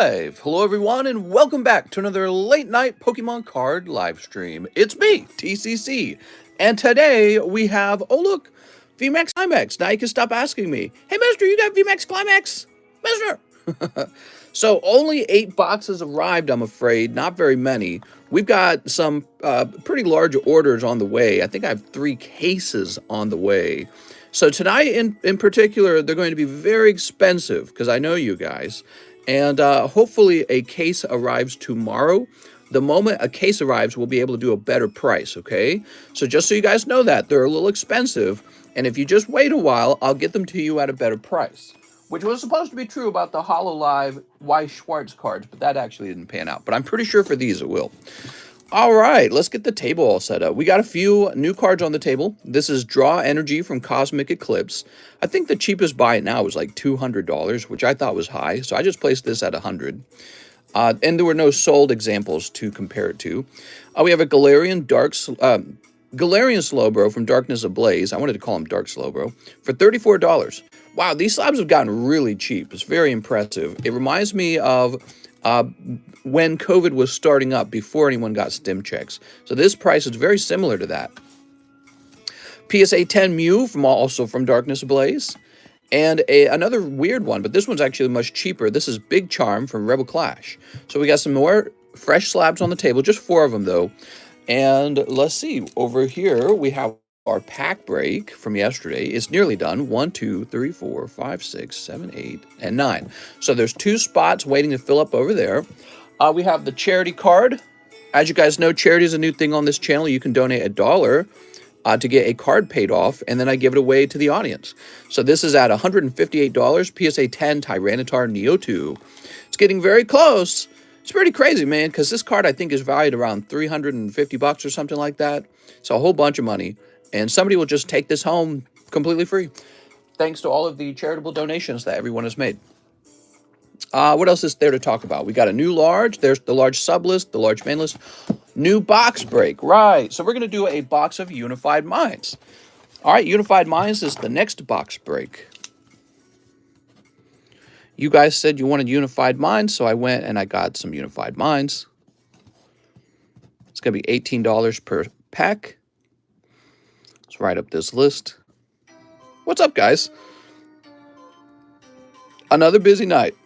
Hello everyone and welcome back to another late night Pokemon card live stream. It's me, TCC, and today we have, oh look, VMAX CLIMAX. Now you can stop asking me, hey mister, you got VMAX CLIMAX? Mister! So only 8 boxes arrived, I'm afraid, not very many. We've got some pretty large orders on the way. I think I have 3 cases on the way. So tonight in particular, they're going to be very expensive because I know you guys. And hopefully a case arrives tomorrow. The moment a case arrives, we'll be able to do a better price, okay? So just so you guys know that, they're a little expensive. And if you just wait a while, I'll get them to you at a better price. Which was supposed to be true about the HoloLive Y Schwartz cards, but that actually didn't pan out. But I'm pretty sure for these it will. All right, let's get the table all set up. We got a few new cards on the table. This is Draw Energy from Cosmic Eclipse. I think the cheapest buy it now was like $200, which I thought was high, so I just placed this at $100. And there were no sold examples to compare it to. We have a Galarian Slowbro from Darkness Ablaze. I wanted to call him Dark Slowbro for $34. Wow, these slabs have gotten really cheap. It's very impressive. It reminds me of when COVID was starting up before anyone got stim checks. So this price is very similar to that. PSA 10 Mew also from Darkness Ablaze. And another weird one, but this one's actually much cheaper. This is Big Charm from Rebel Clash. So we got some more fresh slabs on the table, just 4 of them though. And let's see, over here we have our pack break from yesterday. It's nearly done. 1, 2, 3, 4, 5, 6, 7, 8, and 9. So there's 2 spots waiting to fill up over there. We have the charity card. As you guys know, charity is a new thing on this channel. You can donate $1 to get a card paid off, and then I give it away to the audience. So this is at $158, PSA 10 Tyranitar Neo 2. It's getting very close. It's pretty crazy, man, because this card I think is valued around $350 or something like that. So a whole bunch of money. And somebody will just take this home completely free. Thanks to all of the charitable donations that everyone has made. What else is there to talk about? We got a new large. There's the large Sublist, the large Mainlist. New box break. Right. So we're going to do a box of Unified Minds. All right. Unified Minds is the next box break. You guys said you wanted Unified Minds, so I went and I got some Unified Minds. It's going to be $18 per pack. Let's write up this list. What's up, guys? Another busy night.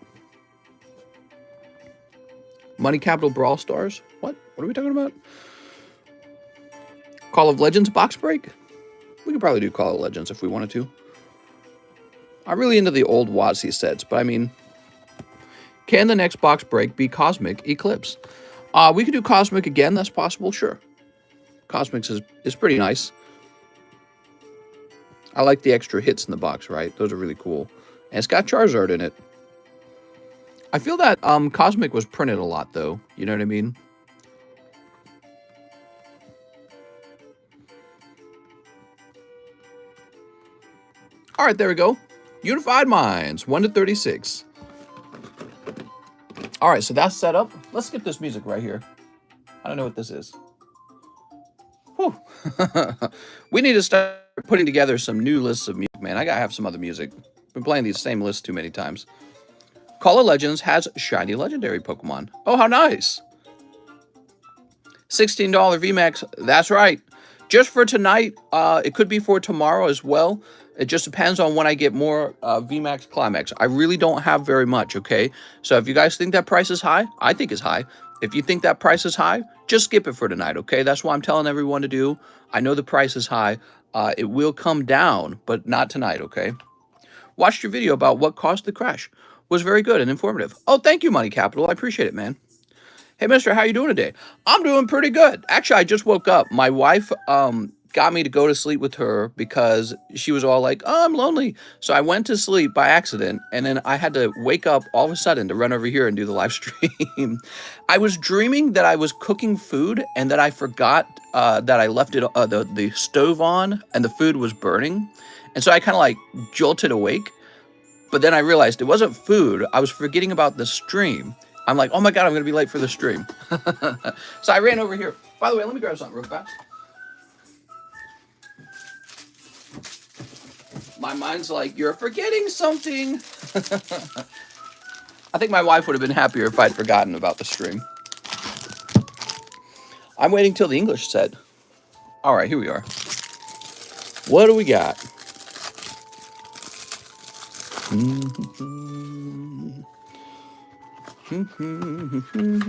Money Capital Brawl Stars. What? What are we talking about? Call of Legends box break? We could probably do Call of Legends if we wanted to. I'm really into the old WotC sets, but I mean, can the next box break be Cosmic Eclipse? We could do Cosmic again. That's possible, sure. Cosmic is pretty nice. I like the extra hits in the box, right? Those are really cool. And it's got Charizard in it. I feel that Cosmic was printed a lot, though. You know what I mean? All right, there we go. Unified Minds, 1 to 36. All right, so that's set up. Let's skip this music right here. I don't know what this is. Whew. We need to start putting together some new lists of music, man. I gotta have some other music. Been playing these same lists too many times. Call of Legends has shiny legendary Pokemon. Oh, how nice. $16 VMAX. That's right. Just for tonight. It could be for tomorrow as well. It just depends on when I get more VMAX CLIMAX. I really don't have very much, okay? So if you guys think that price is high, I think it's high. If you think that price is high, just skip it for tonight, okay? That's what I'm telling everyone to do. I know the price is high. It will come down, but not tonight, okay? Watched your video about what caused the crash. Was very good and informative. Oh, thank you, Money Capital. I appreciate it, man. Hey, mister, how you doing today? I'm doing pretty good. Actually, I just woke up. My wife got me to go to sleep with her because she was all like, oh, I'm lonely. So I went to sleep by accident, and then I had to wake up all of a sudden to run over here and do the live stream. I was dreaming that I was cooking food and that I forgot that I left it the stove on and the food was burning. And so I kind of like jolted awake. But then I realized it wasn't food. I was forgetting about the stream. I'm like, oh my God, I'm going to be late for the stream. So I ran over here. By the way, let me grab something real fast. My mind's like, you're forgetting something. I think my wife would have been happier if I'd forgotten about the stream. I'm waiting till the English set. All right, here we are. What do we got?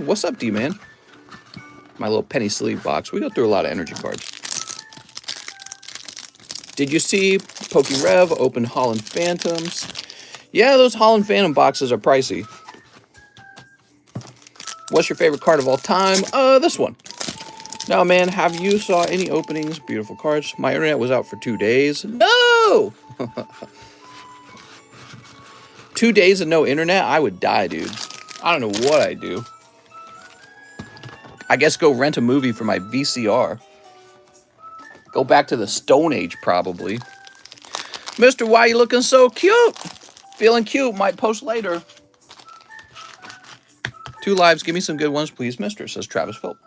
What's up, D-Man? My little penny sleeve box. We go through a lot of energy cards. Did you see Pokey Rev open Holland Phantoms? Yeah, those Holland Phantom boxes are pricey. What's your favorite card of all time? This one. Now, man, have you saw any openings? Beautiful cards. My internet was out for 2 days. No! 2 days of no internet? I would die, dude. I don't know what I'd do. I guess go rent a movie for my VCR. Go back to the Stone Age, probably. Mister, why you looking so cute? Feeling cute, might post later. 2 lives, give me some good ones, please, mister, says Travis Philp.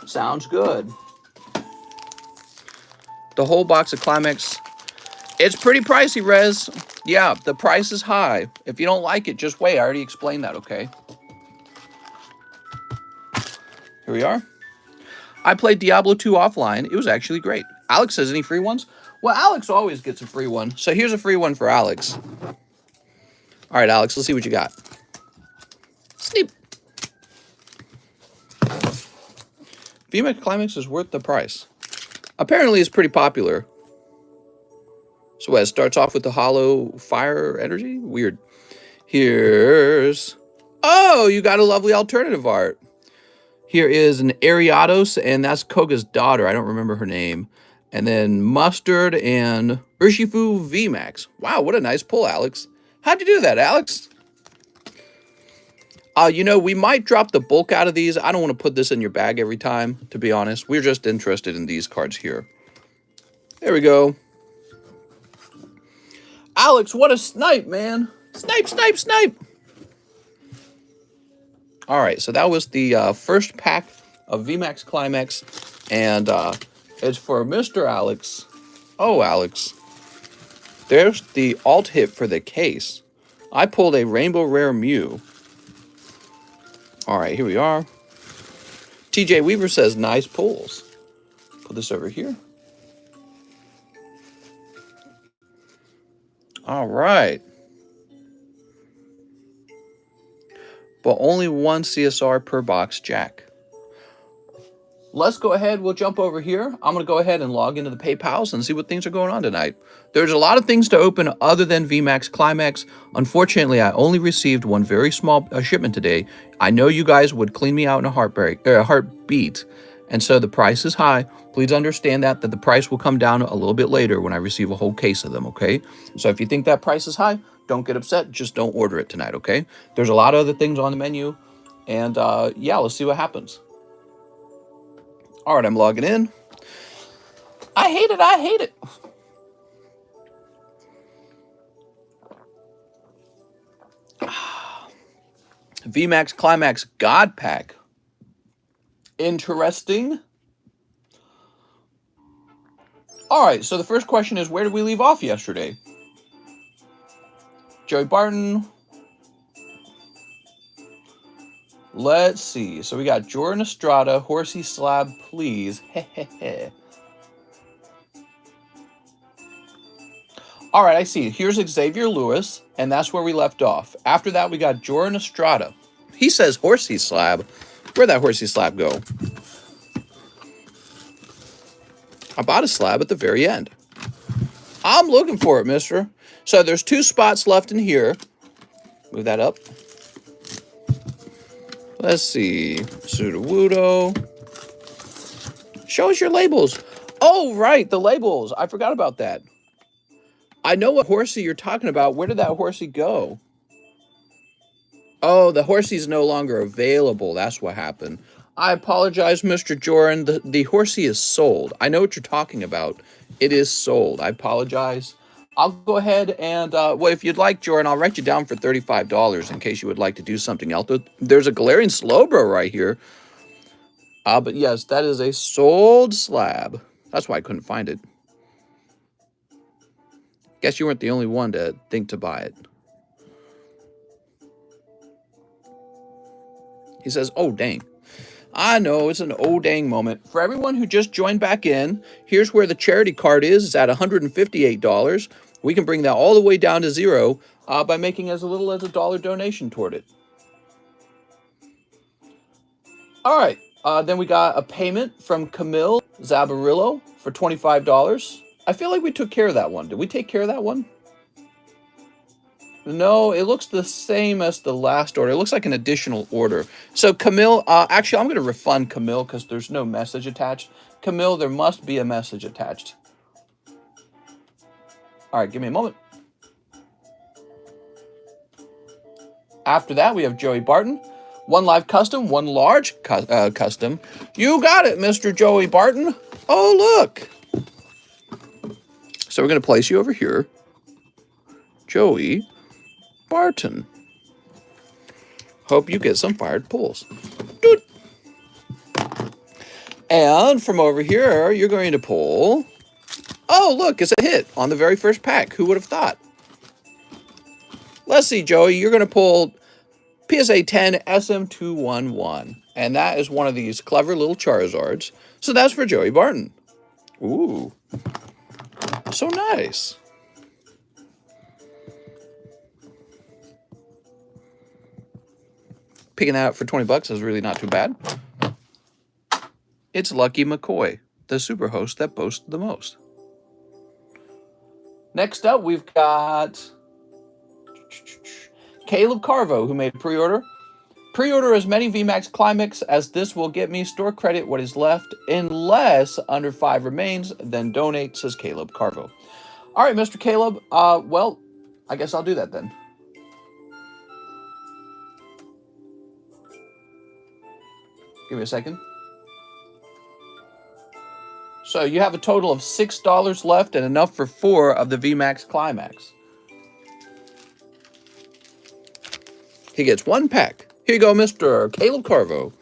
Sounds good. The whole box of CLIMAX. It's pretty pricey, Rez. Yeah, the price is high. If you don't like it, just wait. I already explained that, okay? Here we are. I played Diablo 2 offline. It was actually great. Alex says, any free ones? Well, Alex always gets a free one. So here's a free one for Alex. All right, Alex, let's see what you got. Sneep. VMAX CLIMAX is worth the price. Apparently, it's pretty popular. So what, it starts off with the hollow fire energy? Weird. Here's... Oh, you got a lovely alternative art. Here is an Ariados, and that's Koga's daughter. I don't remember her name. And then Mustard and Urshifu VMAX. Wow, what a nice pull, Alex. How'd you do that, Alex? You know, we might drop the bulk out of these. I don't want to put this in your bag every time, to be honest. We're just interested in these cards here. There we go. Alex, what a snipe, man. Snipe, snipe, snipe. All right, so that was the first pack of VMAX CLIMAX, and it's for Mr. Alex. Oh, Alex. There's the alt hit for the case. I pulled a Rainbow Rare Mew. All right, here we are. TJ Weaver says, nice pulls. Put this over here. All right. But only 1 CSR per box, Jack. Let's go ahead. We'll jump over here. I'm going to go ahead and log into the PayPals and see what things are going on tonight. There's a lot of things to open other than VMAX CLIMAX. Unfortunately, I only received one very small shipment today. I know you guys would clean me out in a heartbeat. And so the price is high. Please understand that the price will come down a little bit later when I receive a whole case of them, okay? So if you think that price is high, don't get upset. Just don't order it tonight, okay? There's a lot of other things on the menu. And yeah, let's see what happens. All right, I'm logging in. I hate it. I hate it. VMAX CLIMAX God Pack. Interesting. All right, so the first question is, where did we leave off yesterday? Joey Barton. Let's see. So we got Jordan Estrada, Horsey Slab, please. All right, I see. Here's Xavier Lewis, and that's where we left off. After that, we got Jordan Estrada. He says Horsey Slab. Where'd that Horsey Slab go? I bought a slab at the very end. I'm looking for it, mister. So there's 2 spots left in here. Move that up. Let's see. Sudowoodo. Show us your labels. Oh, right. The labels. I forgot about that. I know what Horsey you're talking about. Where did that Horsey go? Oh, the Horsey's no longer available. That's what happened. I apologize, Mr. Jordan. The Horsey is sold. I know what you're talking about. It is sold. I apologize. I'll go ahead and, well, if you'd like, Jordan, I'll write you down for $35 in case you would like to do something else. There's a Galarian Slowbro right here. But yes, that is a sold slab. That's why I couldn't find it. Guess you weren't the only one to think to buy it. He says, oh, dang. I know, it's an oh, dang moment. For everyone who just joined back in, here's where the charity card is. It's at $158. We can bring that all the way down to zero by making as little as $1 donation toward it. All right. Then we got a payment from Camille Zabarillo for $25. I feel like we took care of that one. Did we take care of that one? No, it looks the same as the last order. It looks like an additional order. So Camille, actually, I'm going to refund Camille because there's no message attached. Camille, there must be a message attached. All right, give me a moment. After that, we have Joey Barton. One live custom, one large custom. You got it, Mr. Joey Barton. Oh, look. So we're going to place you over here. Joey Barton. Hope you get some fired pulls. Doot. And from over here, you're going to pull... Oh, look, it's a hit on the very first pack. Who would have thought? Let's see, Joey. You're going to pull PSA 10 SM211. And that is one of these clever little Charizards. So that's for Joey Barton. Ooh. So nice. Picking that up for 20 bucks is really not too bad. It's Lucky McCoy, the superhost that boasts the most. Next up, we've got Caleb Carvo, who made a pre-order. Pre-order as many VMAX CLIMAX as this will get me store credit what is left. Unless under 5 remains, then donate, says Caleb Carvo. All right, Mr. Caleb. Well, I guess I'll do that then. Give me a second. So you have a total of $6 left and enough for 4 of the VMAX CLIMAX. He gets 1 pack. Here you go, Mr. Caleb Carvo.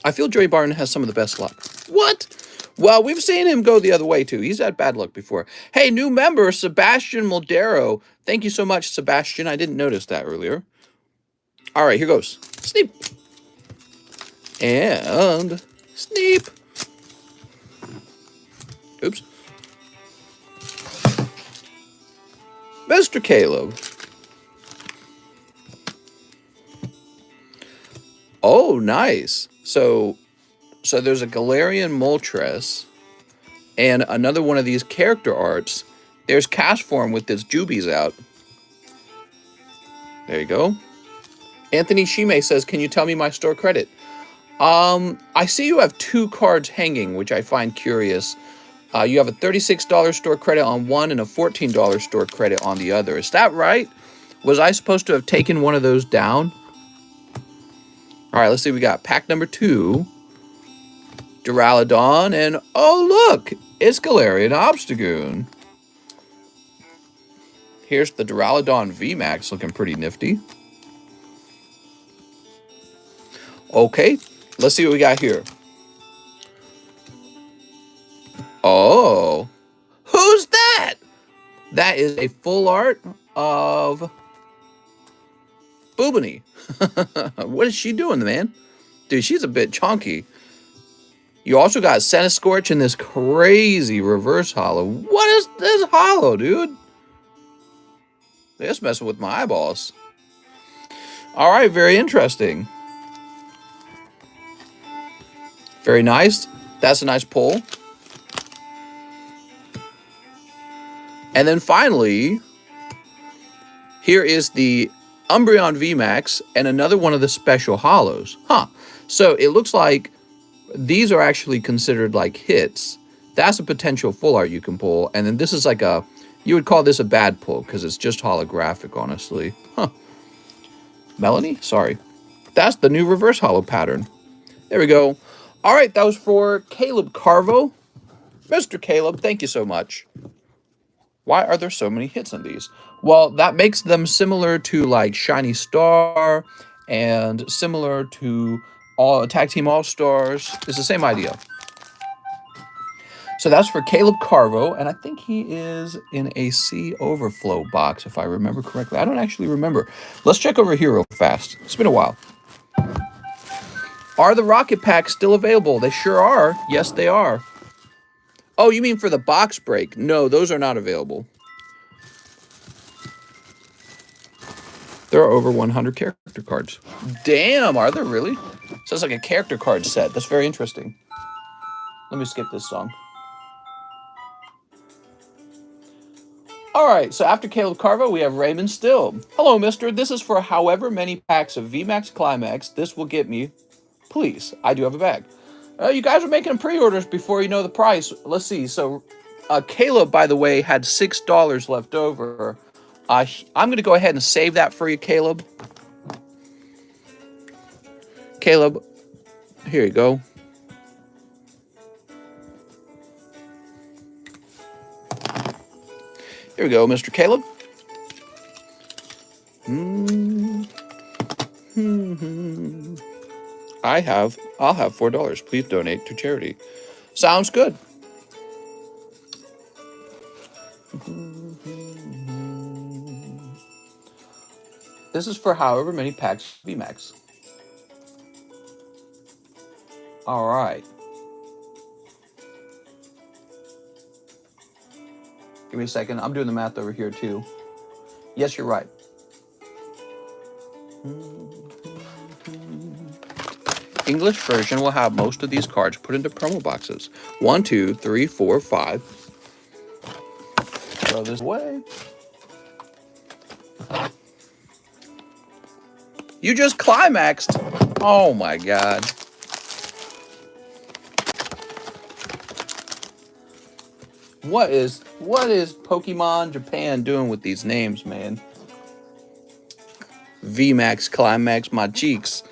I feel Joey Barton has some of the best luck. What? Well, we've seen him go the other way, too. He's had bad luck before. Hey, new member, Sebastian Moldero. Thank you so much, Sebastian. I didn't notice that earlier. All right, here goes. Sneep. And sneep. Oops. Mr. Caleb. Oh, nice. So there's a Galarian Moltres and another one of these character arts. There's Castform with this Jubies out. There you go. Anthony Shime says, can you tell me my store credit? I see you have 2 cards hanging, which I find curious. You have a $36 store credit on one and a $14 store credit on the other. Is that right? Was I supposed to have taken one of those down? All right, let's see. We got pack number 2. Duraludon, and oh, look! It's Galarian Obstagoon. Here's the Duraludon VMAX, looking pretty nifty. Okay, let's see what we got here. Oh, who's that? That is a full art of Boobany. What is she doing, man? Dude, she's a bit chunky. You also got Centiskorch in this crazy reverse holo. What is this holo, dude? This messing with my eyeballs. All right, very interesting. Very nice. That's a nice pull. And then finally, here is the Umbreon VMAX and another one of the special holos. Huh. So it looks like these are actually considered like hits. That's a potential full art you can pull. And then this is like a, you would call this a bad pull because it's just holographic, honestly. Huh. Melanie? Sorry. That's the new reverse holo pattern. There we go. All right, that was for Caleb Carvo. Mr. Caleb, thank you so much. Why are there so many hits in these? Well, that makes them similar to like Shiny Star and similar to Tag Team All-Stars. It's the same idea. So that's for Caleb Carvo, and I think he is in a C Overflow box, if I remember correctly. I don't actually remember. Let's check over here real fast. It's been a while. Are the rocket packs still available? They sure are. Yes, they are. Oh, you mean for the box break? No, those are not available. There are over 100 character cards. Damn, are there really? Sounds like a character card set. That's very interesting. Let me skip this song. All right, so after Caleb Carvo, we have Raymond Still. Hello, mister. This is for however many packs of VMAX CLIMAX this will get me. Please, I do have a bag. You guys are making pre-orders before you know the price. Let's see. So Caleb, by the way, had $6 left over. I'm going to go ahead and save that for you, Caleb. Caleb, here you go. Here we go, Mr. Caleb. I'll have $4. Please donate to charity. Sounds good. This is for however many packs VMAX. All right. Give me a second. I'm doing the math over here too. Yes, you're right. English version will have most of these cards put into promo boxes. 1, 2, 3, 4, 5. Throw this away. You just climaxed. Oh my God. What is Pokemon Japan doing with these names, man? VMAX, CLIMAX, my cheeks.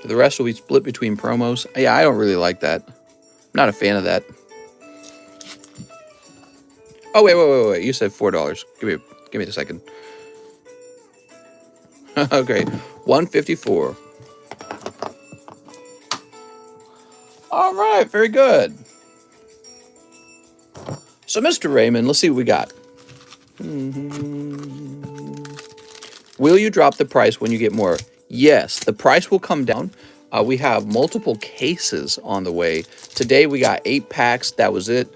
The rest will be split between promos. Yeah, I don't really like that. I'm not a fan of that. Oh, wait. You said $4. Give me a second. Okay, $154. All right, very good. So, Mr. Raymond, let's see what we got. Will you drop the price when you get more? Yes, the price will come down. We have multiple cases on the way. Today we got 8 packs. That was it.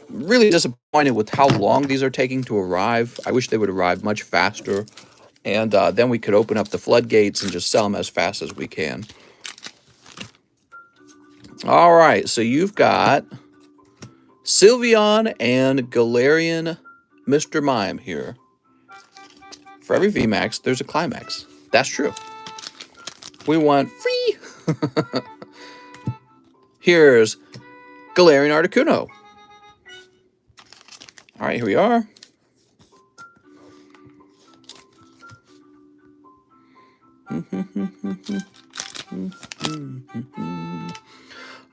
Really disappointed with how long these are taking to arrive. I wish they would arrive much faster. And then we could open up the floodgates and just sell them as fast as we can. All right, so you've got Sylveon and Galarian Mr. Mime here. For every VMAX, there's a CLIMAX. That's true. We want free. Here's Galarian Articuno. All right, here we are.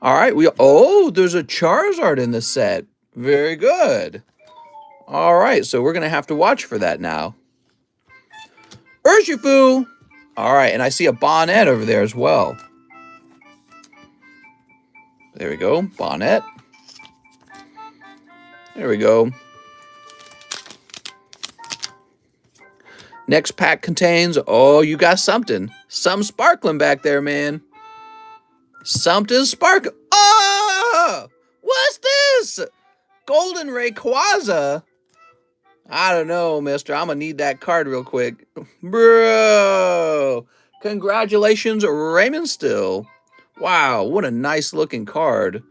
All right, there's a Charizard in the set. Very good. All right, so we're going to have to watch for that now. Urshifu. All right, and I see a Bonnet over there as well. There we go, Bonnet. There we go. Next pack contains, you got something. Something sparkling back there, man. Something sparkling. Oh! What's this? Golden Rayquaza? I don't know, mister. I'm going to need that card real quick. Bro! Congratulations, Raymond Still. Wow, what a nice looking card.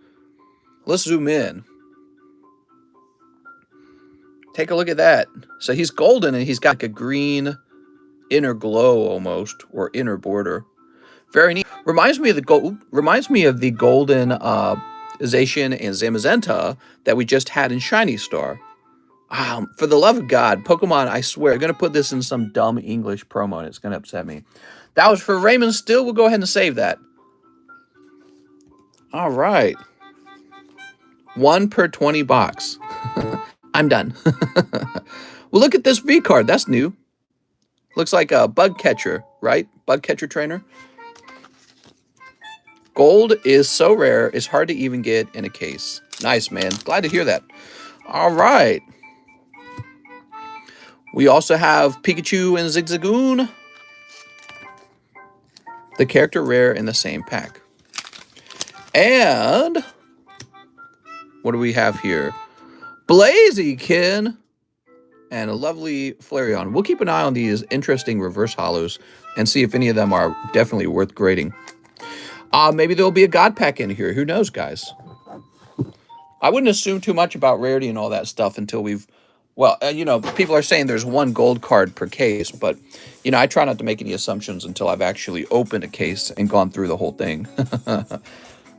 Let's zoom in. Take a look at that. So he's golden and he's got like a green inner glow almost, or inner border. Very neat. Reminds me of the golden Zacian and Zamazenta that we just had in Shiny Star. For the love of God, Pokemon, I swear, I'm going to put this in some dumb English promo and it's going to upset me. That was for Raymond Still. We'll go ahead and save that. All right. 1 per 20 box. I'm done. Well, look at this V card. That's new. Looks like a bug catcher, right? Bug catcher trainer. Gold is so rare, it's hard to even get in a case. Nice, man. Glad to hear that. All right. We also have Pikachu and Zigzagoon. the character rare in the same pack. And what do we have here? Blaziken and a lovely Flareon. We'll keep an eye on these interesting reverse hollows and see if any of them are definitely worth grading. Maybe there'll be a God Pack in here. Who knows, guys? I wouldn't assume too much about rarity and all that stuff until we've... Well, you know, people are saying there's one gold card per case, but, you know, I try not to make any assumptions until I've actually opened a case and gone through the whole thing.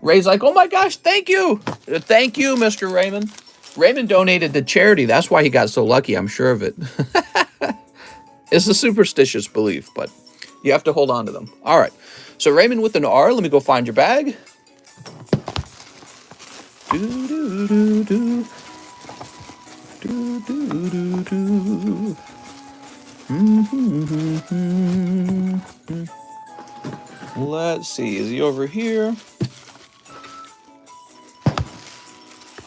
Ray's like, oh my gosh, thank you. Thank you, Mr. Raymond. Raymond donated to charity. That's why he got so lucky, I'm sure of it. It's a superstitious belief, but you have to hold on to them. All right. So Raymond with an R, let me go find your bag. Do, do, do, do. Do, do, do, do. Let's see, is he over here?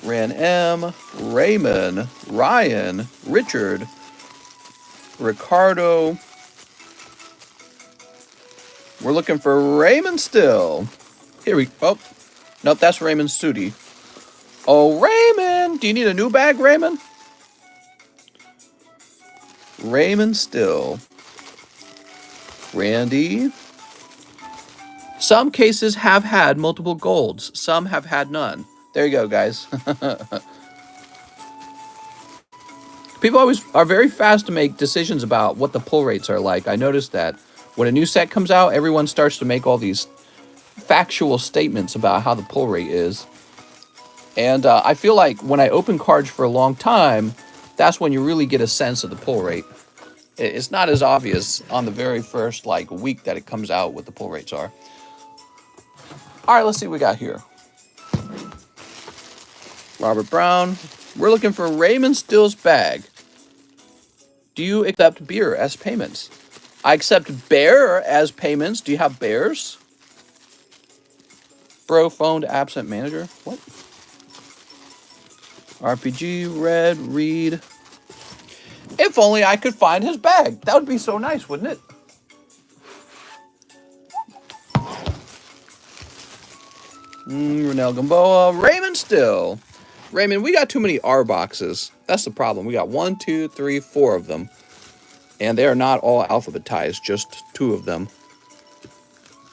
Ran M, Raymond, Ryan, Richard, Ricardo. We're looking for Raymond still. Here we go. Oh, nope, that's Raymond Sudi. Oh, Raymond! Do you need a new bag, Raymond? Raymond still. Randy. Some cases have had multiple golds. Some have had none. There you go, guys. People always are very fast to make decisions about what the pull rates are like. I noticed that when a new set comes out, everyone starts to make all these factual statements about how the pull rate is. And I feel like when I open cards for a long time, that's when you really get a sense of the pull rate. It's not as obvious on the very first week that it comes out what the pull rates are. All right, let's see what we got here. Robert Brown. We're looking for Raymond Still's bag. Do you accept beer as payments? I accept bear as payments. Do you have bears? Bro phoned absent manager. What? RPG, red, read. If only I could find his bag. That would be so nice, wouldn't it? Renell Gamboa. Raymond Still. Raymond, we got too many R boxes. That's the problem. We got 1, 2, 3, 4 of them. And they are not all alphabetized, just 2 of them.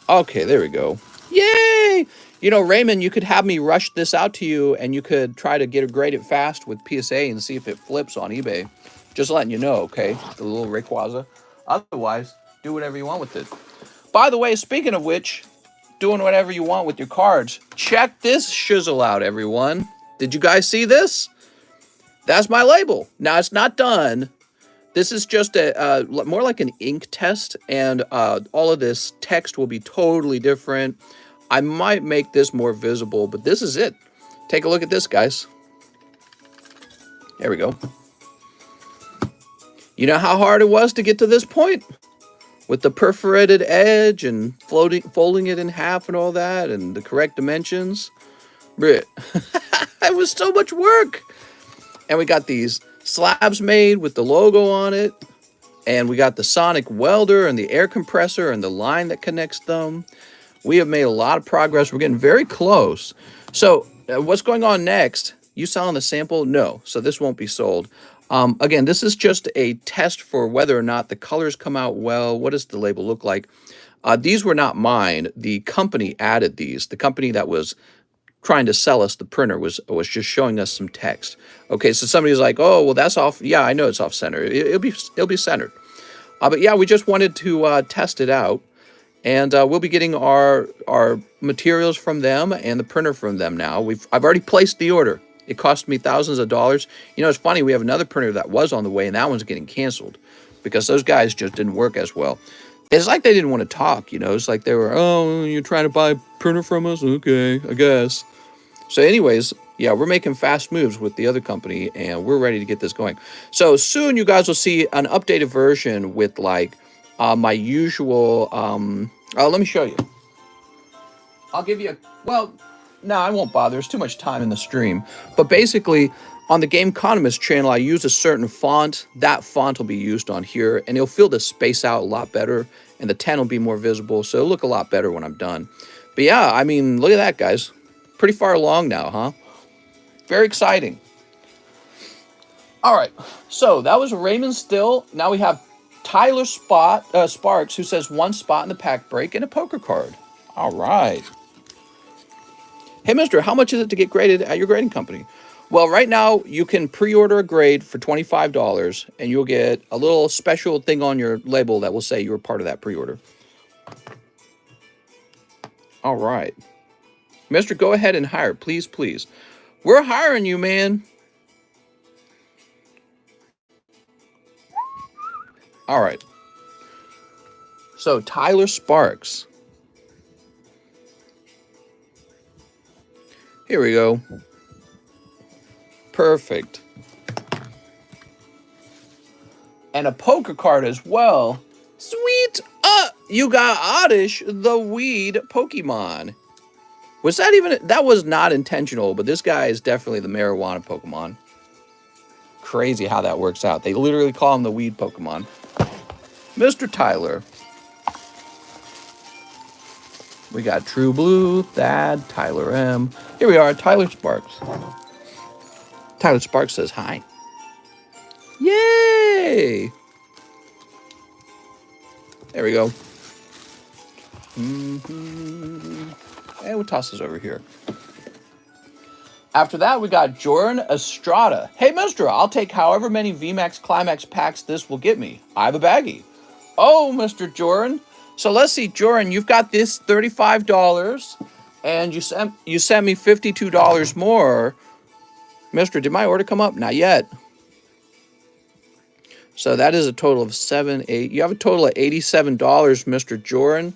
Okay, there we go. Yay! You know, Raymond, you could have me rush this out to you, and you could try to get it graded fast with PSA and see if it flips on eBay. Just letting you know, okay? The little Rayquaza. Otherwise, do whatever you want with it. By the way, speaking of which, doing whatever you want with your cards, check this shizzle out, everyone. Did you guys see this? That's my label. Now, it's not done. This is just a more like an ink test, and all of this text will be totally different. I might make this more visible, but this is it. Take a look at this, guys. There we go. You know how hard it was to get to this point? With the perforated edge and folding it in half and all that, and the correct dimensions. It was so much work. And we got these slabs made with the logo on it. And we got the sonic welder and the air compressor and the line that connects them. We have made a lot of progress. We're getting very close. So what's going on next? You selling the sample? No. So this won't be sold. Again, this is just a test for whether or not the colors come out well. What does the label look like? These were not mine. The company added these. The company that was trying to sell us the printer was just showing us some text. Okay, so somebody's like, oh, well, that's off. Yeah, I know it's off center. It'll be centered. But yeah, we just wanted to test it out. And we'll be getting our materials from them and the printer from them now. I've already placed the order. It cost me thousands of dollars. You know, it's funny, we have another printer that was on the way, and that one's getting canceled because those guys just didn't work as well. It's like they didn't want to talk, you know. It's like they were, oh, you're trying to buy a printer from us? Okay, I guess. So anyways, yeah, we're making fast moves with the other company, and we're ready to get this going. So soon you guys will see an updated version with, like, my usual... let me show you. I'll give you a... Well... No, I won't bother. There's too much time in the stream. But basically, On the TheCardconomist channel, I use a certain font. That font will be used on here, and it'll fill the space out a lot better, and the 10 will be more visible, so it'll look a lot better when I'm done. But yeah, I mean, look at that, guys. Pretty far along now, huh? Very exciting. All right, so that was Raymond Still. Now we have Tyler Sparks, who says 1 spot in the pack break and a poker card. All right. Hey, mister, how much is it to get graded at your grading company? Well, right now, you can pre-order a grade for $25, and you'll get a little special thing on your label that will say you were part of that pre-order. All right. Mister, go ahead and hire, please, please. We're hiring you, man. All right. So, Tyler Sparks. Here we go. Perfect. And a poker card as well. Sweet. You got Oddish, the weed Pokemon. Was that even... That was not intentional, but this guy is definitely the marijuana Pokemon. Crazy how that works out. They literally call him the weed Pokemon. Mr. Tyler. We got True Blue, Thad, Tyler M. Here we are, Tyler Sparks. Tyler Sparks says hi. Yay! There we go. And we'll toss this over here. After that, we got Jordan Estrada. Hey, mister, I'll take however many VMAX CLIMAX packs this will get me. I have a baggie. Oh, Mr. Jordan. So let's see, Jordan, you've got this $35, and you sent me $52 more. Mister, did my order come up? Not yet. So that is a total of $8. You have a total of $87, Mr. Jordan.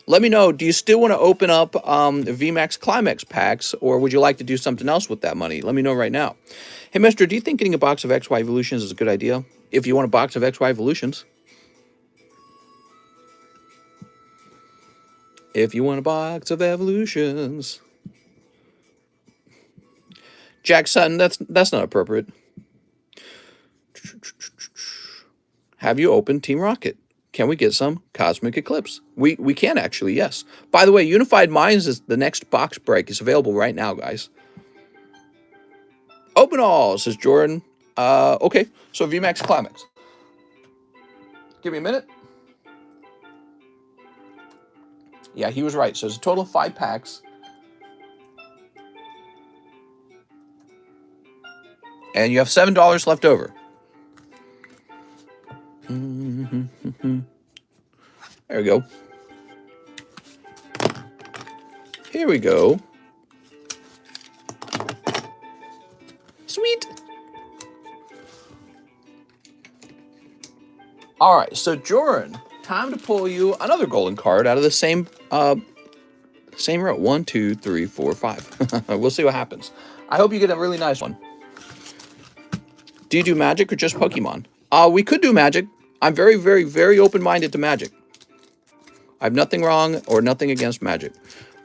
Let me know, do you still want to open up the VMAX CLIMAX packs, or would you like to do something else with that money? Let me know right now. Hey, mister, do you think getting a box of XY Evolutions is a good idea? If you want a box of XY Evolutions. If you want a box of Evolutions. Jack Sutton, that's not appropriate. Have you opened Team Rocket? Can we get some Cosmic Eclipse? We can actually, yes. By the way, Unified Minds is the next box break. It's available right now, guys. Open all, says Jordan. Okay, so VMAX CLIMAX. Give me a minute. Yeah, he was right. So it's a total of 5 packs. And you have $7 left over. There we go. Here we go. Sweet. All right, so Jordan, time to pull you another golden card out of the same row. 1, 2, 3, 4, 5. We'll see what happens. I hope you get a really nice one. Do you do Magic or just Pokemon? We could do Magic. I'm very, very, very open-minded to Magic. I have nothing wrong or nothing against Magic.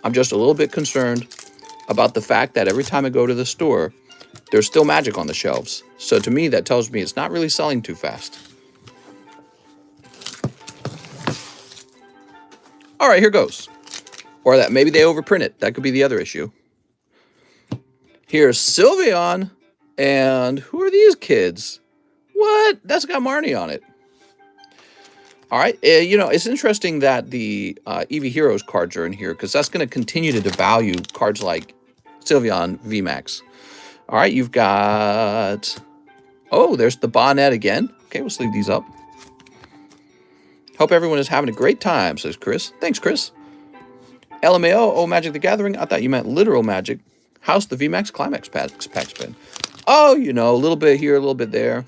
I'm just a little bit concerned about the fact that every time I go to the store, there's still Magic on the shelves. So to me, that tells me it's not really selling too fast. All right, here goes. Or that maybe they overprint it. That could be the other issue. Here's Sylveon. And who are these kids? What? That's got Marnie on it. All right. You know, it's interesting that the Eevee Heroes cards are in here because that's going to continue to devalue cards like Sylveon VMAX. All right. You've got... Oh, there's the Bonnet again. Okay, we'll sleeve these up. Hope everyone is having a great time, says Chris. Thanks, Chris. LMAO, oh, Magic the Gathering. I thought you meant literal Magic. How's the VMAX CLIMAX packs been? Oh, you know, a little bit here, a little bit there.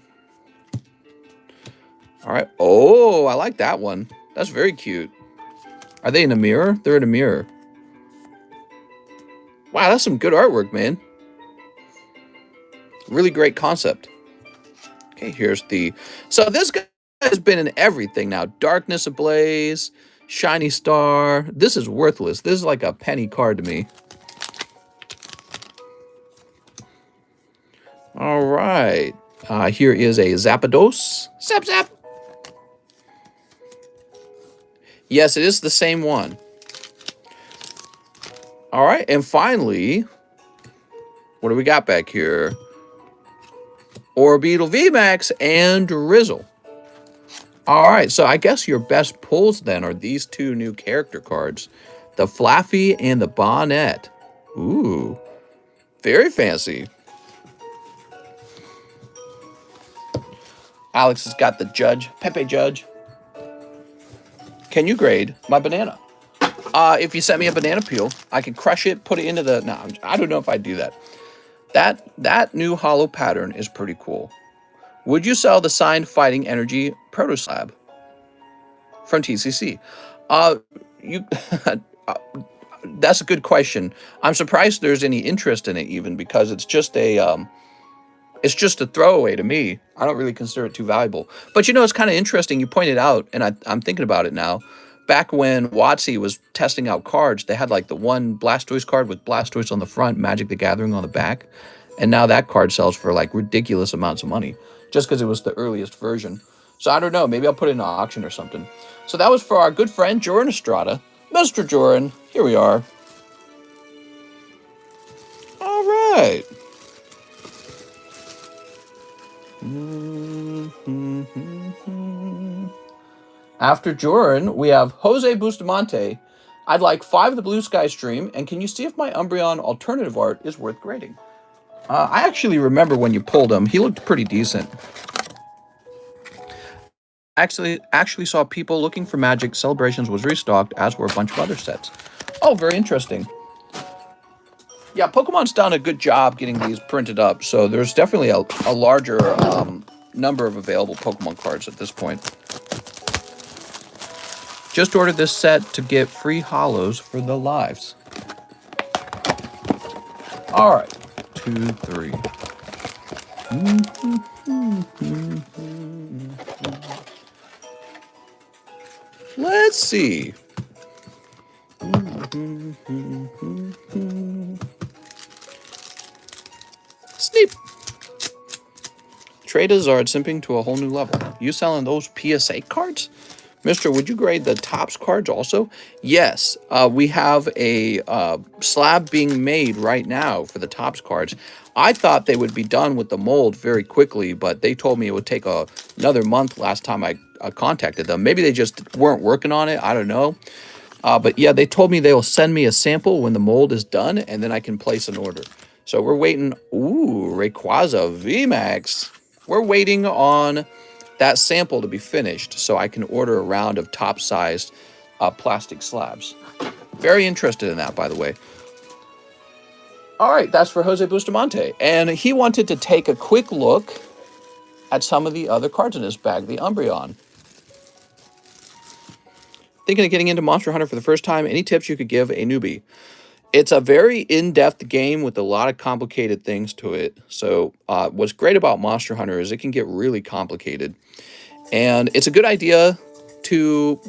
All right. Oh, I like that one. That's very cute. Are they in a mirror? They're in a mirror. Wow, that's some good artwork, man. Really great concept. Okay, here's the... So this guy has been in everything now. Darkness Ablaze, Shiny Star. This is worthless. This is like a penny card to me. All right. Here is a Zapdos. Zap, zap. Yes, it is the same one. All right. And finally, what do we got back here? Orbeetle VMAX and Rizzle. All right. So I guess your best pulls then are these two new character cards, the Flaffy and the Bonnet. Ooh, very fancy. Alex has got the Judge, Pepe Judge. Can you grade my banana? If you sent me a banana peel, I can crush it, put it into the... No, I don't know if I'd do that. That new hollow pattern is pretty cool. Would you sell the signed Fighting Energy Proto Slab from TCC? You... That's a good question. I'm surprised there's any interest in it even, because it's just a throwaway to me. I don't really consider it too valuable. But you know, it's kind of interesting. You pointed out, and I'm thinking about it now. Back when WotC was testing out cards, they had like the one Blastoise card with Blastoise on the front, Magic the Gathering on the back. And now that card sells for like ridiculous amounts of money just because it was the earliest version. So I don't know. Maybe I'll put it in an auction or something. So that was for our good friend Joran Estrada. Mr. Joran, here we are. All right. After Joran, we have Jose Bustamante. I'd like 5 of the Blue Sky stream, and can you see if my Umbreon alternative art is worth grading? I actually remember when you pulled him. He looked pretty decent. Actually saw people looking for Magic. Celebrations was restocked, as were a bunch of other sets. Oh, very interesting. Yeah, Pokemon's done a good job getting these printed up, so there's definitely a larger number of available Pokemon cards at this point. Just ordered this set to get free hollows for the lives. All right, 2, 3. Let's see. Sneap. Traders are simping to a whole new level. You selling those PSA cards? Mister, would you grade the Topps cards also? Yes, we have a slab being made right now for the Topps cards. I thought they would be done with the mold very quickly, but they told me it would take another month last time I contacted them. Maybe they just weren't working on it. I don't know. But yeah, they told me they will send me a sample when the mold is done, and then I can place an order. So we're waiting. Ooh, Rayquaza VMAX. We're waiting on that sample to be finished so I can order a round of top-sized plastic slabs. Very interested in that, by the way. All right, that's for Jose Bustamante. And he wanted to take a quick look at some of the other cards in his bag, the Umbreon. Thinking of getting into Monster Hunter for the first time, any tips you could give a newbie? It's a very in-depth game with a lot of complicated things to it. So what's great about Monster Hunter is it can get really complicated. And it's a good idea to...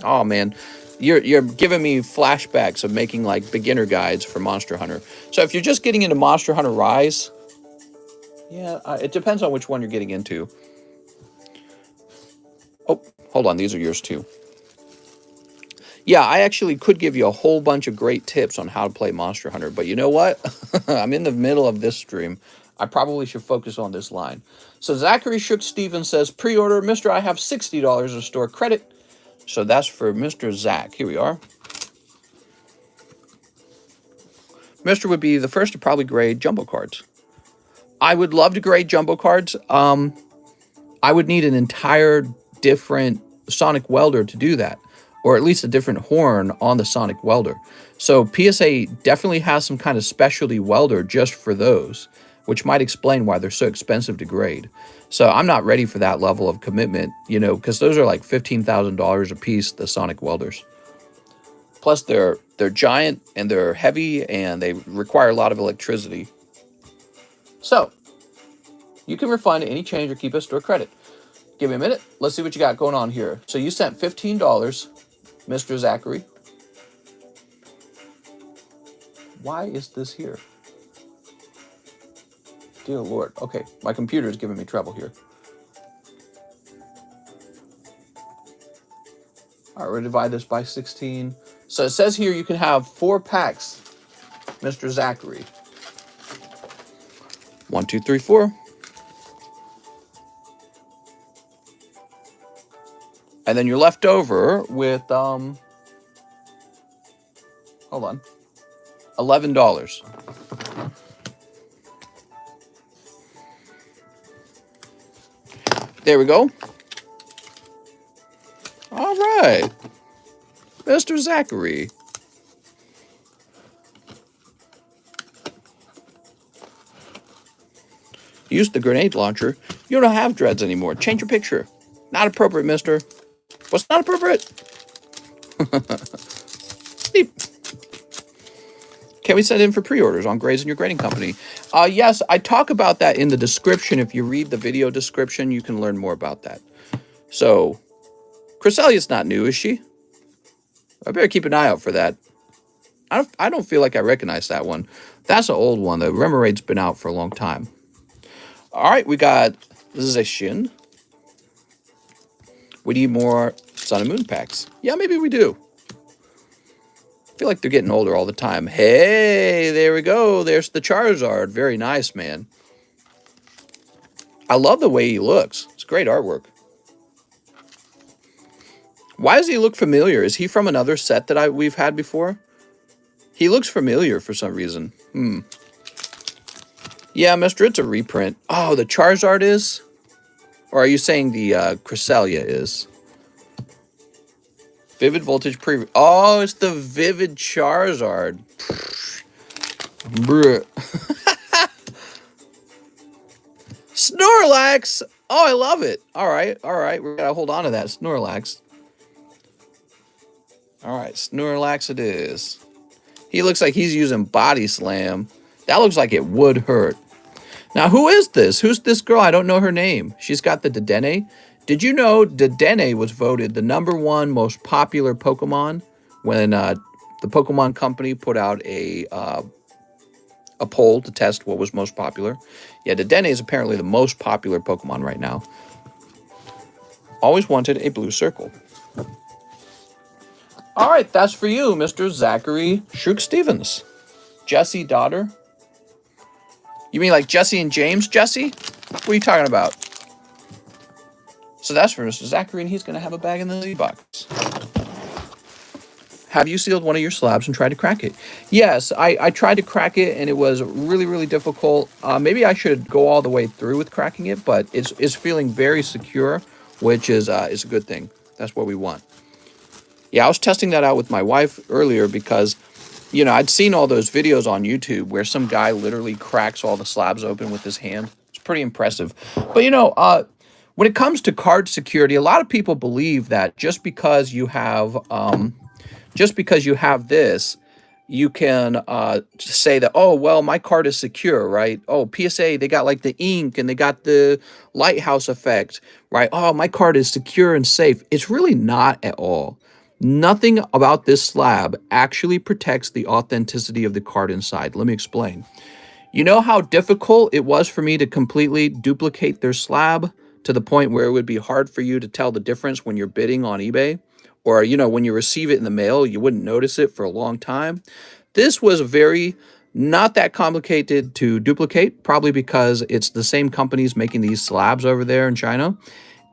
Oh, man. You're giving me flashbacks of making, like, beginner guides for Monster Hunter. So if you're just getting into Monster Hunter Rise... Yeah, it depends on which one you're getting into. Oh, hold on. These are yours, too. Yeah, I actually could give you a whole bunch of great tips on how to play Monster Hunter, but you know what? I'm in the middle of this stream. I probably should focus on this line. So Zachary Shook Stevens says, pre-order, Mr. I have $60 of store credit. So that's for Mr. Zach. Here we are. Mr. would be the first to probably grade jumbo cards. I would love to grade jumbo cards. I would need an entire different sonic welder to do that, or at least a different horn on the sonic welder. So PSA definitely has some kind of specialty welder just for those, which might explain why they're so expensive to grade. So I'm not ready for that level of commitment, you know, because those are like $15,000 a piece, the sonic welders. Plus they're giant and they're heavy and they require a lot of electricity. So you can refund any change or keep a store credit. Give me a minute. Let's see what you got going on here. So you sent $15, Mr. Zachary. Why is this here? Dear Lord. Okay, my computer is giving me trouble here. All right, we'll divide this by 16. So it says here you can have 4 packs, Mr. Zachary. 1, 2, 3, 4. And then you're left over with, hold on, $11. There we go. All right, Mr. Zachary. Use the grenade launcher. You don't have dreads anymore. Change your picture. Not appropriate, mister. What's not appropriate? Sleep. Can we send in for pre-orders on Grays and Your Grading Company? Yes, I talk about that in the description. If you read the video description, you can learn more about that. So, Cresselia's not new, is she? I better keep an eye out for that. I don't feel like I recognize that one. That's an old one. The Remoraid's been out for a long time. All right, we got Zacian. We need more Sun and Moon packs. Yeah, maybe we do. I feel like they're getting older all the time. Hey, there we go. There's the Charizard. Very nice, man. I love the way he looks. It's great artwork. Why does he look familiar? Is he from another set that we've had before? He looks familiar for some reason. Yeah, mister, it's a reprint. Oh, the Charizard is? Or are you saying the Cresselia is? Vivid Voltage Pre... Oh, it's the Vivid Charizard. Snorlax! Oh, I love it. All right. We gotta hold on to that Snorlax. All right, Snorlax it is. He looks like he's using Body Slam. That looks like it would hurt. Now, who is this? Who's this girl? I don't know her name. She's got the Dedenne. Did you know Dedenne was voted the #1 most popular Pokemon when the Pokemon Company put out a poll to test what was most popular? Yeah, Dedenne is apparently the most popular Pokemon right now. Always wanted a blue circle. All right, that's for you, Mr. Zachary Shrook Stevens. Jesse daughter. You mean like Jesse and James, Jesse? What are you talking about? So that's for Mr. Zachary, and he's going to have a bag in the Z-Box. Have you sealed one of your slabs and tried to crack it? Yes, I tried to crack it, and it was really, really difficult. Maybe I should go all the way through with cracking it, but it's feeling very secure, which is a good thing. That's what we want. Yeah, I was testing that out with my wife earlier because, you know, I'd seen all those videos on YouTube where some guy literally cracks all the slabs open with his hand. It's pretty impressive. But, you know, when it comes to card security, a lot of people believe that just because you have this, you can say that, oh, well, my card is secure, right? Oh, PSA, they got like the ink and they got the lighthouse effect, right? Oh, my card is secure and safe. It's really not at all. Nothing about this slab actually protects the authenticity of the card inside. Let me explain. You know how difficult it was for me to completely duplicate their slab to the point where it would be hard for you to tell the difference when you're bidding on eBay? Or, you know, when you receive it in the mail, you wouldn't notice it for a long time. This was not that complicated to duplicate, probably because it's the same companies making these slabs over there in China.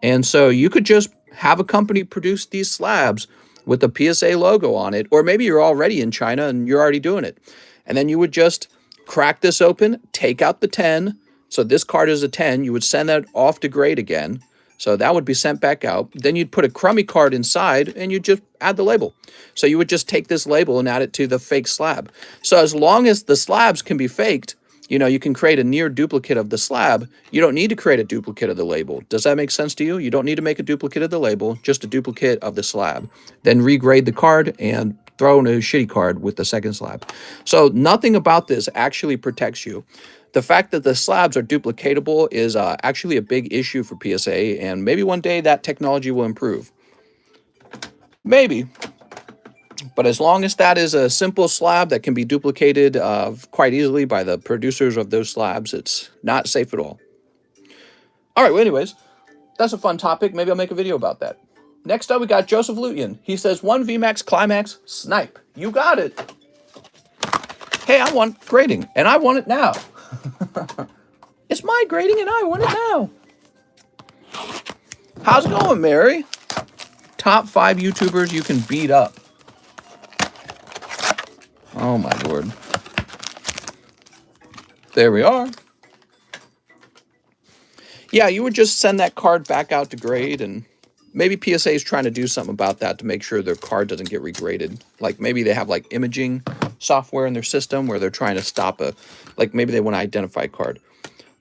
And so you could just have a company produce these slabs with the PSA logo on it, or maybe you're already in China and you're already doing it. And then you would just crack this open, take out the 10. So this card is a 10. You would send that off to grade again. So that would be sent back out. Then you'd put a crummy card inside and you'd just add the label. So you would just take this label and add it to the fake slab. So as long as the slabs can be faked, you know, you can create a near duplicate of the slab. You don't need to create a duplicate of the label. Does that make sense to you? You don't need to make a duplicate of the label, just a duplicate of the slab. Then regrade the card and throw in a shitty card with the second slab. So nothing about this actually protects you. The fact that the slabs are duplicatable is actually a big issue for PSA, and maybe one day that technology will improve. Maybe. But as long as that is a simple slab that can be duplicated quite easily by the producers of those slabs, it's not safe at all. All right, well, anyways, that's a fun topic. Maybe I'll make a video about that. Next up, we got Joseph Lutian. He says, 1 VMAX CLIMAX snipe. You got it. Hey, I want grading, and I want it now. It's my grading, and I want it now. How's it going, Mary? Top 5 YouTubers you can beat up. Oh, my Lord. There we are. Yeah, you would just send that card back out to grade, and maybe PSA is trying to do something about that to make sure their card doesn't get regraded. Like maybe they have like imaging software in their system where they're trying to stop like maybe they want to identify a card.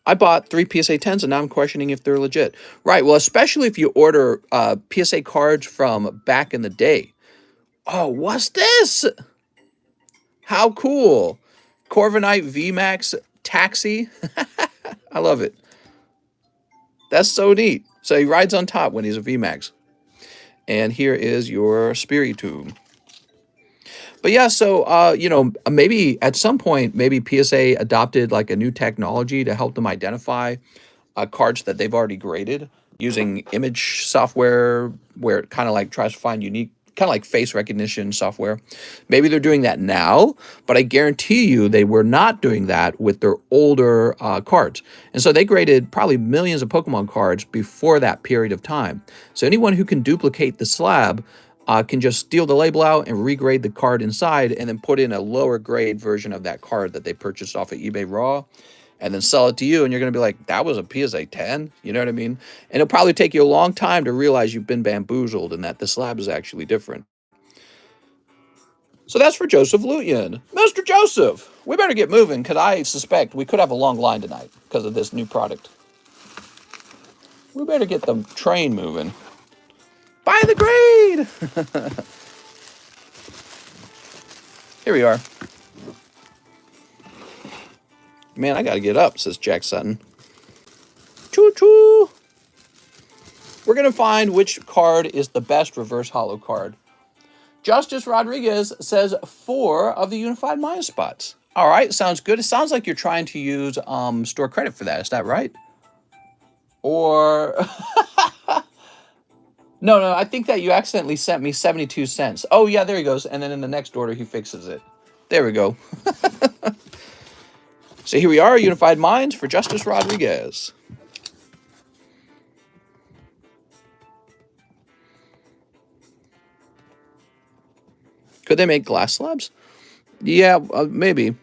I bought 3 PSA 10s and now I'm questioning if they're legit. Right, well, especially if you order PSA cards from back in the day. Oh, what's this? How cool. Corviknight VMAX Taxi. I love it. That's so neat. So he rides on top when he's a VMAX. And here is your Spiritomb. But yeah, so, you know, maybe at some point, maybe PSA adopted like a new technology to help them identify cards that they've already graded using image software where it kind of like tries to find unique, kind of like face recognition software. Maybe they're doing that now, but I guarantee you they were not doing that with their older cards. And so they graded probably millions of Pokemon cards before that period of time. So anyone who can duplicate the slab can just steal the label out and regrade the card inside and then put in a lower grade version of that card that they purchased off of eBay Raw and then sell it to you. And you're going to be like, that was a PSA 10. You know what I mean? And it'll probably take you a long time to realize you've been bamboozled and that the slab is actually different. So that's for Joseph Lutian. Mr. Joseph, we better get moving because I suspect we could have a long line tonight because of this new product. We better get the train moving. Buy the grade! Here we are. Man, I gotta get up, says Jack Sutton. Choo-choo! We're gonna find which card is the best reverse holo card. Justice Rodriguez says 4 of the Unified Mind spots. All right, sounds good. It sounds like you're trying to use store credit for that. Is that right? Or... No, I think that you accidentally sent me 72 cents. Oh, yeah, there he goes. And then in the next order, he fixes it. There we go. So here we are, Unified Minds for Justice Rodriguez. Could they make glass slabs? Yeah, maybe.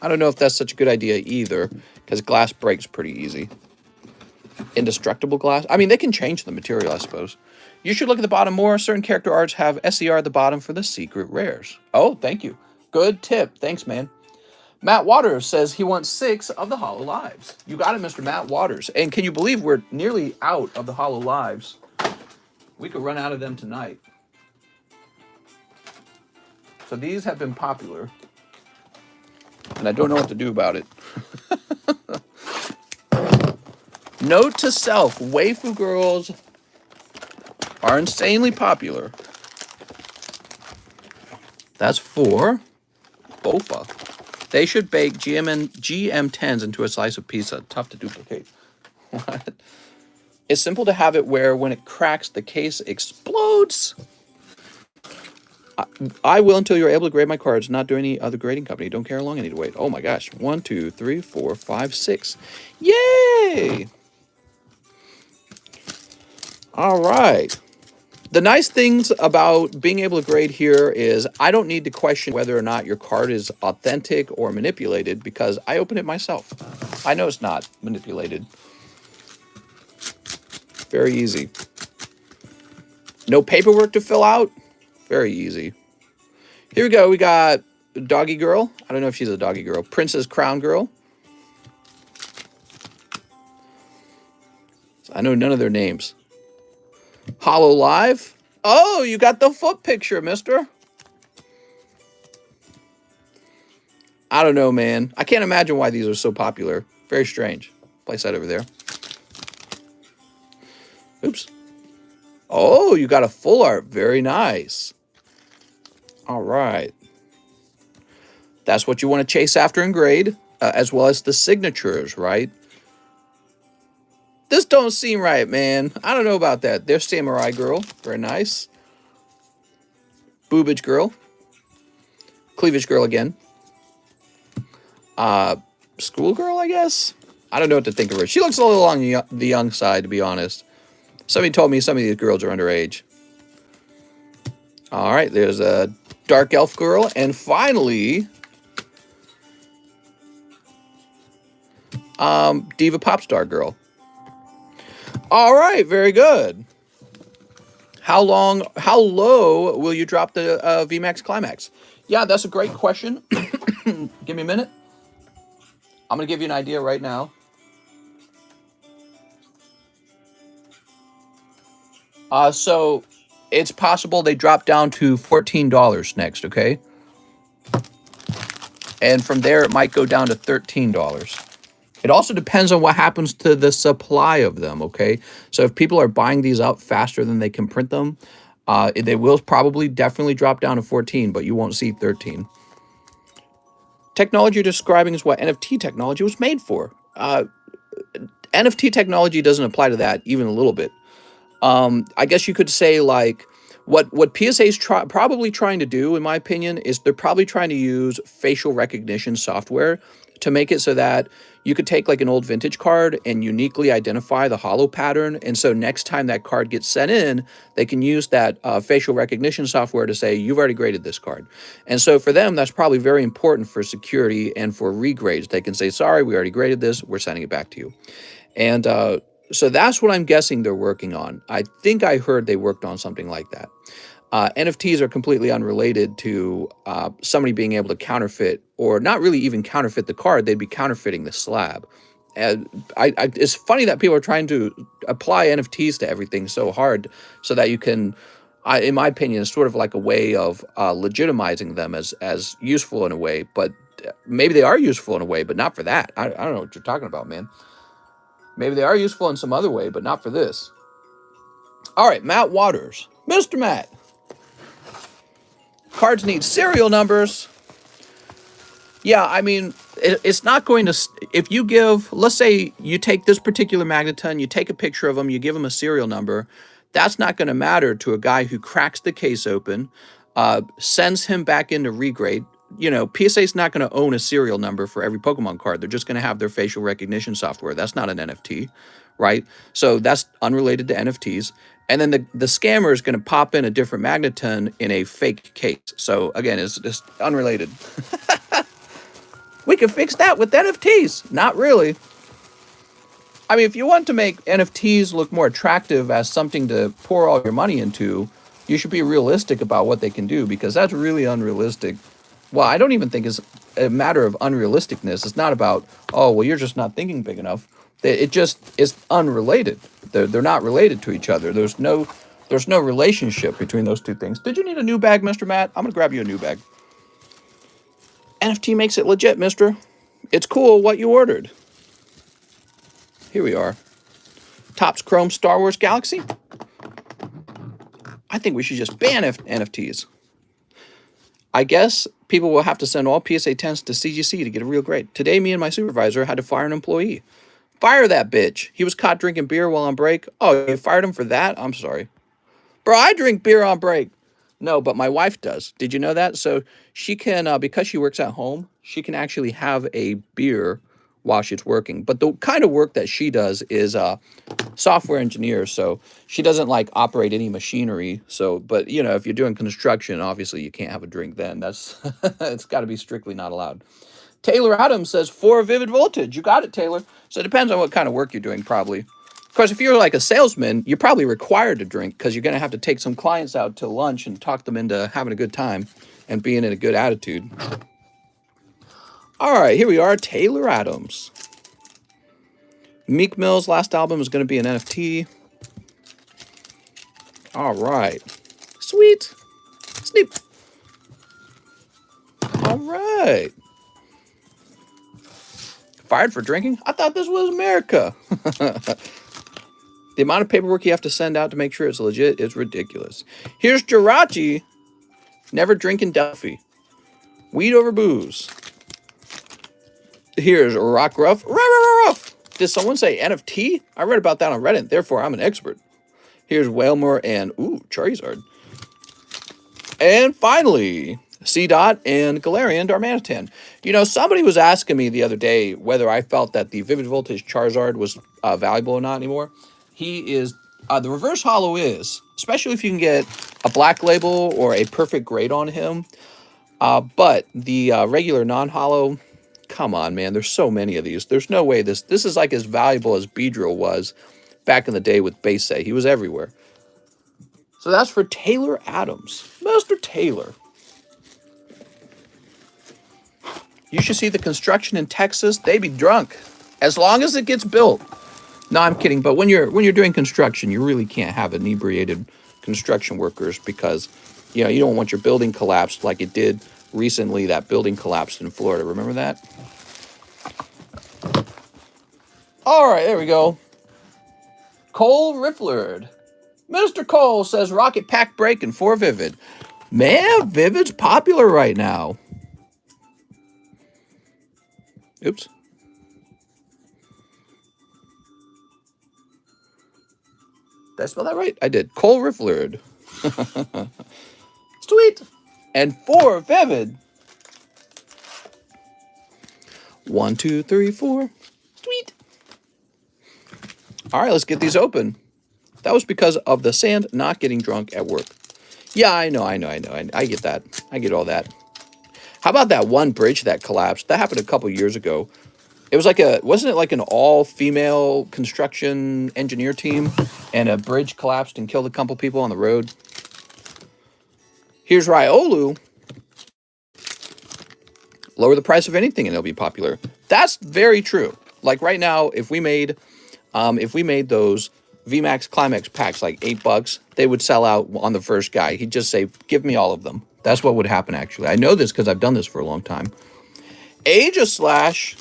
I don't know if that's such a good idea either, because glass breaks pretty easy. Indestructible glass. I mean, they can change the material, I suppose. You should look at the bottom more. Certain character arts have SER at the bottom for the secret rares. Oh, thank you. Good tip. Thanks, man. Matt Waters says he wants 6 of the Holo Lives. You got it, Mr. Matt Waters. And can you believe we're nearly out of the Holo Lives? We could run out of them tonight. So these have been popular. And I don't know what to do about it. Note to self, waifu girls are insanely popular. That's 4. Bofa. They should bake GM10s into a slice of pizza. Tough to duplicate. What? It's simple to have it where when it cracks, the case explodes. I will until you're able to grade my cards. Not do any other grading company. Don't care how long I need to wait. Oh my gosh. 1, 2, 3, 4, 5, 6. Yay! All right. The nice things about being able to grade here is I don't need to question whether or not your card is authentic or manipulated because I open it myself. I know it's not manipulated. Very easy. No paperwork to fill out. Very easy. Here we go. We got Doggy Girl. I don't know if she's a doggy girl. Princess Crown Girl. I know none of their names. Holo Live. Oh, you got the foot picture, mister. I don't know, man. I can't imagine why these are so popular. Very strange. Place that over there. Oops. Oh, you got a full art. Very nice. All right. That's what you want to chase after in grade, as well as the signatures, right? This don't seem right, man. I don't know about that. There's Samurai Girl. Very nice. Boobage Girl. Cleavage Girl again. Schoolgirl, I guess? I don't know what to think of her. She looks a little on the young side, to be honest. Somebody told me some of these girls are underage. All right, there's a Dark Elf Girl. And finally, Diva Popstar Girl. All right, very good. How low will you drop the VMAX CLIMAX? Yeah, that's a great question. Give me a minute. I'm going to give you an idea right now. So it's possible they drop down to $14 next, okay? And from there, it might go down to $13. It also depends on what happens to the supply of them, okay? So if people are buying these up faster than they can print them, they will probably definitely drop down to 14, but you won't see 13. Technology you're describing is what NFT technology was made for. NFT technology doesn't apply to that even a little bit. I guess you could say like what PSA is probably trying to do, in my opinion, is they're probably trying to use facial recognition software to make it so that you could take like an old vintage card and uniquely identify the hollow pattern. And so next time that card gets sent in, they can use that facial recognition software to say, you've already graded this card. And so for them, that's probably very important for security and for regrades. They can say, sorry, we already graded this. We're sending it back to you. And so that's what I'm guessing they're working on. I think I heard they worked on something like that. NFTs are completely unrelated to somebody being able to counterfeit, or not really even counterfeit the card. They'd be counterfeiting the slab. And it's funny that people are trying to apply NFTs to everything so hard so that you can, in my opinion, it's sort of like a way of legitimizing them as useful in a way. But maybe they are useful in a way, but not for that. I don't know what you're talking about, man. Maybe they are useful in some other way, but not for this. All right, Matt Waters. Mr. Matt. Cards need serial numbers. Yeah, I mean, it's not going to... If you give... Let's say you take this particular magneton, you take a picture of them, you give them a serial number. That's not going to matter to a guy who cracks the case open, sends him back into regrade. You know, PSA is not going to own a serial number for every Pokemon card. They're just going to have their facial recognition software. That's not an NFT, right? So that's unrelated to NFTs. And then the scammer is going to pop in a different magneton in a fake case. So again, it's just unrelated. We can fix that with NFTs. Not really. I mean, if you want to make NFTs look more attractive as something to pour all your money into, you should be realistic about what they can do, because that's really unrealistic. Well, I don't even think it's a matter of unrealisticness. It's not about, oh, well, you're just not thinking big enough. It just is unrelated. They're not related to each other. There's no relationship between those two things. Did you need a new bag, Mr. Matt? I'm going to grab you a new bag. NFT makes it legit, mister. It's cool what you ordered. Here we are. Topps Chrome Star Wars Galaxy. I think we should just ban NFTs. I guess people will have to send all PSA 10s to CGC to get a real grade. Today, me and my supervisor had to fire an employee. Fire that bitch. He was caught drinking beer while on break. Oh, you fired him for that? I'm sorry. Bro, I drink beer on break. No, but my wife does. Did you know that? So she can, because she works at home, she can actually have a beer while she's working. But the kind of work that she does is software engineer, so she doesn't like operate any machinery. So, but you know, if you're doing construction, obviously you can't have a drink then. That's it's got to be strictly not allowed. Taylor Adams says 4 Vivid Voltage. You got it, Taylor. So it depends on what kind of work you're doing, probably. Of course, if you're like a salesman, you're probably required to drink because you're going to have to take some clients out to lunch and talk them into having a good time and being in a good attitude. All right, here we are, Taylor Adams. Meek Mill's last album is going to be an NFT. All right. Sweet. Sneap. All right. Fired for drinking? I thought this was America. The amount of paperwork you have to send out to make sure it's legit is ridiculous. Here's Jirachi Never drinking Delphi. Weed over booze. Here's Rock Ruff. Ruff. Did someone say NFT? I read about that on Reddit, therefore I'm an expert. Here's Whalemore and, ooh, Charizard. And finally, C-Dot and Galarian Darmanitan. You know, somebody was asking me the other day whether I felt that the Vivid Voltage Charizard was valuable or not anymore. He is, the reverse holo is, especially if you can get a black label or a perfect grade on him. But the regular non-holo, come on, man, there's so many of these. There's no way this is like as valuable as Beedrill was back in the day with Baysay. He was everywhere. So that's for Taylor Adams. Mr. Taylor. You should see the construction in Texas. They be drunk. As long as it gets built. No, I'm kidding. But when you're doing construction, you really can't have inebriated construction workers because, you know, you don't want your building collapsed like it did recently. That building collapsed in Florida. Remember that? All right, there we go. Cole Rifflerd. Mr. Cole says Rocket Pack breaking for Vivid. Man, Vivid's popular right now. Oops. Did I spell that right? I did. Cole Rifflerd. Sweet. And for Vivid. 1, 2, 3, 4. Sweet. All right, let's get these open. That was because of the sand not getting drunk at work. Yeah, I know. I get that. I get all that. How about that one bridge that collapsed? That happened a couple years ago. It was like wasn't it like an all-female construction engineer team? And a bridge collapsed and killed a couple people on the road. Here's Riolu. Lower the price of anything and it'll be popular. That's very true. Like right now, if we made those VMAX CLIMAX packs like $8, they would sell out on the first guy. He'd just say, give me all of them. That's what would happen, actually. I know this because I've done this for a long time. Age of Slash.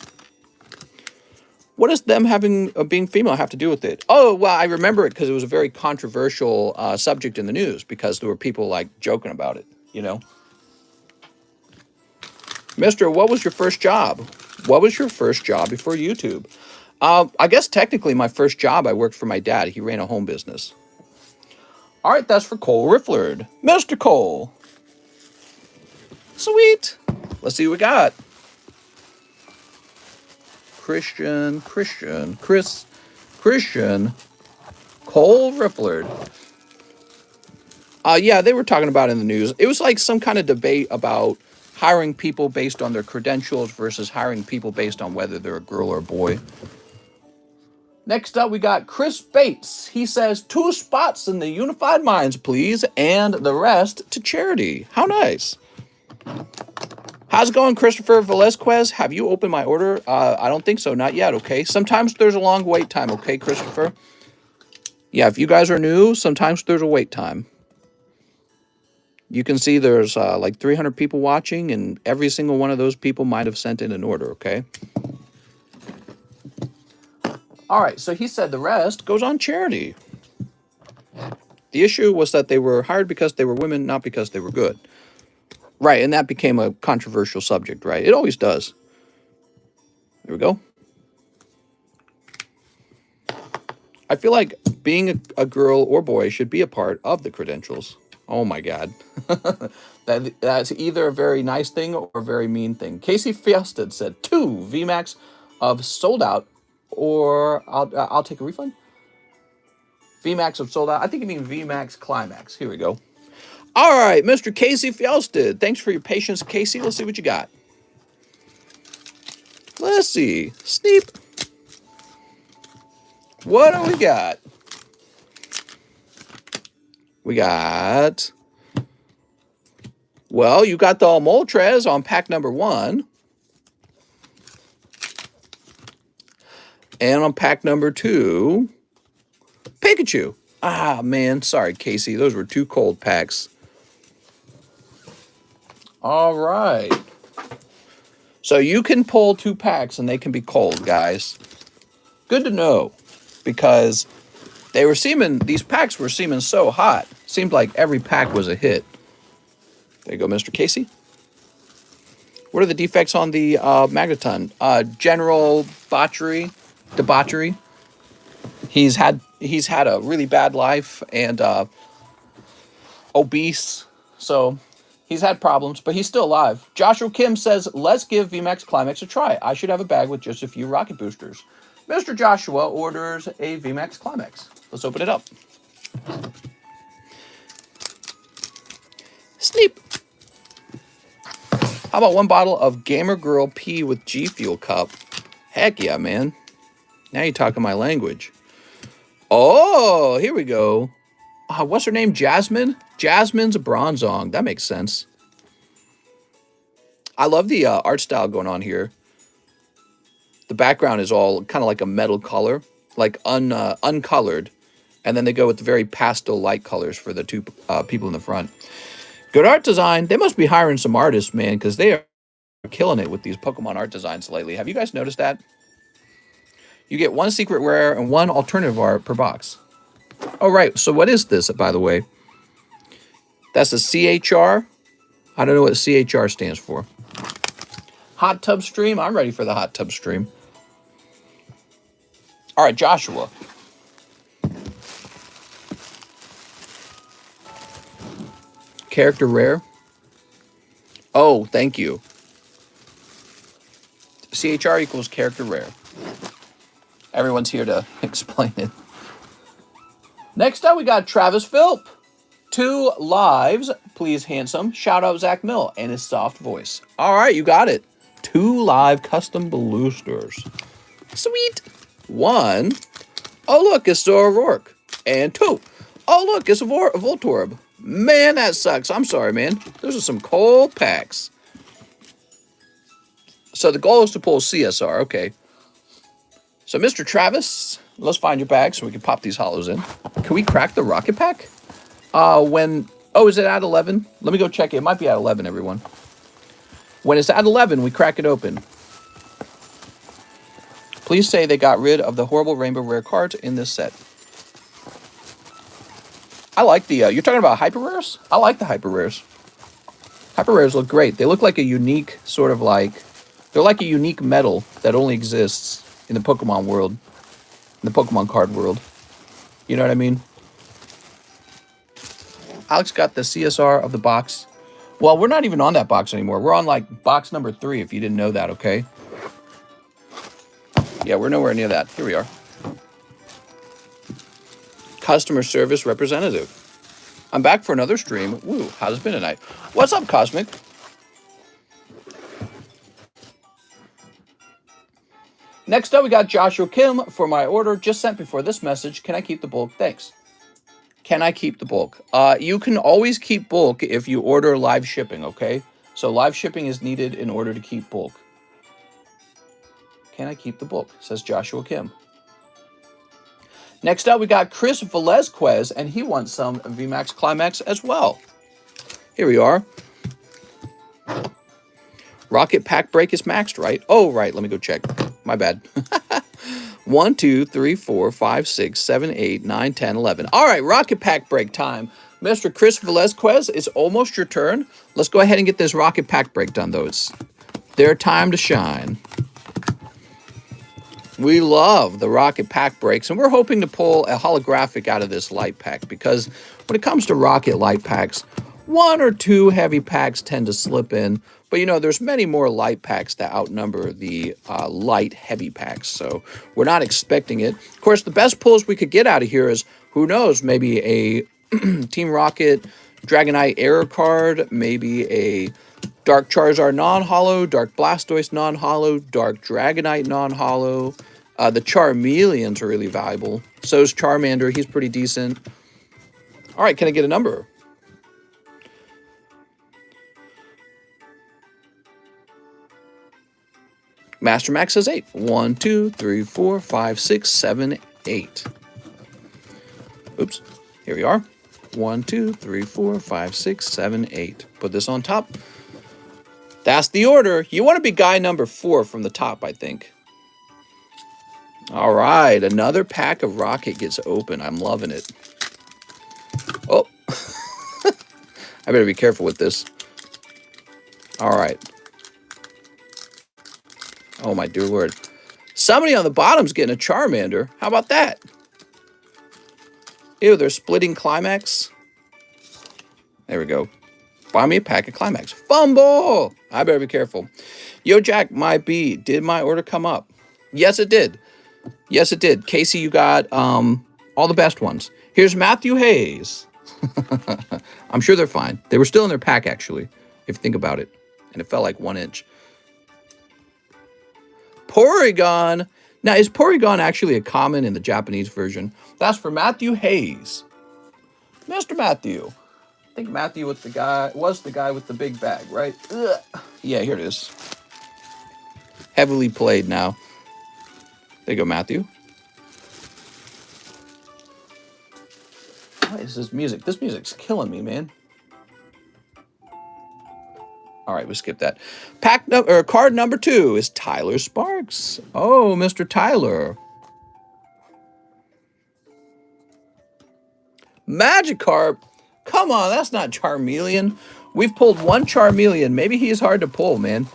What does them being female have to do with it? Oh, well, I remember it because it was a very controversial subject in the news because there were people, like, joking about it, you know? Mister, what was your first job? What was your first job before YouTube? I guess technically my first job, I worked for my dad. He ran a home business. All right, that's for Cole Rifflerd. Mr. Cole. Sweet. Let's see what we got. Christian, Cole Rifflerd. Yeah, they were talking about it in the news. It was like some kind of debate about hiring people based on their credentials versus hiring people based on whether they're a girl or a boy. Next up, we got Chris Bates. He says, 2 spots in the Unified Minds, please, and the rest to charity. How nice. How's it going, Christopher Velasquez? Have you opened my order? I don't think so. Not yet, okay? Sometimes there's a long wait time, okay, Christopher? Yeah, if you guys are new, sometimes there's a wait time. You can see there's like 300 people watching, and every single one of those people might have sent in an order, okay? All right, so he said the rest goes on charity. The issue was that they were hired because they were women, not because they were good. Right, and that became a controversial subject, right? It always does. There we go. I feel like being a girl or boy should be a part of the credentials. Oh my God. That's either a very nice thing or a very mean thing. Casey Fiested said 2 VMAX of sold out, or I'll take a refund. VMAX of sold out. I think you mean VMAX CLIMAX. Here we go. All right, Mr. Casey Fiested. Thanks for your patience, Casey. Let's see what you got. Let's see. Sneep. What do we got? We got... Well, you got the Moltres on pack number 1. And on pack number 2, Pikachu. Ah, man. Sorry, Casey. Those were 2 cold packs. All right. So you can pull 2 packs and they can be cold, guys. Good to know. Because they were seeming, these packs were seeming so hot. Seemed like every pack was a hit. There you go, Mr. Casey. What are the defects on the Magneton? General debauchery. He's had a really bad life and obese, so he's had problems, but he's still alive. Joshua Kim says, let's give VMAX CLIMAX a try. I should have a bag with just a few rocket boosters. Mr. Joshua orders a VMAX CLIMAX. Let's open it up. Sleep. How about one bottle of Gamer Girl Pee with G Fuel cup? Heck yeah, man. Now you're talking my language. Oh, here we go. What's her name? Jasmine? Jasmine's a Bronzong. That makes sense. I love the art style going on here. The background is all kind of like a metal color, like uncolored. And then they go with the very pastel light colors for the two people in the front. Good art design. They must be hiring some artists, man, because they are killing it with these Pokemon art designs lately. Have you guys noticed that? You get one secret rare and one alternative art per box. Oh, right. So what is this, by the way? That's a CHR. I don't know what CHR stands for. Hot tub stream. I'm ready for the hot tub stream. All right, Joshua. Character rare. Oh, thank you. CHR equals character rare. Everyone's here to explain it. Next up, we got Travis Philp. 2 lives, please, handsome. Shout out Zach Mill and his soft voice. All right, you got it. 2 live custom boosters. Sweet. 1. Oh, look, it's Zora Rourke. And 2. Oh, look, it's a Voltorb. Man, that sucks. I'm sorry, man. Those are some cold packs. So the goal is to pull CSR. Okay. So, Mr. Travis, let's find your bag so we can pop these hollows in. Can we crack the rocket pack? Oh, is it at 11? Let me go check it. It might be at 11, everyone. When it's at 11, we crack it open. Please say they got rid of the horrible rainbow rare cards in this set. I like the, you're talking about hyper rares? I like the hyper rares. Hyper rares look great. They look like a unique sort of like, they're like a unique metal that only exists in the Pokemon world, in the Pokemon card world. You know what I mean? Alex got the CSR of the box. Well, we're not even on that box anymore. We're on like box number 3, if you didn't know that, okay? Yeah, we're nowhere near that. Here we are. Customer service representative. I'm back for another stream. Woo, how's it been tonight? What's up, Cosmic? Next up, we got Joshua Kim for my order just sent before this message. Can I keep the bulk? Thanks. Can I keep the bulk? You can always keep bulk if you order live shipping, okay? So live shipping is needed in order to keep bulk. Can I keep the bulk? Says Joshua Kim. Next up, we got Chris Velezquez, and he wants some VMAX CLIMAX as well. Here we are. Rocket pack break is maxed, right? Oh, right. Let me go check. My bad. 1, 2, 3, 4, 5, 6, 7, 8, 9, 10, 11. All right, rocket pack break time. Mr. Chris Velezquez, it's almost your turn. Let's go ahead and get this rocket pack break done, though. It's their time to shine. We love the rocket pack breaks, and we're hoping to pull a holographic out of this light pack because when it comes to rocket light packs, 1 or 2 heavy packs tend to slip in. But, you know, there's many more light packs that outnumber the light heavy packs. So we're not expecting it. Of course, the best pulls we could get out of here is, who knows, maybe a Team Rocket Dragonite Error card, maybe a Dark Charizard non-hollow, Dark Blastoise non-hollow, Dark Dragonite non-hollow. The Charmeleons are really valuable. So is Charmander. He's pretty decent. All right, can I get a number? Master Max says 8. 1, 2, 3, 4, 5, 6, 7, 8. Oops. Here we are. 1, 2, 3, 4, 5, 6, 7, 8. Put this on top. That's the order. You want to be guy number 4 from the top, I think. All right. Another pack of Rocket gets open. I'm loving it. Oh. I better be careful with this. All right. Oh, my dear Lord. Somebody on the bottom's getting a Charmander. How about that? Ew, they're splitting CLIMAX. There we go. Buy me a pack of CLIMAX. Fumble! I better be careful. Yo, Jack, my B. Did my order come up? Yes, it did. Yes, it did. Casey, you got all the best ones. Here's Matthew Hayes. I'm sure they're fine. They were still in their pack, actually, if you think about it. And it felt like 1 inch. Porygon. Now, is Porygon actually a common in the Japanese version? That's for Matthew Hayes. Mr. Matthew. I think Matthew was the guy with the big bag, right? Ugh. Yeah, here it is. Heavily played now. There you go, Matthew. What is this music? This music's killing me, man. All right, we'll skip that. Card number 2 is Tyler Sparks. Oh, Mr. Tyler. Magikarp. Come on, that's not Charmeleon. We've pulled one Charmeleon. Maybe he's hard to pull, man.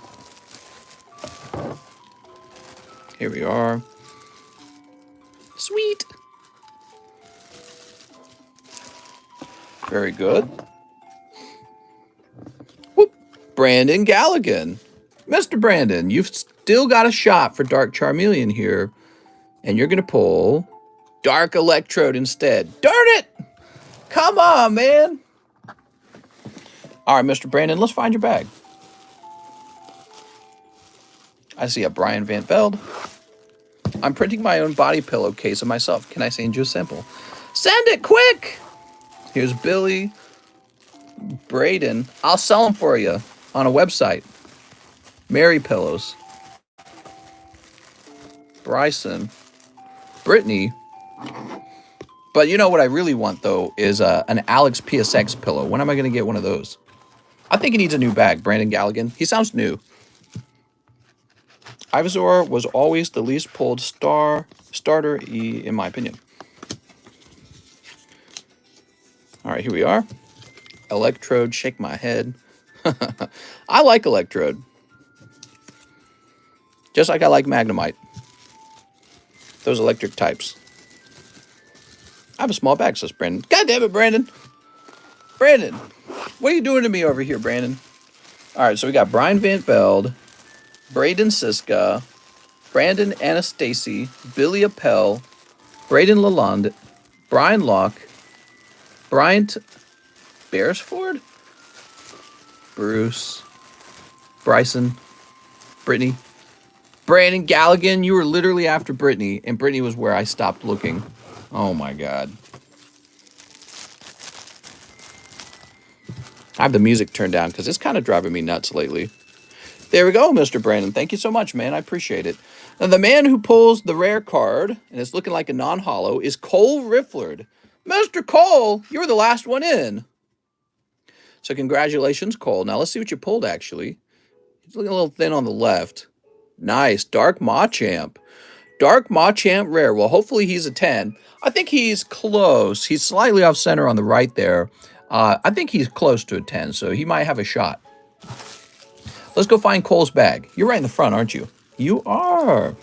Here we are. Sweet. Very good. Whoop. Brandon Galligan. Mr. Brandon, you've still got a shot for Dark Charmeleon here. And you're going to pull Dark Electrode instead. Darn it! Come on, man. All right, Mr. Brandon, let's find your bag. I see a Brian Van Velde. I'm printing my own body pillowcase of myself. Can I send you a sample? Send it quick! Here's Billy. Braden. I'll sell them for you on a website. Mary Pillows. Bryson. Brittany. But you know what I really want, though, is an Alex PSX pillow. When am I going to get one of those? I think he needs a new bag. Brandon Galligan. He sounds new. Ivysaur was always the least pulled starter, in my opinion. All right, here we are. Electrode, shake my head. I like Electrode. Just like I like Magnemite. Those electric types. I have a small bag, says Brandon. God damn it, Brandon. Brandon, what are you doing to me over here, Brandon? All right, so we got Brian Van Velde, Braden Siska, Brandon Anastasi, Billy Appel, Braden Lalonde, Brian Locke, Bryant Beresford, Bruce, Bryson, Brittany, Brandon Galligan. You were literally after Brittany, and Brittany was where I stopped looking. Oh my God. I have the music turned down because it's kind of driving me nuts lately. There we go, Mr. Brandon. Thank you so much, man. I appreciate it. Now, the man who pulls the rare card, and it's looking like a non-holo, is Cole Rifflard. Mr. Cole, you're the last one in. So congratulations, Cole. Now, let's see what you pulled, actually. He's looking a little thin on the left. Nice. Dark Machamp. Dark Machamp rare. Well, hopefully he's a 10. I think he's close. He's slightly off center on the right there. I think he's close to a 10, so he might have a shot. Let's go find Cole's bag. You're right in the front, aren't you? You are.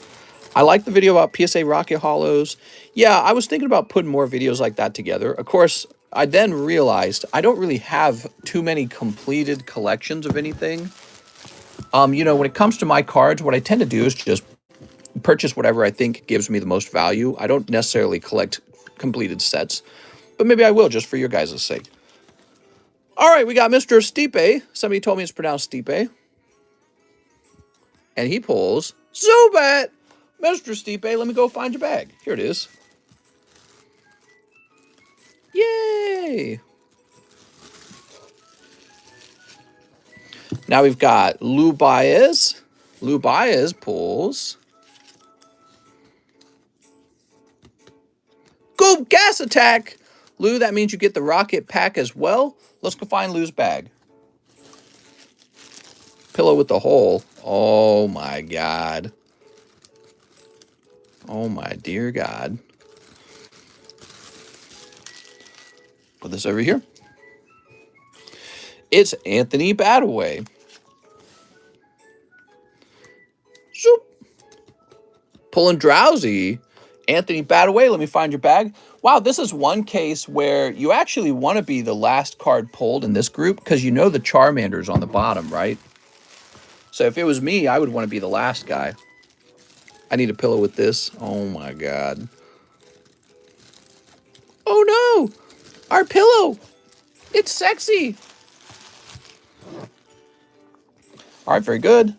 I like the video about PSA Rocket Hollows. Yeah, I was thinking about putting more videos like that together. Of course, I then realized I don't really have too many completed collections of anything. You know, when it comes to my cards, what I tend to do is just purchase whatever I think gives me the most value. I don't necessarily collect completed sets, but maybe I will just for your guys' sake. All right, we got Mr. Stipe. Somebody told me it's pronounced Stipe. And he pulls Zubat. Mr. Stipe, let me go find your bag. Here it is. Yay! Now we've got Lou Baez. Lou Baez pulls Go Gas Attack. Lou, that means you get the rocket pack as well. Let's go find Lou's bag. Pillow with the hole. Oh my God. Oh my dear God. Put this over here. It's Anthony Badaway. Pulling Drowsy. Anthony Badaway, let me find your bag. Wow, this is one case where you actually want to be the last card pulled in this group because you know the Charmander's on the bottom, right? So if it was me, I would want to be the last guy. I need a pillow with this. Oh my God. Oh no! Our pillow! It's sexy! All right, very good.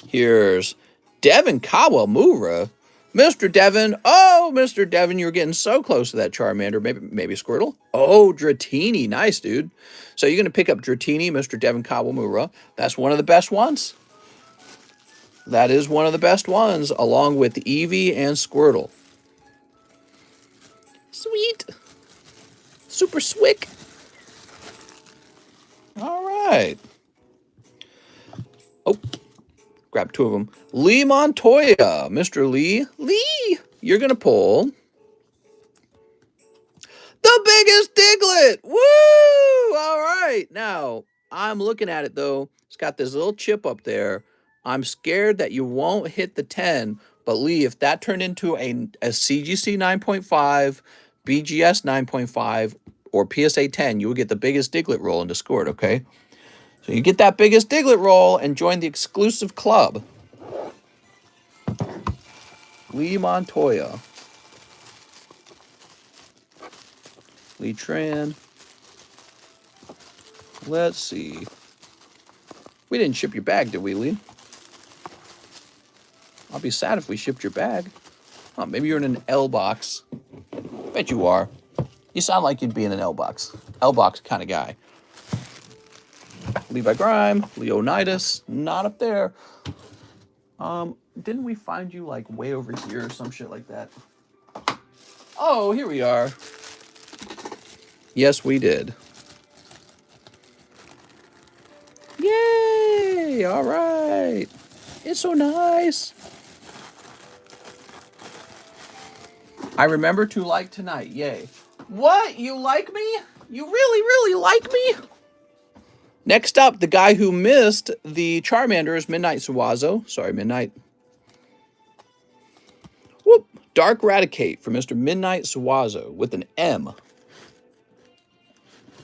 Here's Devin Kawamura. Mr. Devin. Oh, Mr. Devin, you're getting so close to that Charmander. Maybe Squirtle. Oh, Dratini. Nice, dude. So you're going to pick up Dratini, Mr. Devin Kawamura. That's one of the best ones. That is one of the best ones, along with Eevee and Squirtle. Sweet. Super swick. All right. Oh, grab two of them. Lee Montoya. Mr. Lee. Lee, you're going to pull the biggest Diglett. Woo! All right. Now, I'm looking at it, though. It's got this little chip up there. I'm scared that you won't hit the 10. But, Lee, if that turned into a CGC 9.5, BGS 9.5, or PSA 10, you will get the biggest Diglett roll in Discord, okay? So you get that biggest Diglett roll and join the exclusive club. Lee Montoya. Lee Tran. Let's see. We didn't ship your bag, did we, Lee? I'll be sad if we shipped your bag. Oh, maybe you're in an L box. Bet you are. You sound like you'd be in an L box. L box kind of guy. Levi Grime, Leonidas, not up there. Didn't we find you like way over here or some shit like that? Oh, here we are. Yes, we did. Yay! All right. It's so nice. I remember to like tonight. Yay. What? You like me? You really, really like me? Next up, the guy who missed the Charmander is Midnight Suwazo. Sorry, Midnight. Whoop. Dark Raticate for Mr. Midnight Suwazo with an M.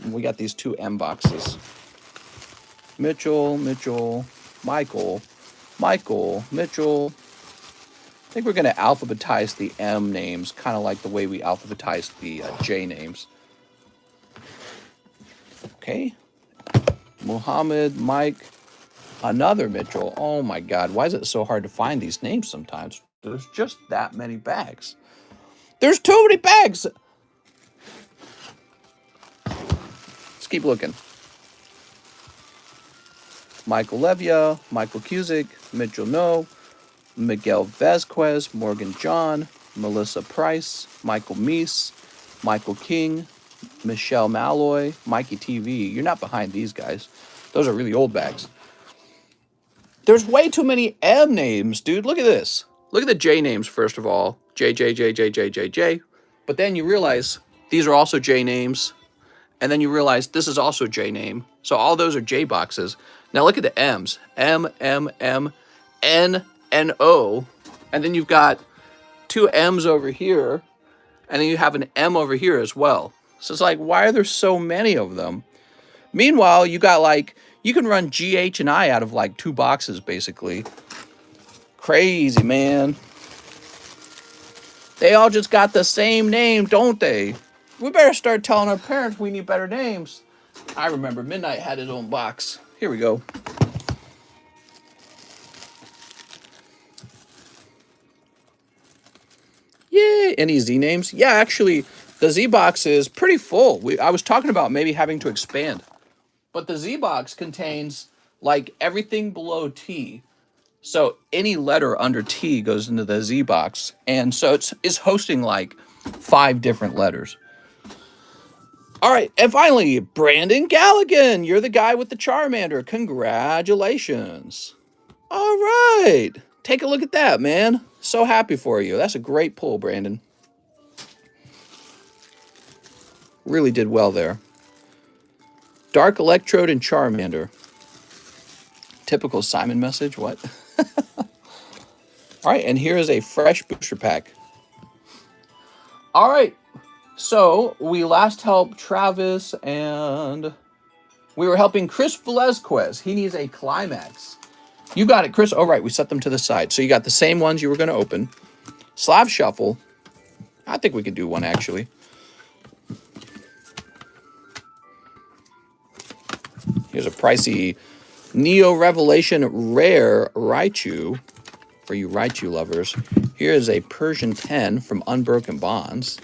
And we got these two M boxes. Mitchell, Michael, Mitchell. I think we're going to alphabetize the M names, kind of like the way we alphabetized the J names. Okay. Muhammad, Mike, another Mitchell. Oh my God, why is it so hard to find these names sometimes? There's just that many bags. There's too many bags. Let's keep looking. Michael Levia, Michael Cusick, Mitchell No, Miguel Vasquez, Morgan John, Melissa Price, Michael Meese, Michael King, Michelle Malloy, Mikey TV. You're not behind these guys. Those are really old bags. There's way too many M names, dude. Look at this. Look at the J names, first of all. J, J, J, J, J, J, J. But then you realize these are also J names. And then you realize this is also J name. So all those are J boxes. Now look at the M's. M, M, M, N, N, O. And then you've got two M's over here. And then you have an M over here as well. So it's like, why are there so many of them? Meanwhile, you got like, you can run G, H, and I out of like two boxes, basically. Crazy, man. They all just got the same name, don't they? We better start telling our parents we need better names. I remember Midnight had his own box. Here we go. Yay! Any Z names? Yeah, actually, the Z box is pretty full. I was talking about maybe having to expand. But the Z box contains like everything below T. So any letter under T goes into the Z box. And so it's hosting like 5 different letters. All right, and finally, Brandon Galligan. You're the guy with the Charmander. Congratulations. All right. Take a look at that, man. So happy for you. That's a great pull, Brandon. Really did well there. Dark Electrode and Charmander. Typical Simon message, what? All right, and here is a fresh booster pack. All right, so we last helped Travis, and we were helping Chris Velazquez. He needs a CLIMAX. You got it, Chris. All right, we set them to the side. So you got the same ones you were going to open. Slab shuffle. I think we could do one, actually. Here's a pricey Neo Revelation Rare Raichu for you Raichu lovers. Here is a Persian 10 from Unbroken Bonds.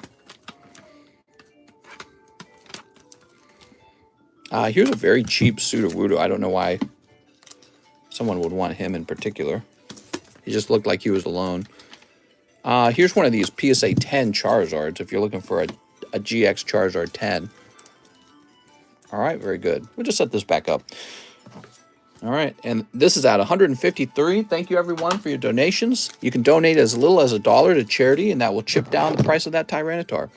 Here's a very cheap Sudowoodo. I don't know why someone would want him in particular. He just looked like he was alone. Here's one of these PSA 10 Charizards if you're looking for a GX Charizard 10. All right, very good. We'll just set this back up. All right, and this is at 153. Thank you, everyone, for your donations. You can donate as little as $1 to charity, and that will chip down the price of that Tyranitar.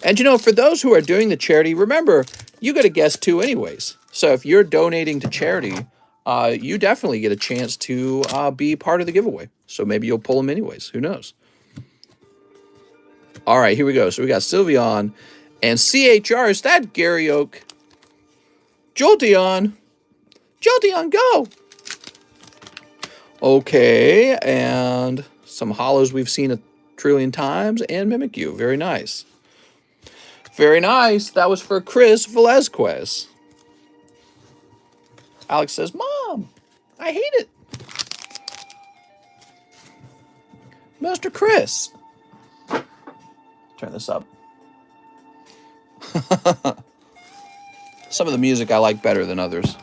And, you know, for those who are doing the charity, remember, you get a guest, too, anyways. So if you're donating to charity, you definitely get a chance to be part of the giveaway. So maybe you'll pull them anyways. Who knows? All right, here we go. So we got Sylveon and CHR. Is that Gary Oak? Jolteon. Jolteon, go! Okay, and some hollows we've seen a trillion times, and Mimikyu. Very nice. Very nice. That was for Chris Velazquez. Alex says, Mom, I hate it. Mr. Chris. Turn this up. Some of the music I like better than others.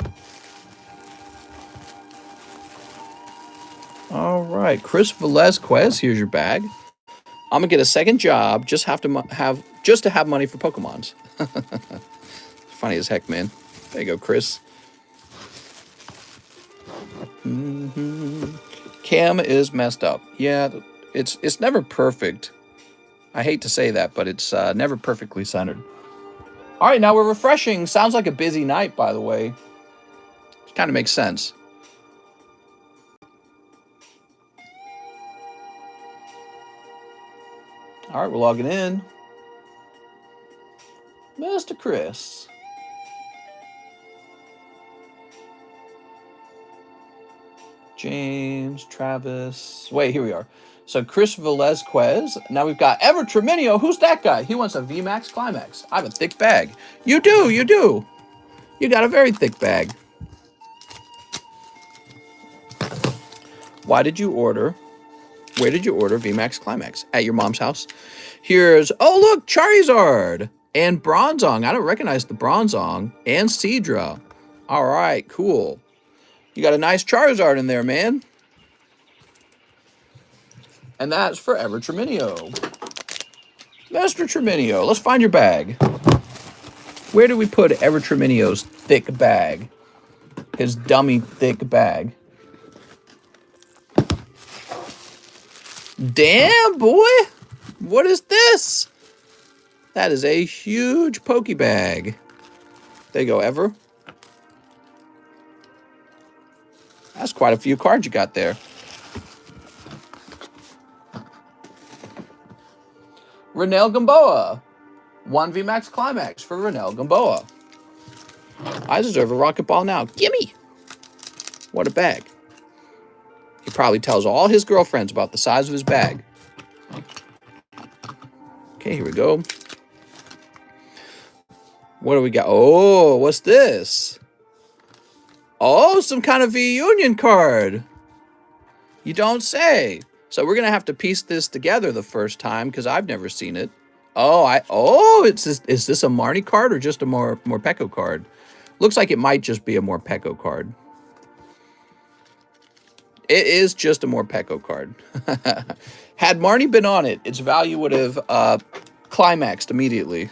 All right, Chris Velazquez, here's your bag. I'm gonna get a second job, just to have money for Pokemons. Funny as heck, man. There you go, Chris. Cam is messed up. Yeah, it's never perfect. I hate to say that, but it's never perfectly centered. All right, now we're refreshing. Sounds like a busy night, by the way. It kind of makes sense. All right, we're logging in. Mr. Chris. James, Travis. Wait, here we are. So Chris Velazquez. Now we've got Ever Treminio. Who's that guy? He wants a VMAX CLIMAX. I have a thick bag. You do, you do. You got a very thick bag. Why did you order? Where did you order VMAX CLIMAX? At your mom's house? Here's, oh look, Charizard and Bronzong. I don't recognize the Bronzong. And Seadra. All right, cool. You got a nice Charizard in there, man. And that's for Ever Treminio. Mr. Treminio, let's find your bag. Where do we put Ever Treminio's thick bag? His dummy thick bag. Damn, boy! What is this? That is a huge Pokebag. There you go, Ever. That's quite a few cards you got there. Renel Gamboa. 1 VMAX CLIMAX for Renel Gamboa. I deserve a rocket ball now. Gimme! What a bag. He probably tells all his girlfriends about the size of his bag. Okay, here we go. What do we got? Oh, what's this? Oh, some kind of V-Union card. You don't say. So we're going to have to piece this together the first time because I've never seen it. Oh, is this a Marnie card or just a Morpeko card? Looks like it might just be a Morpeko card. It is just a Morpeko card. Had Marnie been on it, its value would have climaxed immediately.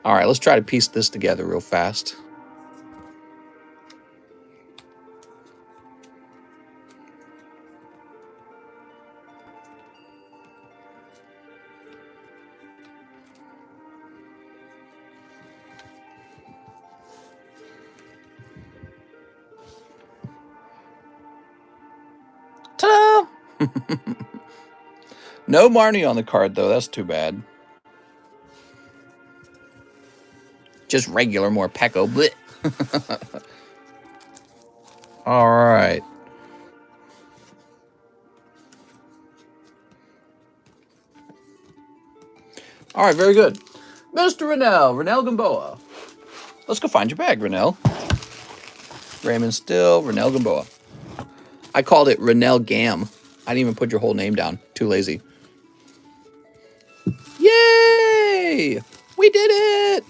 All right, let's try to piece this together real fast. No Marnie on the card, though. That's too bad. Just regular Morpeko. Blech. All right. All right, very good. Mr. Rennell Gamboa. Let's go find your bag, Rennell. Raymond Still, Rennell Gamboa. I called it Rennell Gam. I didn't even put your whole name down. Too lazy. Yay! We did it!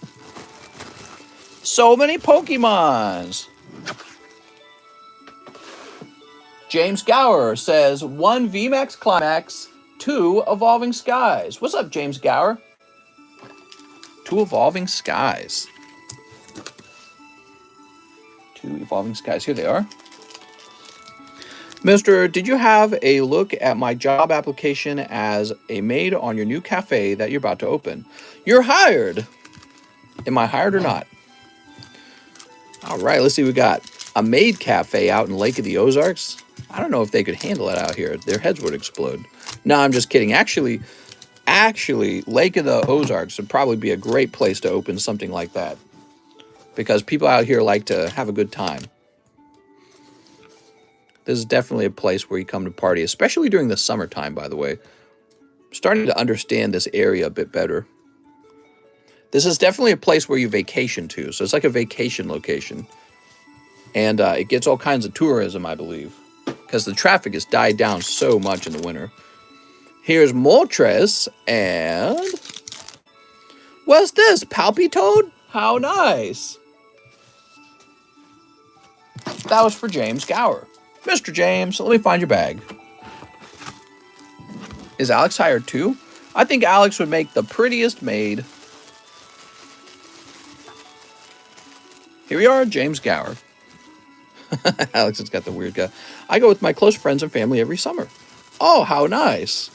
So many Pokemons. James Gower says 1 VMAX Climax, 2 Evolving Skies. What's up, James Gower? 2 Evolving Skies. 2 Evolving Skies. Here they are. Mister, did you have a look at my job application as a maid on your new cafe that you're about to open? You're hired. Am I hired or not? All right, let's see what we got. A maid cafe out in Lake of the Ozarks. I don't know if they could handle it out here. Their heads would explode. No, I'm just kidding. Actually, Lake of the Ozarks would probably be a great place to open something like that, because people out here like to have a good time. This is definitely a place where you come to party, especially during the summertime, by the way. I'm starting to understand this area a bit better. This is definitely a place where you vacation to, so it's like a vacation location. And it gets all kinds of tourism, I believe, because the traffic has died down so much in the winter. Here's Moltres, and... what's this, Palpitoad? How nice! That was for James Gower. Mr. James, let me find your bag. Is Alex hired too? I think Alex would make the prettiest maid. Here we are, James Gower. Alex has got the weird guy. I go with my close friends and family every summer. Oh, how nice.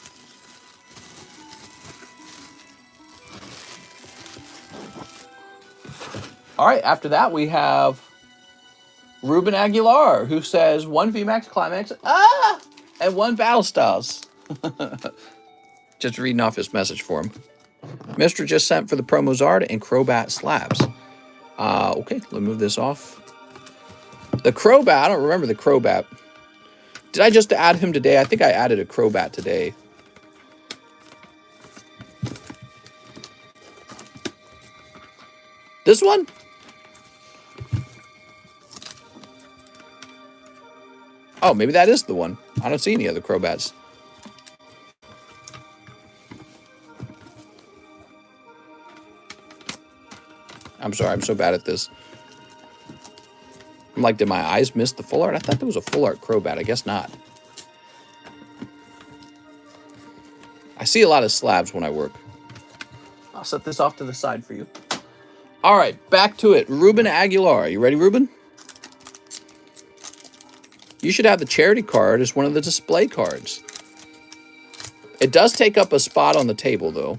All right, after that we have Ruben Aguilar, who says 1 VMAX Climax, and 1 Battle Styles. Just reading off his message for him. Mr. just sent for the promo Zard and Crobat slabs. Okay, let me move this off. The Crobat, I don't remember the Crobat. Did I just add him today? I think I added a Crobat today. This one? Oh, maybe that is the one. I don't see any other Crobats. I'm sorry, I'm so bad at this. I'm like, did my eyes miss the full art? I thought there was a full art Crobat. I guess not. I see a lot of slabs when I work. I'll set this off to the side for you. All right, back to it. Ruben Aguilar. You ready, Ruben? You should have the charity card as one of the display cards. It does take up a spot on the table, though.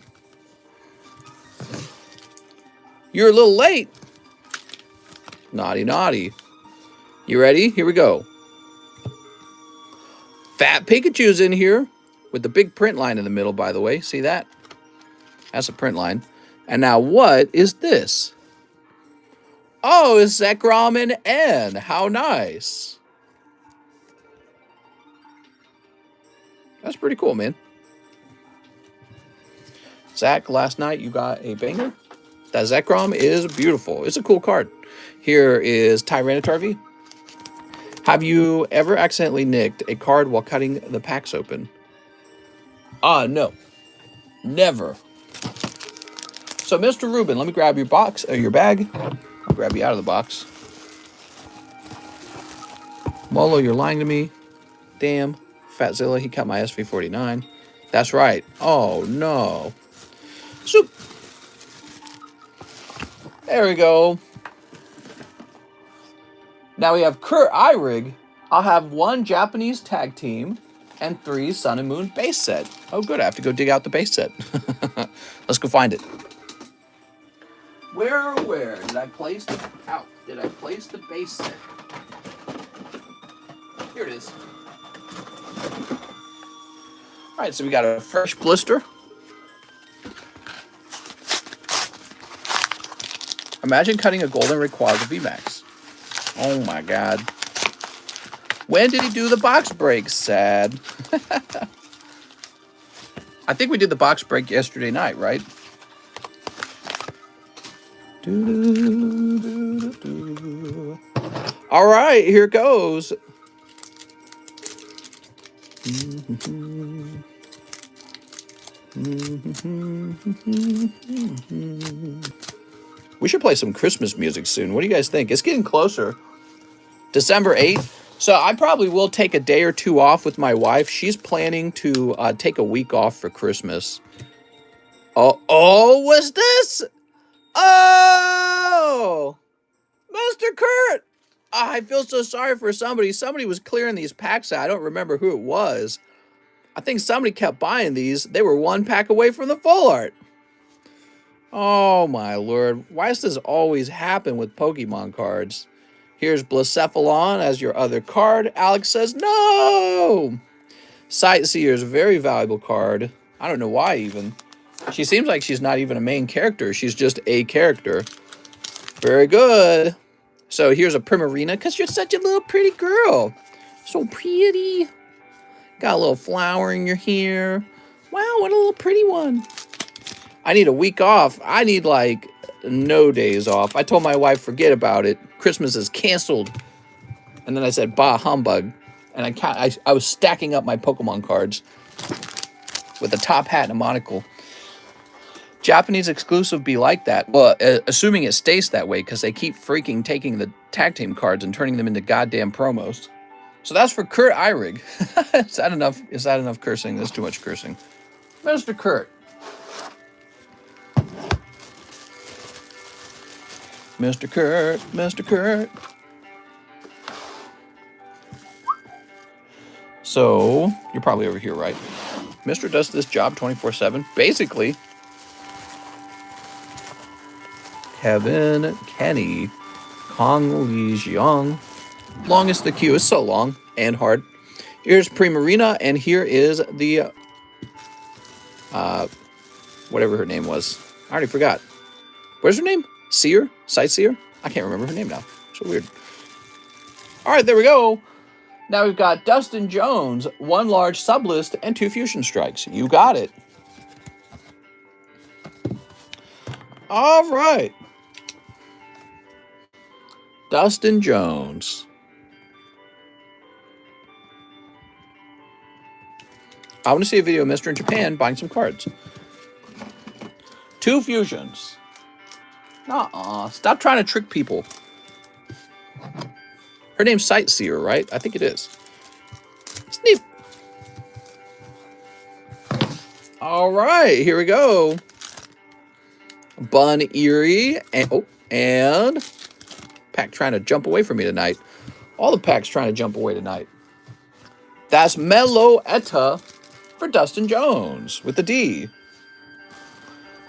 You're a little late. Naughty, naughty. You ready? Here we go. Fat Pikachu's in here with the big print line in the middle, by the way. See that? That's a print line. And now what is this? Oh, it's Zekrom and N. How nice. That's pretty cool, man. Zach, last night you got a banger. That Zekrom is beautiful. It's a cool card. Here is Tyranitar V. Have you ever accidentally nicked a card while cutting the packs open? No. Never. So, Mr. Ruben, let me grab your box, or your bag. I'll grab you out of the box. Molo, you're lying to me. Damn. Fatzilla, he cut my SV49. That's right. Oh, no. So, there we go. Now we have Kurt Eyrig. I'll have 1 Japanese tag team and 3 Sun and Moon base set. Oh, good. I have to go dig out the base set. Let's go find it. Where did I place the... Ow. Did I place the base set? Here it is. All right, so we got a fresh blister. Imagine cutting a golden Rayquaza VMAX. Oh my god. When did he do the box break? Sad. I think we did the box break yesterday night, right? All right, here it goes. We should play some Christmas music soon. What do you guys think? It's getting closer. December 8th. So I probably will take a day or two off with my wife. She's planning to take a week off for Christmas. Oh, what's this? Oh, Mr. Kurt. I feel so sorry for somebody. Somebody was clearing these packs out. I don't remember who it was. I think somebody kept buying these. They were one pack away from the full art. Oh, my Lord. Why does this always happen with Pokemon cards? Here's Blacephalon as your other card. Alex says, no! Sightseer is a very valuable card. I don't know why, even. She seems like she's not even a main character. She's just a character. Very good. So here's a Primarina, because you're such a little pretty girl. So pretty. Got a little flower in your hair. Wow, what a little pretty one. I need a week off. I need, like, no days off. I told my wife, forget about it. Christmas is canceled. And then I said, bah, humbug. And I was stacking up my Pokemon cards with a top hat and a monocle. Japanese exclusive be like that. Well, assuming it stays that way, because they keep freaking taking the tag team cards and turning them into goddamn promos. So that's for Kurt Eirig. Is that enough? Is that enough cursing? That's too much cursing. Mr. Kurt. Mr. Kurt, Mr. Kurt. So, you're probably over here, right? Mr. does this job 24/7. Basically, Kevin, Kenny, Kong Li Jiang. Longest the queue is so long and hard. Here's Primarina, and here is the, whatever her name was. I already forgot. What's her name? Seer? Sightseer? I can't remember her name now. So weird. All right, there we go. Now we've got Dustin Jones, 1 large Sublist, and 2 Fusion Strikes. You got it. All right. Dustin Jones. I want to see a video of Mr. in Japan buying some cards. 2 fusions. Nuh-uh. Stop trying to trick people. Her name's Sightseer, right? I think it is. Sneap. All right, here we go. Bun Erie. And pack trying to jump away from me tonight. All the packs trying to jump away tonight. That's Melo Etta for Dustin Jones with the D.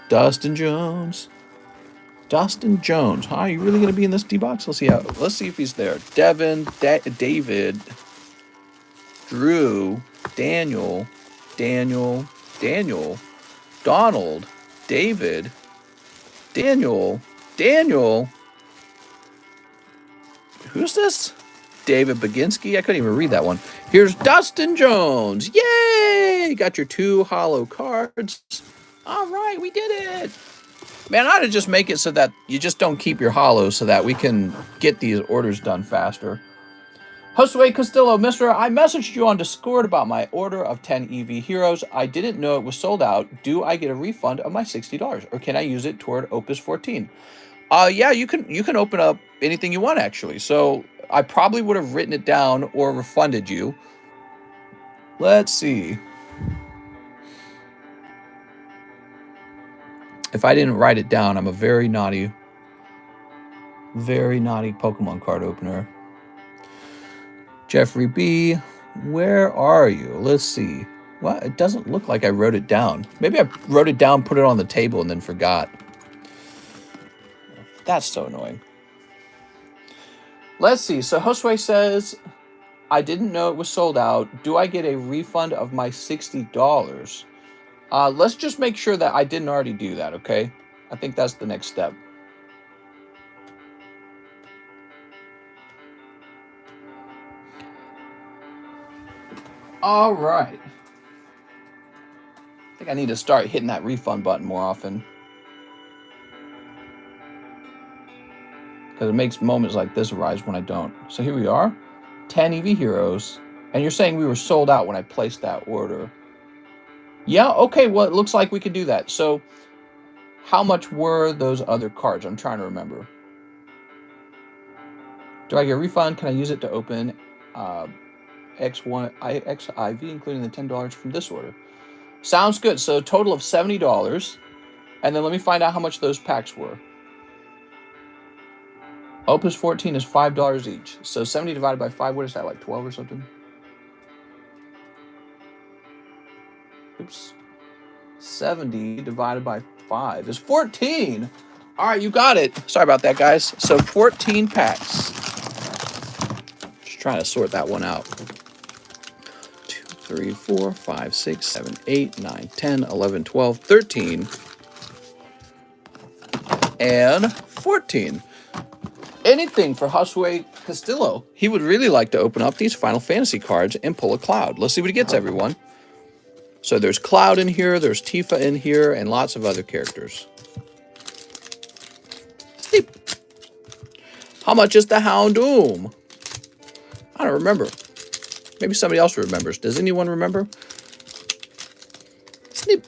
Dustin Jones. Dustin Jones. Huh? Are you really going to be in this D box? Let's see if he's there. Devin, David, Drew, Daniel, Donald, David, Daniel. Who's this? David Baginski? I couldn't even read that one. Here's Dustin Jones. Yay! Got your 2 holo cards. All right, we did it. Man, I ought to just make it so that you just don't keep your holos so that we can get these orders done faster. Josue Castillo, Mr. I messaged you on Discord about my order of 10 EV Heroes. I didn't know it was sold out. Do I get a refund of my $60? Or can I use it toward Opus 14? Yeah, you can open up anything you want, actually. So I probably would have written it down or refunded you. Let's see. If I didn't write it down, I'm a very naughty Pokemon card opener. Jeffrey B, where are you? Let's see. Well, it doesn't look like I wrote it down. Maybe I wrote it down, put it on the table, and then forgot. That's so annoying. Let's see. So Josue says, I didn't know it was sold out. Do I get a refund of my $60? Let's just make sure that I didn't already do that, okay? I think that's the next step. All right. I think I need to start hitting that refund button more often. Because it makes moments like this arise when I don't. So here we are. 10 EV Heroes. And you're saying we were sold out when I placed that order. Yeah, okay, well, it looks like we could do that. So how much were those other cards? I'm trying to remember. Do I get a refund? Can I use it to open XIV, including the $10 from this order? Sounds good. So a total of $70. And then let me find out how much those packs were. Opus 14 is $5 each. So 70 divided by 5, what is that, like 12 or something? Oops. 70 divided by 5 is 14. All right, you got it. Sorry about that, guys. So 14 packs. Just trying to sort that one out. 2, 3, 4, 5, 6, 7, 8, 9, 10, 11, 12, 13, and 14. Anything for Josue Castillo. He would really like to open up these Final Fantasy cards and pull a Cloud. Let's see what he gets, everyone. So there's Cloud in here, there's Tifa in here, and lots of other characters. Sleep. How much is the Houndoom? I don't remember. Maybe somebody else remembers. Does anyone remember? Sleep.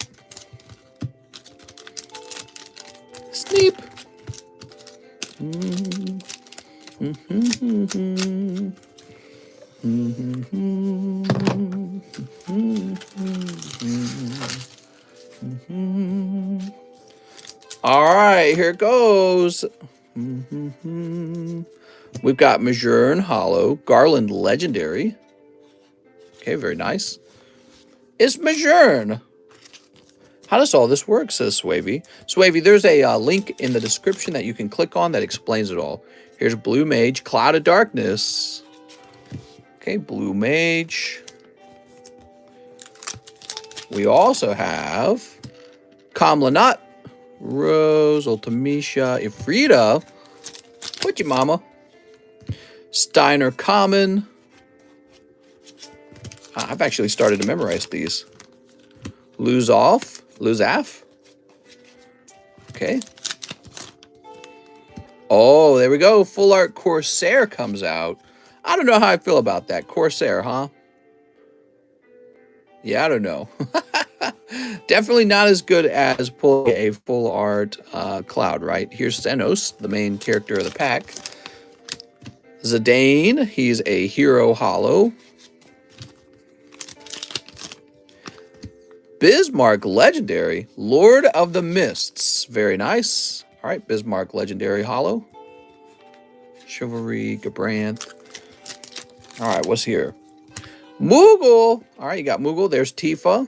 Sleep. All right, here it goes. We've got Majourn Hollow, Garland Legendary. Okay, very nice. It's Majourn. How does all this work, says Swavey. Swavey, there's a link in the description that you can click on that explains it all. Here's Blue Mage, Cloud of Darkness. Okay, Blue Mage. We also have Kamlanat, Rose, Ultimecia, Ifrita. Put your mama. Steiner Common. I've actually started to memorize these. Luzaf. Okay. Oh, there we go. Full Art Corsair comes out. I don't know how I feel about that. Corsair, huh? Yeah, I don't know. Definitely not as good as pulling a full art Cloud, right? Here's Xenos, the main character of the pack. Zidane, he's a hero hollow. Bismarck Legendary, Lord of the Mists. Very nice. All right, Bismarck Legendary hollow. Chivalry, Gabranth. All right, what's here? Moogle. All right, you got Moogle. There's Tifa.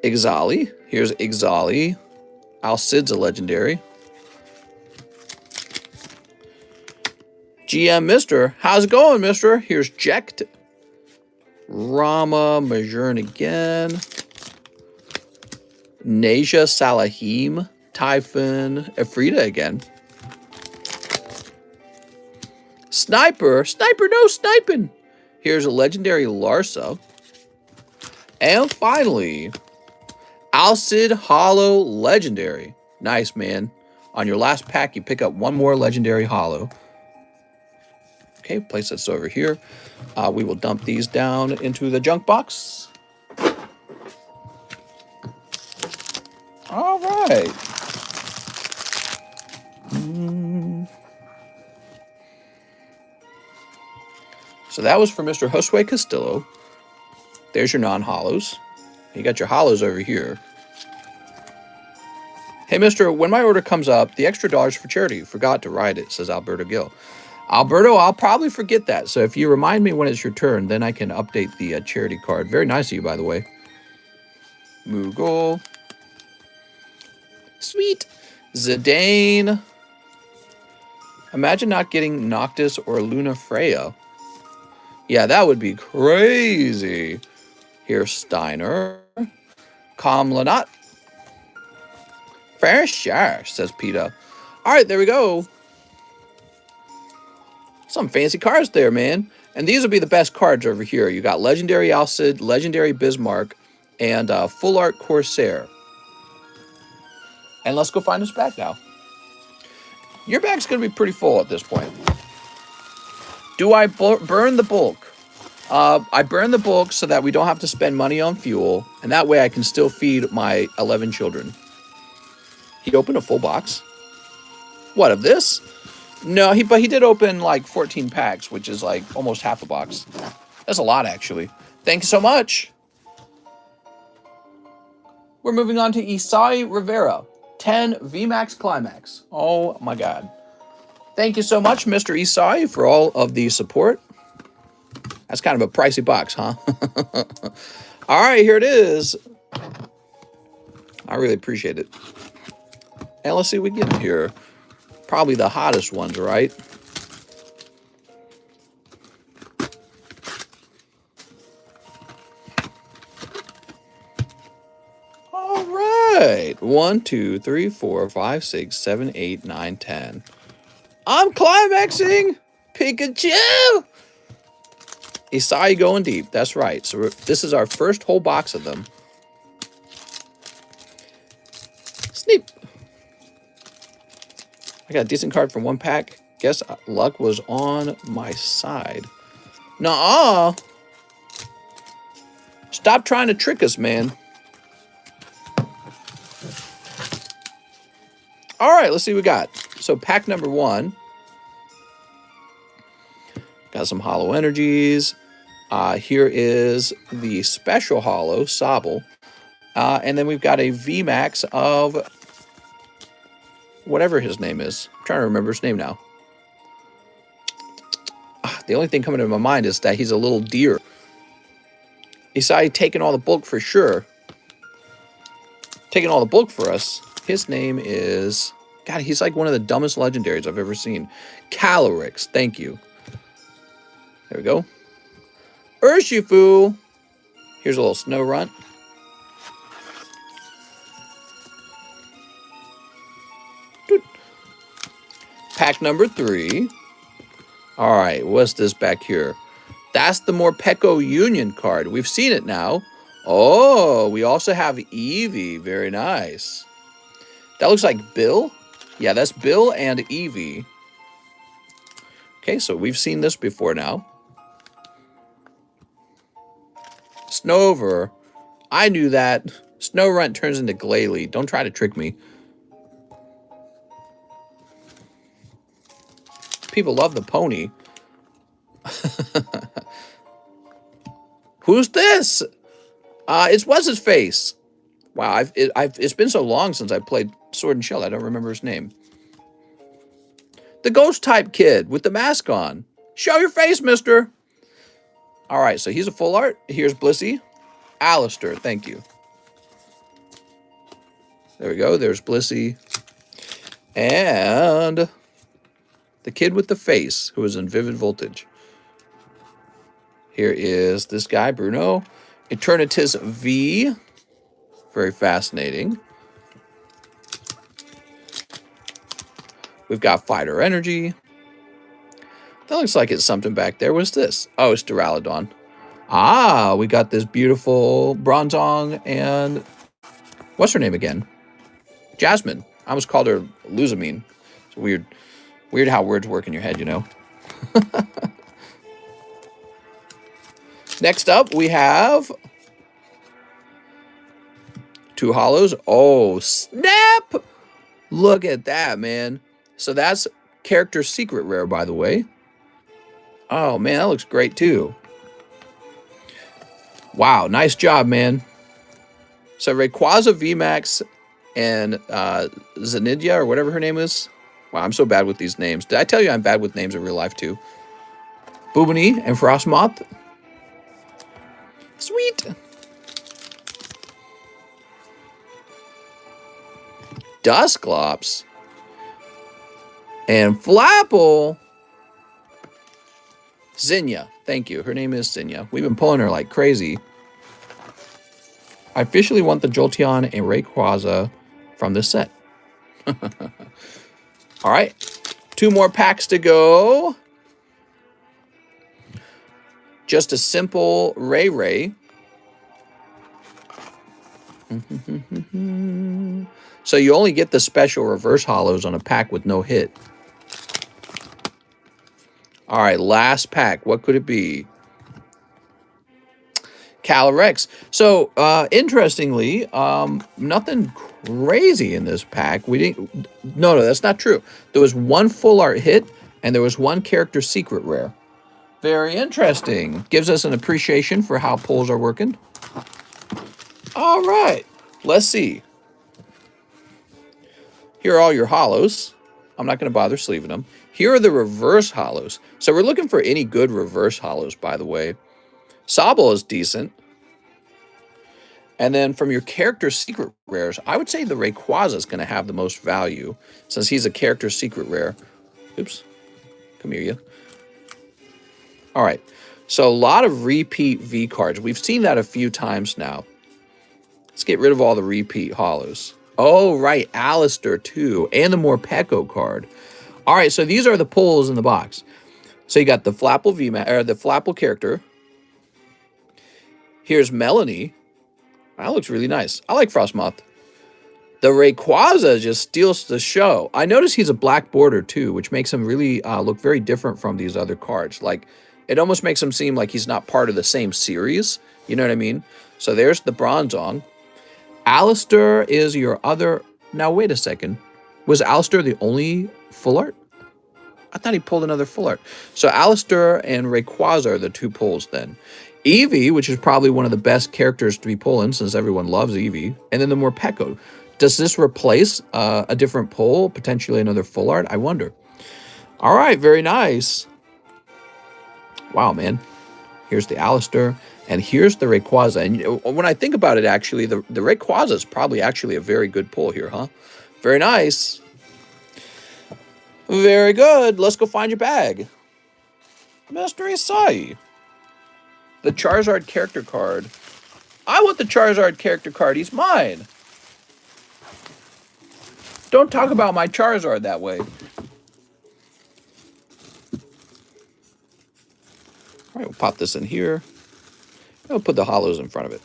Ixali. Here's Ixali. Alcid's a legendary. GM Mister. How's it going, Mister? Here's Jekt. Rama. Majourn again. Naja Salahim. Typhon. Ifrita again. Sniper. Sniper, no sniping. Here's a legendary Larsa. And finally, Alcid Hollow Legendary. Nice, man. On your last pack, you pick up one more legendary hollow. Okay, place this over here. We will dump these down into the junk box. All right. So that was for Mr. Josue Castillo. There's your non-hollows. You got your hollows over here. Hey, mister, when my order comes up, the extra $1 for charity. Forgot to write it, says Alberto Gill. Alberto, I'll probably forget that. So if you remind me when it's your turn, then I can update the charity card. Very nice of you, by the way. Moogle. Sweet. Zidane. Imagine not getting Noctis or Luna Freya. Yeah, that would be crazy. Here's Steiner. Comlanot. Fair share, says PETA. All right, there we go. Some fancy cards there, man. And these will be the best cards over here. You got Legendary Alcid, Legendary Bismarck, and Full Art Corsair. And let's go find this bag now. Your bag's going to be pretty full at this point. Do I burn the bulk? I burn the bulk so that we don't have to spend money on fuel. And that way I can still feed my 11 children. He opened a full box? What, of this? No, but he did open like 14 packs, which is like almost half a box. That's a lot, actually. Thank you so much. We're moving on to Isai Rivera. 10 VMAX CLIMAX. Oh my God. Thank you so much, Mr. Isai, for all of the support. That's kind of a pricey box, huh? All right, here it is. I really appreciate it. And let's see what we get in here. Probably the hottest ones, right? All right. 1, 2, 3, 4, 5, 6, 7, 8, 9, 10. I'm climaxing! Pikachu! Isai going deep. That's right. So this is our first whole box of them. Sneap. I got a decent card from one pack. Guess luck was on my side. Nuh-uh. Stop trying to trick us, man. All right, let's see what we got. So pack number 1. Got some hollow energies. Here is the special hollow, Sobble. And then we've got a VMAX of whatever his name is. I'm trying to remember his name now. The only thing coming to my mind is that he's a little deer. Isai taking all the bulk for sure. Taking all the bulk for us. His name is... God, he's like one of the dumbest legendaries I've ever seen. Calyrex, thank you. There we go. Urshifu. Here's a little snow runt. Pack number 3. All right, what's this back here? That's the Morpeko Union card. We've seen it now. Oh, we also have Eevee. Very nice. That looks like Bill. Yeah, that's Bill and Eevee. Okay, so we've seen this before now. Snover. I knew that. Snowrunt turns into Glalie. Don't try to trick me. People love the pony. Who's this? It's What's-His-Face. Wow, it's been so long since I played Sword and Shield, I don't remember his name. The ghost-type kid with the mask on. Show your face, mister. All right, so he's a full art. Here's Blissey. Alistair, thank you. There we go. There's Blissey. And the kid with the face who is in Vivid Voltage. Here is this guy, Bruno. Eternatus V. Very fascinating. We've got Fighter Energy. That looks like it's something back there. What's this? Oh, it's Duraludon. Ah, we got this beautiful Bronzong and... What's her name again? Jasmine. I almost called her Luzamine. It's weird. Weird how words work in your head, you know. Next up, we have... 2 hollows. Oh, snap! Look at that, man. So that's character secret rare, by the way. Oh, man, that looks great, too. Wow, nice job, man. So Rayquaza VMAX and Zanidia, or whatever her name is. Wow, I'm so bad with these names. Did I tell you I'm bad with names in real life, too? Boobany and Frostmoth. Sweet. Dusclops. And Flapple. Zinnia. Thank you. Her name is Zinnia. We've been pulling her like crazy. I officially want the Jolteon and Rayquaza from this set. All right. 2 more packs to go. Just a simple Ray. So you only get the special reverse holos on a pack with no hit. All right, last pack. What could it be? Calyrex. So, interestingly, nothing crazy in this pack. We didn't... No, that's not true. There was 1 full art hit, and there was 1 character secret rare. Very interesting. Gives us an appreciation for how pulls are working. All right. Let's see. Here are all your holos. I'm not going to bother sleeving them. Here are the reverse holos. So we're looking for any good reverse holos, by the way. Sobble is decent. And then from your character secret rares, I would say the Rayquaza is going to have the most value since he's a character secret rare. Oops. Come here, you. All right. So a lot of repeat V cards. We've seen that a few times now. Let's get rid of all the repeat holos. Oh, right. Alistair, too. And the Morpeko card. All right. So these are the pulls in the box. So you got the Flapple VMAX, or the Flapple character. Here's Melanie. That looks really nice. I like Frostmoth. The Rayquaza just steals the show. I notice he's a black border too, which makes him really look very different from these other cards. Like, it almost makes him seem like he's not part of the same series. You know what I mean? So there's the Bronzong. Alistair is your other... Now, wait a second. Was Alistair the only full art? I thought he pulled another full art. So Alistair and Rayquaza are the 2 pulls then. Eevee, which is probably one of the best characters to be pulling since everyone loves Eevee. And then the Morpeko. Does this replace a different pull, potentially another full art? I wonder. All right, very nice. Wow, man. Here's the Alistair, and here's the Rayquaza. And when I think about it, actually, the Rayquaza is probably actually a very good pull here, huh? Very nice. Very good. Let's go find your bag. Mystery Sai. The Charizard character card. I want the Charizard character card. He's mine. Don't talk about my Charizard that way. All right, we'll pop this in here. We'll put the holos in front of it.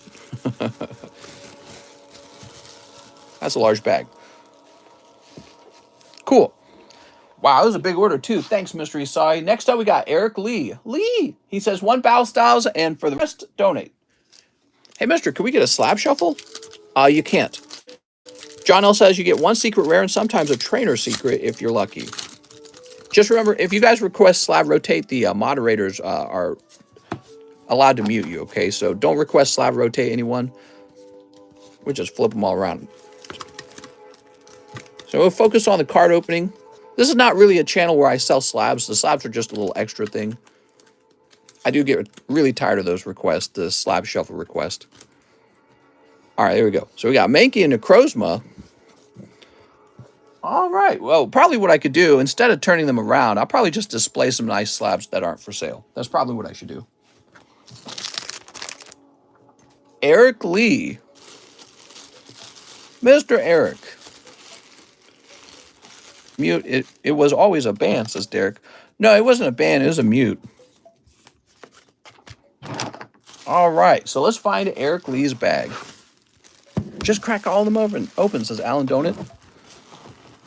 That's a large bag. Cool. Wow, that was a big order, too. Thanks, Mystery Sai. Next up, we got Eric Lee. Lee! He says 1 Battle Styles, and for the rest, donate. Hey, mister, can we get a slab shuffle? You can't. John L. says you get 1 secret rare and sometimes a trainer secret if you're lucky. Just remember, if you guys request slab rotate, the moderators are allowed to mute you, okay? So don't request slab rotate anyone. We just flip them all around. So we'll focus on the card opening. This is not really a channel where I sell slabs. The slabs are just a little extra thing. I do get really tired of those requests, the slab shuffle request. All right, there we go. So we got Mankey and Necrozma. All right. Well, probably what I could do, instead of turning them around, I'll probably just display some nice slabs that aren't for sale. That's probably what I should do. Eric Lee. Mr. Eric. Mute. It was always a ban, says Derek. No, it wasn't a ban. It was a mute. All right. So let's find Eric Lee's bag. Just crack all of them open, says Alan Donut.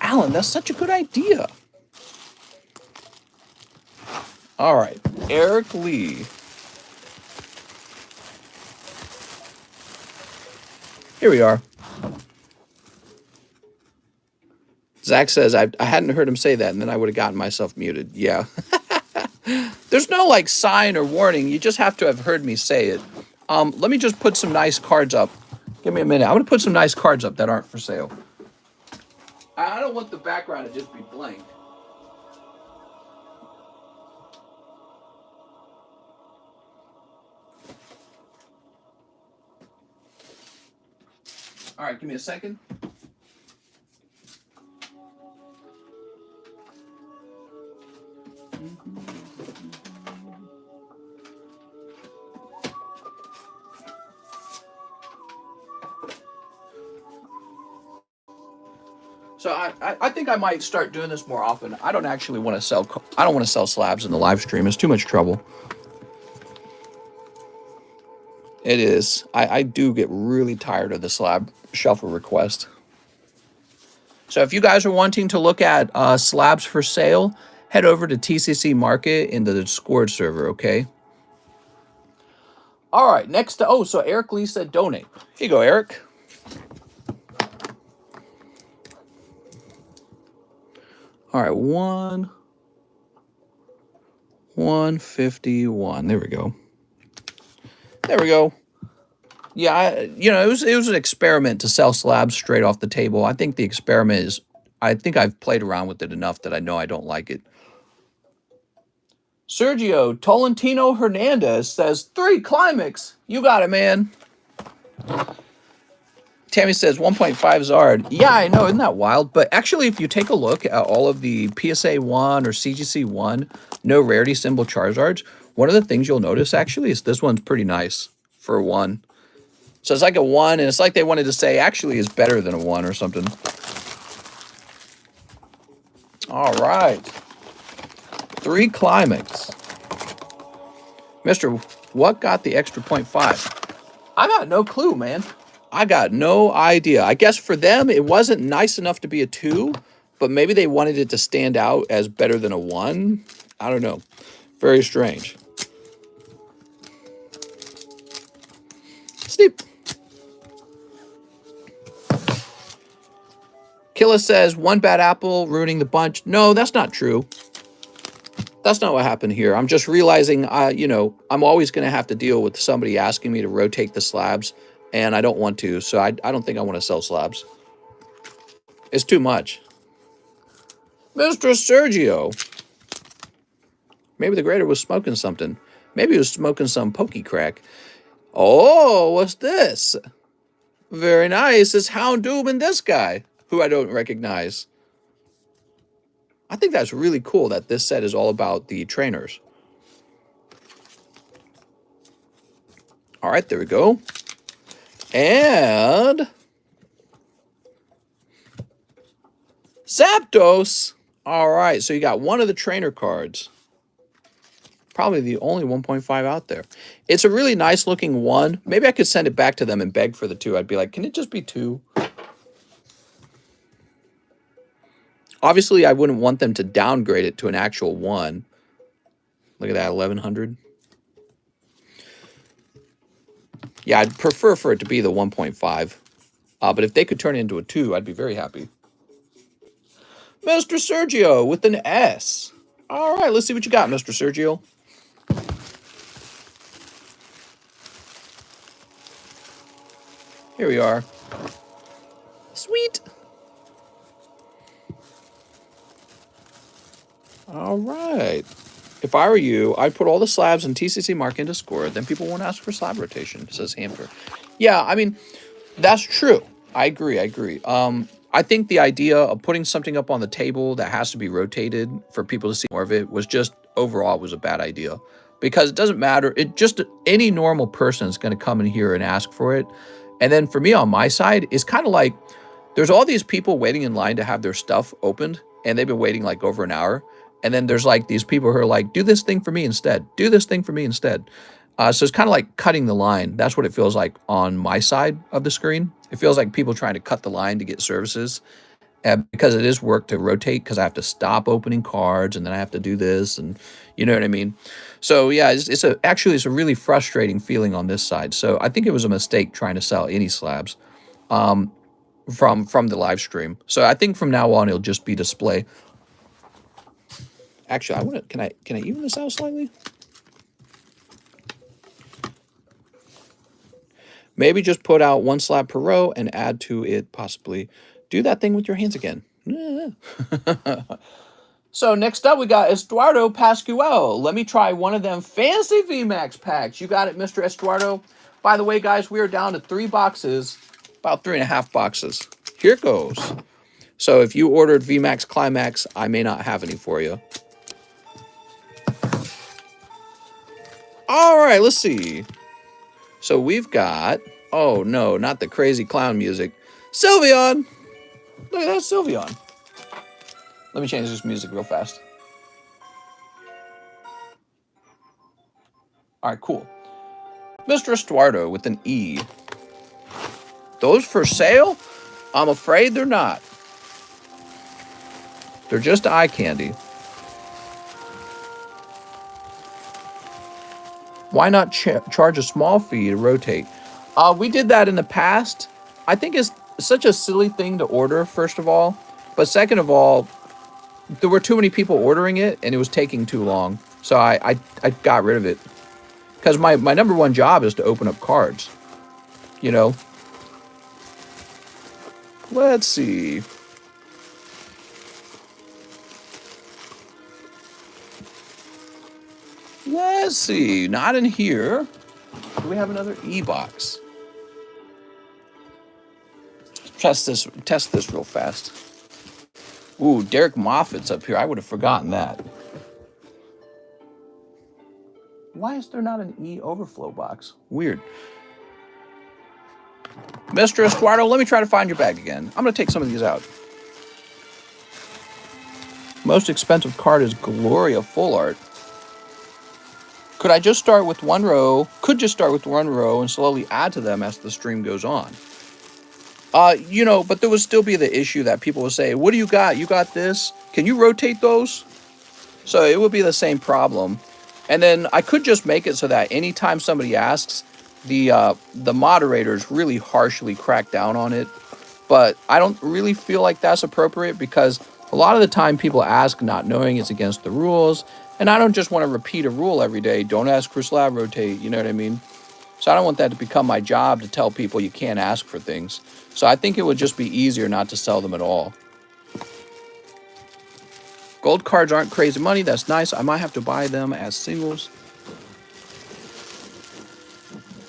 Alan, that's such a good idea. All right. Eric Lee. Here we are. Zach says, I hadn't heard him say that, and then I would have gotten myself muted. Yeah. There's no, like, sign or warning. You just have to have heard me say it. Let me just put some nice cards up. Give me a minute. I'm going to put some nice cards up that aren't for sale. I don't want the background to just be blank. All right, give me a second. So I think I might start doing this more often. I don't actually want to sell. I don't want to sell slabs in the live stream. It's too much trouble. It is. I do get really tired of the slab shuffle request. So if you guys are wanting to look at slabs for sale, head over to TCC Market in the Discord server, okay? All right, next. Oh, so Eric Lee said donate. Here you go, Eric. All right, 151. There we go. There we go. Yeah, it was an experiment to sell slabs straight off the table. I think the experiment is, I think I've played around with it enough that I know I don't like it. Sergio Tolentino Hernandez says 3 CLIMAX. You got it, man. Tammy says 1.5 Zard. Yeah, I know, isn't that wild? But actually, if you take a look at all of the PSA 1 or CGC 1, no rarity symbol Charizards, one of the things you'll notice actually is this one's pretty nice for a 1. So it's like a 1, and it's like they wanted to say actually is better than a 1 or something. All right. 3 CLIMAX. Mr. What got the extra 0.5? I got no clue, man. I got no idea. I guess for them, it wasn't nice enough to be a 2, but maybe they wanted it to stand out as better than a 1. I don't know. Very strange. Steep. Killa says 1 bad apple ruining the bunch. No, that's not true. That's not what happened here. I'm just realizing, I'm always going to have to deal with somebody asking me to rotate the slabs, and I don't want to, so I don't think I want to sell slabs. It's too much. Mr. Sergio. Maybe the grader was smoking something. Maybe he was smoking some pokey crack. Oh, what's this? Very nice. It's Houndoom and this guy, who I don't recognize. I think that's really cool that this set is all about the trainers. All right, there we go. And Zapdos. All right, so you got one of the trainer cards. Probably the only 1.5 out there. It's a really nice looking 1. Maybe I could send it back to them and beg for the 2. I'd be like, can it just be 2? Obviously, I wouldn't want them to downgrade it to an actual 1. Look at that, 1100. Yeah, I'd prefer for it to be the 1.5. But if they could turn it into a 2, I'd be very happy. Mr. Sergio with an S. All right, let's see what you got, Mr. Sergio. Here we are. Sweet. All right. If I were you, I'd put all the slabs in TCC Mark into score. Then people won't ask for slab rotation, says Hamper. Yeah, I mean, that's true. I agree. I think the idea of putting something up on the table that has to be rotated for people to see more of it was just overall was a bad idea. Because it doesn't matter. It just any normal person is going to come in here and ask for it. And then for me on my side, it's kind of like there's all these people waiting in line to have their stuff opened. And they've been waiting like over an hour. And then there's like these people who are like, do this thing for me instead. Do this thing for me instead. So it's kind of like cutting the line. That's what it feels like on my side of the screen. It feels like people trying to cut the line to get services. Because it is work to rotate because I have to stop opening cards and then I have to do this and you know what I mean? So yeah, it's a really frustrating feeling on this side. So I think it was a mistake trying to sell any slabs from the live stream. So I think from now on it'll just be display. Actually, can I even this out slightly? Maybe just put out 1 slab per row and add to it possibly. Do that thing with your hands again. So next up, we got Estuardo Pascual. Let me try one of them fancy VMAX packs. You got it, Mr. Estuardo. By the way, guys, we are down to 3 boxes, about 3.5 boxes. Here it goes. So if you ordered VMAX CLIMAX, I may not have any for you. All right, let's see. So we've got, oh no, not the crazy clown music. Sylveon! Look at that Sylveon. Let me change this music real fast. All right, cool. Mr. Estuardo with an E. Those for sale? I'm afraid they're not. They're just eye candy. Why not charge a small fee to rotate? We did that in the past. I think it's such a silly thing to order, first of all. But second of all, there were too many people ordering it, and it was taking too long. So I got rid of it. Because my number one job is to open up cards. You know? Let's see. Let's see. Not in here. Do we have another E-box? Test this real fast. Ooh, Derek Moffat's up here. I would have forgotten that. Why is there not an E overflow box? Weird. Mr. Estuardo, let me try to find your bag again. I'm going to take some of these out. Most expensive card is Gloria Full Art. Could I just start with one row? Could just start with one row and slowly add to them as the stream goes on. You know, but there would still be the issue that people will say, what do you got? You got this? Can you rotate those? So it would be the same problem. And then I could just make it so that anytime somebody asks, the moderators really harshly crack down on it. But I don't really feel like that's appropriate because a lot of the time people ask not knowing it's against the rules. And I don't just want to repeat a rule every day. Don't ask for slab rotate, you know what I mean? So I don't want that to become my job to tell people you can't ask for things. So I think it would just be easier not to sell them at all. Gold cards aren't crazy money. That's nice. I might have to buy them as singles.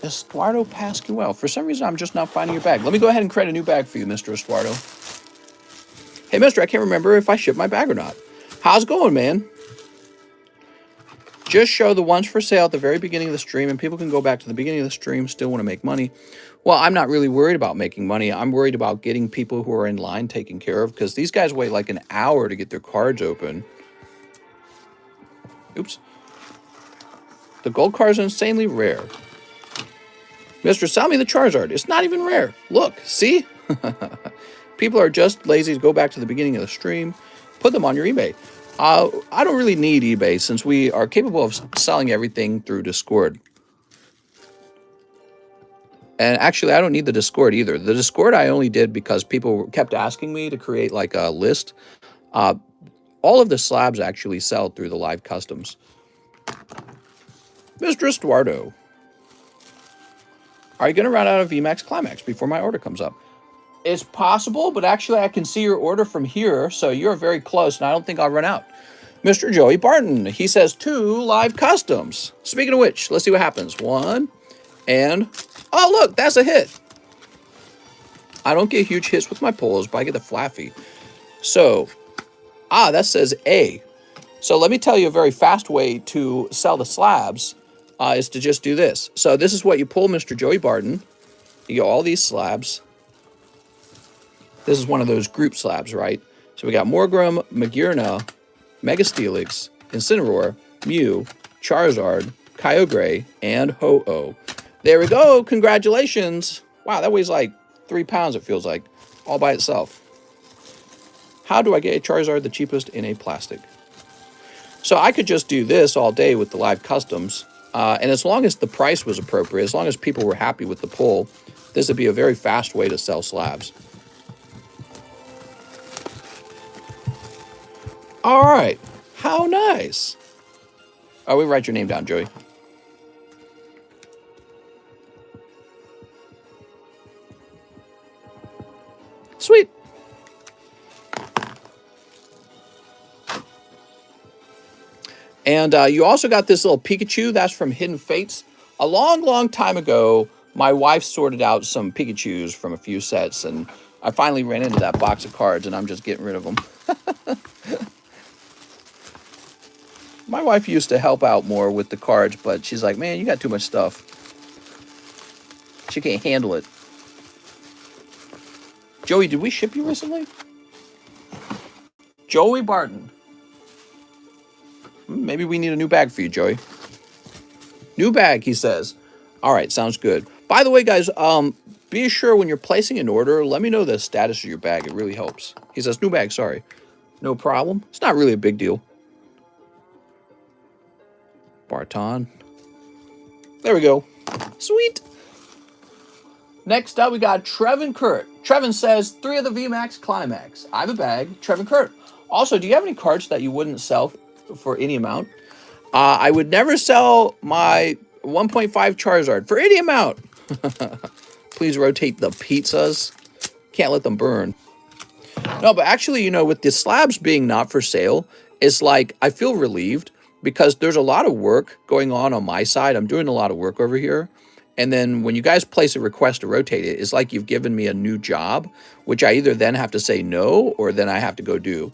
Estuardo Pascual. For some reason, I'm just not finding your bag. Let me go ahead and create a new bag for you, Mr. Estuardo. Hey, mister, I can't remember if I shipped my bag or not. How's it going, man? Just show the ones for sale at the very beginning of the stream, and people can go back to the beginning of the stream, still want to make money. Well, I'm not really worried about making money. I'm worried about getting people who are in line taken care of, because these guys wait like an hour to get their cards open. Oops. The gold cards are insanely rare. Mister, sell me the Charizard. It's not even rare. Look, see? People are just lazy to go back to the beginning of the stream. Put them on your eBay. I don't really need eBay since we are capable of selling everything through Discord. And actually, I don't need the Discord either. The Discord I only did because people kept asking me to create like a list. All of the slabs actually sell through the live customs. Mr. Estuardo, are you going to run out of VMAX CLIMAX before my order comes up? It's possible, but actually I can see your order from here, so you're very close, and I don't think I'll run out. Mr. Joey Barton, he says 2 live customs. Speaking of which, let's see what happens. 1, and... oh, look, that's a hit. I don't get huge hits with my pulls, but I get the flaffy. So, that says A. So let me tell you a very fast way to sell the slabs is to just do this. So this is what you pull, Mr. Joey Barton. You get all these slabs. This is one of those group slabs, right? So we got Morgrem, Magearna, Megastelix, Incineroar, Mew, Charizard, Kyogre, and Ho-Oh. There we go. Congratulations. Wow, that weighs like 3 pounds, it feels like, all by itself. How do I get a Charizard the cheapest in a plastic? So I could just do this all day with the live customs. And as long as the price was appropriate, as long as people were happy with the pull, this would be a very fast way to sell slabs. All right. How nice. Oh, we write your name down, Joey. Sweet. And you also got this little Pikachu. That's from Hidden Fates. A long, long time ago, my wife sorted out some Pikachus from a few sets, and I finally ran into that box of cards, and I'm just getting rid of them. My wife used to help out more with the cards, but she's like, man, you got too much stuff. She can't handle it. Joey, did we ship you recently? Joey Barton. Maybe we need a new bag for you, Joey. New bag, he says. All right, sounds good. By the way, guys, be sure when you're placing an order, let me know the status of your bag. It really helps. He says, new bag, sorry. No problem. It's not really a big deal. Barton. There we go. Sweet. Next up, we got Trevin Kurt. Trevin says, 3 of the VMAX CLIMAX. I have a bag. Trevin Kurt. Also, do you have any cards that you wouldn't sell for any amount? I would never sell my 1.5 Charizard for any amount. Please rotate the pizzas. Can't let them burn. No, but actually, you know, with the slabs being not for sale, it's like I feel relieved because there's a lot of work going on my side. I'm doing a lot of work over here. And then when you guys place a request to rotate it, it's like you've given me a new job, which I either then have to say no or then I have to go do.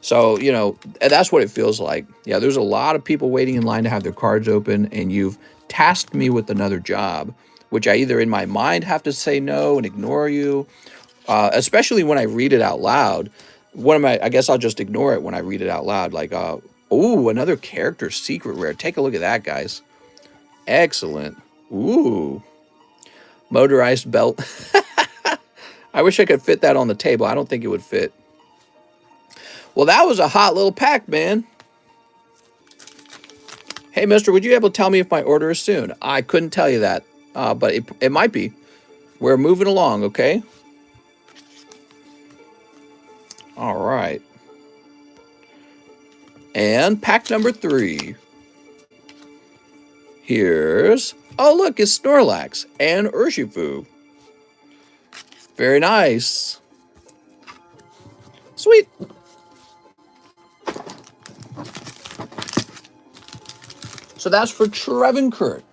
So, you know, that's what it feels like. Yeah, there's a lot of people waiting in line to have their cards open, and you've tasked me with another job, which I either in my mind have to say no and ignore you, especially when I read it out loud. I guess I'll just ignore it when I read it out loud. Like, ooh, another character secret rare. Take a look at that, guys. Excellent. Ooh. Motorized belt. I wish I could fit that on the table. I don't think it would fit. Well, that was a hot little pack, man. Hey, mister, would you be able to tell me if my order is soon? I couldn't tell you that, but it might be. We're moving along, okay? All right. And pack number 3. Here's... Oh, look, it's Snorlax and Urshifu. Very nice. Sweet. So that's for Trevin Kurt.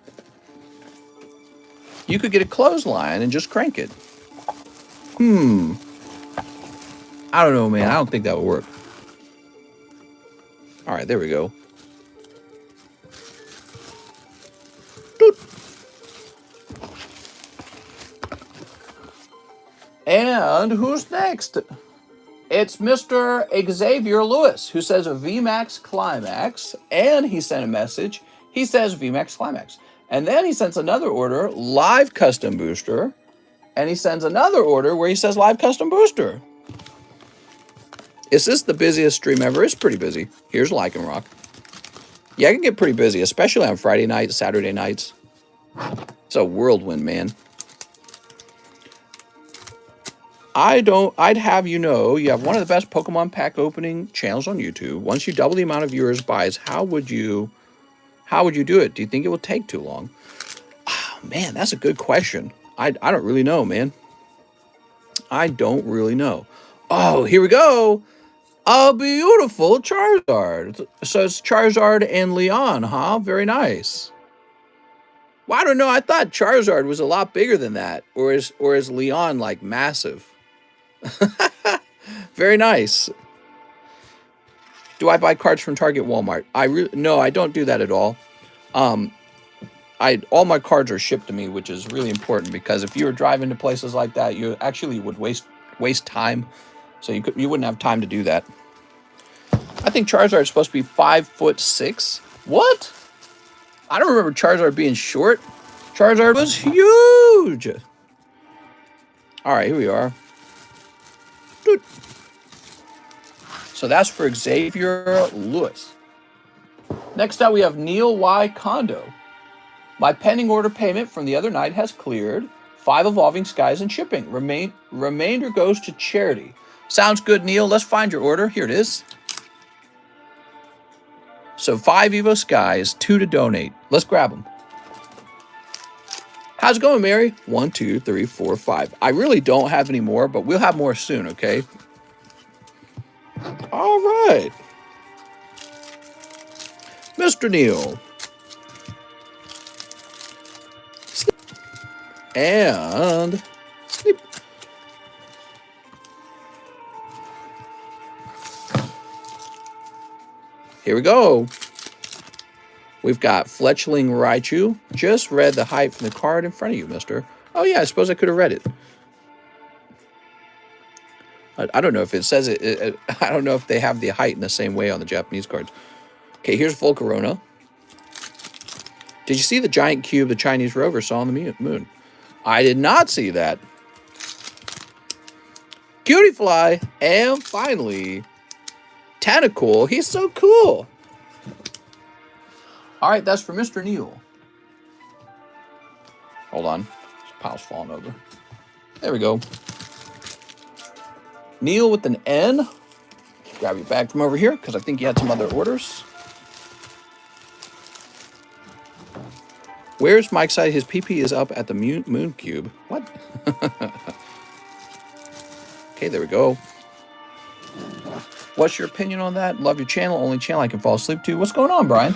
You could get a clothesline and just crank it. I don't know, man. I don't think that would work. All right, there we go. Doot. And who's next? It's Mr. Xavier Lewis, who says a VMAX CLIMAX, and he sent a message. He says VMAX CLIMAX. And then he sends another order, live custom booster, and he sends another order where he says live custom booster. Is this the busiest stream ever? It's pretty busy. Here's Lycanroc. Yeah, I can get pretty busy, especially on Friday nights, Saturday nights. It's a whirlwind, man. I'd have you know, you have one of the best Pokemon pack opening channels on YouTube. Once you double the amount of viewers buys, how would you do it? Do you think it will take too long? Oh, man, that's a good question. I don't really know, man. I don't really know. Oh, here we go. A beautiful Charizard. So it's Charizard and Leon, huh? Very nice. Well, I don't know. I thought Charizard was a lot bigger than that. Or is Leon like massive? Very nice. Do I buy cards from Target, Walmart? No, I don't do that at all. All my cards are shipped to me, which is really important because if you were driving to places like that, you actually would waste time. So you wouldn't have time to do that. I think Charizard is supposed to be 5'6". What? I don't remember Charizard being short. Charizard was huge. All right, here we are. Doot. So that's for Xavier Lewis. Next up, we have Neil Y. Kondo. My pending order payment from the other night has cleared. 5 Evolving Skies and shipping. Remainder goes to charity. Sounds good, Neil. Let's find your order. Here it is. So 5 Evo Skies, 2 to donate. Let's grab them. How's it going, Mary? 1, 2, 3, 4, 5. I really don't have any more, but we'll have more soon, okay? All right. Mr. Neil. Snip. And snip. Here we go. We've got Fletchling Raichu. Just read the height from the card in front of you, mister. Oh, yeah, I suppose I could have read it. I don't know if it says it. I don't know if they have the height in the same way on the Japanese cards. Okay, here's Volcarona. Did you see the giant cube the Chinese rover saw on the moon? I did not see that. Cutie Fly. And finally, Tentacool. He's so cool. All right, that's for Mr. Neil. Hold on. This pile's falling over. There we go. Neil with an N. Grab your bag from over here because I think you had some other orders. Where's Mike's side? His PP is up at the moon cube. What? Okay, there we go. What's your opinion on that? Love your channel. Only channel I can fall asleep to. What's going on, Brian?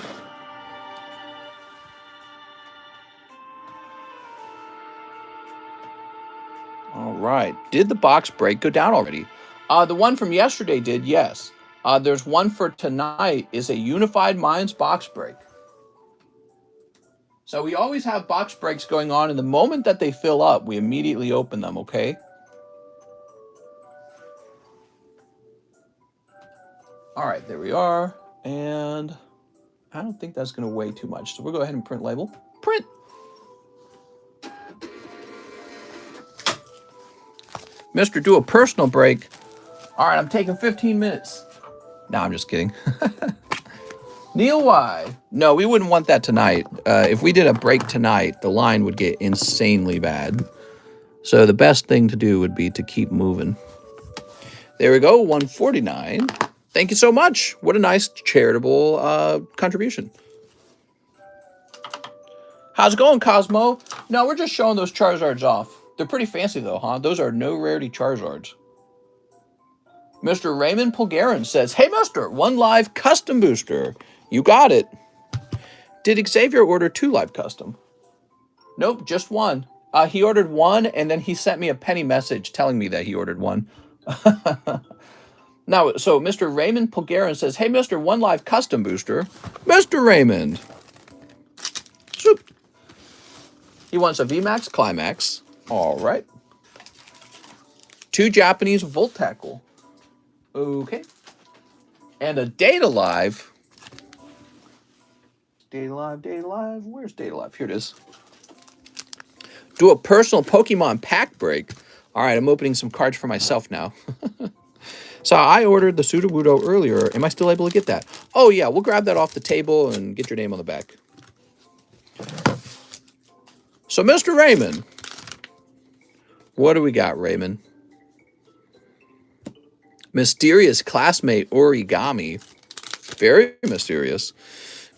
All right. Did the box break go down already? The one from yesterday did, yes. There's one for tonight. Is a Unified Minds box break. So we always have box breaks going on, and the moment that they fill up, we immediately open them, okay? All right, there we are. And I don't think that's going to weigh too much. So we'll go ahead and print label. Print. Mister, do a personal break. All right, I'm taking 15 minutes. No, I'm just kidding. Neil Y. No, we wouldn't want that tonight. If we did a break tonight, the line would get insanely bad. So the best thing to do would be to keep moving. There we go, 149. Thank you so much. What a nice charitable contribution. How's it going, Cosmo? No, we're just showing those Charizards off. They're pretty fancy, though, huh? Those are no rarity Charizards. Mr. Raymond Pulgarin says, hey, mister, 1 live custom booster. You got it. Did Xavier order 2 live custom? Nope, just 1. He ordered 1, and then he sent me a penny message telling me that he ordered 1. Now, so Mr. Raymond Pulgarin says, hey, mister, 1 live custom booster. Mr. Raymond. Swoop. He wants a VMAX CLIMAX. All right. 2 Japanese Volt Tackle. Okay. And a Data Live. Data Live, Data Live. Where's Data Live? Here it is. Do a personal Pokemon pack break. All right, I'm opening some cards for myself now. So I ordered the Sudowoodo earlier. Am I still able to get that? Oh, yeah. We'll grab that off the table and get your name on the back. So, Mr. Raymond. What do we got, Raymond? Mysterious classmate origami. Very mysterious.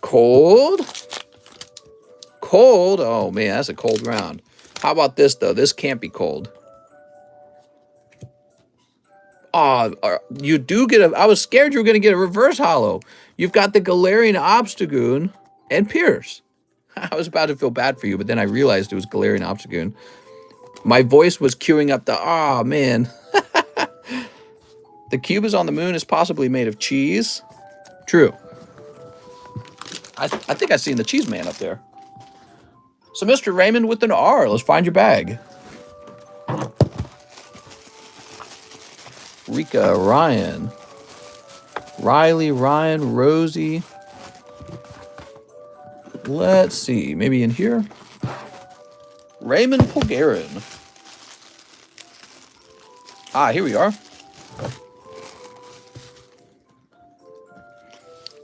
Cold. Cold. Oh, man, that's a cold round. How about this, though? This can't be cold. You do get a... I was scared you were going to get a reverse holo. You've got the Galarian Obstagoon and Pierce. I was about to feel bad for you, but then I realized it was Galarian Obstagoon. My voice was queuing up the... Oh, man. The cube is on the moon is possibly made of cheese. True. I think I've seen the cheese man up there. So, Mr. Raymond with an R, let's find your bag. Rika, Ryan. Riley, Ryan, Rosie. Let's see, maybe in here. Raymond Pulgarin. Ah, here we are.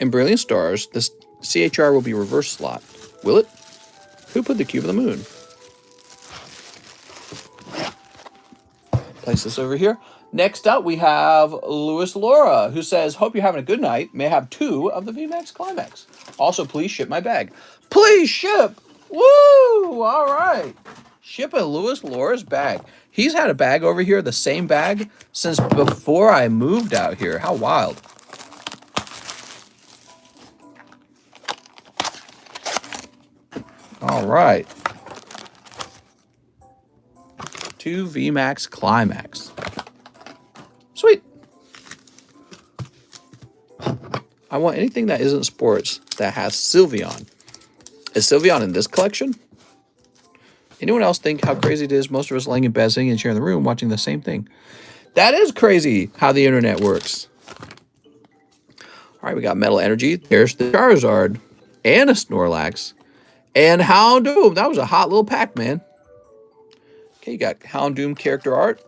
In Brilliant Stars, this CHR will be reverse slot. Will it? Who put the cube on the moon? Place this over here. Next up, we have Louis Laura, who says, hope you're having a good night. May I have 2 of the VMAX CLIMAX. Also, please ship my bag. Please ship! Woo! All right. Ship a Louis Laura's bag. He's had a bag over here, the same bag, since before I moved out here. How wild. All right. 2 VMAX CLIMAX. Sweet. I want anything that isn't sports that has Sylveon. Is Sylveon in this collection? Anyone else think how crazy it is? Most of us laying in bed, sitting in a chair in the room, watching the same thing. That is crazy how the internet works. All right, we got Metal Energy. There's the Charizard and a Snorlax and Houndoom. That was a hot little pack, man. Okay, you got Houndoom character art.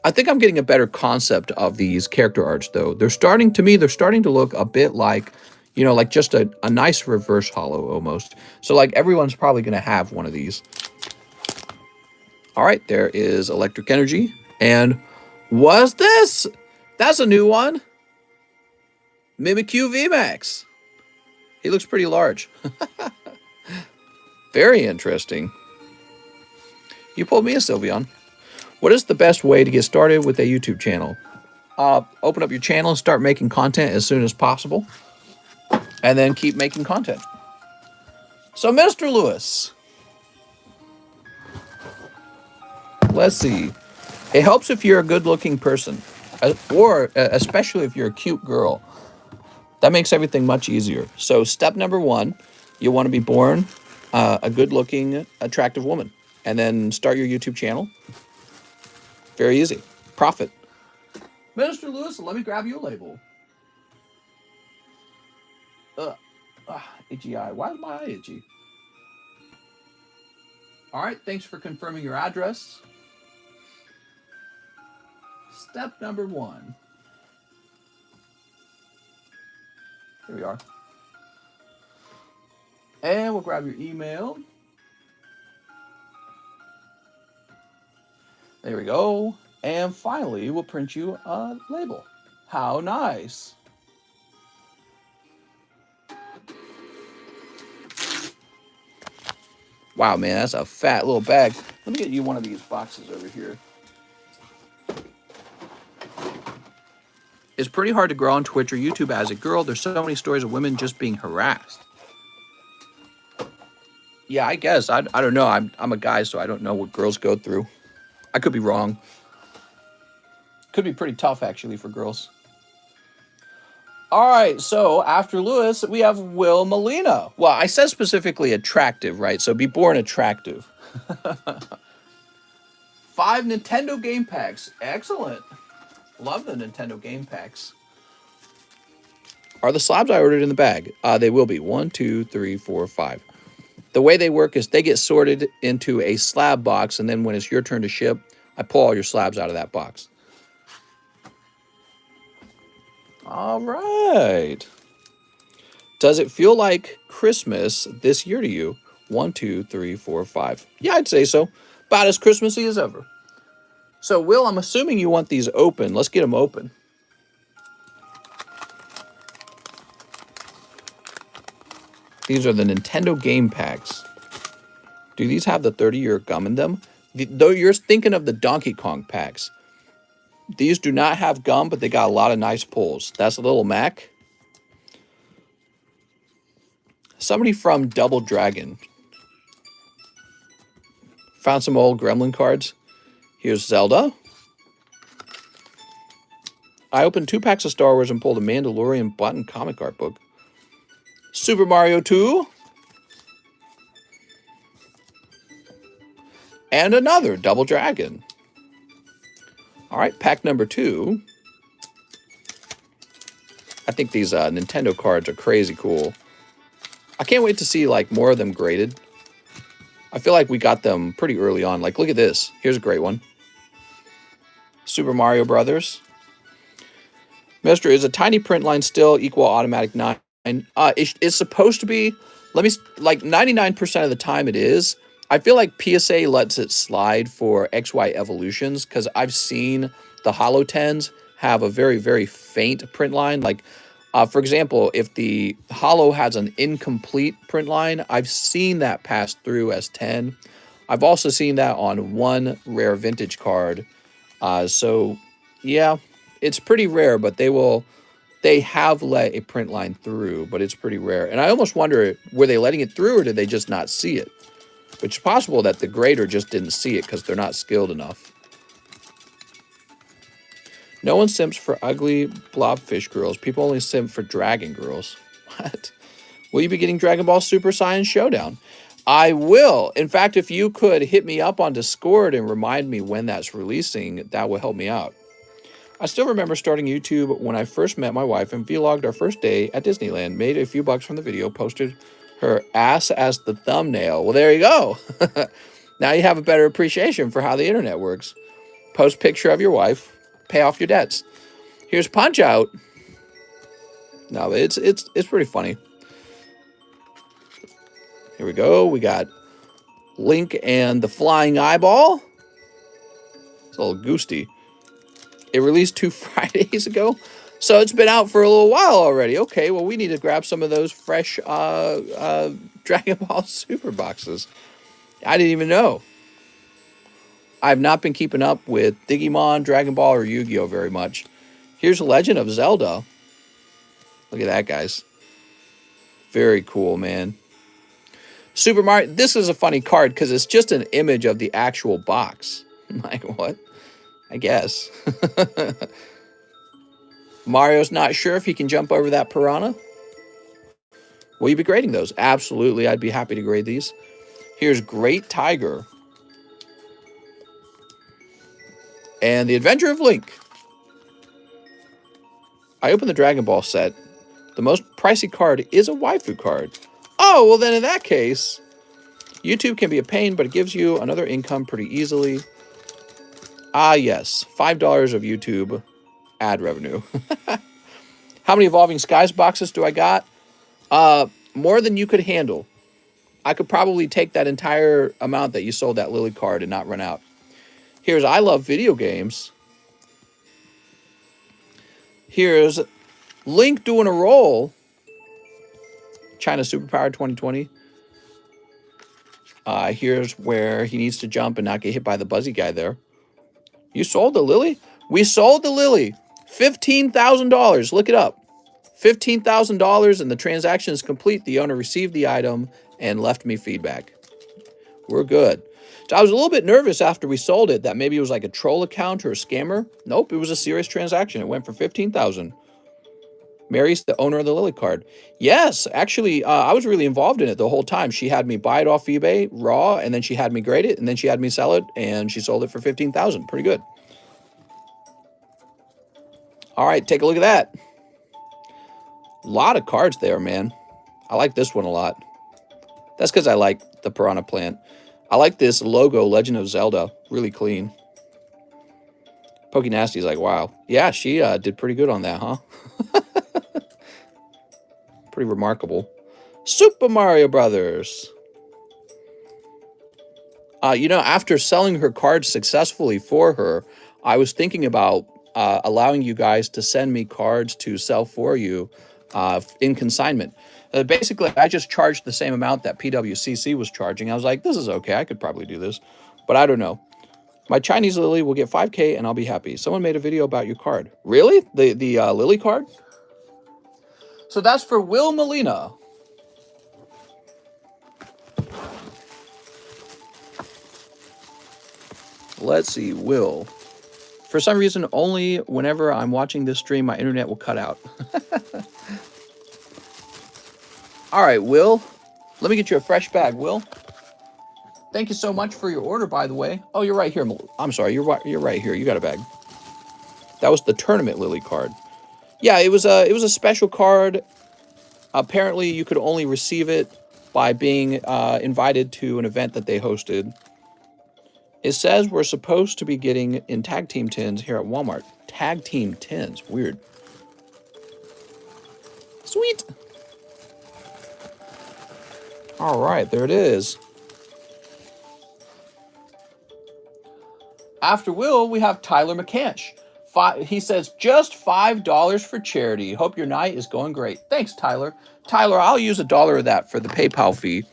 I think I'm getting a better concept of these character arts, though. They're starting to look a bit like, you know, like just a nice reverse holo almost. So like everyone's probably going to have one of these. All right, there is Electric Energy. And what's this? That's a new one. Mimikyu VMAX. He looks pretty large. Very interesting. You pulled me a Sylveon. What is the best way to get started with a YouTube channel? Open up your channel and start making content as soon as possible. And then keep making content. So, Mr. Lewis. Let's see. It helps if you're a good-looking person. Or especially if you're a cute girl. That makes everything much easier. So, step number 1, you want to be born a good-looking, attractive woman. And then start your YouTube channel. Very easy. Profit. Mr. Lewis, let me grab you a label. Itchy eye. Why is my eye itchy? All right, thanks for confirming your address. Step number 1. Here we are. And we'll grab your email. There we go. And finally, we'll print you a label. How nice. Wow, man, that's a fat little bag. Let me get you one of these boxes over here. It's pretty hard to grow on Twitch or YouTube as a girl. There's so many stories of women just being harassed. Yeah, I guess. I don't know. I'm a guy, so I don't know what girls go through. I could be wrong. Could be pretty tough, actually, for girls. All right, so after Lewis, we have Will Molina. Well, I said specifically attractive, right? So be born attractive. 5 Nintendo game packs. Excellent. Love the Nintendo game packs. Are the slabs I ordered in the bag? They will be. 1, 2, 3, 4, 5. The way they work is they get sorted into a slab box, and then when it's your turn to ship, I pull all your slabs out of that box. All right. Does it feel like Christmas this year to you? 1, 2, 3, 4, 5. Yeah, I'd say so. About as Christmassy as ever. So, Will, I'm assuming you want these open. Let's get them open. These are the Nintendo game packs. Do these have the 30-year gum in them? Though you're thinking of the Donkey Kong packs. These do not have gum, but they got a lot of nice pulls. That's a little Mac. Somebody from Double Dragon. Found some old Gremlin cards. Here's Zelda. I opened 2 packs of Star Wars and pulled a Mandalorian button comic art book. Super Mario 2. And another Double Dragon. All right, pack number 2. I think these Nintendo cards are crazy cool. I can't wait to see like more of them graded. I feel like we got them pretty early on. Like, look at this. Here's a great one. Super Mario Brothers. Mister, is a tiny print line still equal automatic 9? It's supposed to be. Like 99% of the time it is. I feel like PSA lets it slide for XY evolutions because I've seen the Holo 10s have a very, very faint print line. Like, for example, if the Holo has an incomplete print line, I've seen that pass through as 10. I've also seen that on one rare vintage card. So, yeah, it's pretty rare, but they have let a print line through, but it's pretty rare. And I almost wonder, were they letting it through or did they just not see it? It's possible that the grader just didn't see it because they're not skilled enough. No one simps for ugly blobfish girls. People only simp for dragon girls. What? Will you be getting Dragon Ball Super Saiyan Showdown? I will. In fact, if you could hit me up on Discord and remind me when that's releasing, that will help me out. I still remember starting YouTube when I first met my wife and vlogged our first day at Disneyland, made a few bucks from the video, posted her ass as the thumbnail. Well, there you go. Now you have a better appreciation for how the internet works. Post picture of your wife, pay off your debts. Here's Punch Out. No, it's pretty funny. Here we go. We got Link and the Flying Eyeball. It's a little goosty. It released 2 Fridays ago, so it's been out for a little while already. Okay, well, we need to grab some of those fresh Dragon Ball Super boxes. I didn't even know. I've not been keeping up with Digimon, Dragon Ball, or Yu-Gi-Oh! Very much. Here's Legend of Zelda. Look at that, guys. Very cool, man. Super Mario, this is a funny card because it's just an image of the actual box. Like, what? I guess. Mario's not sure if he can jump over that piranha. Will you be grading those? Absolutely, I'd be happy to grade these. Here's Great Tiger. And The Adventure of Link. I opened the Dragon Ball set. The most pricey card is a waifu card. Oh, well then in that case, YouTube can be a pain, but it gives you another income pretty easily. Ah, yes. $5 of YouTube ad revenue. How many Evolving Skies boxes do I got? More than you could handle. I could probably take that entire amount that you sold that Lily card and not run out. Here's I Love Video Games. Here's Link doing a roll. China Superpower 2020. Here's where he needs to jump and not get hit by the buzzy guy there. You sold the Lily? We sold the Lily. $15,000. Look it up. $15,000 and the transaction is complete. The owner received the item and left me feedback. We're good. So I was a little bit nervous after we sold it that maybe it was like a troll account or a scammer. Nope, it was a serious transaction. It went for $15,000. Mary's the owner of the Lily card. Yes, actually, I was really involved in it the whole time. She had me buy it off eBay raw, and then she had me grade it, and then she had me sell it, and she sold it for $15,000. Pretty good. All right, take a look at that. A lot of cards there, man. I like this one a lot. That's because I like the Piranha Plant. I like this logo, Legend of Zelda. Really clean. Pokey Nasty's like, wow. Yeah, she did pretty good on that, huh? Pretty remarkable. Super Mario Brothers. You know, after selling her cards successfully for her, I was thinking about allowing you guys to send me cards to sell for you in consignment. Basically, I just charged the same amount that PWCC was charging. I was like, this is okay. I could probably do this. But I don't know. My Chinese Lily will get 5K and I'll be happy. Someone made a video about your card. Really? The Lily card? So that's for Will Molina. Let's see, Will. For some reason, only whenever I'm watching this stream, my internet will cut out. All right, Will. Let me get you a fresh bag, Will. Thank you so much for your order, by the way. Oh, you're right here. I'm sorry, you're right here. You got a bag. That was the Tournament Lily card. Yeah, it was a special card. Apparently, you could only receive it by being invited to an event that they hosted. It says we're supposed to be getting in tag team tins here at Walmart. Tag team tins. Weird. Sweet. All right, there it is. After Will, we have Tyler McCanch. He says, just $5 for charity. Hope your night is going great. Thanks, Tyler. Tyler, I'll use $1 of that for the PayPal fee.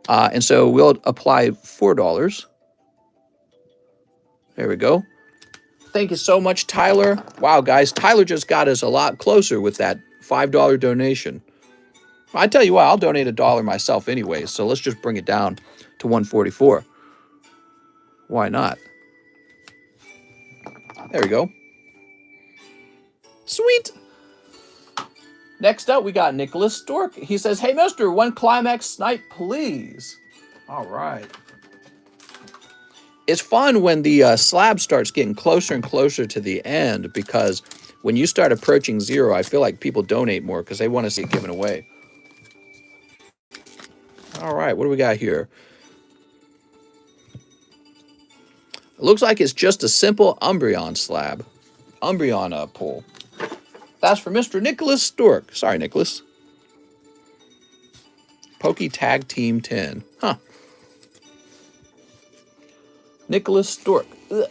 And so we'll apply $4. There we go. Thank you so much, Tyler. Wow, guys, Tyler just got us a lot closer with that $5 donation. I tell you what, I'll donate $1 myself anyway, so let's just bring it down to $1.44. Why not? There we go. Sweet. Next up, we got Nicholas Stork. He says, hey, mister, one CLIMAX snipe, please. All right. It's fun when the slab starts getting closer and closer to the end, because when you start approaching zero, I feel like people donate more because they want to see it given away. All right, what do we got here? It looks like it's just a simple Umbreon slab. Umbreon pull. That's for Mr. Nicholas Stork. Sorry, Nicholas. Pokey Tag Team 10. Huh. Nicholas Stork. Ugh.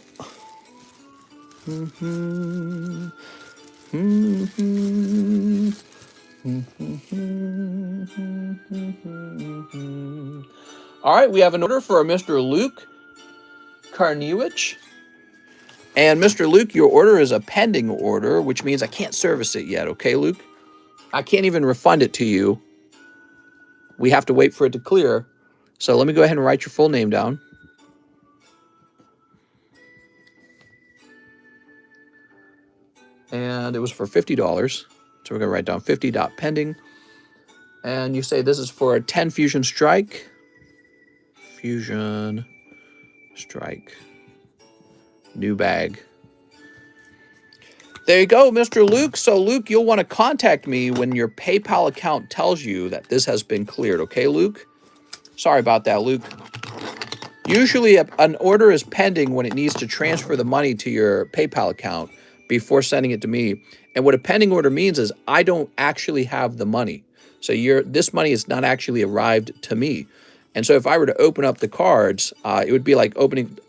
All right, we have an order for a Mr. Luke Karniewicz. And Mr. Luke, your order is a pending order, which means I can't service it yet, okay, Luke? I can't even refund it to you. We have to wait for it to clear. So let me go ahead and write your full name down. And it was for $50. So we're going to write down 50 pending. And you say this is for a 10 Fusion Strike. Fusion Strike. New bag. There you go, Mr. Luke. So, Luke, you'll want to contact me when your PayPal account tells you that this has been cleared. Okay, Luke? Sorry about that, Luke. Usually, an order is pending when it needs to transfer the money to your PayPal account before sending it to me. And what a pending order means is I don't actually have the money. So this money is not actually arrived to me. And so if I were to open up the cards, it would be like opening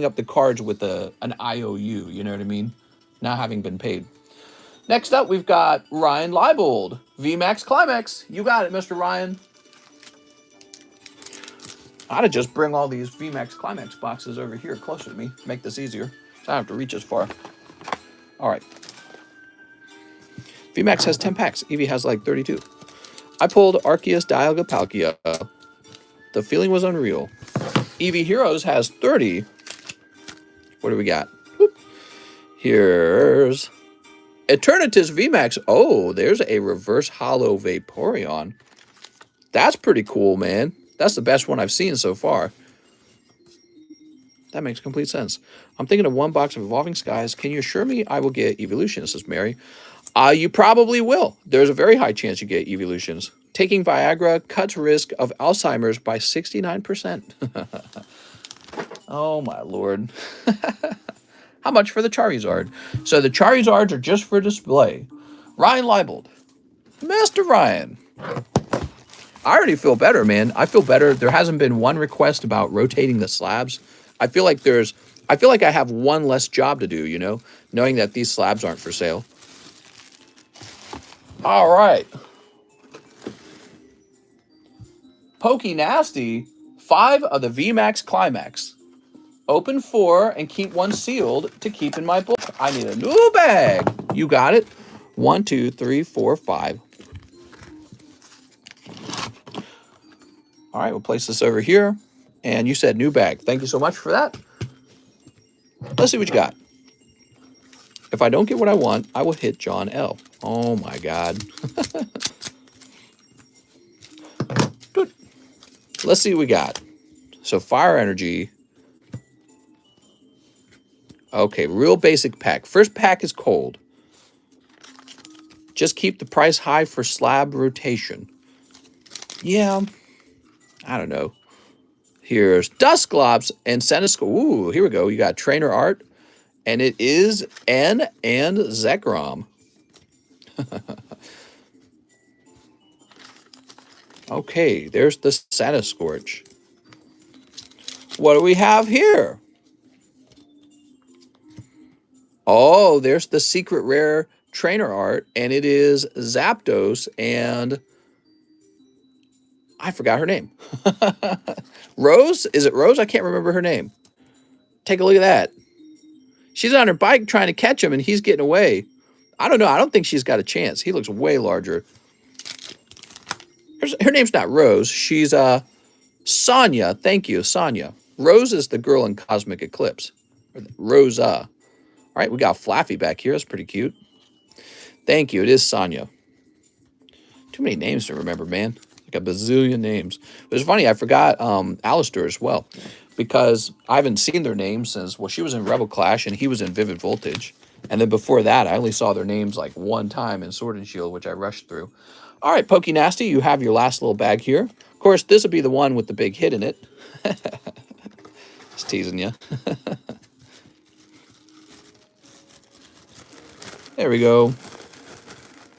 up the cards with an IOU, you know what I mean? Not having been paid. Next up, we've got Ryan Leibold. VMAX CLIMAX. You got it, Mr. Ryan. I ought to just bring all these VMAX CLIMAX boxes over here closer to me. Make this easier. So I don't have to reach as far. All right. VMAX has 10 packs. Eevee has like 32. I pulled Arceus Dialga Palkia. The feeling was unreal. Eevee Heroes has 30. What do we got? Whoop. Here's Eternatus VMAX. Oh, there's a reverse hollow Vaporeon. That's pretty cool, man. That's the best one I've seen so far. That makes complete sense. I'm thinking of one box of Evolving Skies. Can you assure me I will get Evolutions, says Mary? You probably will. There's a very high chance you get Evolutions. Taking Viagra cuts risk of Alzheimer's by 69%. Oh, my Lord. How much for the Charizard? So the Charizards are just for display. Ryan Leibold. Mr. Ryan. I already feel better, man. I feel better. There hasn't been one request about rotating the slabs. I feel like I have one less job to do, you know, knowing that these slabs aren't for sale. All right. Pokey Nasty, 5 of the VMAX CLIMAX. Open 4 and keep 1 sealed to keep in my book. I need a new bag. You got it. 1, 2, 3, 4, 5. All right, we'll place this over here. And you said new bag. Thank you so much for that. Let's see what you got. If I don't get what I want, I will hit John L. Oh, my God. Good. Let's see what we got. So, Fire Energy. Okay, real basic pack. First pack is cold. Just keep the price high for slab rotation. Yeah, I don't know. Here's Dusclops and Centiskorch. Ooh, here we go. You got Trainer Art, and it is N and Zekrom. Okay, there's the Centiskorch. What do we have here? Oh, there's the secret rare Trainer Art, and it is Zapdos, and I forgot her name. Rose? Is it Rose? I can't remember her name. Take a look at that. She's on her bike trying to catch him, and he's getting away. I don't know. I don't think she's got a chance. He looks way larger. Her name's not Rose. She's Sonya. Thank you, Sonya. Rose is the girl in Cosmic Eclipse. Rosa. All right, we got Flaffy back here. That's pretty cute. Thank you. It is Sonya. Too many names to remember, man. Like a bazillion names. It was funny, I forgot Alistair as well. Because I haven't seen their names since, well, she was in Rebel Clash and he was in Vivid Voltage. And then before that, I only saw their names like one time in Sword and Shield, which I rushed through. All right, Pokey Nasty, you have your last little bag here. Of course, this will be the one with the big hit in it. Just teasing you. There we go.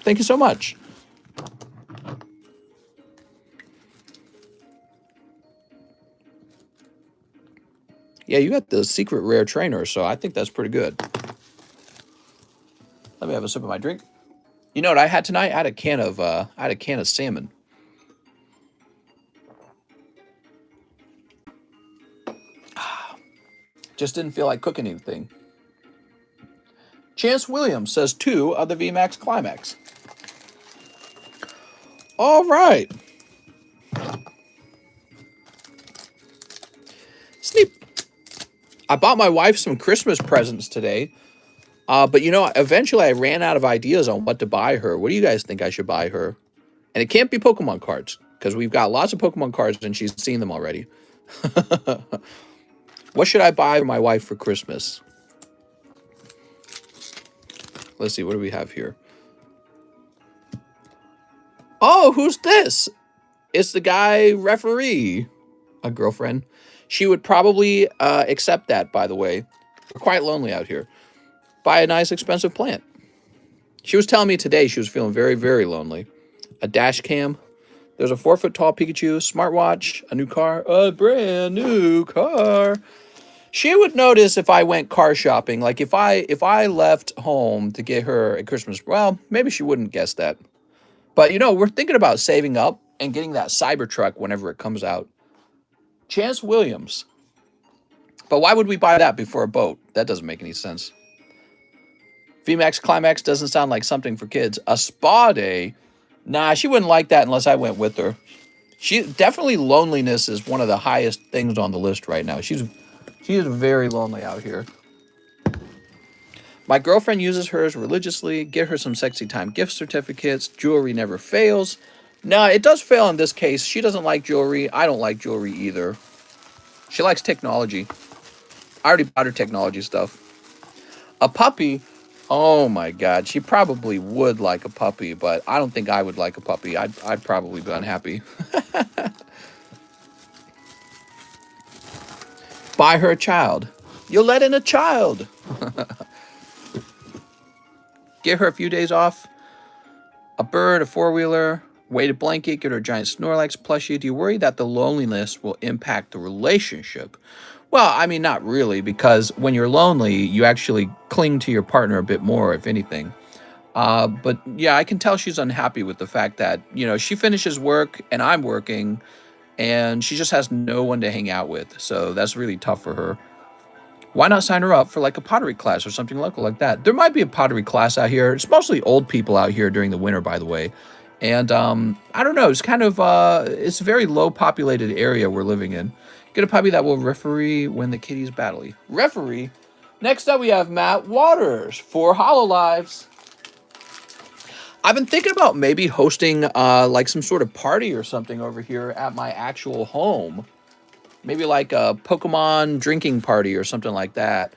Thank you so much. Yeah, you got the secret rare trainer, so I think that's pretty good. Let me have a sip of my drink. You know what I had tonight? I had a can of salmon. Just didn't feel like cooking anything. Chance Williams says 2 of the VMAX CLIMAX. All right. Sleep. I bought my wife some Christmas presents today. But you know, eventually I ran out of ideas on what to buy her. What do you guys think I should buy her? And it can't be Pokemon cards, because we've got lots of Pokemon cards and she's seen them already. What should I buy my wife for Christmas? Let's see, what do we have here? Oh, who's this? It's the guy referee. A girlfriend. She would probably accept that, by the way. We're quite lonely out here. Buy a nice expensive plant. She was telling me today she was feeling very, very lonely. A dash cam. There's a 4-foot-tall Pikachu, smartwatch, a new car, a brand new car. She would notice if I went car shopping, like if I left home to get her a Christmas, well, maybe she wouldn't guess that. But, you know, we're thinking about saving up and getting that Cybertruck whenever it comes out. Chance Williams. But why would we buy that before a boat? That doesn't make any sense. VMAX CLIMAX doesn't sound like something for kids. A spa day? Nah, she wouldn't like that unless I went with her. Definitely loneliness is one of the highest things on the list right now. She is very lonely out here. My girlfriend uses hers religiously. Get her some sexy time gift certificates. Jewelry never fails. No, it does fail in this case. She doesn't like jewelry. I don't like jewelry either. She likes technology. I already bought her technology stuff. A puppy? Oh my God. She probably would like a puppy, but I don't think I would like a puppy. I'd probably be unhappy. Buy her a child. You'll let in a child. Give her a few days off. A bird, a four-wheeler, weighted blanket, get her a giant Snorlax plushie. Do you worry that the loneliness will impact the relationship? Well, I mean, not really, because when you're lonely, you actually cling to your partner a bit more, if anything. But yeah, I can tell she's unhappy with the fact that, you know, she finishes work and I'm working and she just has no one to hang out with. So that's really tough for her. Why not sign her up for like a pottery class or something local like that? There might be a pottery class out here. It's mostly old people out here during the winter, by the way. And I don't know. It's kind of it's a very low populated area we're living in. Get a puppy that will referee when the kitties battle. Referee. Next up, we have Matt Waters for Hololives. I've been thinking about maybe hosting like some sort of party or something over here at my actual home. Maybe like a Pokemon drinking party or something like that.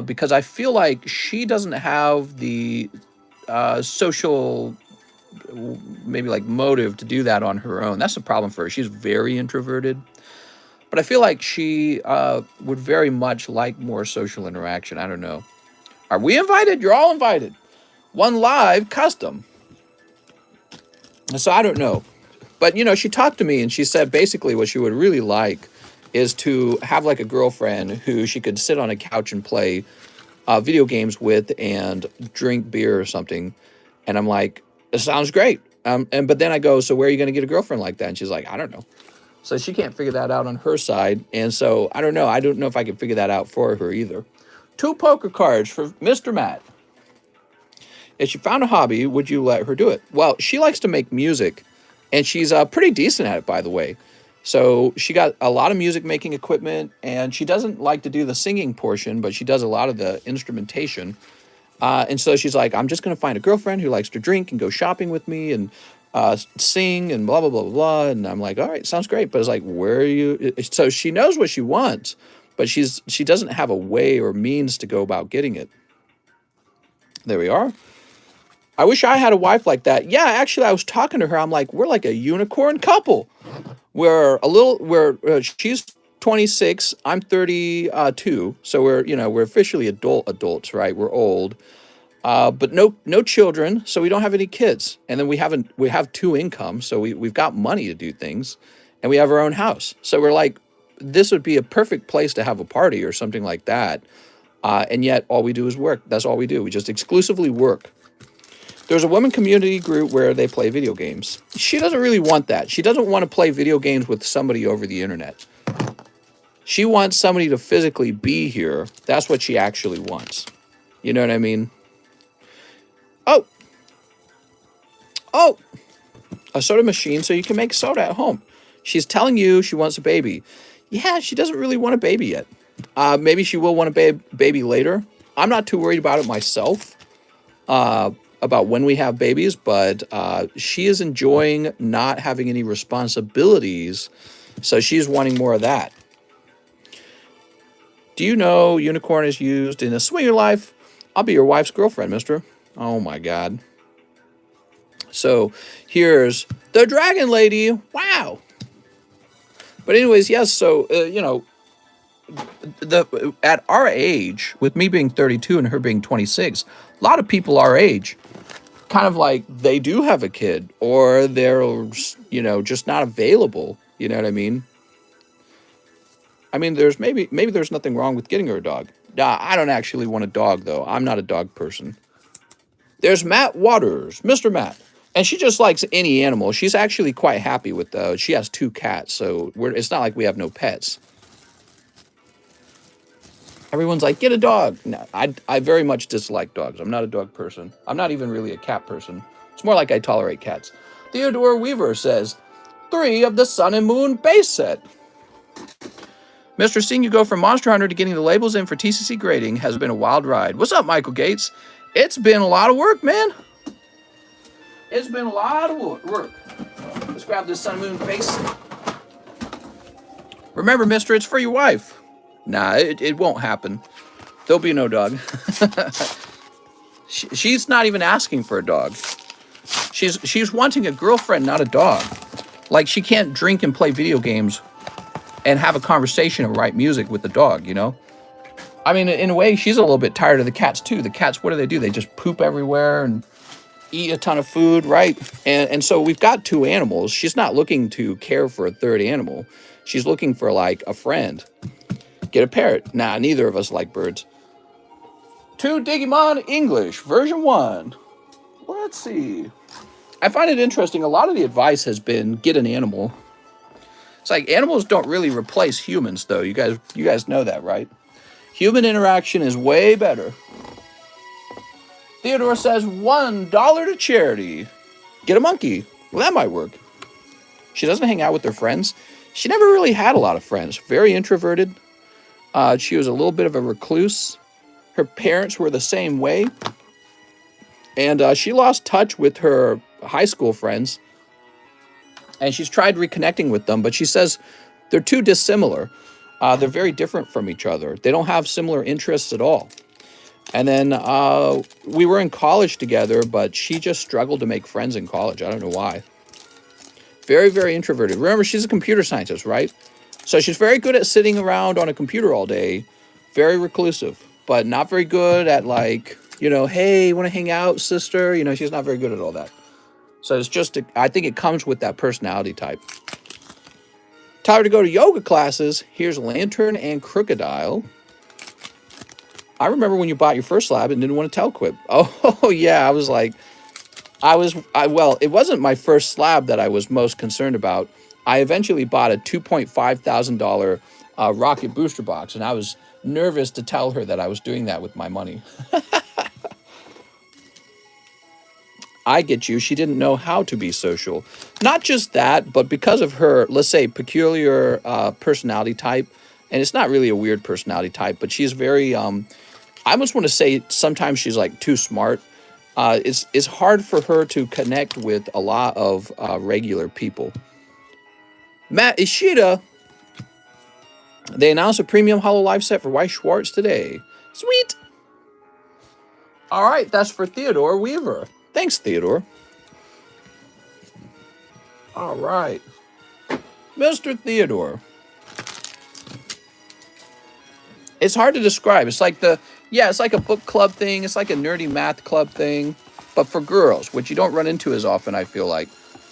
Because I feel like she doesn't have the social, maybe like motive to do that on her own. That's the problem for her. She's very introverted. But I feel like she would very much like more social interaction. I don't know. Are we invited? You're all invited. One live custom. So I don't know. But, you know, she talked to me and she said basically what she would really like is to have like a girlfriend who she could sit on a couch and play video games with and drink beer or something. And I'm like, it sounds great. But then I go, so where are you going to get a girlfriend like that? And she's like, I don't know. So she can't figure that out on her side. And so I don't know. I don't know if I can figure that out for her either. 2 poker cards for Mr. Matt. If she found a hobby, would you let her do it? Well, she likes to make music. And she's pretty decent at it, by the way. So she got a lot of music making equipment, and she doesn't like to do the singing portion, but she does a lot of the instrumentation. And so she's like, I'm just going to find a girlfriend who likes to drink and go shopping with me and sing and blah, blah, blah, blah, blah. And I'm like, all right, sounds great. But it's like, where are you? So she knows what she wants, but she doesn't have a way or means to go about getting it. There we are. I wish I had a wife like that. Yeah, actually, I was talking to her. I'm like, we're like a unicorn couple. She's 26, I'm 32, so we're officially adults, right? We're old, but no children, so we don't have any kids, and then we have two incomes, so we've got money to do things, and we have our own house. So we're like, this would be a perfect place to have a party or something like that, and yet all we do is work. That's all we do. We just exclusively work. There's a women community group where they play video games. She doesn't really want that. She doesn't want to play video games with somebody over the internet. She wants somebody to physically be here. That's what she actually wants. You know what I mean? Oh, a soda machine so you can make soda at home. She's telling you she wants a baby. Yeah, she doesn't really want a baby yet. Maybe she will want a baby later. I'm not too worried about it myself. About when we have babies, but she is enjoying not having any responsibilities, so she's wanting more of that. Do you know unicorn is used in a swinger life? I'll be your wife's girlfriend, mister. Oh my God. So here's the dragon lady. Wow. But anyways, yes, so, at our age, with me being 32 and her being 26, a lot of people our age kind of like they do have a kid, or they're, just not available. You know what I mean? I mean, there's maybe there's nothing wrong with getting her a dog. I don't actually want a dog, though. I'm not a dog person. There's Matt Waters, Mr. Matt. And she just likes any animal. She's actually quite happy with those. She has 2 cats, so it's not like we have no pets. Everyone's like, get a dog. No, I very much dislike dogs. I'm not a dog person. I'm not even really a cat person. It's more like I tolerate cats. Theodore Weaver says, 3 of the Sun and Moon base set. Mr. Seeing you go from Monster Hunter to getting the labels in for TCC grading has been a wild ride. What's up, Michael Gates? It's been a lot of work, man. It's been a lot of work. Let's grab this Sun and Moon base set. Remember, mister, it's for your wife. Nah, it won't happen. There'll be no dog. She's not even asking for a dog. She's wanting a girlfriend, not a dog. Like, she can't drink and play video games and have a conversation and write music with the dog, I mean, in a way, she's a little bit tired of the cats, too. The cats, what do? They just poop everywhere and eat a ton of food, right? And so we've got 2 animals. She's not looking to care for a 3rd animal. She's looking for, like, a friend. Get a parrot. Nah, neither of us like birds. To Digimon English, version 1. Let's see. I find it interesting. A lot of the advice has been get an animal. It's like animals don't really replace humans, though. You guys know that, right? Human interaction is way better. Theodore says $1 to charity. Get a monkey. Well, that might work. She doesn't hang out with her friends. She never really had a lot of friends. Very introverted. She was a little bit of a recluse. Her parents were the same way. And she lost touch with her high school friends. And she's tried reconnecting with them, but she says they're too dissimilar. They're very different from each other. They don't have similar interests at all. And then we were in college together, but she just struggled to make friends in college. I don't know why. Very, very introverted. Remember, she's a computer scientist, right? So she's very good at sitting around on a computer all day. Very reclusive, but not very good at, like, hey, want to hang out, sister? She's not very good at all that. So it's just, I think it comes with that personality type. Tired to go to yoga classes? Here's Lantern and Crocodile. I remember when you bought your first slab and didn't want to tell Quip. Oh yeah, I was like, well, it wasn't my first slab that I was most concerned about. I eventually bought a $2.5 thousand rocket booster box, and I was nervous to tell her that I was doing that with my money. I get you. She didn't know how to be social. Not just that, but because of her, let's say, peculiar personality type. And it's not really a weird personality type, but she's very, I almost want to say sometimes she's like too smart. It's hard for her to connect with a lot of regular people. Matt Ishida, they announced a premium HoloLive set for Weiss Schwarz today. Sweet. All right, that's for Theodore Weaver. Thanks, Theodore. All right, Mr. Theodore. It's hard to describe. It's like it's like a book club thing. It's like a nerdy math club thing, but for girls, which you don't run into as often, I feel like.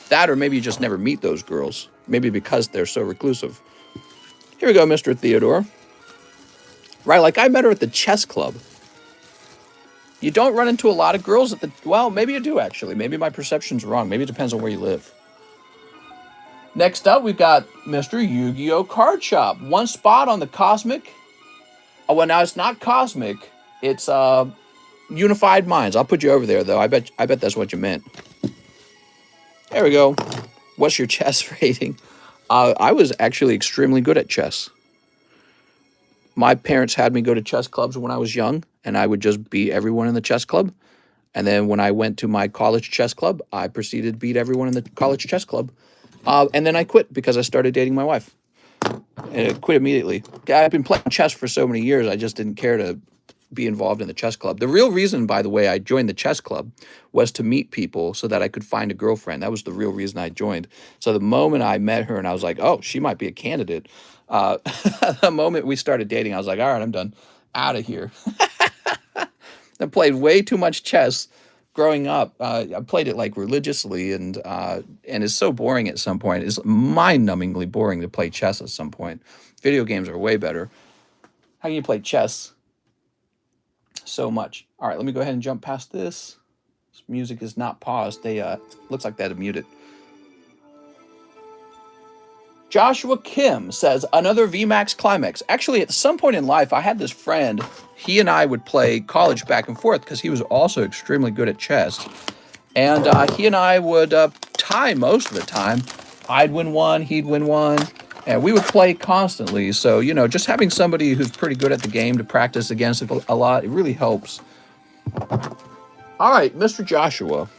That, or maybe you just never meet those girls. Maybe because they're so reclusive. Here we go, Mr. Theodore. Right, like I met her at the chess club. You don't run into a lot of girls at the... Well, maybe you do, actually. Maybe my perception's wrong. Maybe it depends on where you live. Next up, we've got Mr. Yu-Gi-Oh! Card Shop. One spot on the Cosmic. Oh, well, now it's not Cosmic. It's Unified Minds. I'll put you over there, though. I bet that's what you meant. There we go. What's your chess rating? I was actually extremely good at chess. My parents had me go to chess clubs when I was young, and I would just beat everyone in the chess club. And then when I went to my college chess club, I proceeded to beat everyone in the college chess club. And then I quit because I started dating my wife. And I quit immediately. I've been playing chess for so many years, I just didn't care to be involved in the chess club. The real reason, by the way, I joined the chess club was to meet people so that I could find a girlfriend. That was the real reason I joined. So the moment I met her and I was like, oh, she might be a candidate. The moment we started dating, I was like, all right, I'm done. Out of here. I played way too much chess growing up. I played it like religiously, and it's so boring at some point. It's mind-numbingly boring to play chess at some point. Video games are way better. How can you play chess so much? All right, let me go ahead and jump past this. This music is not paused. They looks like they had to mute it. Joshua Kim says, another VMAX CLIMAX. Actually, at some point in life, I had this friend. He and I would play college back and forth because he was also extremely good at chess. And he and I would tie most of the time. I'd win one, he'd win one. And we would play constantly. So, you know, just having somebody who's pretty good at the game to practice against a lot, it really helps. All right, Mr. Joshua.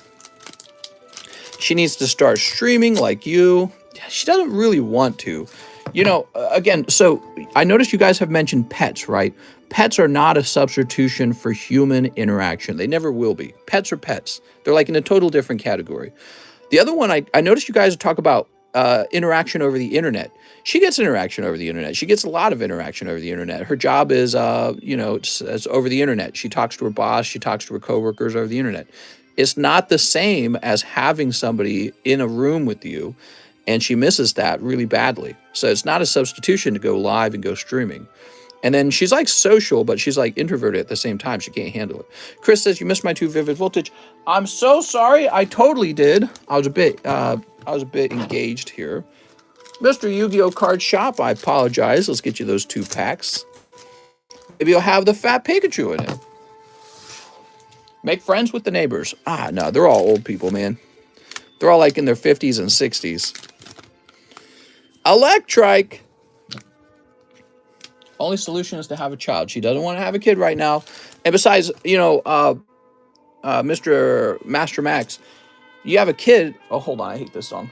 She needs to start streaming like you. She doesn't really want to. You know, again, so I noticed you guys have mentioned pets, right? Pets are not a substitution for human interaction. They never will be. Pets are pets. They're like in a total different category. The other one, I noticed you guys talk about interaction over the internet. She gets interaction over the internet. She gets a lot of interaction over the internet. Her job is, you know, it's over the internet. She talks to her boss. She talks to her coworkers over the internet. It's not the same as having somebody in a room with you, and she misses that really badly. So it's not a substitution to go live and go streaming. And then she's like social, but she's like introverted at the same time. She can't handle it. Chris says, you missed my 2 Vivid Voltage. I'm so sorry. I totally did. I was a bit engaged here. Mr. Yu-Gi-Oh! Card Shop, I apologize. Let's get you those 2 packs. Maybe you'll have the fat Pikachu in it. Make friends with the neighbors. Ah, no, they're all old people, man. They're all like in their 50s and 60s. Electrike. Only solution is to have a child. She doesn't want to have a kid right now. And besides, you know, Mr. Master Max, you have a kid. Oh, hold on. I hate this song.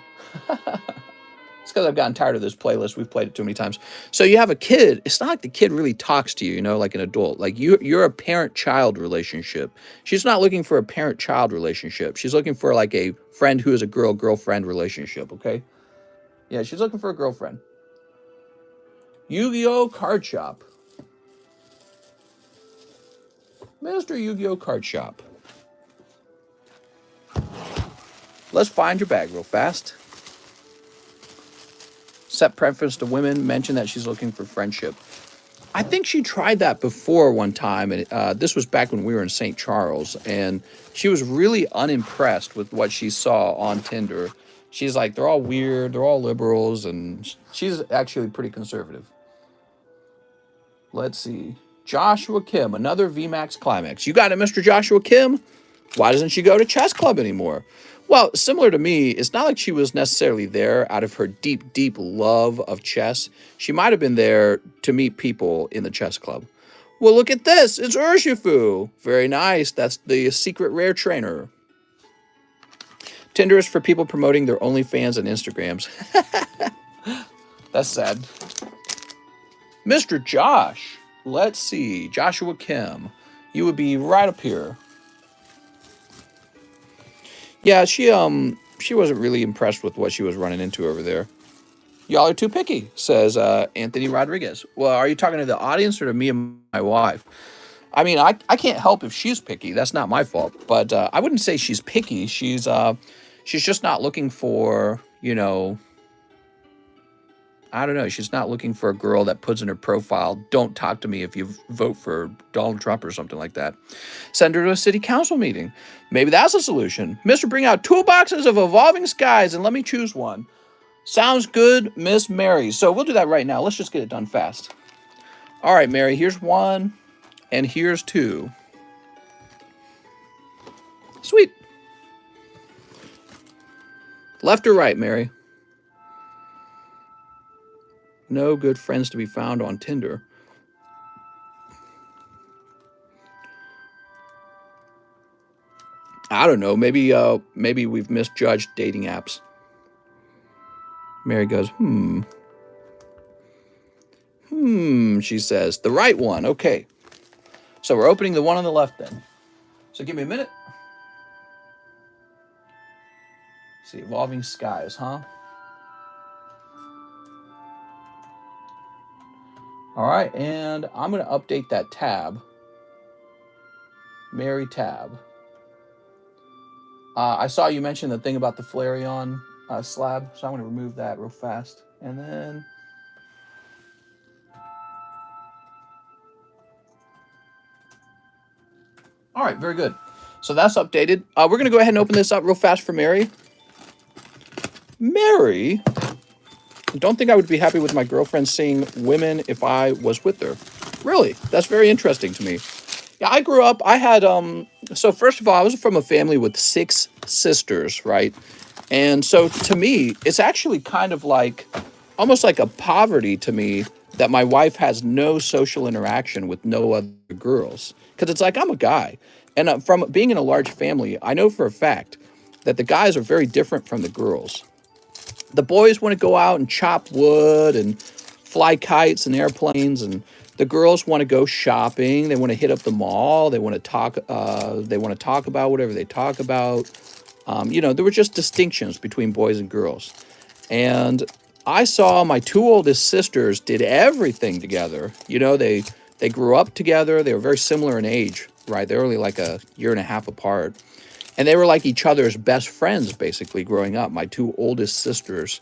It's because I've gotten tired of this playlist. We've played it too many times. So you have a kid. It's not like the kid really talks to you, you know, like an adult. Like you're a parent-child relationship. She's not looking for a parent-child relationship. She's looking for like a friend who is a girl-girlfriend relationship, okay? Yeah, she's looking for a girlfriend. Yu-Gi-Oh! Card Shop. Mr. Yu-Gi-Oh! Card Shop. Let's find your bag real fast. Set preference to women. Mention that she's looking for friendship. I think she tried that before one time, and this was back when we were in St. Charles, and she was really unimpressed with what she saw on Tinder. She's like, they're all weird, they're all liberals, and she's actually pretty conservative. Let's see. Joshua Kim, another VMAX CLIMAX. You got it, Mr. Joshua Kim? Why doesn't she go to chess club anymore? Well, similar to me, it's not like she was necessarily there out of her deep, deep love of chess. She might have been there to meet people in the chess club. Well, look at this. It's Urshifu. Very nice. That's the secret rare trainer. Tinder is for people promoting their OnlyFans and Instagrams. That's sad. Mr. Josh. Let's see. Joshua Kim. You would be right up here. Yeah, she wasn't really impressed with what she was running into over there. Y'all are too picky, says Anthony Rodriguez. Well, are you talking to the audience or to me and my wife? I mean, I can't help if she's picky. That's not my fault. But I wouldn't say she's picky. She's just not looking for, I don't know. She's not looking for a girl that puts in her profile, don't talk to me if you vote for Donald Trump or something like that. Send her to a city council meeting. Maybe that's a solution. Mister, bring out 2 boxes of Evolving Skies and let me choose one. Sounds good, Miss Mary. So we'll do that right now. Let's just get it done fast. All right, Mary, here's 1 and here's 2. Sweet. Left or right, Mary? No good friends to be found on Tinder. I don't know. Maybe we've misjudged dating apps. Mary goes, she says. The right one. Okay. So we're opening the one on the left then. So give me a minute. Let's see, Evolving Skies, huh? All right, and I'm going to update that tab. Mary tab. I saw you mention the thing about the Flareon slab, so I'm going to remove that real fast. And then... All right, very good. So that's updated. We're going to go ahead and open this up real fast for Mary. Mary? I don't think I would be happy with my girlfriend seeing women if I was with her. Really? That's very interesting to me. Yeah, I grew up, I had, so first of all, I was from a family with 6 sisters, right? And so to me, it's actually kind of like, almost like a poverty to me that my wife has no social interaction with no other girls. Because it's like, I'm a guy. And from being in a large family, I know for a fact that the guys are very different from the girls. The boys want to go out and chop wood and fly kites and airplanes, and the girls want to go shopping. They want to hit up the mall. They want to talk. They want to talk about whatever they talk about. There were just distinctions between boys and girls, and I saw my 2 oldest sisters did everything together. They grew up together. They were very similar in age, right? They're only like a year and a half apart. And they were like each other's best friends, basically, growing up, my 2 oldest sisters.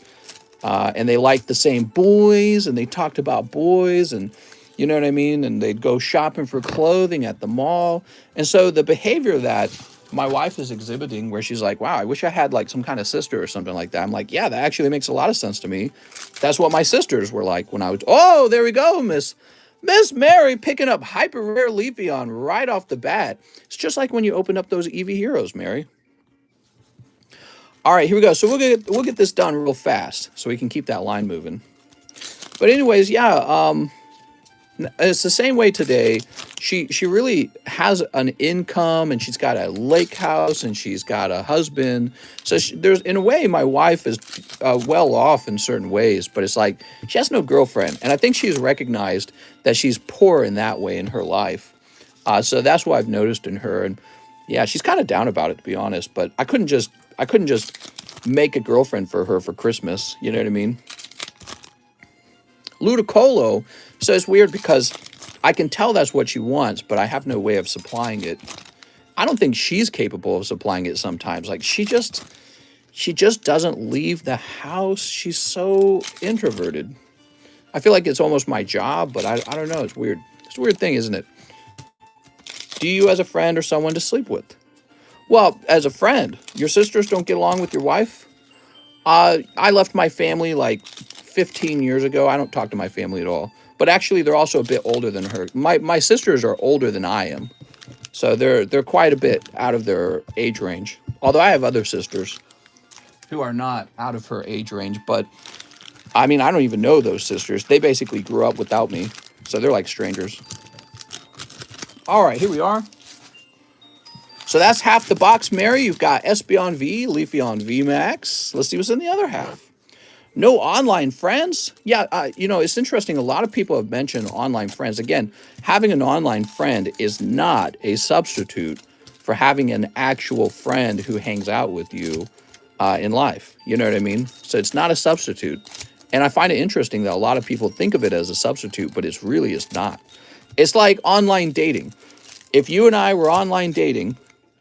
And they liked the same boys, and they talked about boys, and you know what I mean? And they'd go shopping for clothing at the mall. And so the behavior that my wife is exhibiting, where she's like, wow, I wish I had like some kind of sister or something like that. I'm like, yeah, that actually makes a lot of sense to me. That's what my sisters were like when I was, oh, there we go, Miss Mary picking up hyper rare Leafeon right off the bat. It's just like when you open up those Eevee Heroes, Mary. All right, here we go. So we'll get this done real fast so we can keep that line moving. But anyways, yeah, it's the same way today. She really has an income, and she's got a lake house, and she's got a husband. So there's, in a way, my wife is well off in certain ways, but it's like she has no girlfriend. And I think she's recognized that she's poor in that way in her life. So that's what I've noticed in her. And yeah, she's kind of down about it, to be honest. But I couldn't just make a girlfriend for her for Christmas. You know what I mean? Ludicolo. So it's weird because I can tell that's what she wants, but I have no way of supplying it. I don't think she's capable of supplying it sometimes. Like she just doesn't leave the house. She's so introverted. I feel like it's almost my job, but I don't know. It's weird. It's a weird thing, isn't it? Do you as a friend or someone to sleep with? Well, as a friend, your sisters don't get along with your wife? I left my family like 15 years ago. I don't talk to my family at all. But actually, they're also a bit older than her. My sisters are older than I am. So they're quite a bit out of their age range. Although I have other sisters who are not out of her age range. But, I mean, I don't even know those sisters. They basically grew up without me. So they're like strangers. All right, here we are. So that's half the box, Mary. You've got SB on V, Leafy on VMAX. Let's see what's in the other half. No online friends. Yeah, you know, it's interesting. A lot of people have mentioned online friends. Again, having an online friend is not a substitute for having an actual friend who hangs out with you in life. You know what I mean? So it's not a substitute. And I find it interesting that a lot of people think of it as a substitute, but it really is not. It's like online dating. If you and I were online dating,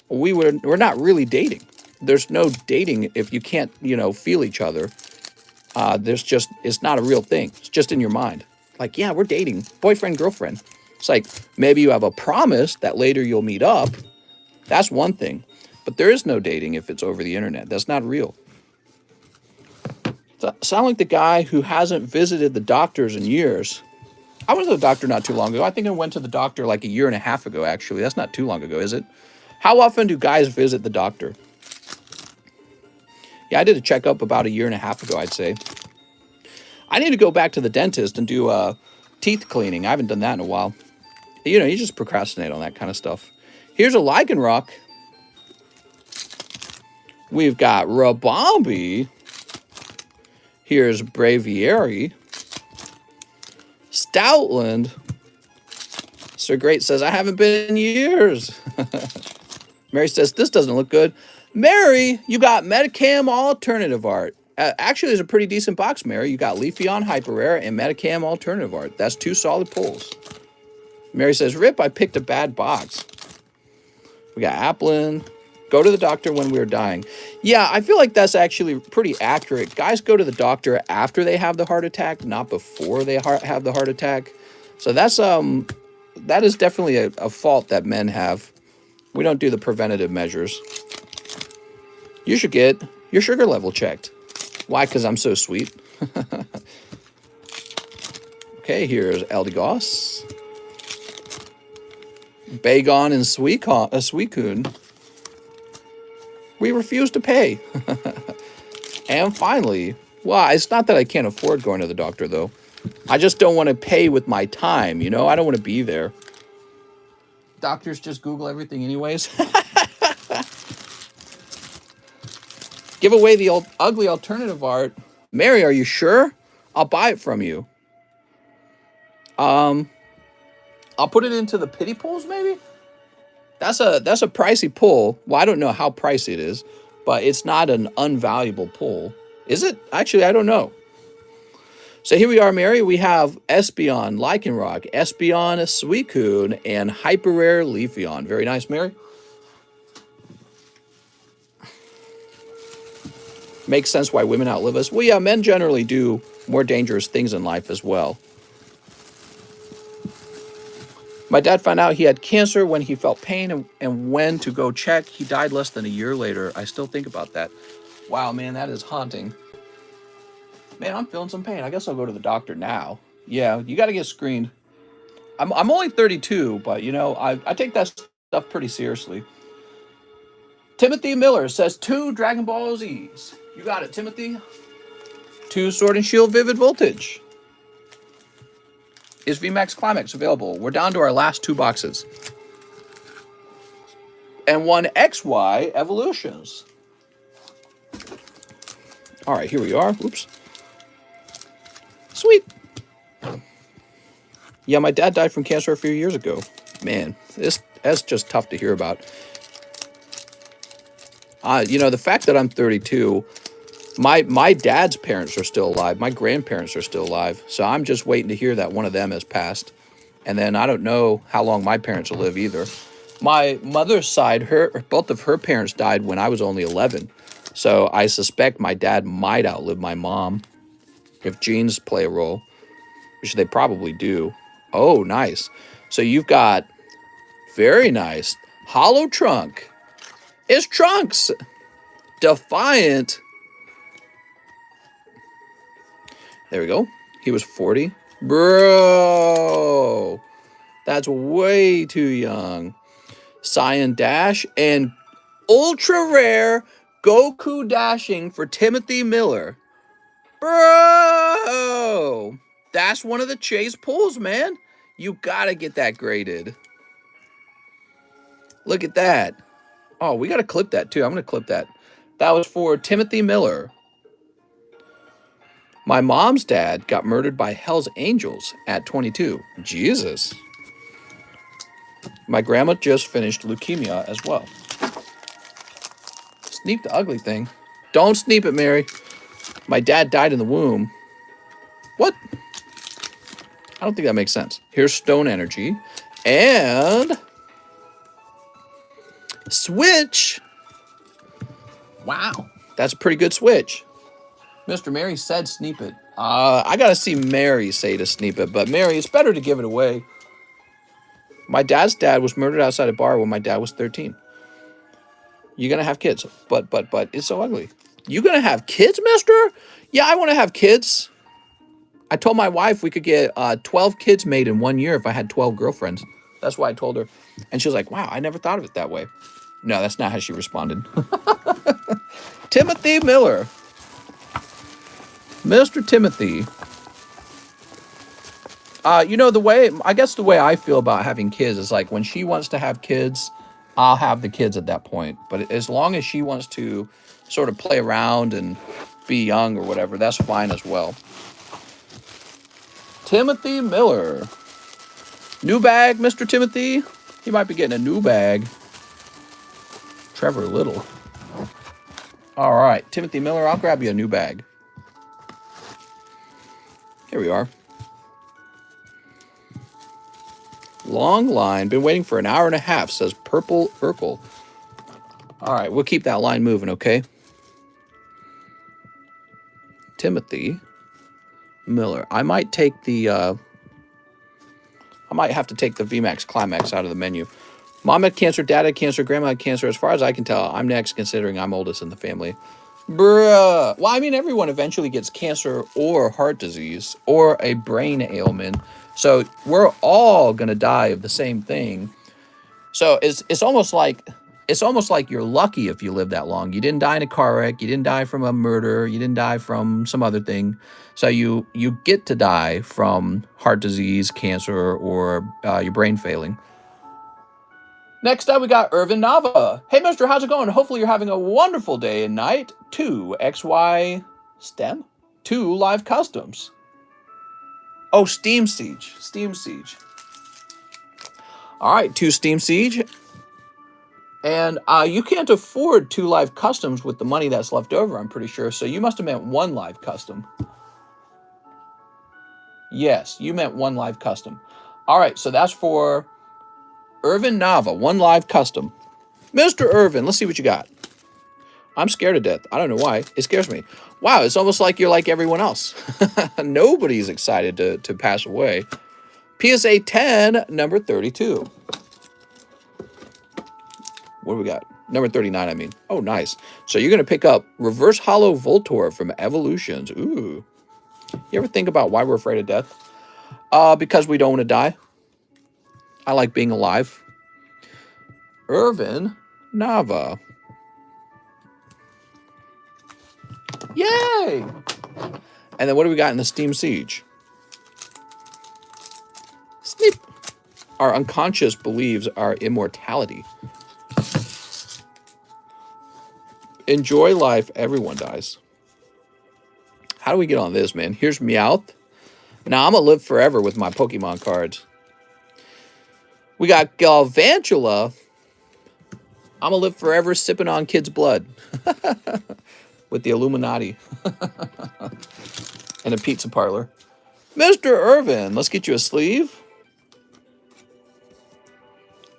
we're not really dating. There's no dating if you can't, you know, feel each other. It's not a real thing. It's just in your mind. Like, yeah, we're dating, boyfriend, girlfriend. It's like maybe you have a promise that later you'll meet up. That's one thing. But there is no dating if it's over the internet. That's not real. Sound like the guy who hasn't visited the doctors in years. I went to the doctor not too long ago. I think I went to the doctor like a year and a half ago, actually. That's not too long ago, is it? How often do guys visit the doctor? Yeah, I did a checkup about a year and a half ago, I'd say. I need to go back to the dentist and do teeth cleaning. I haven't done that in a while. You know, you just procrastinate on that kind of stuff. Here's a lichen rock. We've got Rabombi. Here's Braviary. Stoutland. Sir Great says, I haven't been in years. Mary says, this doesn't look good. Mary, you got Metacam Alternative Art. Actually, there's a pretty decent box, Mary. You got Leafeon Hyper Rare and Metacam Alternative Art. That's two solid pulls. Mary says, Rip, I picked a bad box. We got Applin. Go to the doctor when we were dying. Yeah, I feel like that's actually pretty accurate. Guys go to the doctor after they have the heart attack, not before they have the heart attack. So that is definitely a fault that men have. We don't do the preventative measures. You should get your sugar level checked. Why? Because I'm so sweet. Okay, here's Eldegoss. Bagon and Suicune. We refuse to pay. And finally, well, it's not that I can't afford going to the doctor, though. I just don't want to pay with my time, you know? I don't want to be there. Doctors just Google everything anyways. Give away the old ugly alternative art. Mary, are you sure? I'll buy it from you. I'll put it into the pity pools, maybe? That's a pricey pull. Well, I don't know how pricey it is, but it's not an unvaluable pull. Is it? Actually, I don't know. So here we are, Mary. We have Espeon, Lycanroc, Espeon, Suicune, and Hyper Rare Leafeon. Very nice, Mary. Makes sense why women outlive us. Well, yeah, men generally do more dangerous things in life as well. My dad found out he had cancer when he felt pain and when to go check. He died less than a year later. I still think about that. Wow, man, that is haunting. Man, I'm feeling some pain. I guess I'll go to the doctor now. Yeah, you got to get screened. I'm only 32, but, you know, I take that stuff pretty seriously. Timothy Miller says 2 Dragon Ball Zs. You got it, Timothy. 2 Sword and Shield Vivid Voltage. Is VMAX CLIMAX available? We're down to our last 2 boxes. And 1 XY Evolutions. All right, here we are. Oops. Sweet. Yeah, my dad died from cancer a few years ago. Man, that's just tough to hear about. You know, the fact that I'm 32, my dad's parents are still alive. My grandparents are still alive. So I'm just waiting to hear that one of them has passed. And then I don't know how long my parents will live either. My mother's side, both of her parents died when I was only 11. So I suspect my dad might outlive my mom if genes play a role, which they probably do. Oh, nice. So you've got, very nice, Hollow Trunk. It's Trunks. Defiant. There we go. He was 40. Bro, that's way too young. Cyan Dash and ultra rare Goku Dashing for Timothy Miller. Bro, that's one of the chase pulls, man. You gotta get that graded. Look at that. Oh, we got to clip that too. I'm going to clip that. That was for Timothy Miller. My mom's dad got murdered by Hell's Angels at 22. Jesus. My grandma just finished leukemia as well. Sneep the ugly thing. Don't sneep it, Mary. My dad died in the womb. What? I don't think that makes sense. Here's Stone Energy. And Switch. Wow. That's a pretty good switch. Mr. Mary said sneep it. I got to see Mary say to sneep it. But Mary, it's better to give it away. My dad's dad was murdered outside a bar when my dad was 13. You're going to have kids. But, it's so ugly. You going to have kids, mister? Yeah, I want to have kids. I told my wife we could get 12 kids made in 1 year if I had 12 girlfriends. That's why I told her. And she was like, wow, I never thought of it that way. No, that's not how she responded. Timothy Miller. Mr. Timothy. I guess the way I feel about having kids is like when she wants to have kids, I'll have the kids at that point. But as long as she wants to sort of play around and be young or whatever, that's fine as well. Timothy Miller. New bag, Mr. Timothy. He might be getting a new bag. Trevor Little. All right, Timothy Miller, I'll grab you a new bag. Here we are. Long line. Been waiting for an hour and a half, says Purple Urkel. All right, we'll keep that line moving, okay? Timothy Miller. I might have to take the VMAX CLIMAX out of the menu. Mom had cancer, dad had cancer, grandma had cancer. As far as I can tell, I'm next considering I'm oldest in the family. Bruh. Well, I mean, everyone eventually gets cancer or heart disease or a brain ailment. So we're all going to die of the same thing. So it's almost like you're lucky if you live that long. You didn't die in a car wreck. You didn't die from a murder. You didn't die from some other thing. So you get to die from heart disease, cancer, or your brain failing. Next up, we got Irvin Nava. Hey, mister, how's it going? Hopefully you're having a wonderful day and night. 2 XY STEM? 2 live customs. Oh, Steam Siege. Steam Siege. All right, 2 Steam Siege. And you can't afford 2 live customs with the money that's left over, I'm pretty sure. So you must have meant 1 live custom. Yes, you meant 1 live custom. All right, so that's for Irvin Nava, 1 live custom. Mr. Irvin, let's see what you got. I'm scared to death. I don't know why. It scares me. Wow, it's almost like you're like everyone else. Nobody's excited to pass away. PSA 10, number 32. What do we got? Number 39, I mean. Oh, nice. So you're going to pick up Reverse Hollow Voltor from Evolutions. Ooh. You ever think about why we're afraid of death? Because we don't want to die. I like being alive. Irvin Nava. Yay! And then what do we got in the Steam Siege? Snip. Our unconscious believes our immortality. Enjoy life. Everyone dies. How do we get on this, man? Here's Meowth. Now, I'm going to live forever with my Pokemon cards. We got Galvantula. I'm going to live forever sipping on kids' blood. With the Illuminati. And a pizza parlor. Mr. Irvin, let's get you a sleeve.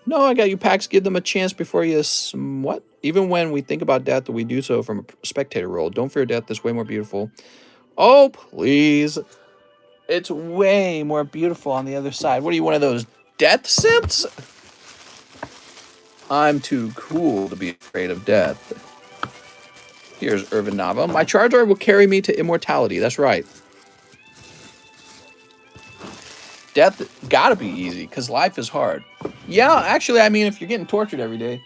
No, I got you packs. Give them a chance before you... What? Even when we think about death, we do so from a spectator role. Don't fear death. It's way more beautiful. Oh, please. It's way more beautiful on the other side. What are you, one of those death simps? I'm too cool to be afraid of death. Here's Irvin Nava. My Charizard will carry me to immortality. That's right. Death gotta be easy, because life is hard. Yeah, actually, I mean, if you're getting tortured every day.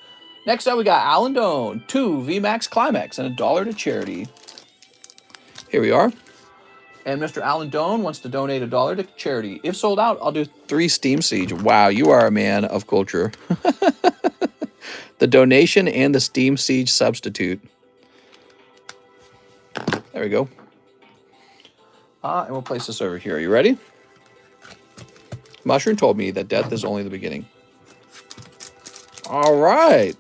Next up, we got Alan Doan. 2 VMAX CLIMAX and $1 to charity. Here we are. And Mr. Alan Doan wants to donate $1 to charity. If sold out, I'll do 3 Steam Siege. Wow, you are a man of culture. The donation and the Steam Siege substitute. There we go. And we'll place this over here. Are you ready? Mushroom told me that death is only the beginning. All right.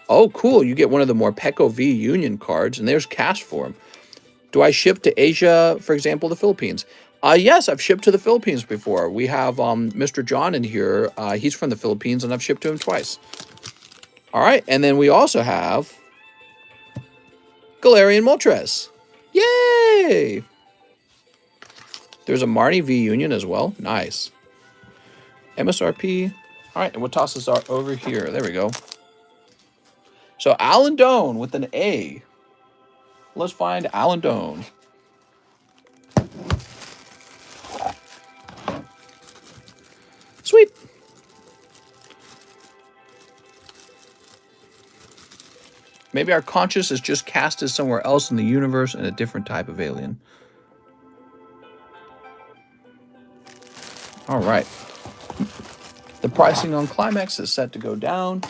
Oh, cool. You get one of the Morpeko V Union cards, and there's cash for them. Do I ship to Asia, for example, the Philippines? Yes, I've shipped to the Philippines before. We have Mr. John in here. He's from the Philippines, and I've shipped to him twice. All right, and then we also have Galarian Moltres. Yay! There's a Marnie V Union as well. Nice. MSRP. All right, and we'll toss this over here. There we go. So Alan Doan with an A. Let's find Alan Doan. Sweet. Maybe our conscious is just casted somewhere else in the universe in a different type of alien. All right. The pricing on CLIMAX is set to go down.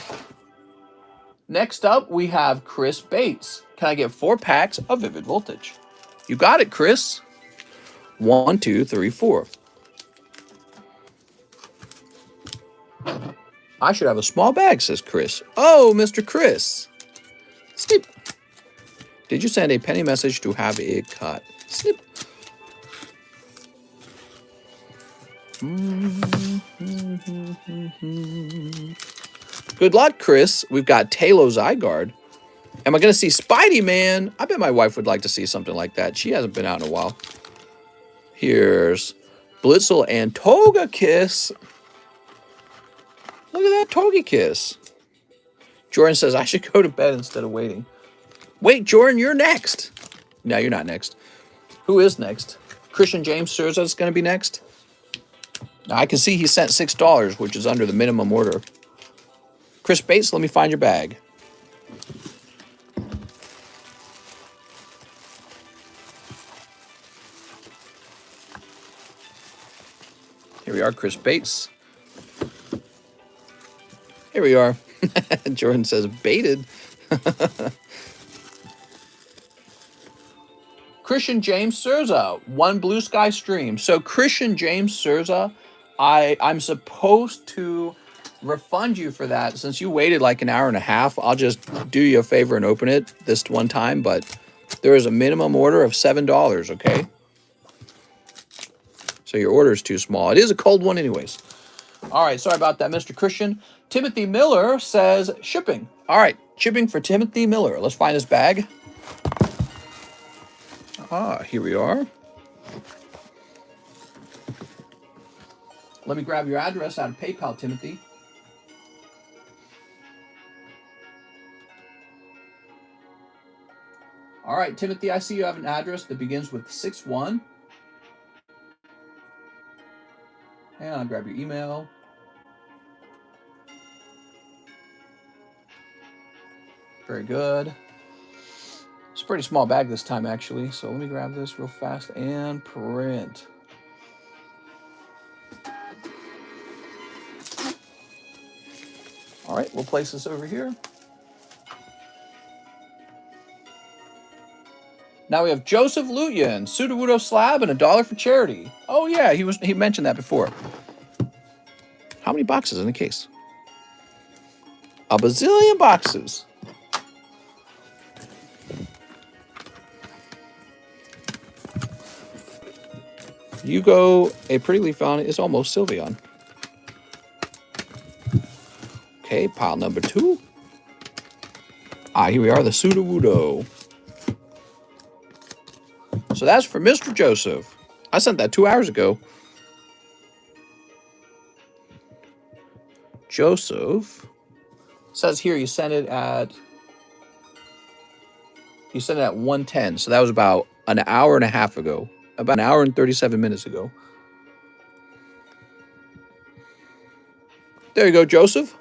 Next up, we have Chris Bates. Can I get 4 packs of Vivid Voltage? You got it, Chris. 1, 2, 3, 4. I should have a small bag, says Chris. Oh, Mr. Chris. Snip. Did you send a penny message to have it cut? Snip. Good luck, Chris. We've got Talo Zygarde. Am I going to see Spidey Man? I bet my wife would like to see something like that. She hasn't been out in a while. Here's Blitzel and Togekiss. Look at that Togekiss. Jordan says, I should go to bed instead of waiting. Wait, Jordan, you're next. No, you're not next. Who is next? Christian James Souza is going to be next. Now, I can see he sent $6, which is under the minimum order. Chris Bates, let me find your bag. Here we are, Chris Bates. Here we are. Jordan says, baited. Christian James Souza, 1 Blue Sky Stream. So Christian James Souza, I'm supposed to refund you for that. Since you waited like an hour and a half, I'll just do you a favor and open it this one time. But there is a minimum order of $7, okay? So your order is too small. It is a cold one anyways. All right, sorry about that, Mr. Christian. Timothy Miller says shipping. All right, shipping for Timothy Miller. Let's find his bag. Here we are. Let me grab your address out of PayPal, Timothy. All right, Timothy, I see you have an address that begins with 61. And I'll grab your email. Very good. It's a pretty small bag this time, actually. So let me grab this real fast and print. All right, we'll place this over here. Now we have Joseph Luyan, Sudowoodo Slab, and $1 for charity. Oh yeah, he mentioned that before. How many boxes in the case? A bazillion boxes. Hugo, a pretty leaf on it is almost Sylveon. Okay, pile number 2. Here we are, the Sudowoodo. So that's for Mr. Joseph. I sent that 2 hours ago. Joseph says here you sent it at 1:10. So that was about an hour and a half ago. About an hour and 37 minutes ago. There you go, Joseph.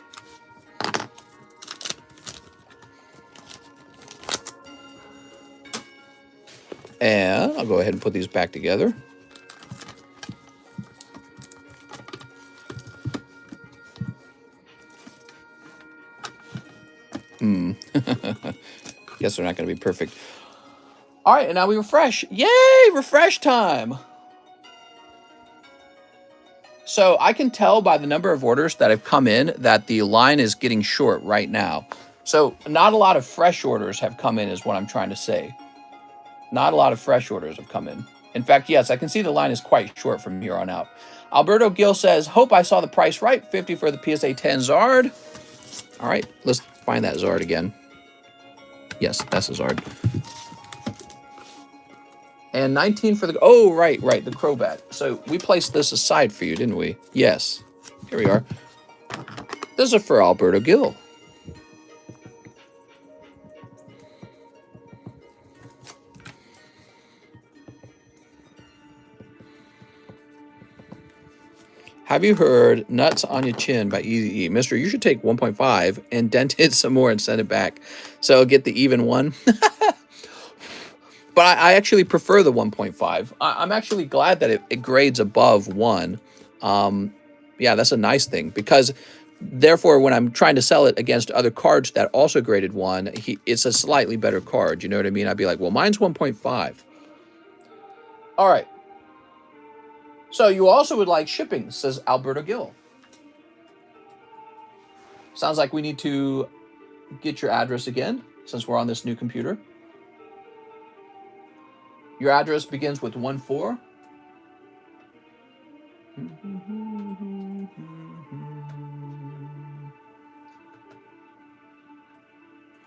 And I'll go ahead and put these back together. Guess they're not going to be perfect. All right, and now we refresh. Yay, refresh time. So I can tell by the number of orders that have come in that the line is getting short right now. So not a lot of fresh orders have come in is what I'm trying to say. Not a lot of fresh orders have come in. In fact, yes, I can see the line is quite short from here on out. Alberto Gill says, hope I saw the price right. 50 for the PSA 10 Zard. All right, let's find that Zard again. Yes, that's a Zard. And 19 for the... Oh, right, the Crobat. So we placed this aside for you, didn't we? Yes. Here we are. This is for Alberto Gill. Have you heard Nuts on Your Chin by Easy E? Mister, you should take 1.5 and dent it some more and send it back. So get the even one. But I actually prefer the 1.5. I'm actually glad that it grades above 1. Yeah, that's a nice thing. Because, therefore, when I'm trying to sell it against other cards that also graded 1, it's a slightly better card. You know what I mean? I'd be like, well, mine's 1.5. All right. So you also would like shipping, says Alberto Gill. Sounds like we need to get your address again, since we're on this new computer. Your address begins with 14.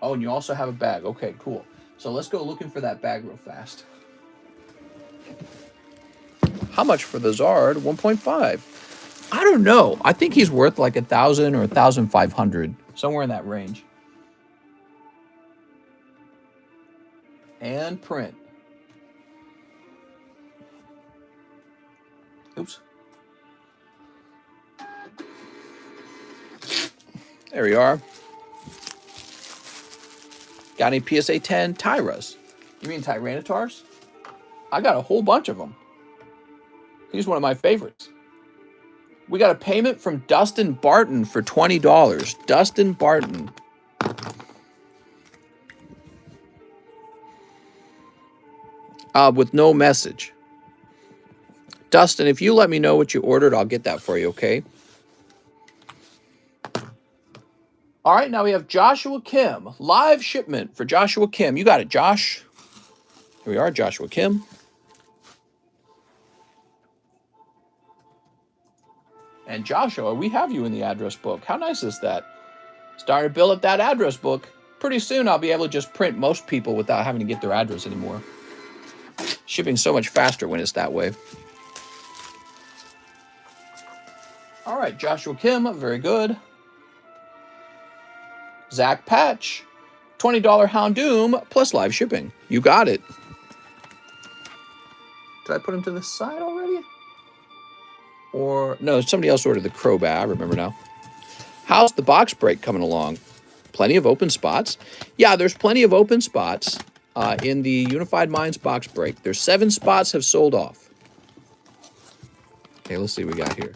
Oh, and you also have a bag. Okay, cool. So let's go looking for that bag real fast. How much for the Zard? 1.5. I don't know. I think he's worth like 1,000 or 1,500, somewhere in that range. And print. Oops. There we are. Got any PSA 10 Tyras? You mean Tyrannotars? I got a whole bunch of them. He's one of my favorites. We got a payment from Dustin Barton for $20. Dustin Barton. With no message. Dustin, if you let me know what you ordered, I'll get that for you, okay? All right, now we have Joshua Kim. Live shipment for Joshua Kim. You got it, Josh. Here we are, Joshua Kim. And Joshua, we have you in the address book. How nice is that? Starting to build up that address book. Pretty soon I'll be able to just print most people without having to get their address anymore. Shipping's so much faster when it's that way. All right, Joshua Kim, very good. Zach Patch, $20 Houndoom plus live shipping. You got it. Did I put him to the side already? Or, no, somebody else ordered the Crobat, I remember now. How's the box break coming along? Plenty of open spots. Yeah, there's plenty of open spots in the Unified Minds box break. There's 7 spots have sold off. Okay, let's see what we got here.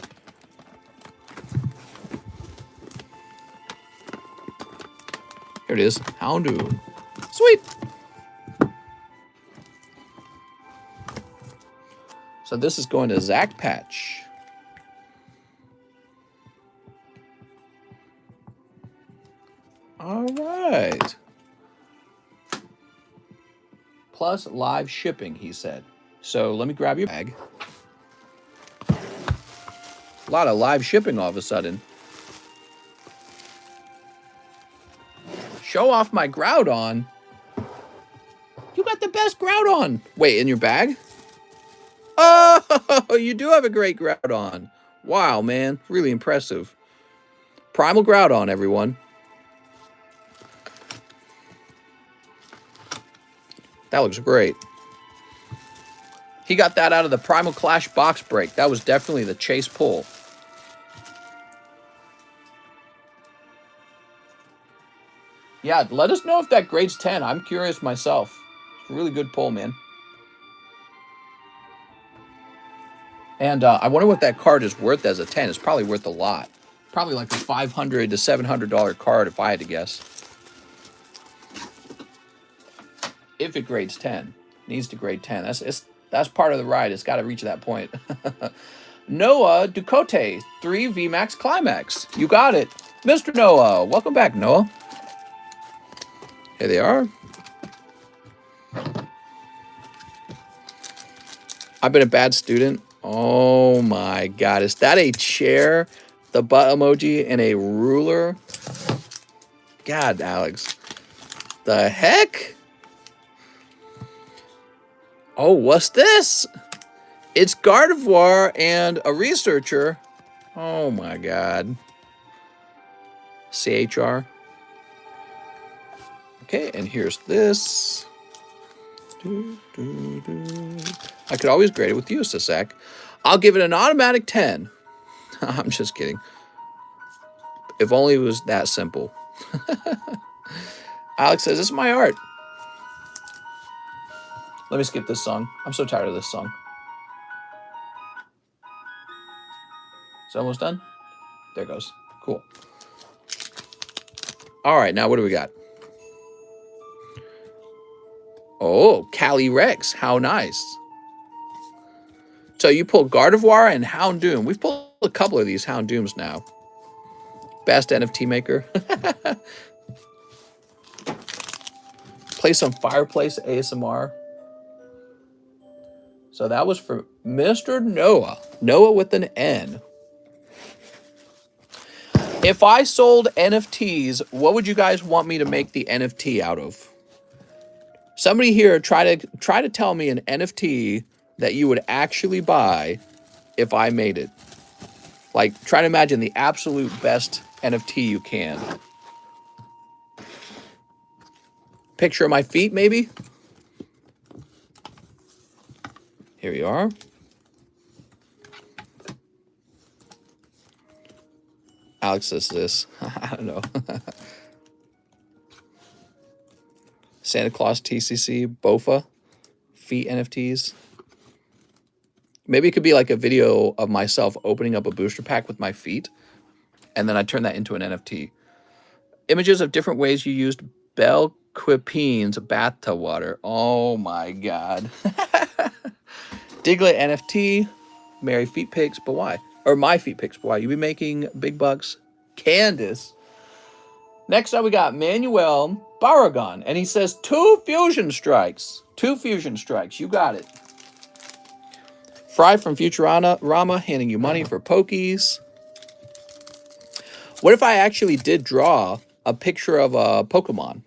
Here it is, Houndoom. Sweet. So this is going to Zach Patch. All right. Plus live shipping, he said. So let me grab your bag. A lot of live shipping all of a sudden. Show off my Groudon. You got the best Groudon. Wait, in your bag? Oh, you do have a great Groudon. Wow, man. Really impressive. Primal Groudon, everyone. That looks great. He got that out of the Primal Clash box break. That was definitely the chase pull. Yeah, let us know if that grades 10. I'm curious myself. It's a really good pull, man. And I wonder what that card is worth as a 10. It's probably worth a lot. Probably like a $500 to $700 card if I had to guess. If it grades 10. Needs to grade 10. That's part of the ride. It's got to reach that point. Noah Ducote, 3 VMAX CLIMAX. You got it. Mr. Noah. Welcome back, Noah. Here they are. I've been a bad student. Oh my God. Is that a chair? The butt emoji and a ruler? God, Alex. The heck? Oh, what's this? It's Gardevoir and a researcher. Oh my God. CHR. Okay, and here's this. I could always grade it with you, Sisak. I'll give it an automatic 10. I'm just kidding. If only it was that simple. Alex says, this is my art. Let me skip this song. I'm so tired of this song. Is it almost done? There it goes. Cool. All right, now what do we got? Oh, Cali Rex. How nice. So you pulled Gardevoir and Houndoom. We've pulled a couple of these Houndooms now. Best NFT maker. Play some Fireplace ASMR. So that was for Mr. Noah. Noah with an N. If I sold NFTs, what would you guys want me to make the NFT out of? Somebody here try to tell me an NFT that you would actually buy if I made it. Like, try to imagine the absolute best NFT you can. Picture of my feet, maybe? Here we are. Alex says this. I don't know. Santa Claus TCC, Bofa, feet NFTs. Maybe it could be like a video of myself opening up a booster pack with my feet, and then I turn that into an NFT. Images of different ways you used Belquipine's bathtub water. Oh my God. Diglett NFT, Mary feet pics, but why? Or my feet pics, but why? You be making big bucks. Candace. Next up, we got Manuel Barragon, and he says 2 fusion strikes. 2 fusion strikes. You got it. Fry from Futurama handing you money for pokies. What if I actually did draw a picture of a Pokemon?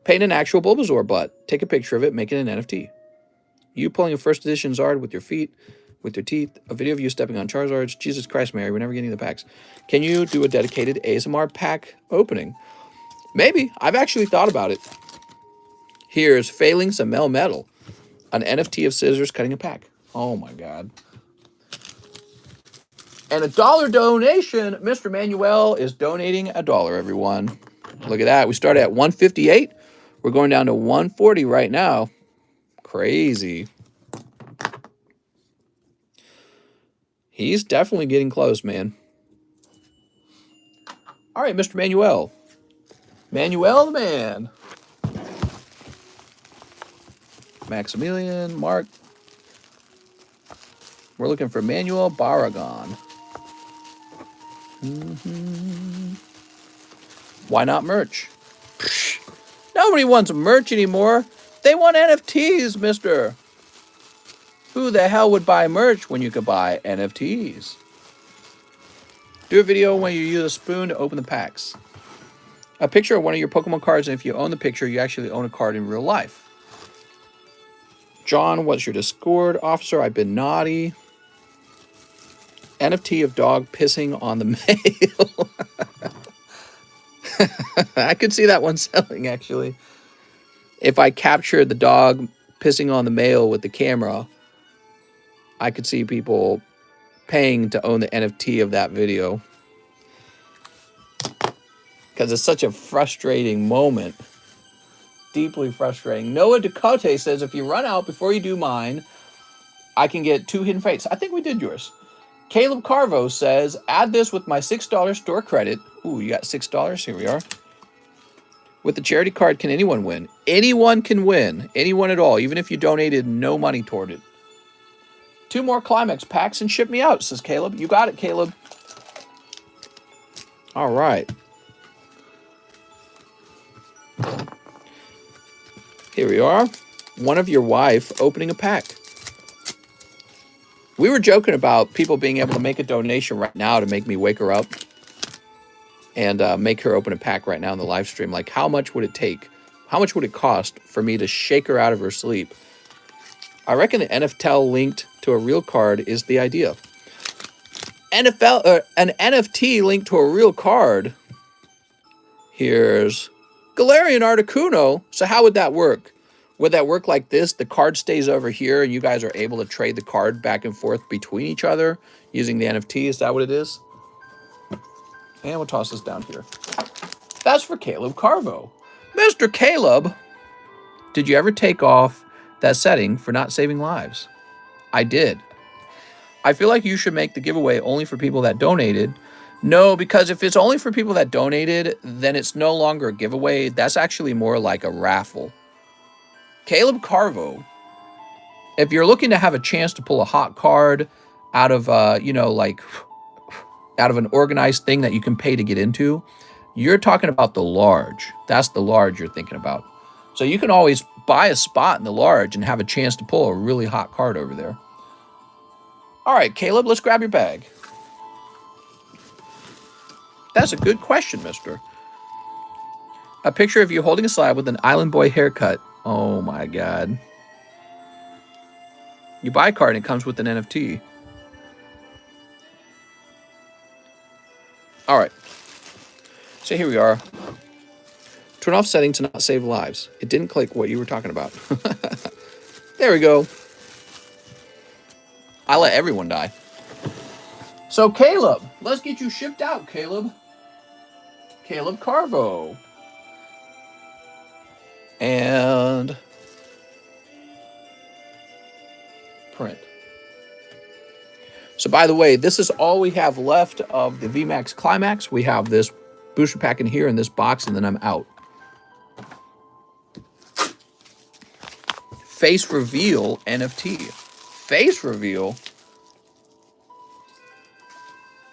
Paint an actual Bulbasaur butt. Take a picture of it, make it an NFT. You pulling a first edition Zard with your feet, with your teeth. A video of you stepping on Charizards. Jesus Christ, Mary, we're never getting the packs. Can you do a dedicated ASMR pack opening? Maybe. I've actually thought about it. Here's Failing some Melmetal. An NFT of scissors cutting a pack. Oh my God. And $1 donation. Mr. Manuel is donating $1, everyone. Look at that. We started at 158. We're going down to 140 right now. Crazy. He's definitely getting close, man. All right, Mr. Manuel. Manuel the man. Maximilian, Mark. We're looking for Manuel Barragon. Why not merch? Psh, nobody wants merch anymore. They want NFTs, mister. Who the hell would buy merch when you could buy NFTs? Do a video when you use a spoon to open the packs. A picture of one of your Pokemon cards, and if you own the picture, you actually own a card in real life. John, what's your Discord? Officer, I've been naughty. NFT of dog pissing on the mail. I could see that one selling, actually. If I captured the dog pissing on the mail with the camera, I could see people paying to own the NFT of that video. Because it's such a frustrating moment. Deeply frustrating. Noah Ducote says, if you run out before you do mine, I can get 2 hidden fates. I think we did yours. Caleb Carvo says, add this with my $6 store credit. Ooh, you got $6. Here we are. With the charity card, can anyone win? Anyone can win. Anyone at all, even if you donated no money toward it. 2 more CLIMAX packs and ship me out, says Caleb. You got it, Caleb. All right. Here we are. One of your wife opening a pack. We were joking about people being able to make a donation right now to make me wake her up and make her open a pack right now in the live stream. Like, how much would it take? How much would it cost for me to shake her out of her sleep? I reckon the NFL linked to a real card is the idea. An NFT linked to a real card. Here's Galarian Articuno. So how would that work? Would that work like this? The card stays over here and you guys are able to trade the card back and forth between each other using the NFT. Is that what it is? And we'll toss this down here. That's for Caleb Carvo. Mr. Caleb, did you ever take off that setting for not saving lives? I did. I feel like you should make the giveaway only for people that donated. No, because if it's only for people that donated, then it's no longer a giveaway. That's actually more like a raffle. Caleb Carvo, if you're looking to have a chance to pull a hot card out of, like out of an organized thing that you can pay to get into, you're talking about the large. That's the large you're thinking about. So you can always buy a spot in the large and have a chance to pull a really hot card over there. All right, Caleb, let's grab your bag. That's a good question, mister. A picture of you holding a slab with an Island Boy haircut. Oh my God. You buy a card and it comes with an NFT. All right. So here we are. Turn off setting to not save lives. It didn't click what you were talking about. There we go. I let everyone die. So Caleb, let's get you shipped out, Caleb. Caleb Carvo. And print. So by the way, this is all we have left of the VMAX CLIMAX. We have this booster pack in here in this box, and then I'm out. Face reveal NFT. Face reveal?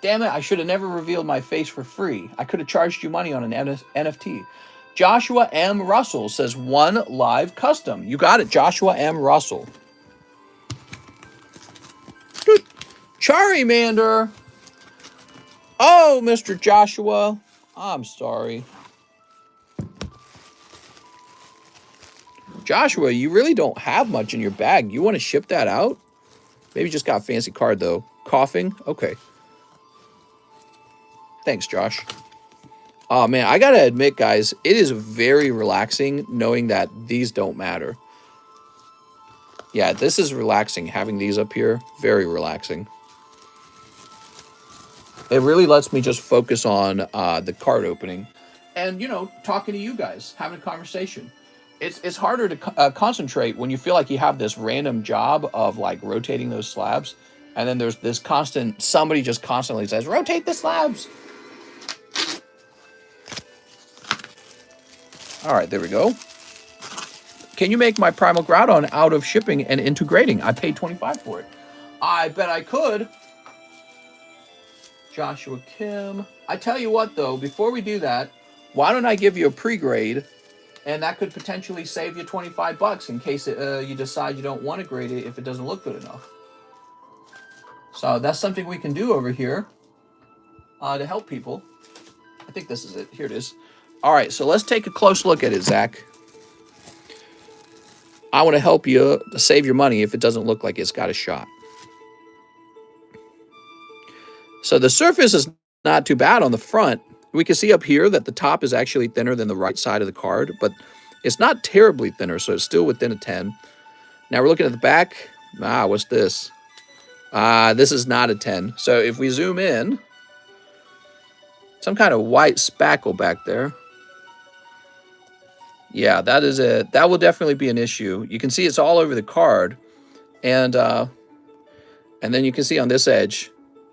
Damn it, I should have never revealed my face for free. I could have charged you money on an NFT. Joshua M. Russell says 1 live custom. You got it, Joshua M. Russell. Charmander. Oh, Mr. Joshua. I'm sorry. Joshua, you really don't have much in your bag. You want to ship that out? Maybe just got a fancy card, though. Coughing? Okay. Thanks, Josh. Oh, man, I got to admit, guys, it is very relaxing knowing that these don't matter. Yeah, this is relaxing, having these up here. Very relaxing. It really lets me just focus on the card opening and, you know, talking to you guys, having a conversation. It's harder to concentrate when you feel like you have this random job of, like, rotating those slabs. And then there's this constant, somebody just constantly says, rotate the slabs. All right, there we go. Can you make my Primal Groudon out of shipping and into grading? I paid $25 for it. I bet I could. Joshua Kim. I tell you what, though, before we do that, why don't I give you a pre-grade, and that could potentially save you $25 in case you decide you don't want to grade it if it doesn't look good enough. So that's something we can do over here to help people. I think this is it. Here it is. All right, so let's take a close look at it, Zach. I want to help you to save your money if it doesn't look like it's got a shot. So the surface is not too bad on the front. We can see up here that the top is actually thinner than the right side of the card, but it's not terribly thinner, so it's still within a 10. Now we're looking at the back. What's this? This is not a 10. So if we zoom in, some kind of white spackle back there. Yeah, that will definitely be an issue. You can see it's all over the card, and And then you can see on this edge,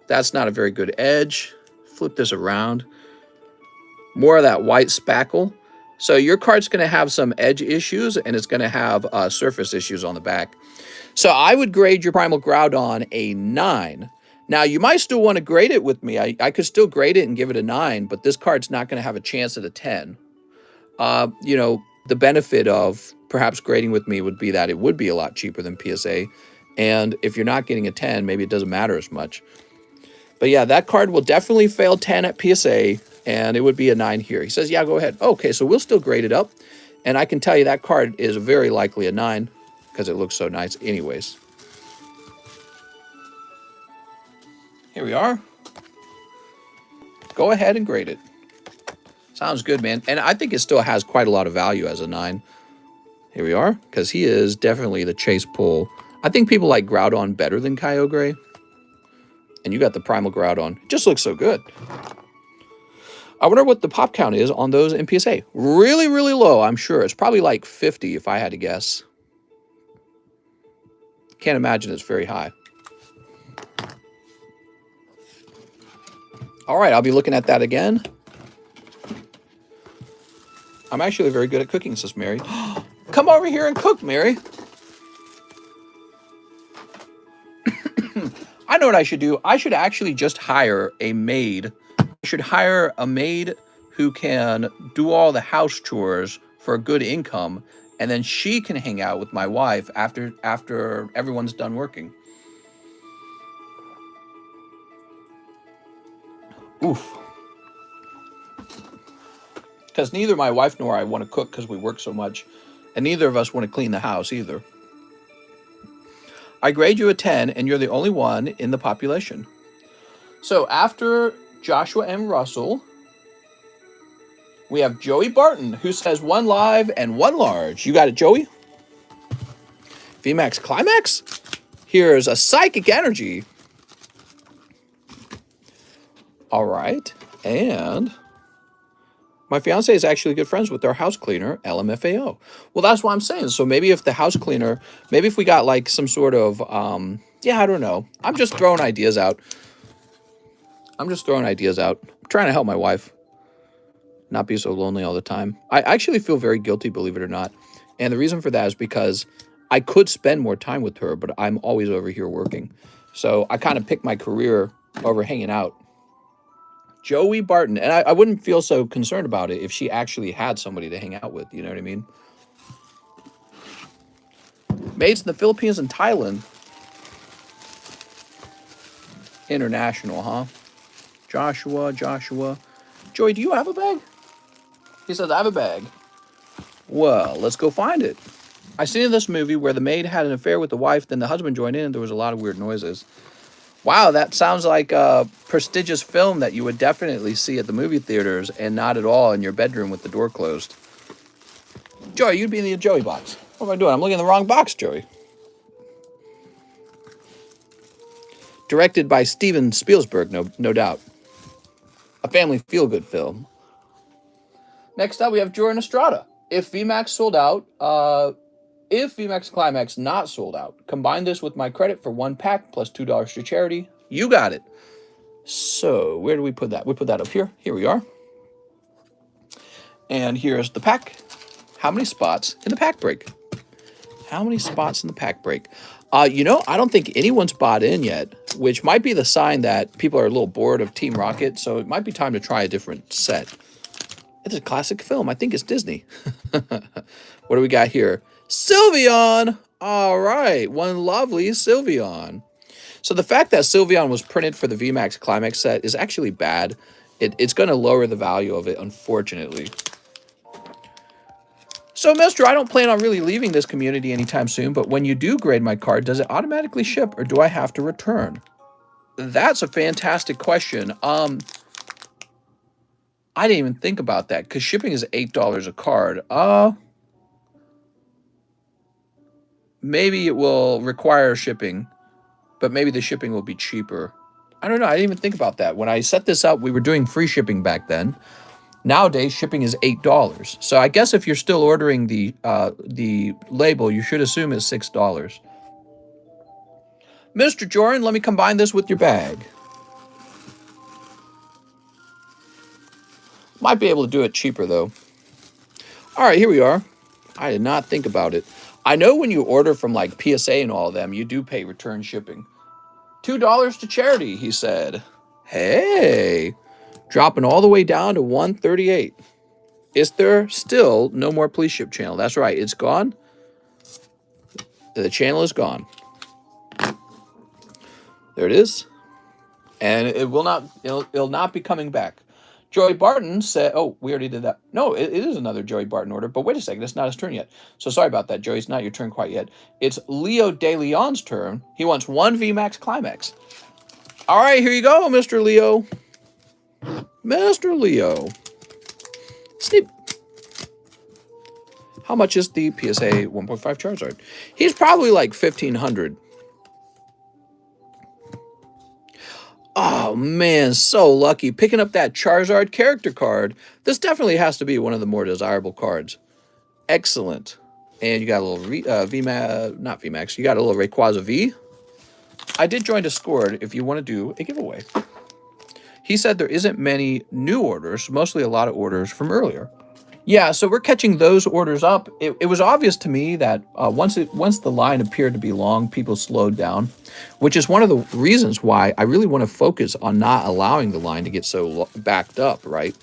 that's not a very good edge. Flip this around. More of that white spackle. So your card's going to have some edge issues, and it's going to have surface issues on the back. So I would grade your Primal Groudon a 9. Now, you might still want to grade it with me. I could still grade it and give it a 9, but this card's not going to have a chance at a 10. You know, the benefit of perhaps grading with me would be that it would be a lot cheaper than PSA. And if you're not getting a 10, maybe it doesn't matter as much. But yeah, that card will definitely fail 10 at PSA, and it would be a 9 here. He says, yeah, go ahead. Okay, so we'll still grade it up. And I can tell you that card is very likely a 9 because it looks so nice anyways. Here we are. Go ahead and grade it. Sounds good, man. And I think it still has quite a lot of value as a 9. Here we are, because he is definitely the chase pull. I think people like Groudon better than Kyogre. And you got the Primal Groudon. It just looks so good. I wonder what the pop count is on those in PSA. Really, really low, I'm sure. It's probably like 50 if I had to guess. Can't imagine it's very high. All right, I'll be looking at that again. I'm actually very good at cooking, says Mary. Come over here and cook, Mary. I know what I should do. I should actually just hire a maid. I should hire a maid who can do all the house chores for a good income, and then she can hang out with my wife after everyone's done working. Oof. Because neither my wife nor I want to cook because we work so much, and neither of us want to clean the house either. I grade you a 10, and you're the only one in the population. So after Joshua M. Russell, we have Joey Barton, who says 1 live and 1 large. You got it, Joey? VMAX Climax? Here's a Psychic Energy. All right. And my fiance is actually good friends with our house cleaner, LMFAO. Well, that's what I'm saying. So maybe if the house cleaner, maybe if we got like some sort of, yeah, I don't know. I'm just throwing ideas out. I'm trying to help my wife not be so lonely all the time. I actually feel very guilty, believe it or not. And the reason for that is because I could spend more time with her, but I'm always over here working. So I kind of pick my career over hanging out. Joey Barton. And I wouldn't feel so concerned about it if she actually had somebody to hang out with. You know what I mean? Maids in the Philippines and Thailand. International, huh? Joshua. Joey, do you have a bag? He says, I have a bag. Well, let's go find it. I seen in this movie where the maid had an affair with the wife, then the husband joined in, and there was a lot of weird noises. Wow, that sounds like a prestigious film that you would definitely see at the movie theaters and not at all in your bedroom with the door closed. Joey, you'd be in the Joey box. What am I doing? I'm looking in the wrong box, Joey. Directed by Steven Spielberg, no doubt. A family feel-good film. Next up, we have Jordan Estrada. If VMAX sold out, if VMAX Climax not sold out, combine this with my credit for 1 pack plus $2 to charity. You got it. So where do we put that? We put that up here. Here we are. And here's the pack. How many spots in the pack break? How many spots in the pack break? You know, I don't think anyone's bought in yet, which might be the sign that people are a little bored of Team Rocket, so it might be time to try a different set. It's a classic film. I think it's Disney. What do we got here? Sylveon! All right, one lovely Sylveon. So the fact that Sylveon was printed for the VMAX Climax set is actually bad. It's going to lower the value of it, unfortunately. So, Mister, I don't plan on really leaving this community anytime soon, but when you do grade my card, does it automatically ship or do I have to return? That's a fantastic question. I didn't even think about that because shipping is $8 a card. Maybe it will require shipping, but maybe the shipping will be cheaper. I don't know. I didn't even think about that. When I set this up, we were doing free shipping back then. Nowadays, shipping is $8. So I guess if you're still ordering the label, you should assume it's $6. Mr. Jordan, let me combine this with your bag. Might be able to do it cheaper, though. All right, here we are. I did not think about it. I know when you order from like PSA and all of them, you do pay return shipping. $2 to charity, he said. Hey, dropping all the way down to 138. Is there still no more Please Ship channel? That's right, it's gone. The channel is gone. There it is. And it will not, it'll not be coming back. Joey Barton said, oh, we already did that. No, it is another Joey Barton order, but wait a second, it's not his turn yet. So sorry about that, Joey, it's not your turn quite yet. It's Leo De Leon's turn. He wants 1 VMAX CLIMAX. All right, here you go, Mr. Leo. Mr. Leo. Snip. How much is the PSA 1.5 Charizard? He's probably like 1,500. Oh, man, so lucky. Picking up that Charizard character card. This definitely has to be one of the more desirable cards. Excellent. And you got a little VMAX, not VMAX, you got a little Rayquaza V. I did join Discord if you want to do a giveaway. He said there isn't many new orders, mostly a lot of orders from earlier. Yeah, so we're catching those orders up. It was obvious to me that once the line appeared to be long, people slowed down, which is one of the reasons why I really want to focus on not allowing the line to get so backed up, right?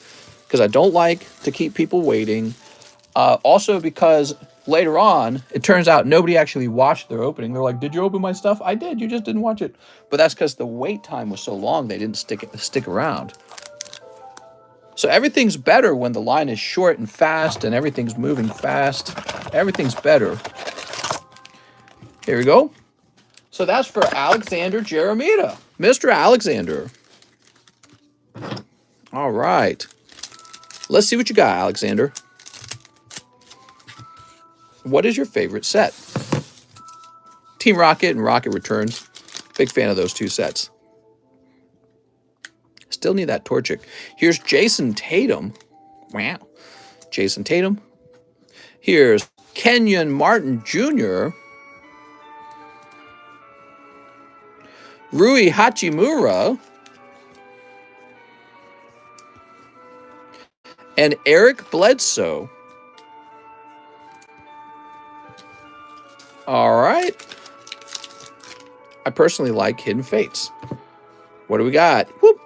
Because I don't like to keep people waiting. Also because later on, it turns out nobody actually watched their opening. They're like, did you open my stuff? I did, you just didn't watch it. But that's because the wait time was so long, they didn't stick around. So everything's better when the line is short and fast and everything's moving fast. Everything's better. Here we go. So that's for Alexander Jeremita. Mr. Alexander. All right. Let's see what you got, Alexander. What is your favorite set? Team Rocket and Rocket Returns. Big fan of those two sets. Still need that Torchic. Here's Jason Tatum. Wow. Jason Tatum. Here's Kenyon Martin Jr. Rui Hachimura. And Eric Bledsoe. All right. I personally like Hidden Fates. What do we got? Whoop.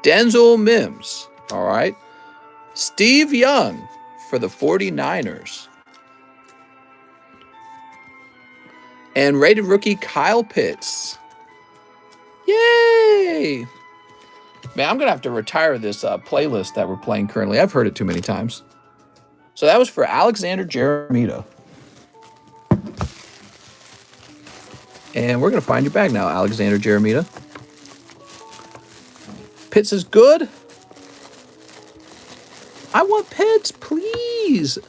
Denzel Mims. All right. Steve Young for the 49ers. And rated rookie Kyle Pitts. Yay! Man, I'm going to have to retire this playlist that we're playing currently. I've heard it too many times. So that was for Alexander Jeremita. And we're going to find your bag now, Alexander Jeremita. Pitts is good. I want Pitts, please.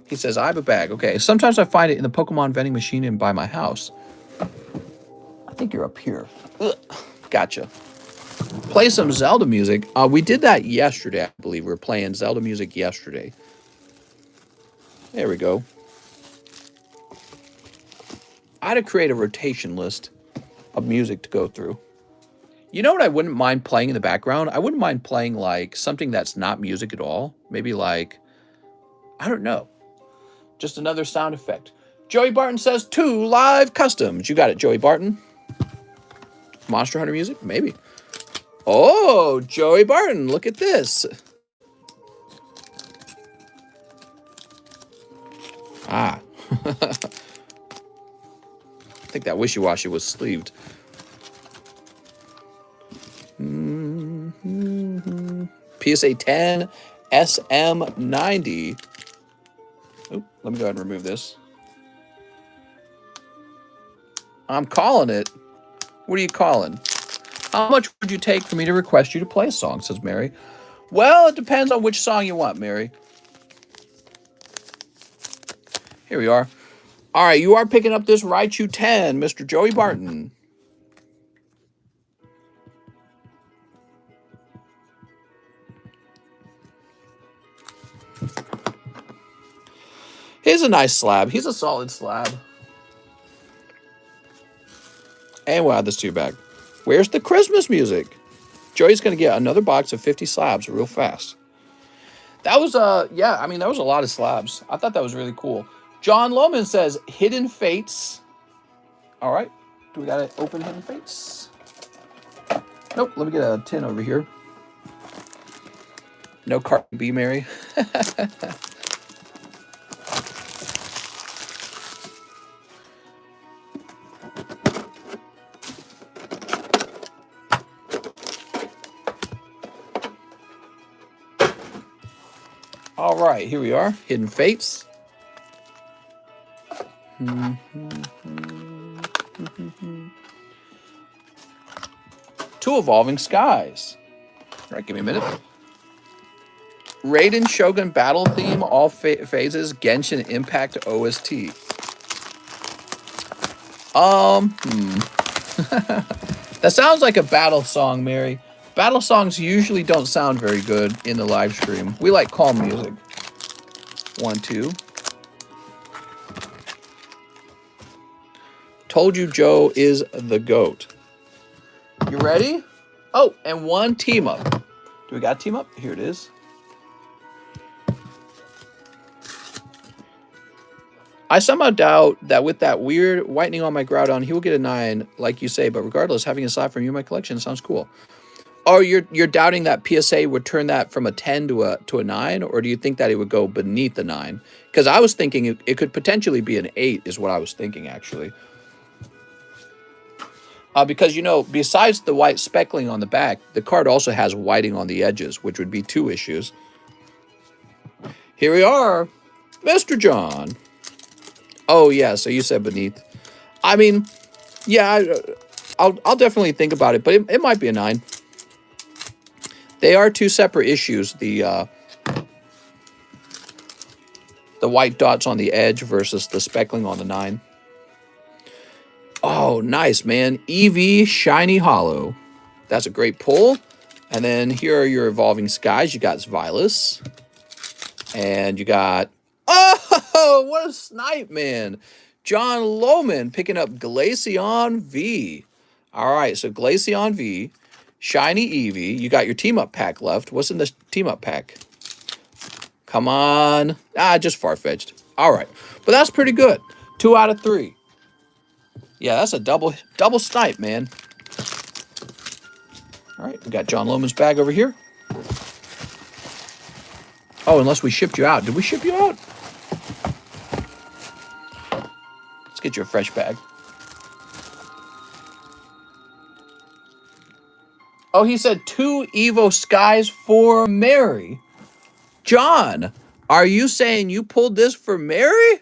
He says, I have a bag. Okay, sometimes I find it in the Pokemon vending machine and by my house. I think you're up here. Ugh. Gotcha. Play some Zelda music. We did that yesterday, I believe. We were playing Zelda music yesterday. There we go. I had to create a rotation list of music to go through. You know what I wouldn't mind playing in the background? I wouldn't mind playing like something that's not music at all. Maybe like, I don't know. Just another sound effect. Joey Barton says 2 live customs. You got it, Joey Barton. Monster Hunter music? Maybe. Oh, Joey Barton, look at this. Ah. I think that wishy-washy was sleeved. PSA 10 SM90. Oh, let me go ahead and remove this. I'm calling it. What are you calling? How much would you take for me to request you to play a song, says Mary. Well, it depends on which song you want, Mary. Here we are. All right, you are picking up this Raichu 10, Mr. Joey Barton. He's a nice slab. He's a solid slab. And we'll add this to your bag. Where's the Christmas music? Joey's going to get another box of 50 slabs real fast. That was, yeah, I mean, that was a lot of slabs. I thought that was really cool. John Lohman says, Hidden Fates. All right. Do we got to open Hidden Fates? Nope. Let me get a tin over here. No Cardi B, Mary. All right, here we are. Hidden Fates. Two Evolving Skies. All right, give me a minute. Raiden Shogun Battle Theme, all phases, Genshin Impact OST. That sounds like a battle song, Mary. Battle songs usually don't sound very good in the live stream. We like calm music. 1, 2. Told you Joe is the GOAT. You ready? Oh, and one team up. Do we got a team up? Here it is. I somehow doubt that with that weird whitening on my Groudon, he will get a 9, like you say. But regardless, having a slab from you in my collection sounds cool. Oh, you're doubting that PSA would turn that from a 10 to a 9, or do you think that it would go beneath the 9? Because I was thinking it could potentially be an 8, is what I was thinking actually. Because, you know, besides the white speckling on the back, the card also has whiting on the edges, which would be 2 issues. Here we are, Mr. John. Oh yeah, so you said beneath. I mean, yeah, I'll definitely think about it, but it might be a 9. They are 2 separate issues. The white dots on the edge versus the speckling on the 9. Oh, nice, man. EV Shiny Hollow. That's a great pull. And then here are your Evolving Skies. You got Vilas. And you got... Oh, what a snipe, man. John Lohman picking up Glaceon V. All right, so Glaceon V, Shiny Eevee. You got your team-up pack left. What's in this team-up pack? Come on. Just far-fetched. All right, but that's pretty good. 2 out of 3. Yeah, that's a double snipe, man. All right, we got John Lohman's bag over here. Oh, unless we shipped you out. Did we ship you out? Let's get you a fresh bag. Oh, he said 2 Evo Skies for Mary. John, are you saying you pulled this for Mary?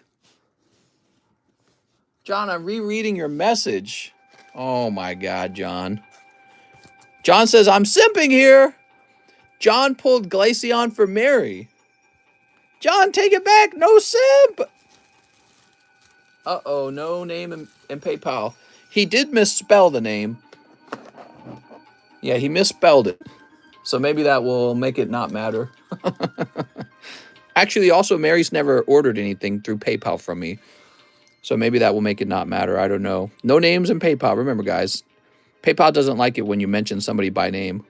John, I'm rereading your message. Oh my God, John. John says, I'm simping here. John pulled Glaceon for Mary. John, take it back. No simp. Uh-oh, no name in PayPal. He did misspell the name. Yeah, he misspelled it. So maybe that will make it not matter. Actually, also, Mary's never ordered anything through PayPal from me. So maybe that will make it not matter. I don't know. No names in PayPal. Remember, guys, PayPal doesn't like it when you mention somebody by name.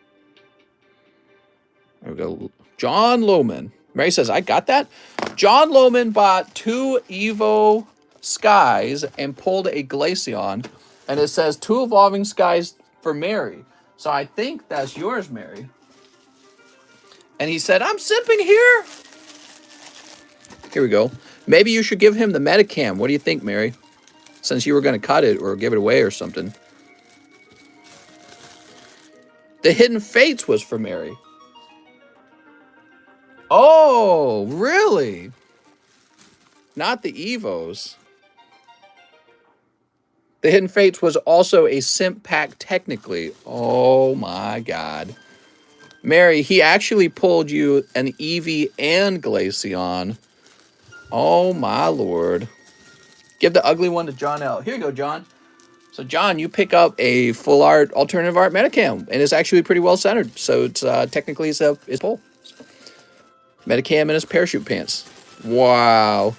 There we go. John Lohman. Mary says, I got that. John Lohman bought 2 Evo Skies and pulled a Glaceon. And it says 2 Evolving Skies for Mary. So I think that's yours, Mary. And he said, I'm simping here. Here we go. Maybe you should give him the Metacam. What do you think, Mary? Since you were going to cut it or give it away or something. The Hidden Fates was for Mary. Oh, really? Not the Evos. The Hidden Fates was also a simp pack technically. Oh my God. Mary, he actually pulled you an Eevee and Glaceon. Oh my Lord. Give the ugly one to John L. Here you go, John. So John, you pick up a full art, alternative art Metacam, and it's actually pretty well centered. So it's technically it's pull. Metacam in his parachute pants. Wow.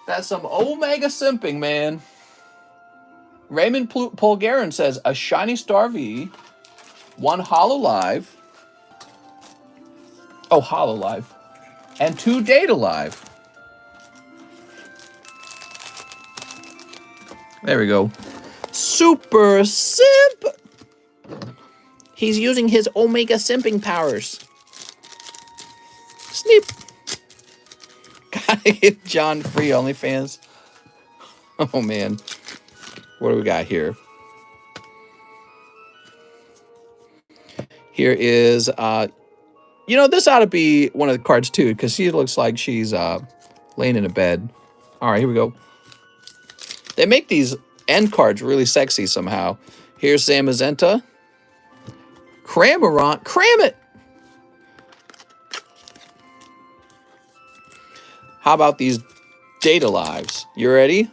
That's some Omega simping, man. Raymond Polgarin says, a Shiny Star V, 1 Holo Live. Oh, Holo Live. And 2 Data Live. There we go. Super simp! He's using his Omega simping powers. Sneep. Gotta get John free OnlyFans. Oh, man. What do we got here? Here is, you know, this ought to be one of the cards, too, because she looks like she's laying in a bed. All right, here we go. They make these end cards really sexy somehow. Here's Zamazenta. Cramorant. Cram it! How about these Data Lives? You ready?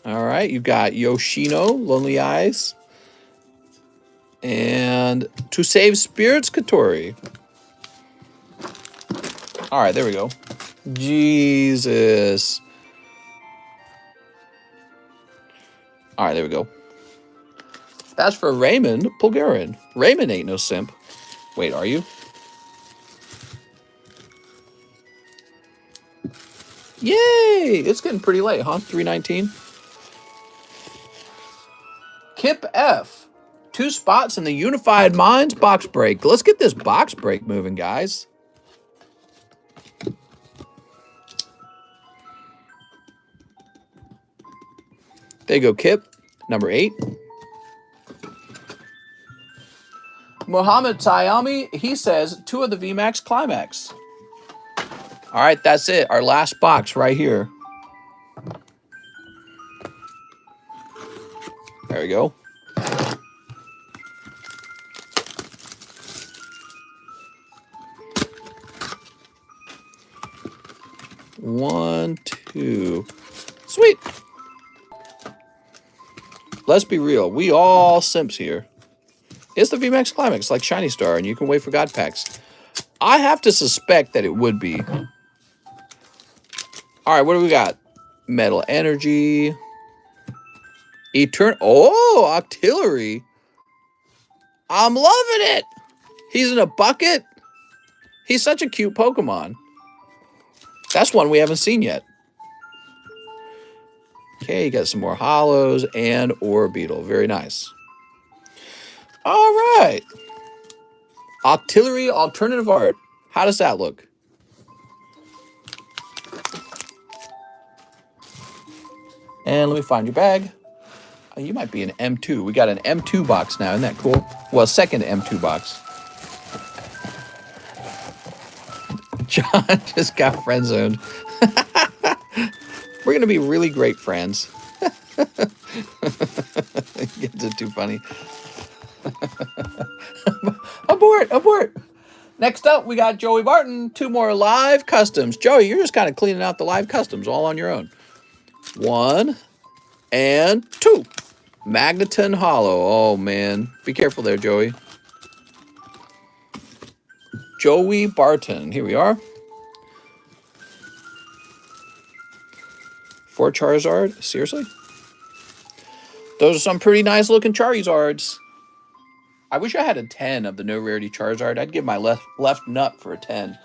All right, you've got Yoshino, Lonely Eyes. And To Save Spirits, Katori. All right, there we go. Jesus. All right, there we go. That's for Raymond Polgarin. Raymond ain't no simp. Wait, are you? Yay! It's getting pretty late, huh? 3:19. Kip F. 2 spots in the Unified Minds box break. Let's get this box break moving, guys. There you go, Kip. Number 8. Mohammed Tayami, he says 2 of the VMAX CLIMAX. All right, that's it. Our last box right here. There we go. One, 2. Sweet. Let's be real. We all simps here. It's the VMAX CLIMAX, like Shiny Star, and you can wait for God Packs. I have to suspect that it would be. All right, what do we got? Metal Energy. Oh, Octillery. I'm loving it. He's in a bucket. He's such a cute Pokemon. That's one we haven't seen yet. Okay, you got some more Hollows and Orbeetle. Very nice. All right. Octillery Alternative Art. How does that look? And let me find your bag. Oh, you might be an M2. We got an M2 box now. Isn't that cool? Well, second M2 box. John just got friend zoned. We're going to be really great friends. It's too funny. Abort, abort. Next up, we got Joey Barton. 2 more live customs. Joey, you're just kind of cleaning out the live customs all on your own. 1 and 2. Magneton Hollow. Oh, man. Be careful there, Joey. Joey Barton. Here we are. 4 Charizard. Seriously? Those are some pretty nice looking Charizards. I wish I had a 10 of the no rarity Charizard. I'd give my left nut for a 10.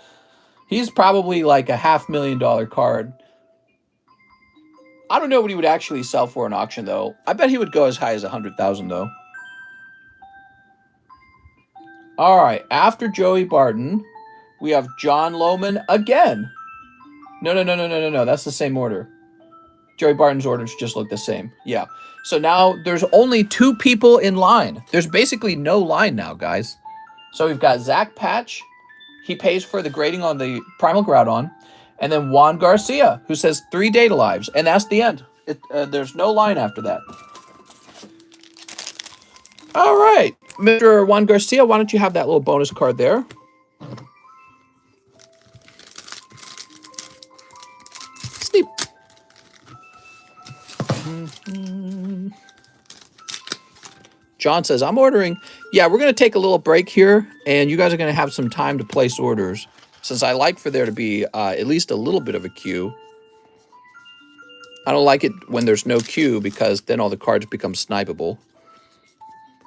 He's probably like a $500,000 card. I don't know what he would actually sell for in auction, though. I bet he would go as high as 100,000, though. All right, after Joey Barton, we have John Lohman again. No. That's the same order. Joey Barton's orders just look the same. Yeah. So now there's only 2 people in line. There's basically no line now, guys. So we've got Zach Patch. He pays for the grading on the Primal Groudon. And then Juan Garcia, who says 3 Data Lives. And that's the end. There's no line after that. All right. Mr. Juan Garcia, why don't you have that little bonus card there? Sleep. John says, I'm ordering. Yeah, we're going to take a little break here, and you guys are going to have some time to place orders. since I like for there to be at least a little bit of a queue. I don't like it when there's no queue because then all the cards become snipeable.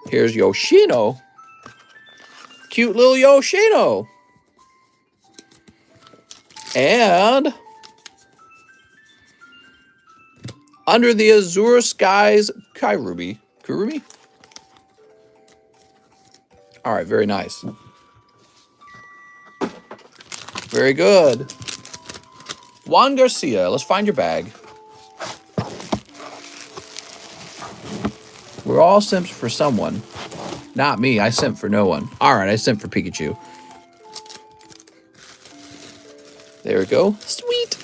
Here's Yoshino. Cute little Yoshino. And Under the Azure Skies, Kurumi. Kurumi? All right, very nice. Very good. Juan Garcia, let's find your bag. We're all simps for someone. Not me, I simp for no one. All right, I simp for Pikachu. There we go. Sweet.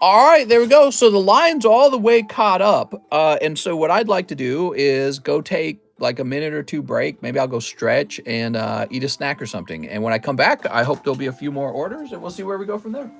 All right, there we go. So the line's all the way caught up. And so what I'd like to do is go take like a minute or two break. Maybe I'll go stretch and eat a snack or something. And when I come back, I hope there'll be a few more orders and we'll see where we go from there.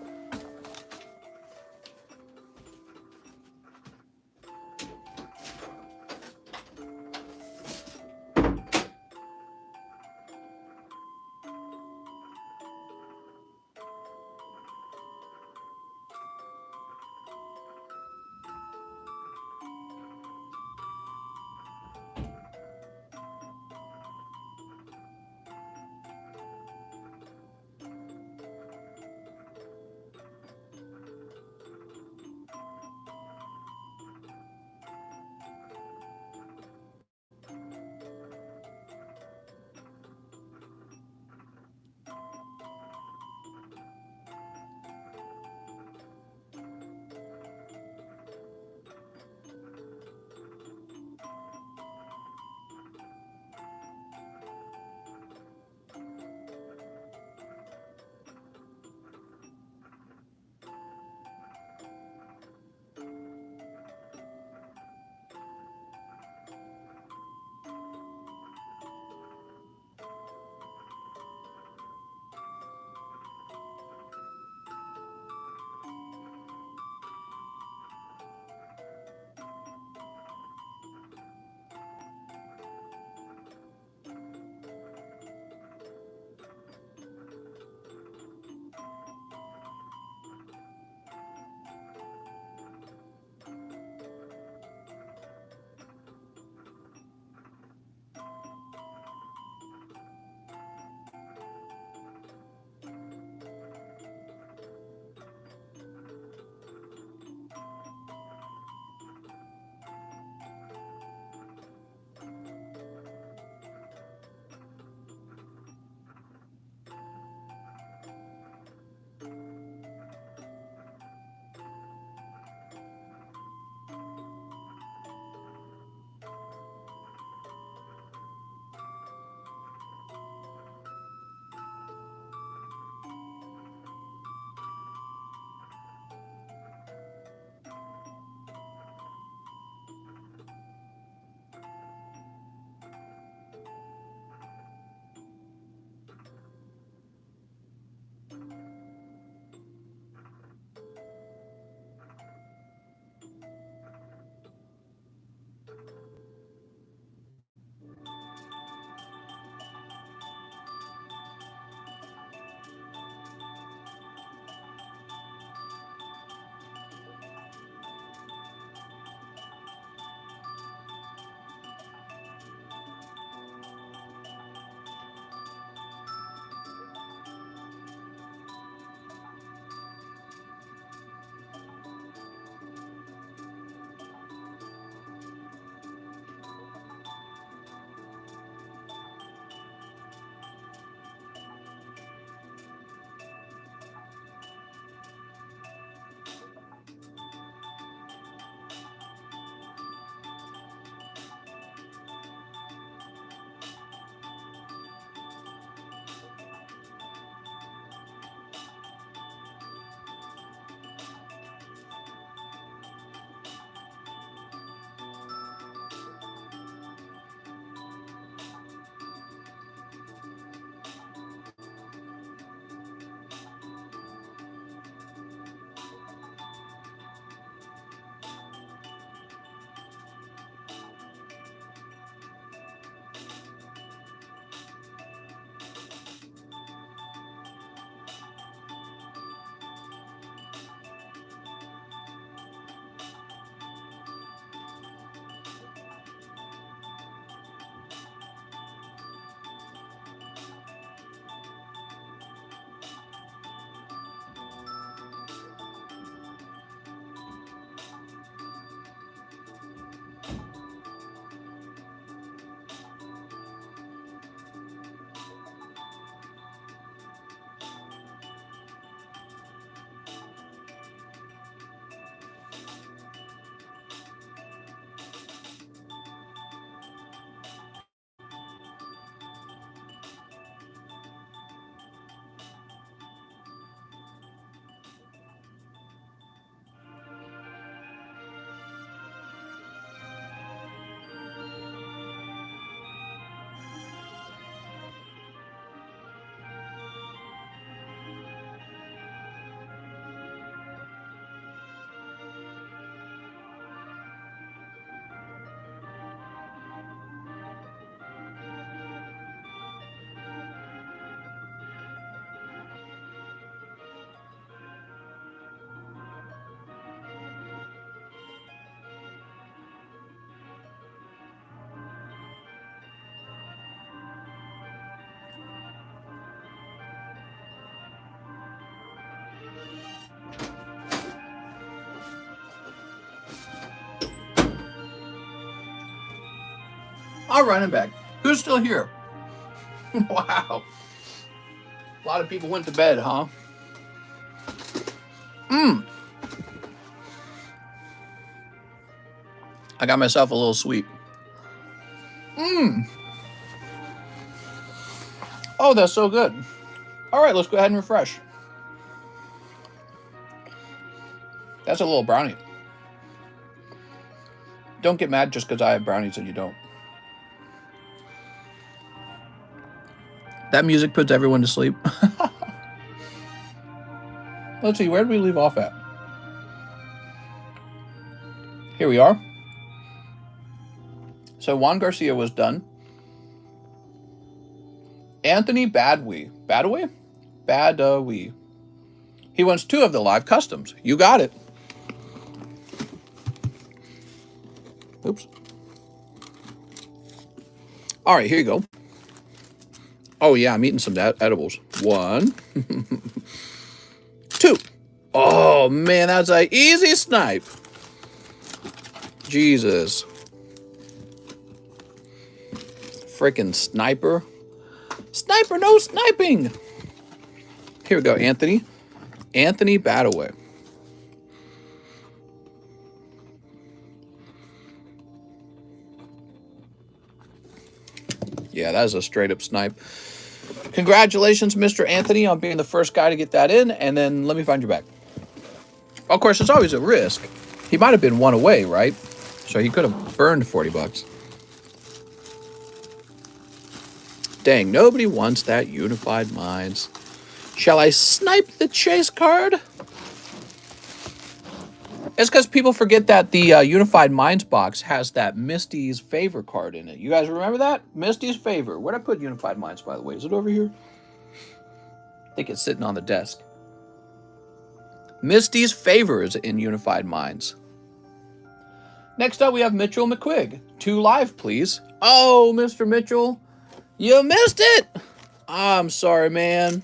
All right, I'm back. Who's still here? Wow. A lot of people went to bed, huh? I got myself a little sweet. Oh, that's so good. All right, let's go ahead and refresh. That's a little brownie. Don't get mad just because I have brownies and you don't. That music puts everyone to sleep. Let's see, where did we leave off at? Here we are. So Juan Garcia was done. Anthony Badwee. Badaway? Badawee. He wants 2 of the live customs. You got it. Oops. All right, here you go. Oh, yeah, I'm eating some edibles. 1, 2. Oh, man, that's an easy snipe. Jesus. Freaking sniper. Sniper, no sniping. Here we go, Anthony. Anthony Badaway. Yeah, that is a straight up snipe. Congratulations, Mr. Anthony, on being the first guy to get that in. And then let me find you back. Of course, there's always a risk. He might have been 1 away, right? So he could have burned 40 bucks. Dang, nobody wants that Unified Minds. Shall I snipe the chase card? It's because people forget that the Unified Minds box has that Misty's Favor card in it. You guys remember that? Misty's Favor. Where'd I put Unified Minds, by the way? Is it over here? I think it's sitting on the desk. Misty's Favor is in Unified Minds. Next up, we have Mitchell McQuigg. 2 live, please. Oh, Mr. Mitchell, you missed it. I'm sorry, man.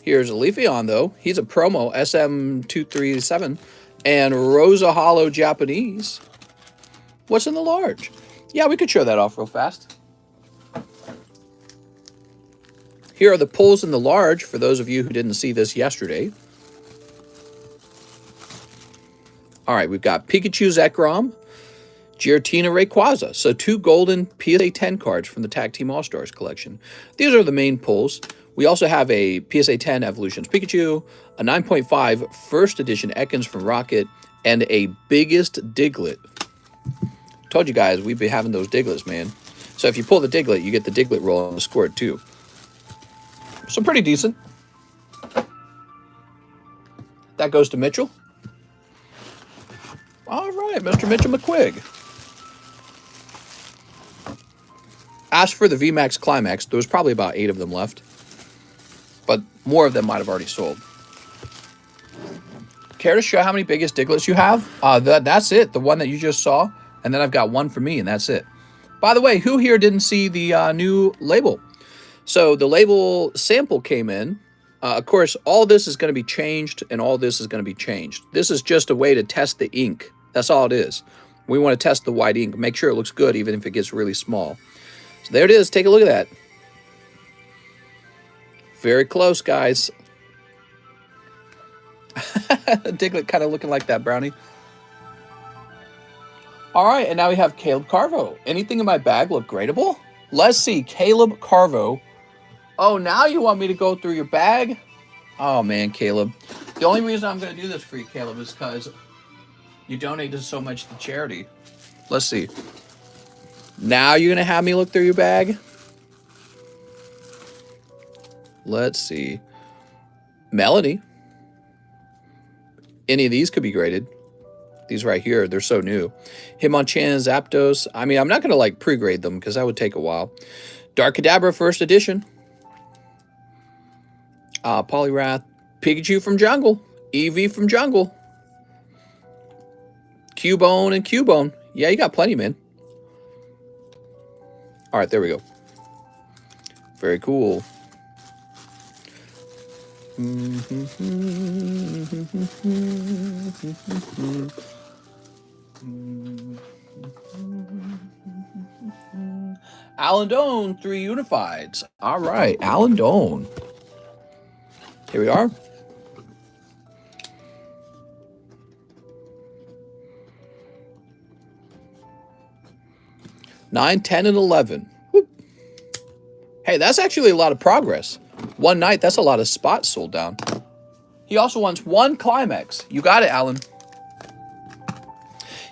Here's a Leafeon, though. He's a promo, SM237. And Rosa Hollow Japanese. What's in the large? Yeah, we could show that off real fast. Here are the pulls in the large for those of you who didn't see this yesterday. All right, we've got Pikachu Zekrom, Giratina Rayquaza. So 2 golden PSA 10 cards from the Tag Team All-Stars collection. These are the main pulls. We also have a PSA 10 Evolutions Pikachu, a 9.5 first edition Ekans from Rocket, and a biggest Diglett. Told you guys, we've been having those Digletts, man. So if you pull the Diglett, you get the Diglett roll on the score too. So pretty decent. That goes to Mitchell. All right, Mr. Mitchell McQuigg. As for the VMAX CLIMAX, there was probably about 8 of them left. But more of them might have already sold. Care to show how many biggest Digletts you have? That's it, the one that you just saw. And then I've got one for me, and that's it. By the way, who here didn't see the new label? So the label sample came in. Of course, all this is going to be changed, and all this is going to be changed. This is just a way to test the ink. That's all it is. We want to test the white ink, make sure it looks good, even if it gets really small. So there it is. Take a look at that. Very close, guys. Diglett kind of looking like that brownie. All right, and now we have Caleb Carvo. Anything in my bag look gradable? Let's see, Caleb Carvo. Oh, now you want me to go through your bag? Oh, man, Caleb. The only reason I'm going to do this for you, Caleb, is because you donated so much to charity. Let's see. Now you're going to have me look through your bag? Let's see. Melanie. Any of these could be graded. These right here, they're so new. Hitmonchan, Zapdos. I mean, I'm not going to like pre-grade them because that would take a while. Dark Kadabra first edition. Poliwrath. Pikachu from Jungle. Eevee from Jungle. Cubone and Cubone. Yeah, you got plenty, man. All right, there we go. Very cool. Alan Doan, 3 unifieds. All right, Alan Doan. Here we are. Nine, 10, and 11. Whoop. Hey, that's actually a lot of progress. One night, that's a lot of spots sold down. He also wants 1 CLIMAX. You got it, Alan.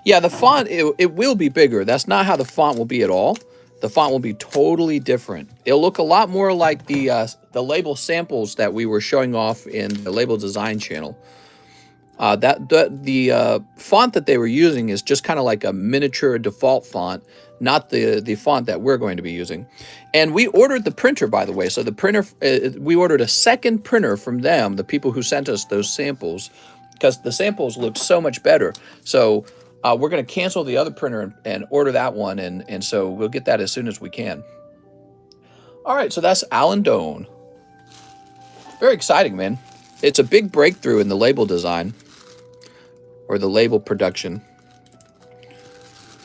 Yeah, the font, it will be bigger. That's not how the font will be at all. The font will be totally different. It'll look a lot more like the label samples that we were showing off in the label design channel. The font that they were using is just kind of like a miniature default font, not the font that we're going to be using. And we ordered the printer, by the way. So the printer, we ordered a second printer from them, the people who sent us those samples, because the samples look so much better. So we're going to cancel the other printer and order that one, and so we'll get that as soon as we can. All right, so that's Alan Doan. Very exciting, man. It's a big breakthrough in the label design, or the label production.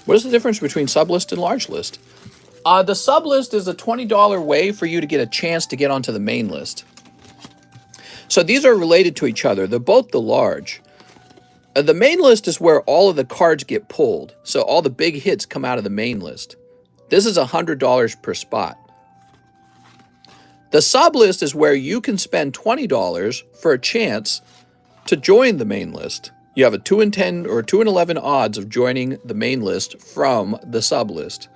What is the difference between Sublist and large list? The Sublist is a $20 way for you to get a chance to get onto the main list. So these are related to each other. They're both the large. The main list is where all of the cards get pulled. So all the big hits come out of the main list. This is $100 per spot. The Sublist is where you can spend $20 for a chance to join the main list. You have a 2 in 10 or 2 in 11 odds of joining the main list from the Sublist.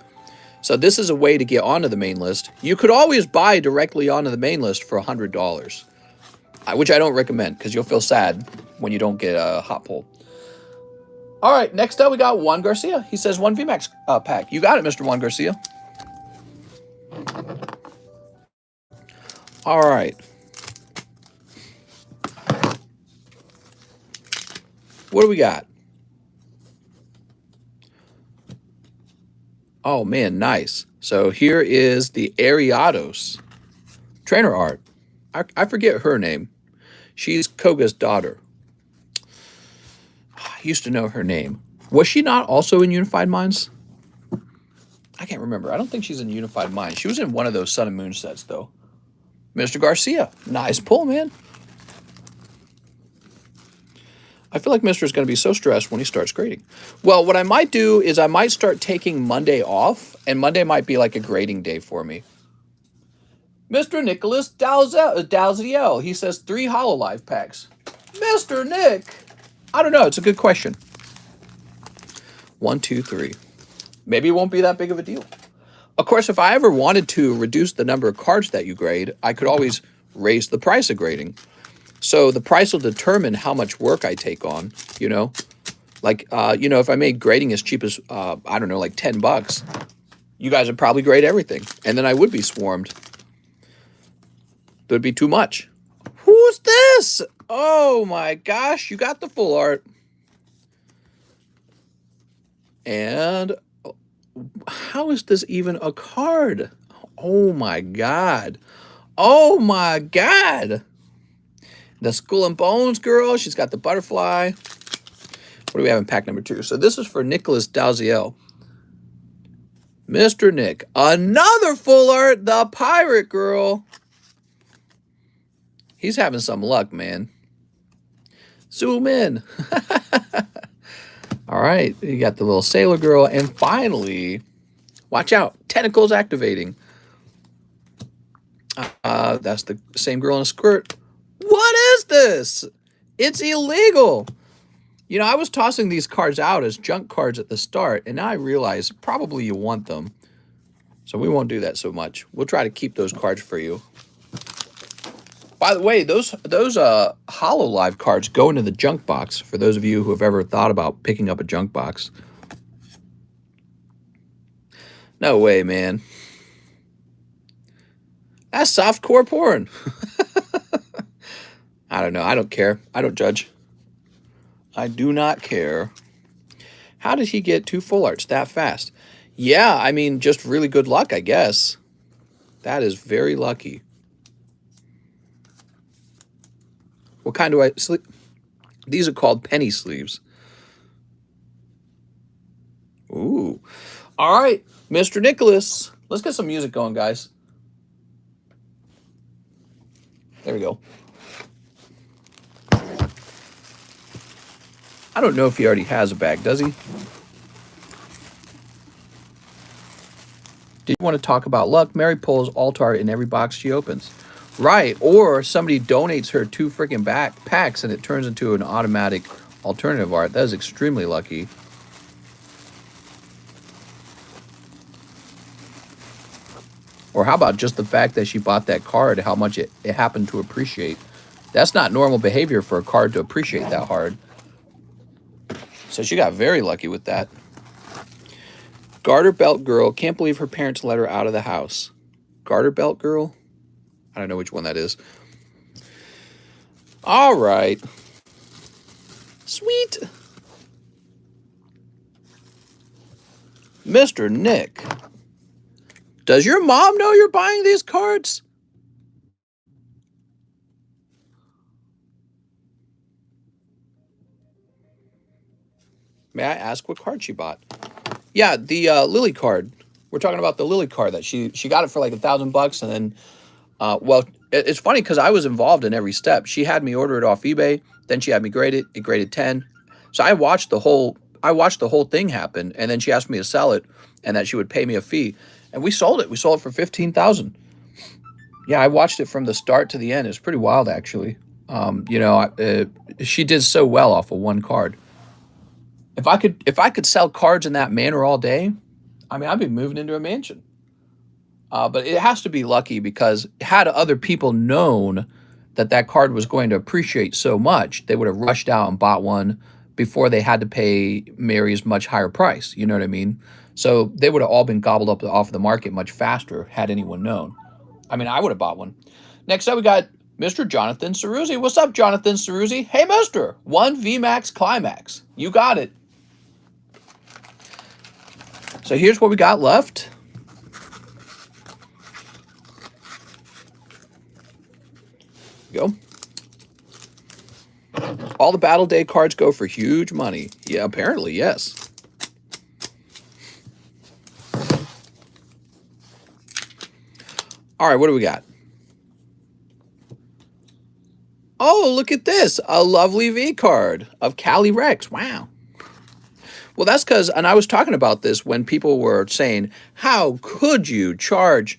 So this is a way to get onto the main list. You could always buy directly onto the main list for $100, which I don't recommend because you'll feel sad when you don't get a hot pull. All right, next up we got Juan Garcia. He says 1 VMAX pack. You got it, Mr. Juan Garcia. All right. What do we got? Oh, man, nice. So here is the Ariados trainer art. I forget her name. She's Koga's daughter. I used to know her name. Was she not also in Unified Minds? I can't remember. I don't think she's in Unified Minds. She was in one of those Sun and Moon sets, though. Mr. Garcia. Nice pull, man. I feel like Mr. is going to be so stressed when he starts grading. Well, what I might do is I might start taking Monday off, and Monday might be like a grading day for me. Mr. Nicholas Dalziel, he says 3 HoloLive packs. Mr. Nick, I don't know. It's a good question. 1, 2, 3. Maybe it won't be that big of a deal. Of course, if I ever wanted to reduce the number of cards that you grade, I could always raise the price of grading. So the price will determine how much work I take on, you know. Like, if I made grading as cheap as, I don't know, like $10, you guys would probably grade everything. And then I would be swarmed. There'd be too much. Who's this? Oh my gosh, you got the full art. And how is this even a card? Oh my God. Oh my God. The Skull and Bones girl, she's got the butterfly. What do we have in pack number 2? So this is for Nicholas Dalziel. Mr. Nick. Another full art, the pirate girl. He's having some luck, man. Zoom in. All right, you got the little sailor girl. And finally, watch out, tentacles activating. That's the same girl in a skirt. What is this? It's illegal. You know, I was tossing these cards out as junk cards at the start, and now I realize probably you want them. So we won't do that so much. We'll try to keep those cards for you. By the way, those HoloLive cards go into the junk box for those of you who have ever thought about picking up a junk box. No way, man. That's softcore porn. I don't know. I don't care. I don't judge. I do not care. How did he get 2 full arts that fast? Yeah, I mean, just really good luck, I guess. That is very lucky. What kind do I sleeve? These are called penny sleeves. Ooh. All right, Mr. Nicholas. Let's get some music going, guys. There we go. I don't know if he already has a bag, does he? Do you want to talk about luck? Mary pulls Altar in every box she opens. Right, or somebody donates her 2 freaking packs and it turns into an automatic alternative art. That is extremely lucky. Or how about just the fact that she bought that card, how much it happened to appreciate. That's not normal behavior for a card to appreciate that hard. So she got very lucky with that. Garter Belt Girl can't believe her parents let her out of the house. Garter Belt Girl? I don't know which one that is. All right. Sweet. Mr. Nick. Does your mom know you're buying these cards? May I ask what card she bought? Yeah, the Lily card. We're talking about the Lily card that she got it for like $1,000, and then, well, it's funny because I was involved in every step. She had me order it off eBay, then she had me grade it. It graded 10. So I watched the whole thing happen, and then she asked me to sell it, and that she would pay me a fee, and we sold it. We sold it for $15,000. Yeah, I watched it from the start to the end. It's pretty wild, actually. You know, she did so well off of one card. If I could sell cards in that manner all day, I mean, I'd be moving into a mansion. But it has to be lucky because had other people known that that card was going to appreciate so much, they would have rushed out and bought one before they had to pay Mary's much higher price. You know what I mean? So they would have all been gobbled up off the market much faster had anyone known. I mean, I would have bought one. Next up, we got Mr. Jonathan Ceruzzi. What's up, Jonathan Ceruzzi? Hey, mister. 1 VMAX CLIMAX. You got it. So here's what we got left. Go. All the Battle Day cards go for huge money. Yeah, apparently, yes. All right, what do we got? Oh, look at this. A lovely V card of Cali Rex. Wow. Well, that's because, and I was talking about this when people were saying, how could you charge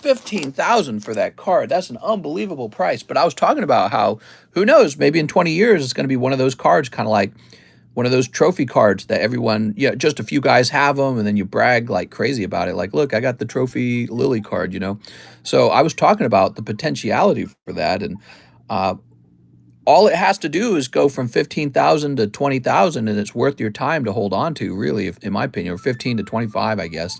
$15,000 for that card? That's an unbelievable price. But I was talking about how, who knows, maybe in 20 years, it's going to be one of those cards, kind of like one of those trophy cards that everyone, you know, just a few guys have them, and then you brag like crazy about it. Like, look, I got the trophy Lily card, you know? So I was talking about the potentiality for that. And all it has to do is go from 15,000 to 20,000, and it's worth your time to hold on to, really, in my opinion, or 15 to 25, I guess.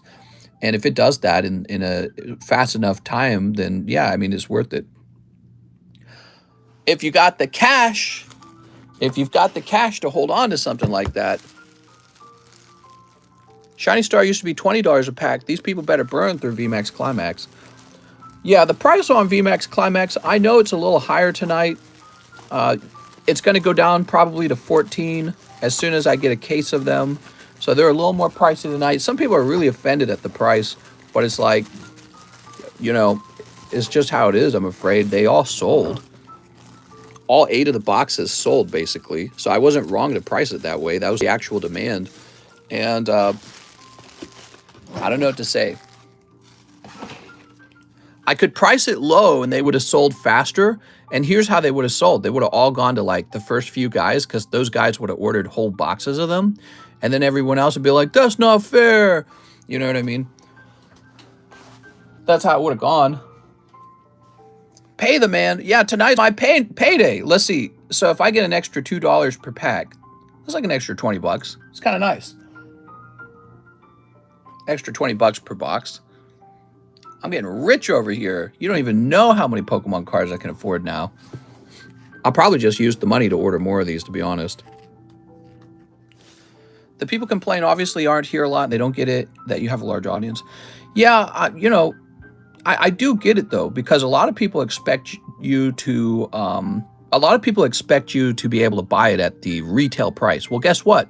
And if it does that in a fast enough time, then yeah, I mean, it's worth it. If you got the cash, if you've got the cash to hold on to something like that. Shiny Star used to be $20 a pack. These people better burn through VMAX CLIMAX. Yeah, the price on VMAX CLIMAX, I know it's a little higher tonight. It's going to go down probably to 14 as soon as I get a case of them. So they're a little more pricey tonight. Some people are really offended at the price, but it's like, you know, it's just how it is, I'm afraid. They all sold. All 8 of the boxes sold, basically. So I wasn't wrong to price it that way. That was the actual demand. And I don't know what to say. I could price it low and they would have sold faster. And here's how they would have sold. They would have all gone to like the first few guys, because those guys would have ordered whole boxes of them. And then everyone else would be like, that's not fair. You know what I mean? That's how it would have gone. Pay the man. Yeah, tonight's my payday. Let's see. So if I get an extra $2 per pack, that's like an extra 20 bucks. It's kind of nice. Extra 20 bucks per box. I'm getting rich over here. You don't even know how many Pokemon cards I can afford now. I'll probably just use the money to order more of these, to be honest. The people complain obviously aren't here a lot. They don't get it that you have a large audience. Yeah, you know, I do get it though, because a lot of people expect you to be able to buy it at the retail price. Well, guess what?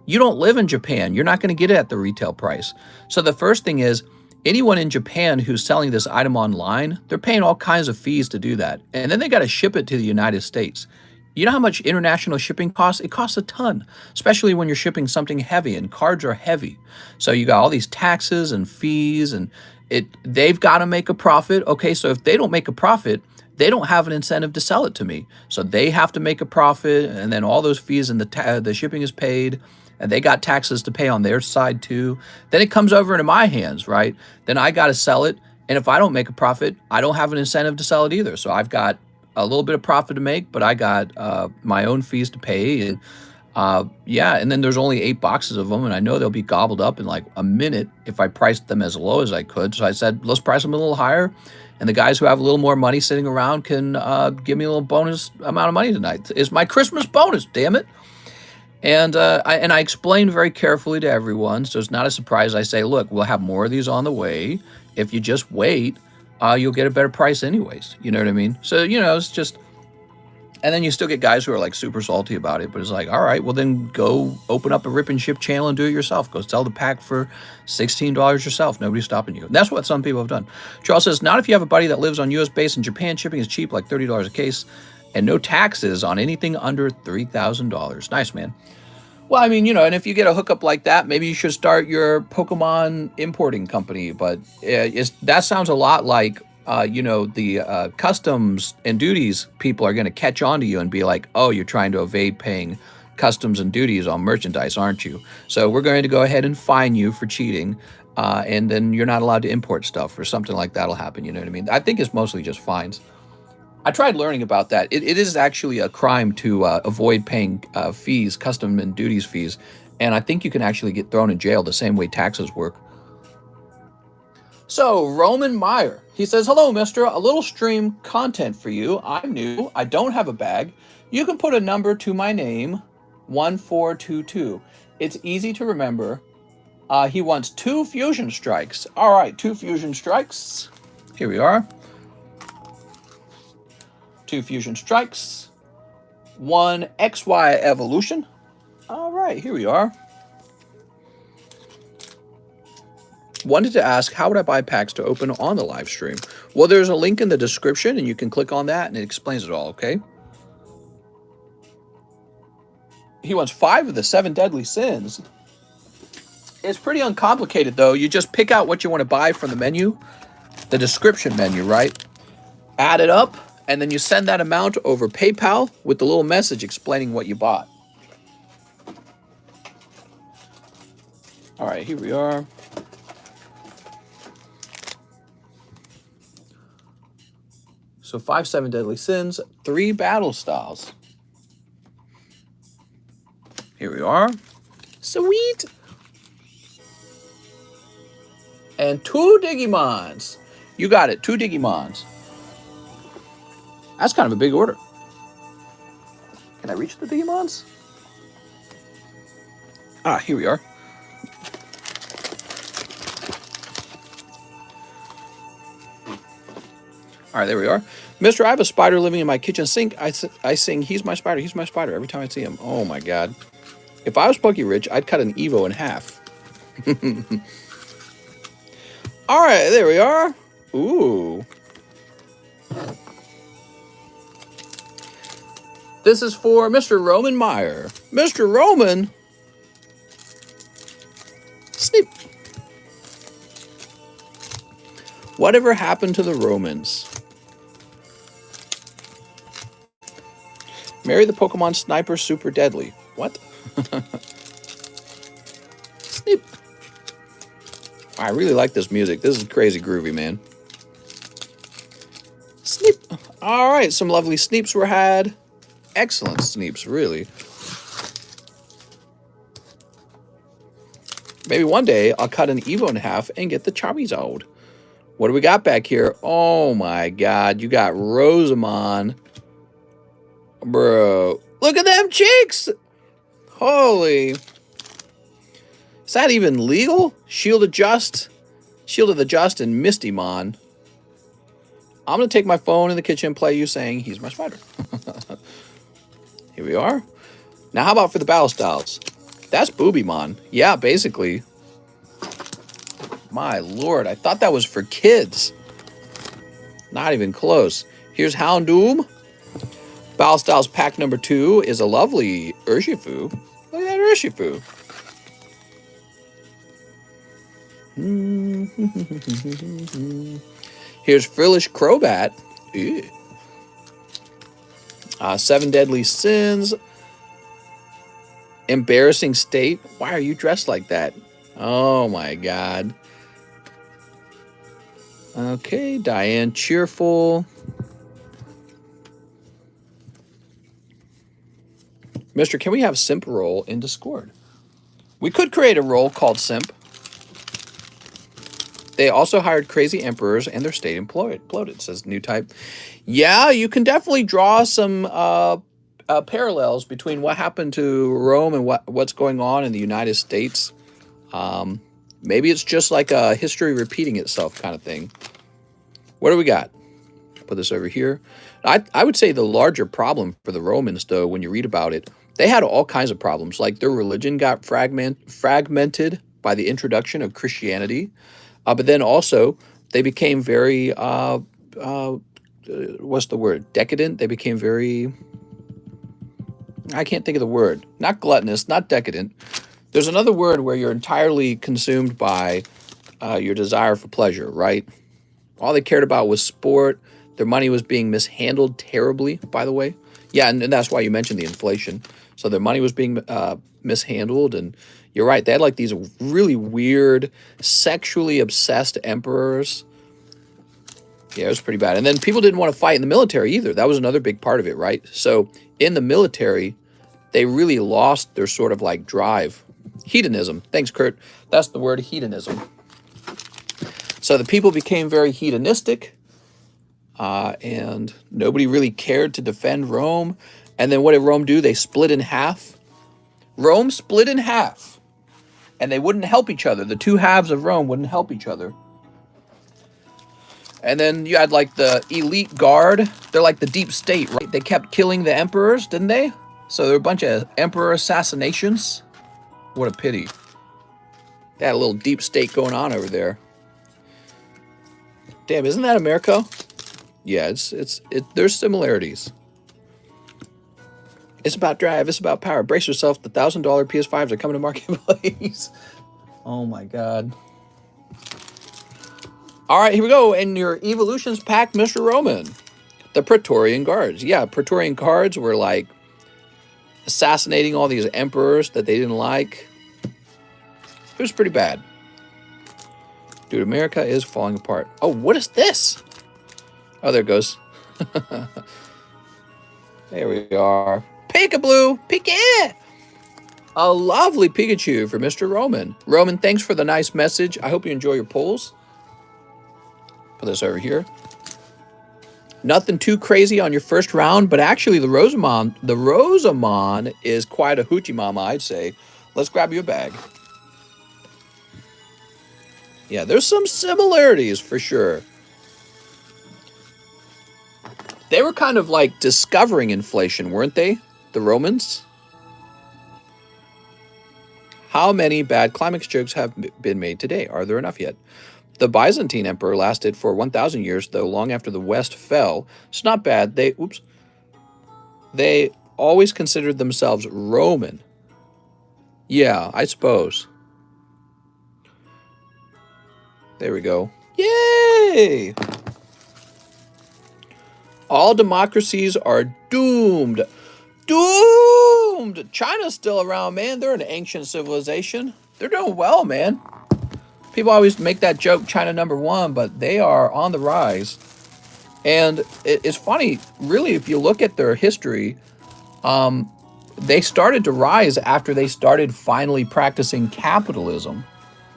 You don't live in Japan. You're not going to get it at the retail price. So the first thing is, anyone in Japan who's selling this item online, they're paying all kinds of fees to do that. And then they got to ship it to the United States. You know how much international shipping costs? It costs a ton, especially when you're shipping something heavy, and cards are heavy. So you got all these taxes and fees, and they've got to make a profit. Okay, so if they don't make a profit, they don't have an incentive to sell it to me. So they have to make a profit, and then all those fees and the shipping is paid, and they got taxes to pay on their side too. Then it comes over into my hands, right? Then I got to sell it, and if I don't make a profit, I don't have an incentive to sell it either. So I've got a little bit of profit to make, but I got my own fees to pay, and yeah, and then there's only 8 boxes of them, and I know they'll be gobbled up in like a minute if I priced them as low as I could. So I said, let's price them a little higher, and the guys who have a little more money sitting around can give me a little bonus amount of money tonight. It's my Christmas bonus, damn it. And I explained very carefully to everyone, so it's not a surprise. I say, look, we'll have more of these on the way. If you just wait, you'll get a better price anyways. You know what I mean? So, you know, it's just, and then you still get guys who are like super salty about it, but it's like, all right, well then go open up a rip and ship channel and do it yourself. Go sell the pack for $16 yourself. Nobody's stopping you. And that's what some people have done. Charles says, not if you have a buddy that lives on US base in Japan. Shipping is cheap, like $30 a case, and no taxes on anything under $3,000. Nice, man. Well, I mean, you know, and if you get a hookup like that, maybe you should start your Pokemon importing company. But that sounds a lot like, you know, the customs and duties people are going to catch on to you and be like, oh, you're trying to evade paying customs and duties on merchandise, aren't you? So we're going to go ahead and fine you for cheating. And then you're not allowed to import stuff, or something like that'll happen. You know what I mean? I think it's mostly just fines. I tried learning about that. It is actually a crime to avoid paying fees, custom and duties fees. And I think you can actually get thrown in jail the same way taxes work. So, Roman Meyer, he says, hello, mister. A little stream content for you. I'm new. I don't have a bag. You can put a number to my name, 1422. It's easy to remember. He wants 2 fusion strikes. All right, 2 fusion strikes. Here we are. 2 fusion strikes, 1 XY evolution. All right, here we are. Wanted to ask, how would I buy packs to open on the live stream? Well, there's a link in the description, and you can click on that, and it explains it all, okay? He wants 5 of the 7 deadly sins. It's pretty uncomplicated, though. You just pick out what you want to buy from the menu, the description menu, right? Add it up, and then you send that amount over PayPal with the little message explaining what you bought. All right, here we are. So 5 7 deadly sins, 3 battle styles. Here we are. Sweet. And 2 Digimons. You got it, 2 Digimons. That's kind of a big order. Can I reach the Digimons? Ah, here we are. All right, there we are. Mister, I have a spider living in my kitchen sink. I sing, he's my spider, every time I see him. Oh, my God. If I was Pokey Rich, I'd cut an Evo in half. All right, there we are. Ooh. This is for Mr. Roman Meyer. Mr. Roman. Snip. Whatever happened to the Romans? Marry the Pokemon Sniper Super Deadly. What? Snip. I really like this music. This is crazy groovy, man. Snip. All right, some lovely sneeps were had. Excellent sneeps, really. Maybe one day I'll cut an Evo in half and get the Charizard. What do we got back here? Oh my God, you got Rosamond. Bro, look at them cheeks. Holy. Is that even legal? Shield of the Just, and Mistymon. I'm going to take my phone in the kitchen and play you saying, he's my spider. Here we are. Now, how about for the battle styles? That's Boobymon. Yeah, basically. My lord, I thought that was for kids. Not even close. Here's Houndoom. Battle Styles pack number 2 is a lovely Urshifu. Look at that Urshifu. Here's Frillish Crobat. Ew. 7 Deadly Sins. Embarrassing State. Why are you dressed like that? Oh my god. Okay, Diane Cheerful. Mister, can we have Simp role in Discord? We could create a role called Simp. They also hired crazy emperors and their state imploded, says New Type. Yeah, you can definitely draw some parallels between what happened to Rome and what's going on in the United States. Maybe it's just like a history repeating itself kind of thing. What do we got? Put this over here. I would say the larger problem for the Romans, though, when you read about it, they had all kinds of problems. Like their religion got fragmented by the introduction of Christianity. But then also they became very, what's the word? Decadent. They became very, I can't think of the word. Not gluttonous, not decadent. There's another word where you're entirely consumed by your desire for pleasure, right? All they cared about was sport. Their money was being mishandled terribly, by the way. Yeah, and that's why you mentioned the inflation. So their money was being mishandled, and you're right. They had like these really weird, sexually obsessed emperors. Yeah, it was pretty bad. And then people didn't want to fight in the military either. That was another big part of it, right? So in the military, they really lost their sort of like drive. Hedonism. Thanks, Kurt. That's the word, hedonism. So the people became very hedonistic, and nobody really cared to defend Rome. And then what did Rome do? They split in half. Rome split in half, and they wouldn't help each other. The two halves of Rome wouldn't help each other. And then you had like the elite guard. They're like the deep state, right? They kept killing the emperors, didn't they? So there were a bunch of emperor assassinations. What a pity. They had a little deep state going on over there. Damn, isn't that America? Yeah, there's similarities. It's about drive. It's about power. Brace yourself. The $1,000 PS5s are coming to marketplace. Oh my god. All right, here we go. In your Evolutions pack, Mr. Roman. The Praetorian Guards. Yeah, Praetorian Guards were like assassinating all these emperors that they didn't like. It was pretty bad. Dude, America is falling apart. Oh, what is this? Oh, there it goes. There we are. Peekaboo! Pika! A lovely Pikachu for Mr. Roman. Roman, thanks for the nice message. I hope you enjoy your polls. Put this over here. Nothing too crazy on your first round, but actually the Rosamon is quite a hoochie mama, I'd say. Let's grab you a bag. Yeah, there's some similarities for sure. They were kind of like discovering inflation, weren't they? The Romans? How many bad CLIMAX jokes have been made today? Are there enough yet? The Byzantine Emperor lasted for 1,000 years, though, long after the West fell. It's not bad. They always considered themselves Roman. Yeah, I suppose. There we go. Yay! All democracies are doomed. Doomed! China's still around, man. They're an ancient civilization. They're doing well, man. People always make that joke, China #1, but they are on the rise. And it's funny, really, if you look at their history, they started to rise after they started finally practicing capitalism.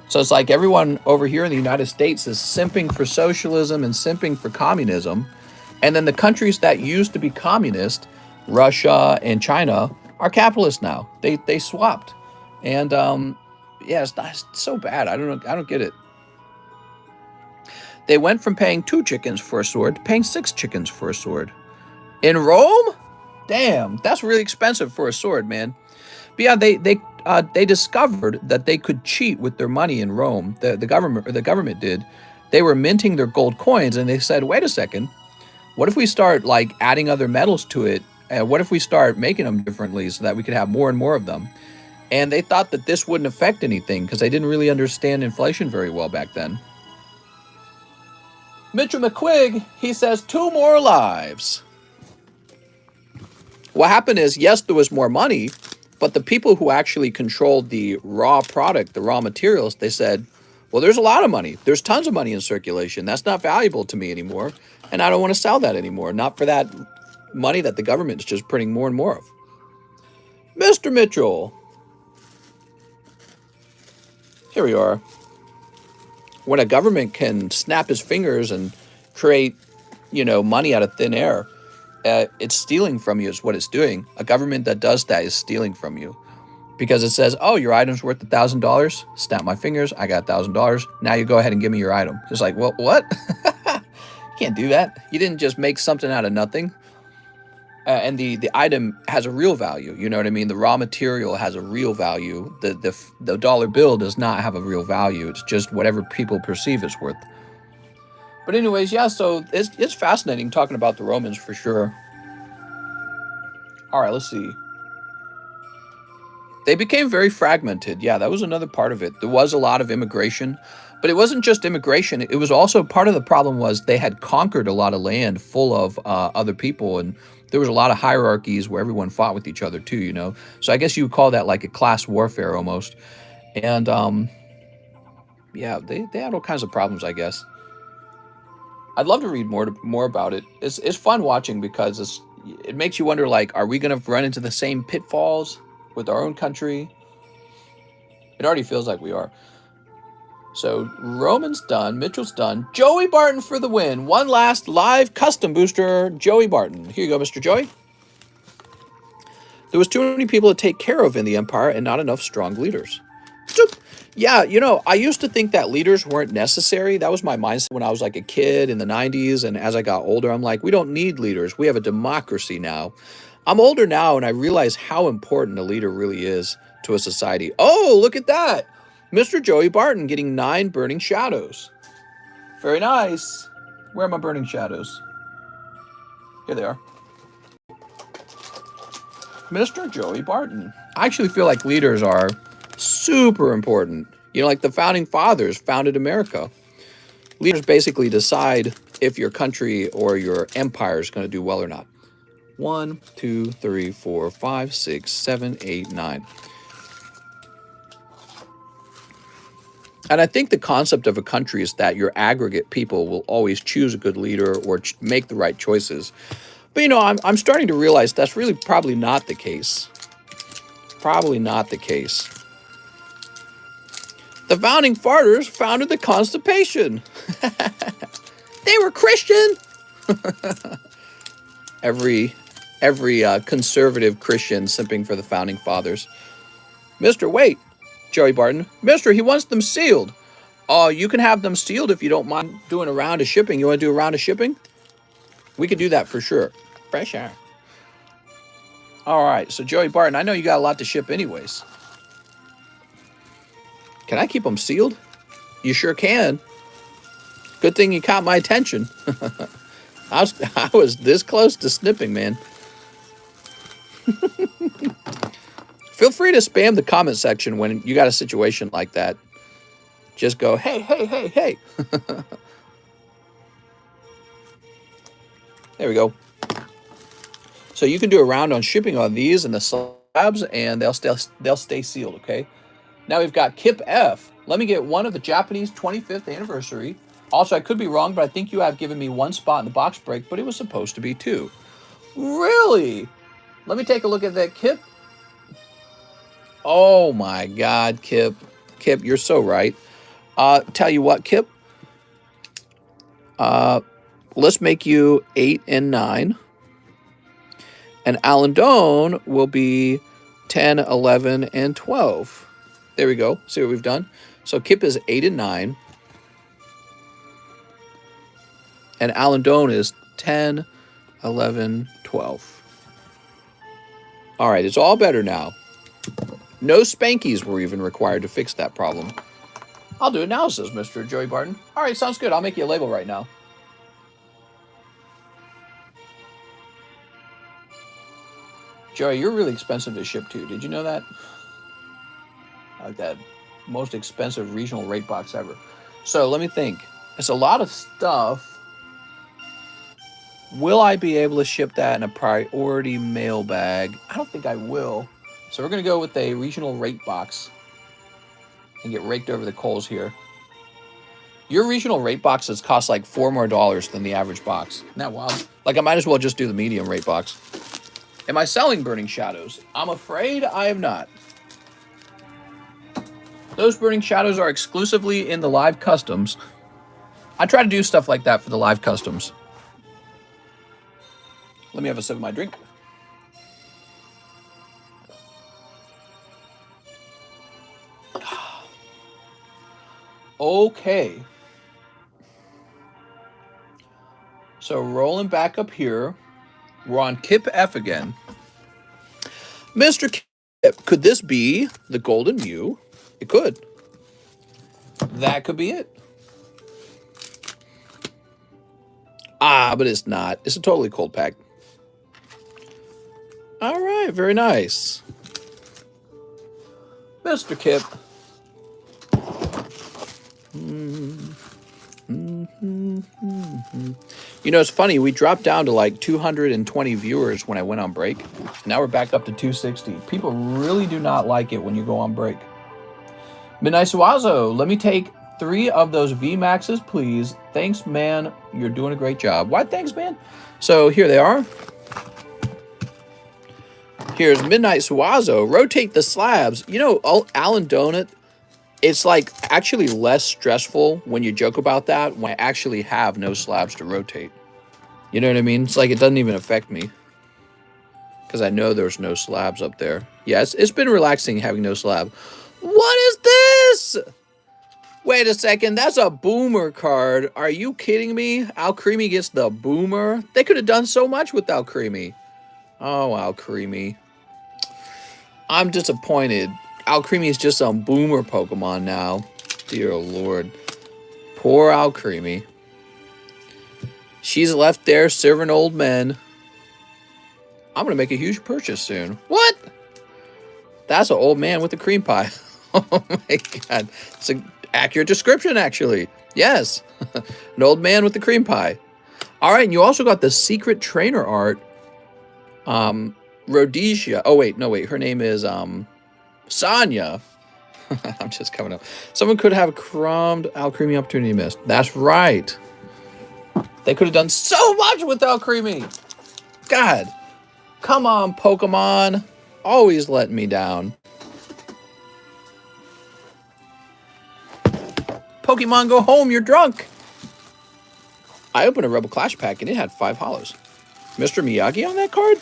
So it's like everyone over here in the United States is simping for socialism and simping for communism. And then the countries that used to be communist, Russia and China, are capitalist now. They swapped. And yeah, it's so bad. I don't get it. They went from paying 2 chickens for a sword to paying 6 chickens for a sword. In Rome? Damn, that's really expensive for a sword, man. But yeah, they they discovered that they could cheat with their money in Rome. The government did. They were minting their gold coins, and they said, wait a second, what if we start like adding other metals to it? And what if we start making them differently so that we could have more and more of them? And they thought that this wouldn't affect anything because they didn't really understand inflation very well back then. Mitchell McQuigg, he says 2 more lives. What happened is, yes, there was more money, but the people who actually controlled the raw product, the raw materials, they said, well, there's a lot of money. There's tons of money in circulation. That's not valuable to me anymore. And I don't want to sell that anymore. Not for that money that the government is just printing more and more of. Mr. Mitchell. Here we are. When a government can snap his fingers and create, money out of thin air, it's stealing from you is what it's doing. A government that does that is stealing from you because it says, oh, your item's worth $1,000. Snap my fingers. I got $1,000. Now you go ahead and give me your item. It's like, well, what? You can't do that. You didn't just make something out of nothing. And the item has a real value. You know what I mean? The raw material has a real value. The dollar bill does not have a real value. It's just whatever people perceive it's worth. But anyways, yeah, so it's fascinating talking about the Romans for sure. All right, let's see. They became very fragmented. Yeah, that was another part of it. There was a lot of immigration, but it wasn't just immigration. It was also part of the problem was they had conquered a lot of land full of other people, and there was a lot of hierarchies where everyone fought with each other too, So I guess you would call that like a class warfare almost. And yeah, they had all kinds of problems, I guess. I'd love to read more about it. It's fun watching because it makes you wonder, like, are we going to run into the same pitfalls with our own country? It already feels like we are. So Roman's done. Mitchell's done. Joey Barton for the win. One last live custom booster. Joey Barton. Here you go, Mr. Joey. There was too many people to take care of in the empire and not enough strong leaders. Yeah, I used to think that leaders weren't necessary. That was my mindset when I was like a kid in the 90s. And as I got older, I'm like, we don't need leaders. We have a democracy now. I'm older now, and I realize how important a leader really is to a society. Oh, look at that. Mr. Joey Barton getting 9 burning shadows. Very nice. Where are my burning shadows? Here they are. Mr. Joey Barton. I actually feel like leaders are super important. Like the founding fathers founded America. Leaders basically decide if your country or your empire is going to do well or not. 1, 2, 3, 4, 5, 6, 7, 8, 9. And I think the concept of a country is that your aggregate people will always choose a good leader or make the right choices. But, I'm starting to realize that's really probably not the case. Probably not the case. The founding fathers founded the Constipation. They were Christian. Every conservative Christian simping for the founding fathers. Mr. Wait, Joey Barton. Mister, he wants them sealed. Oh, you can have them sealed if you don't mind doing a round of shipping. You want to do a round of shipping? We could do that for sure. For sure. All right, so Joey Barton, I know you got a lot to ship anyways. Can I keep them sealed? You sure can. Good thing you caught my attention. I was this close to snipping, man. Feel free to spam the comment section when you got a situation like that. Just go, hey, hey, hey, hey. There we go. So you can do a round on shipping on these and the slabs, and they'll stay sealed, okay? Now we've got Kip F. Let me get one of the Japanese 25th anniversary. Also, I could be wrong, but I think you have given me 1 spot in the box break, but it was supposed to be 2. Really? Let me take a look at that, Kip. Oh my God, Kip. Kip, you're so right. Tell you what, Kip. Let's make you 8 and 9. And Alan Doan will be 10, 11, and 12. There we go. See what we've done? So Kip is 8 and 9. And Alan Doan is 10, 11, 12. All right, it's all better now. No spankies were even required to fix that problem. I'll do it now, says Mr. Joey Barton. All right, sounds good. I'll make you a label right now. Joey, you're really expensive to ship to. Did you know that? Like that most expensive regional rate box ever. So let me think. It's a lot of stuff. Will I be able to ship that in a priority mail bag? I don't think I will. So we're going to go with a regional rate box and get raked over the coals here. Your regional rate boxes cost like $4 more than the average box. Isn't that wild? Like, I might as well just do the medium rate box. Am I selling Burning Shadows? I'm afraid I am not. Those Burning Shadows are exclusively in the live customs. I try to do stuff like that for the live customs. Let me have a sip of my drink. Okay. So rolling back up here, we're on Kip F again. Mr. Kip, could this be the Golden Mew? It could. That could be it. Ah, but it's not. It's a totally cold pack. All right, very nice. Mr. Kip. You know, it's funny. We dropped down to like 220 viewers when I went on break. Now we're back up to 260. People really do not like it when you go on break. Midnight Suazo, let me take 3 of those VMAXs, please. Thanks, man. You're doing a great job. Why, thanks, man? So here they are. Here's Midnight Suazo. Rotate the slabs. You know, Alan Donut, it's like actually less stressful when you joke about that when I actually have no slabs to rotate. You know what I mean? It's like it doesn't even affect me because I know there's no slabs up there. Yeah, it's been relaxing having no slab. What is this? Wait a second, that's a boomer card. Are you kidding me? Al Creamy gets the boomer? They could have done so much with Al Creamy. Oh, Al Creamy. I'm disappointed. Al Creamy is just some boomer Pokemon now. Dear Lord. Poor Al Creamy. She's left there serving old men. I'm going to make a huge purchase soon. What? That's an old man with a cream pie. Oh my God. It's an accurate description, actually. Yes. An old man with the cream pie. All right. And you also got the secret trainer art. Rhodesia. Oh, wait. No, wait. Her name is Sonya. I'm just coming up. Someone could have a crumbed Al Creamy opportunity missed. That's right. They could have done so much with Al Creamy. God. Come on, Pokemon. Always letting me down. Pokemon, go home. You're drunk. I opened a Rebel Clash pack and it had 5 hollows. Mr. Miyagi on that card?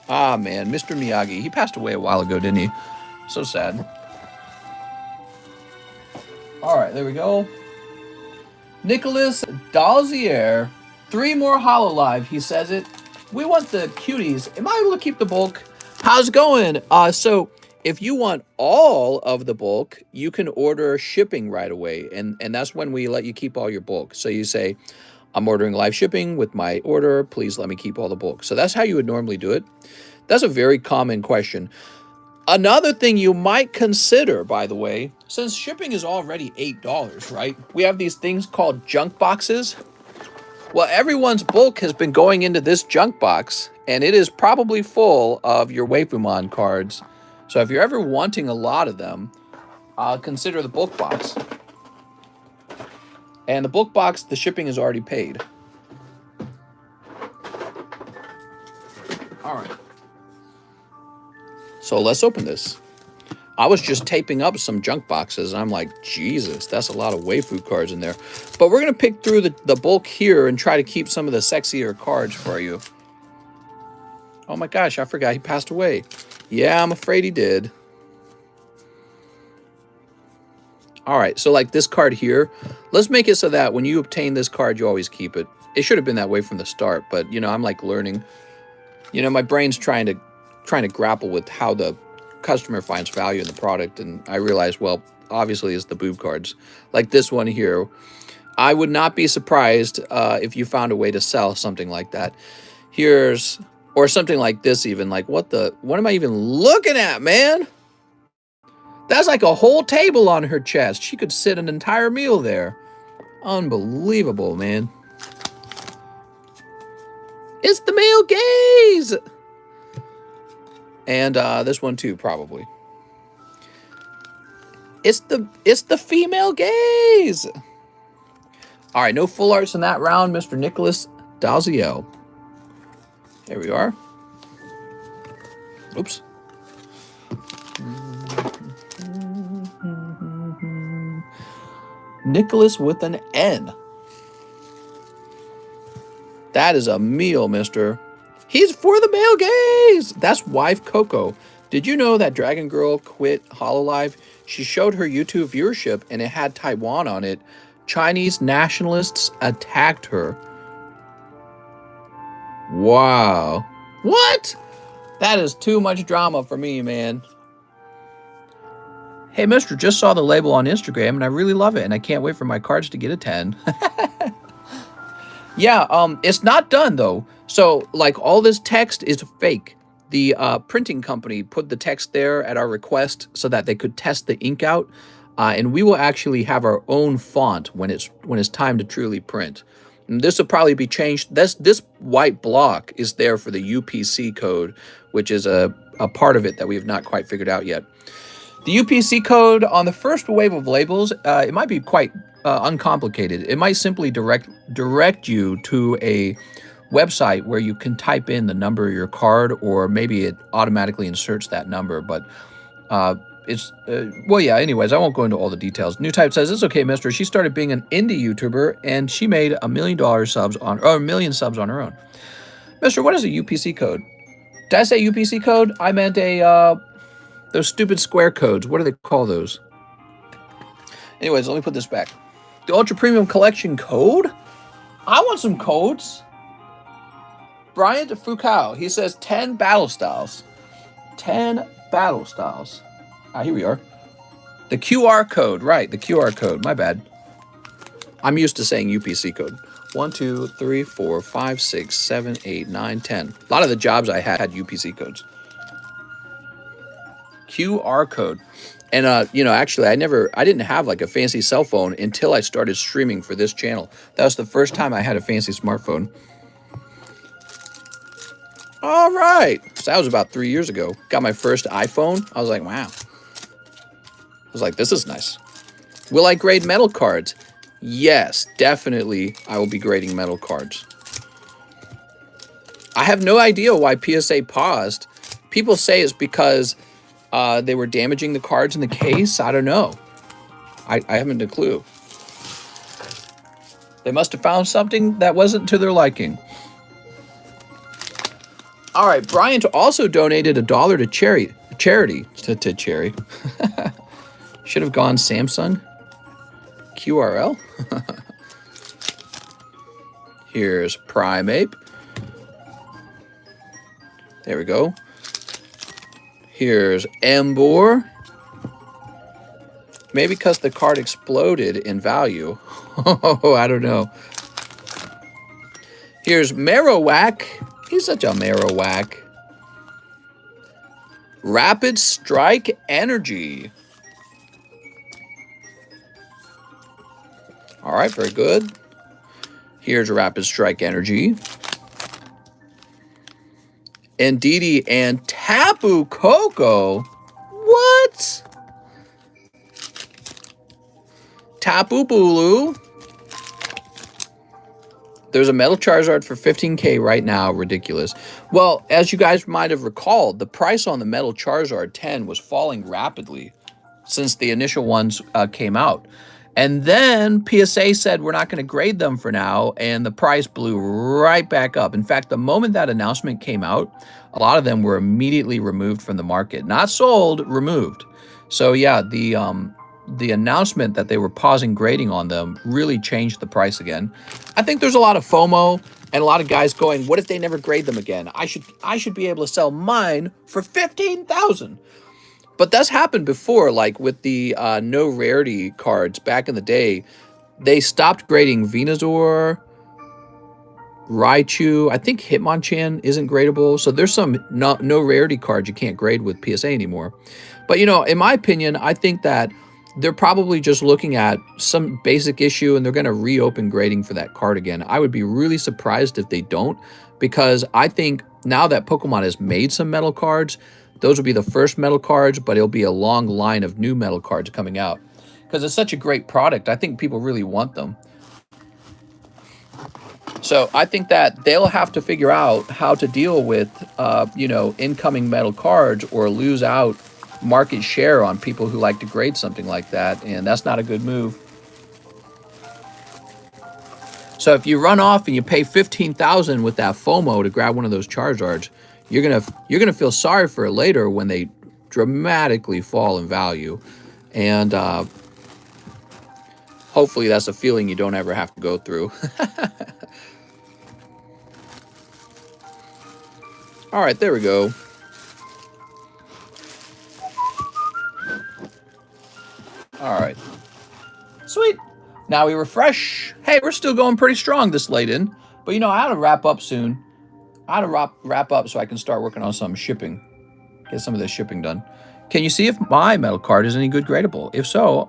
Ah, man. Mr. Miyagi. He passed away a while ago, didn't he? So sad. All right, there we go. Nicholas Dalzier. 3 more Hololive, he says it. We want the cuties. Am I able to keep the bulk? How's it going? So if you want all of the bulk, you can order shipping right away. And that's when we let you keep all your bulk. So you say, I'm ordering live shipping with my order. Please let me keep all the bulk. So that's how you would normally do it. That's a very common question. Another thing you might consider, by the way, since shipping is already $8, right? We have these things called junk boxes. Well, everyone's bulk has been going into this junk box, and it is probably full of your Waifumon cards. So if you're ever wanting a lot of them, consider the bulk box. And the bulk box, the shipping is already paid. All right. So let's open this. I was just taping up some junk boxes, and I'm like, Jesus, that's a lot of waifu cards in there. But we're going to pick through the bulk here and try to keep some of the sexier cards for you. Oh my gosh, I forgot he passed away. Yeah, I'm afraid he did. All right, so like this card here, let's make it so that when you obtain this card, you always keep it. It should have been that way from the start, but, you know, I'm like learning. You know, my brain's trying to grapple with how the customer finds value in the product, and I realize, well, obviously it's the boob cards. Like this one here. I would not be surprised if you found a way to sell something like that. Here's, or something like this even. Like, what am I even looking at, man? That's like a whole table on her chest. She could sit an entire meal there. Unbelievable, man. It's the male gaze. And this one too, probably. It's the female gaze. All right, no full arts in that round, Mr. Nicholas Dalziel. There we are. Oops. Nicholas with an N. That is a meal, mister. He's for the male gaze. That's wife Coco. Did you know that Dragon Girl quit Hololive? She showed her YouTube viewership and it had Taiwan on it. Chinese nationalists attacked her. Wow. What? That is too much drama for me, man. Hey, mister, just saw the label on Instagram and I really love it and I can't wait for my cards to get a 10. Yeah, it's not done though. So like all this text is fake. The printing company put the text there at our request so that they could test the ink out. And we will actually have our own font when it's time to truly print. And this will probably be changed. This white block is there for the UPC code, which is a part of it that we have not quite figured out yet. The UPC code on the first wave of labels, it might be quite uncomplicated. It might simply direct you to a website where you can type in the number of your card, or maybe it automatically inserts that number. But well, yeah, anyways, I won't go into all the details. New Type says, it's okay, mister. She started being an indie YouTuber and she made $1 million subs on, or 1 million subs on her own. Mister, what is a UPC code? Did I say UPC code? I meant those stupid square codes. What do they call those? Anyways, let me put this back. The Ultra Premium Collection code? I want some codes. Bryant Foucault, he says 10 battle styles. 10 battle styles. Here we are. The QR code, right, the QR code, my bad. I'm used to saying UPC code. 1, 2, 3, 4, 5, 6, 7, 8, 9, 10. A lot of the jobs I had UPC codes. QR code. And, you know, actually, I didn't have like a fancy cell phone until I started streaming for this channel. That was the first time I had a fancy smartphone. All right. So that was about 3 years ago. Got my first iPhone. I was like, wow. I was like, this is nice. Will I grade metal cards? Yes, definitely I will be grading metal cards. I have no idea why PSA paused. People say it's because they were damaging the cards in the case. I don't know. I haven't a clue. They must have found something that wasn't to their liking. All right, Bryant also donated $1 to charity. To Cherry. Should have gone Samsung. QRL. Here's Primeape. There we go. Here's Embor. Maybe because the card exploded in value. Oh, I don't know. Here's Marowak. He's such a Marowak. Rapid Strike Energy. All right, very good. Here's Rapid Strike Energy. Ndidi and Tapu Koko. What? Tapu Bulu. There's a Metal Charizard for 15K right now. Ridiculous. Well, as you guys might have recalled, the price on the Metal Charizard 10 was falling rapidly since the initial ones came out. And then PSA said we're not going to grade them for now, and the price blew right back up. In fact, the moment that announcement came out, a lot of them were immediately removed from the market. Not sold, removed. So yeah, the announcement that they were pausing grading on them really changed the price again. I think there's a lot of FOMO and a lot of guys going, what if they never grade them again? I should be able to sell mine for $15,000. But that's happened before, like with the no rarity cards back in the day. They stopped grading Venusaur, Raichu. I think Hitmonchan isn't gradable. So there's some no rarity cards you can't grade with PSA anymore. But, you know, in my opinion, I think that they're probably just looking at some basic issue and they're going to reopen grading for that card again. I would be really surprised if they don't, because I think now that Pokemon has made some metal cards, those will be the first metal cards, but it'll be a long line of new metal cards coming out. Because it's such a great product. I think people really want them. So I think that they'll have to figure out how to deal with, you know, incoming metal cards or lose out market share on people who like to grade something like that, and that's not a good move. So if you run off and you pay 15,000 with that FOMO to grab one of those Charizards, you're gonna feel sorry for it later when they dramatically fall in value, and hopefully that's a feeling you don't ever have to go through. All right, there we go. All right. Sweet. Now we refresh. Hey, we're still going pretty strong this late in. But, you know, I ought to wrap up soon. I ought to wrap up so I can start working on some shipping. Get some of this shipping done. Can you see if my metal card is any good gradable? If so,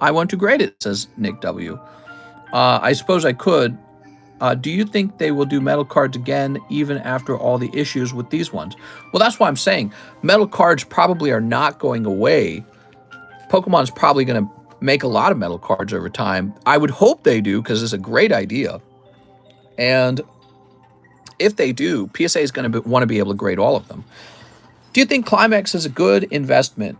I want to grade it, says Nick W. I suppose I could. Do you think they will do metal cards again even after all the issues with these ones? Well, that's why I'm saying metal cards probably are not going away. Pokemon's probably going to make a lot of metal cards over time. I would hope they do, because it's a great idea. And if they do, PSA is going to want to be able to grade all of them. Do you think CLIMAX is a good investment?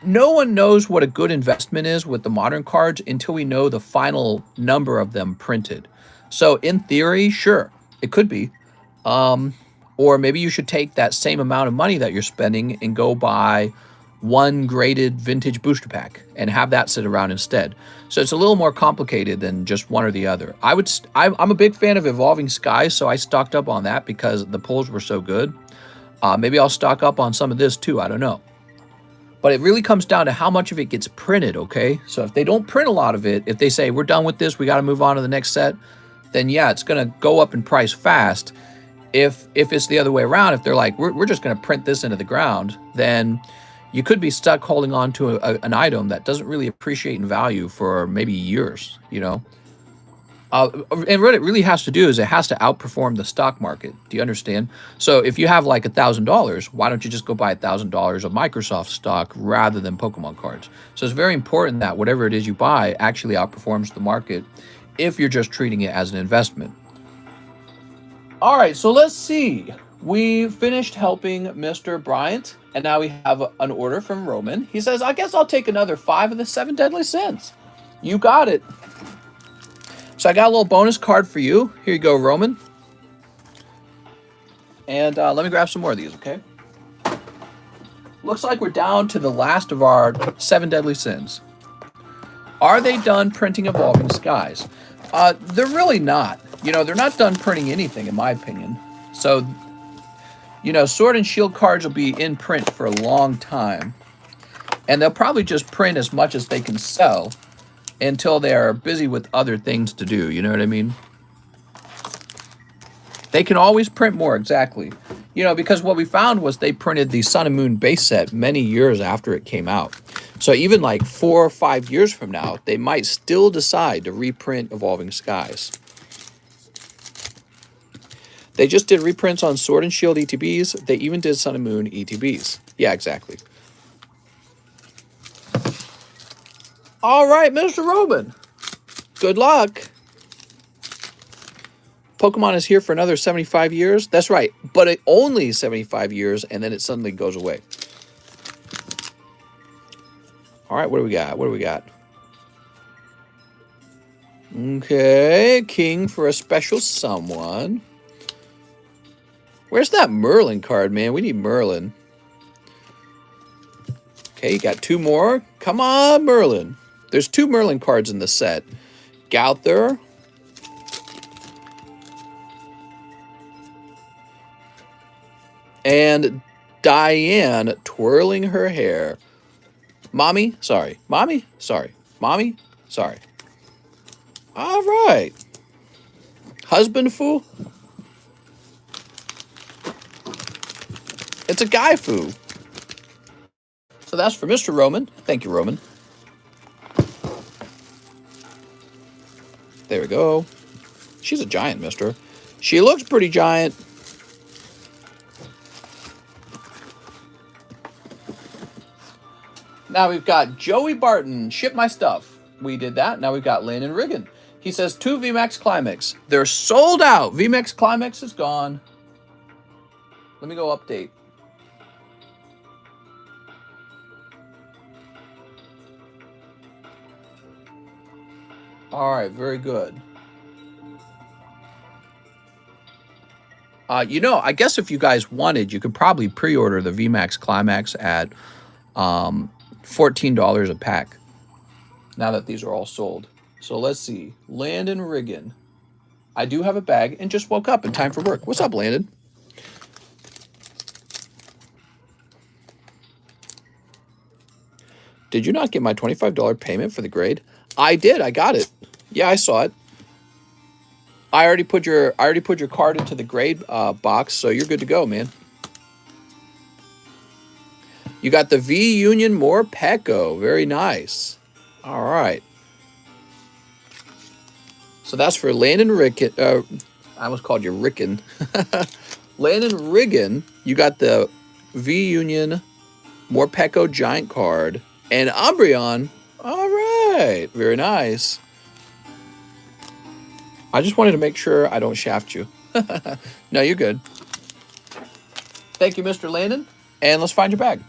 No one knows what a good investment is with the modern cards until we know the final number of them printed. So in theory, sure, it could be. Or maybe you should take that same amount of money that you're spending and go buy one graded vintage booster pack and have that sit around instead. So it's a little more complicated than just one or the other. I'm a big fan of Evolving Skies, so I stocked up on that because the pulls were so good. Maybe I'll stock up on some of this too, I don't know. But it really comes down to how much of it gets printed, okay? So if they don't print a lot of it, if they say, we're done with this, we got to move on to the next set, then yeah, it's going to go up in price fast. If it's the other way around, if they're like, we're just going to print this into the ground, then you could be stuck holding on to an item that doesn't really appreciate in value for maybe years, you know? And what it really has to do is it has to outperform the stock market. Do you understand? So if you have like $1,000, why don't you just go buy $1,000 of Microsoft stock rather than Pokemon cards? So it's very important that whatever it is you buy actually outperforms the market if you're just treating it as an investment. All right, so let's see. We finished helping Mr. Bryant, and now we have an order from Roman. He says, I guess I'll take another 5 of the 7 deadly sins. You got it. So I got a little bonus card for you. Here you go, Roman. And let me grab some more of these, okay? Looks like we're down to the last of our 7 deadly sins. Are they done printing Evolving Skies? They're really not. You know, they're not done printing anything, in my opinion. So, you know, Sword and Shield cards will be in print for a long time. And they'll probably just print as much as they can sell until they're busy with other things to do, you know what I mean? They can always print more, exactly. You know, because what we found was they printed the Sun and Moon base set many years after it came out. So even like 4 or 5 years from now, they might still decide to reprint Evolving Skies. They just did reprints on Sword and Shield ETBs. They even did Sun and Moon ETBs. Yeah, exactly. All right, Mr. Roman. Good luck. Pokemon is here for another 75 years. That's right, but only 75 years, and then it suddenly goes away. All right, what do we got? What do we got? Okay, King for a special someone. Where's that Merlin card, man? We need Merlin. Okay, you got 2 more. Come on, Merlin. There's 2 Merlin cards in the set. And Diane twirling her hair. Mommy, sorry. Mommy, sorry. Mommy, sorry. All right. Husband foo? It's a guy foo. So that's for Mr. Roman. Thank you, Roman. There we go. She's a giant, mister. She looks pretty giant. Now we've got Joey Barton. Ship my stuff. We did that. Now we've got Landon Riggin. He says 2 VMAX CLIMAX. They're sold out. VMAX CLIMAX is gone. Let me go update. All right, very good. You know, I guess if you guys wanted, you could probably pre-order the VMAX CLIMAX at $14 a pack. Now that these are all sold. So let's see. Landon Riggin. I do have a bag and just woke up in time for work. What's up, Landon? Did you not get my $25 payment for the grade? I did. I got it. Yeah, I saw it. I already put your card into the grade box, so you're good to go, man. You got the V Union More Pecco. Very nice. All right. So that's for Landon Riggin. I almost called you Ricken. Landon Riggin. You got the V Union More Pecco Giant card. And Umbreon. All right. Very nice. I just wanted to make sure I don't shaft you. No, you're good. Thank you, Mr. Landon. And let's find your bag.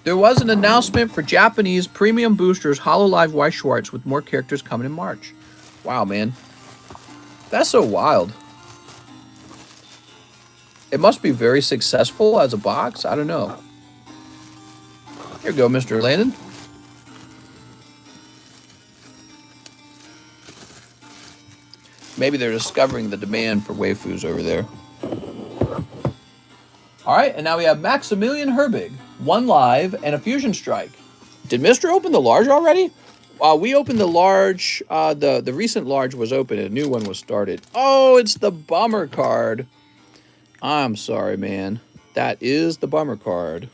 There was an announcement for Japanese premium boosters Hololive Y Schwartz with more characters coming in March. Wow, man. That's so wild. It must be very successful as a box. I don't know. Here you go, Mr. Landon. Maybe they're discovering the demand for waifus over there. All right, and now we have Maximilian Herbig, 1 live, and a Fusion Strike. Did Mr. open the large already? We opened the large. The recent large was open. A new one was started. Oh, it's the bummer card. I'm sorry, man. That is the bummer card.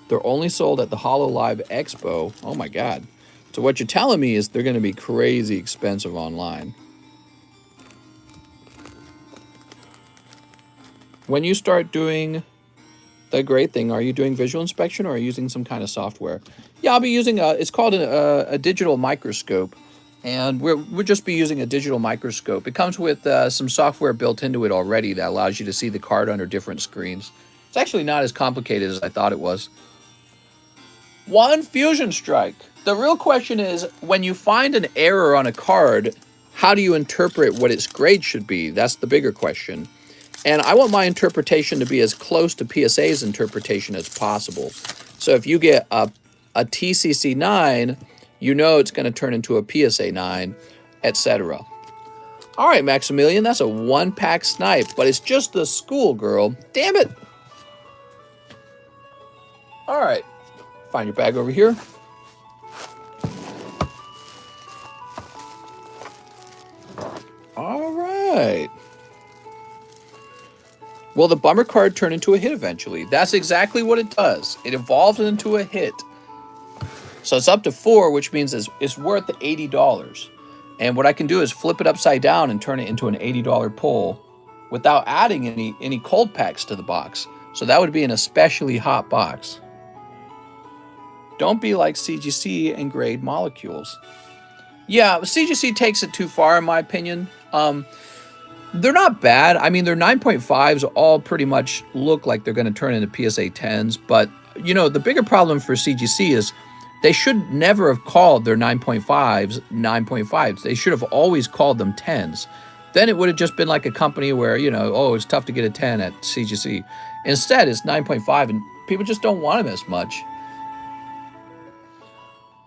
They're only sold at the Hololive Expo. Oh, my God. So what you're telling me is they're going to be crazy expensive online. When you start doing the great thing, are you doing visual inspection or are you using some kind of software? Yeah, I'll be using it's called a digital microscope. And we'll just be using a digital microscope. It comes with some software built into it already that allows you to see the card under different screens. It's actually not as complicated as I thought it was. 1 Fusion Strike. The real question is, when you find an error on a card, how do you interpret what its grade should be? That's the bigger question. And I want my interpretation to be as close to PSA's interpretation as possible. So if you get a TCC 9, you know it's going to turn into a PSA 9, etc. All right, Maximilian, that's a 1-pack snipe, but it's just the schoolgirl. Damn it. All right. Find your bag over here. All right. Will the bummer card turn into a hit eventually? That's exactly what it does. It evolves into a hit. So it's up to 4, which means it's worth $80. And what I can do is flip it upside down and turn it into an $80 pull without adding any cold packs to the box. So that would be an especially hot box. Don't be like CGC and grade molecules. Yeah, CGC takes it too far in my opinion. They're not bad. I mean, their 9.5s all pretty much look like they're going to turn into PSA 10s. But, you know, the bigger problem for CGC is they should never have called their 9.5s 9.5s. They should have always called them 10s. Then it would have just been like a company where, you know, oh, it's tough to get a 10 at CGC. Instead, it's 9.5, and people just don't want them as much.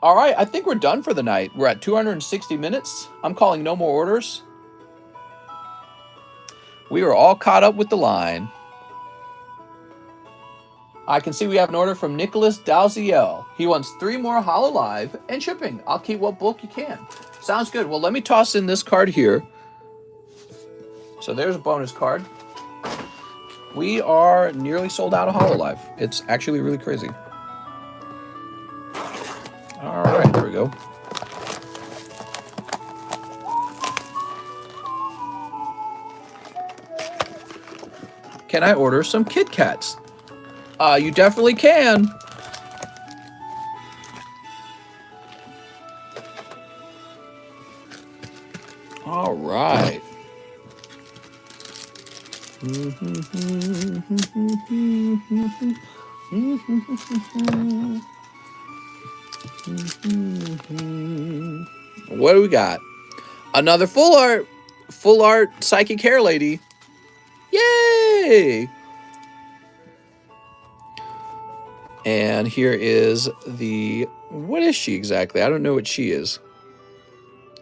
All right, I think we're done for the night. We're at 260 minutes. I'm calling no more orders. We are all caught up with the line. I can see we have an order from Nicholas Dalziel. He wants 3 more Hololive and shipping. I'll keep what bulk you can. Sounds good. Well, let me toss in this card here. So there's a bonus card. We are nearly sold out of Hololive. It's actually really crazy. All right, there we go. Can I order some Kit Kats? You definitely can. All right. What do we got? Another full art psychic hair lady. Yay! And here is the, what is she exactly? I don't know what she is.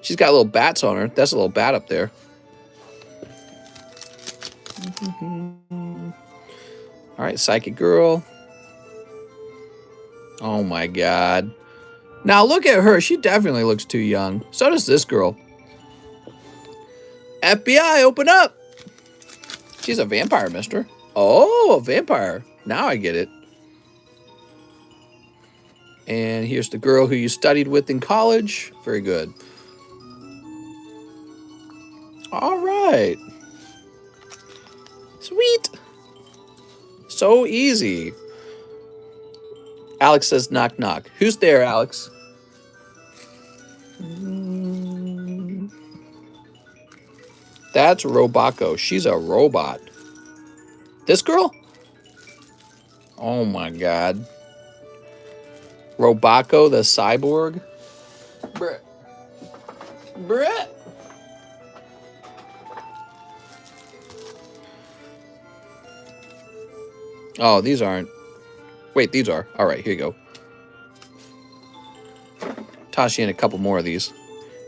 She's got little bats on her. That's a little bat up there. All right, psychic girl. Oh my God. Now look at her. She definitely looks too young. So does this girl. FBI, open up. She's a vampire, mister. Oh, a vampire. Now I get it. And here's the girl who you studied with in college. Very good. All right. Sweet. So easy. Alex says knock knock. Who's there, Alex? That's Robaco. She's a robot. This girl? Oh my God. Robaco the cyborg? Brett. Brett. Oh, these aren't. Wait, these are. All right, here you go. Toss you in a couple more of these.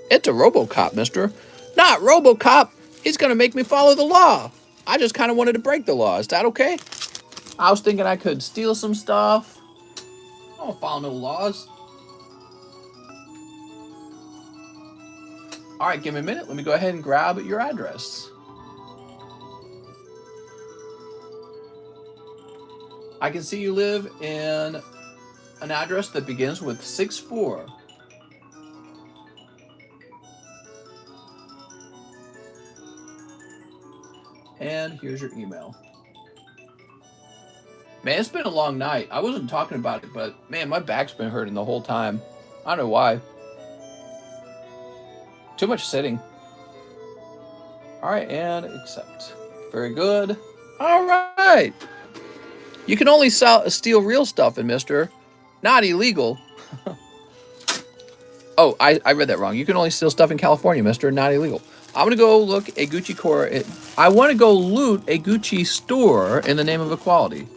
It's a RoboCop, mister. Not RoboCop. He's going to make me follow the law. I just kind of wanted to break the law. Is that okay? I was thinking I could steal some stuff. I don't follow no laws. All right, give me a minute. Let me go ahead and grab your address. I can see you live in an address that begins with 64. And here's your email. Man, it's been a long night. I wasn't talking about it, but man, my back's been hurting the whole time. I don't know why. Too much sitting. All right, and accept. Very good. All right. You can only steal real stuff in Mister. Not illegal. Oh, I read that wrong. You can only steal stuff in California, Mister. Not illegal. I'm going to go look a Gucci core. I want to go loot a Gucci store in the name of equality.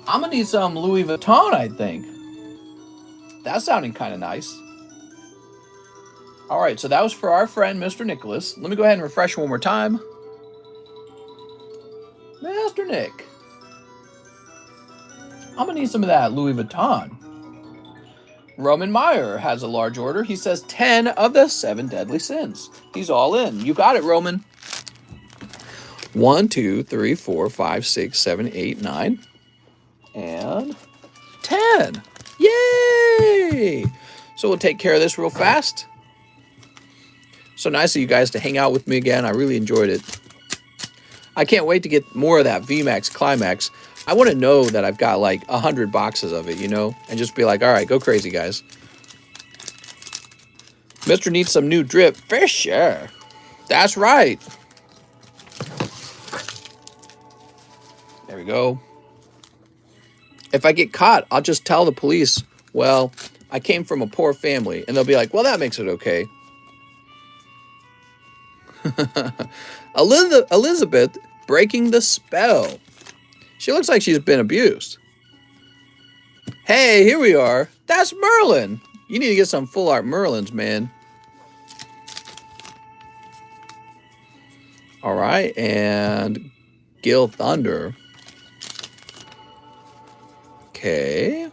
I'm going to need some Louis Vuitton, I think. That's sounding kind of nice. All right, so that was for our friend, Mr. Nicholas. Let me go ahead and refresh one more time. Mr. Nick. I'm going to need some of that Louis Vuitton. Roman Meyer has a large order. He says 10 of the 7 deadly sins. He's all in. You got it, Roman. 1, 2, 3, 4, 5, 6, 7, 8, 9. And 10. Yay! So we'll take care of this real fast. So nice of you guys to hang out with me again. I really enjoyed it. I can't wait to get more of that VMAX CLIMAX. I want to know that I've got like 100 boxes of it, you know, and just be like, all right, go crazy, guys. Mister needs some new drip. For sure. That's right. There we go. If I get caught, I'll just tell the police, well, I came from a poor family. And they'll be like, well, that makes it okay. Elizabeth breaking the spell. She looks like she's been abused. Hey, here we are. That's Merlin. You need to get some full art Merlins, man. All right, and Gil Thunder. Okay.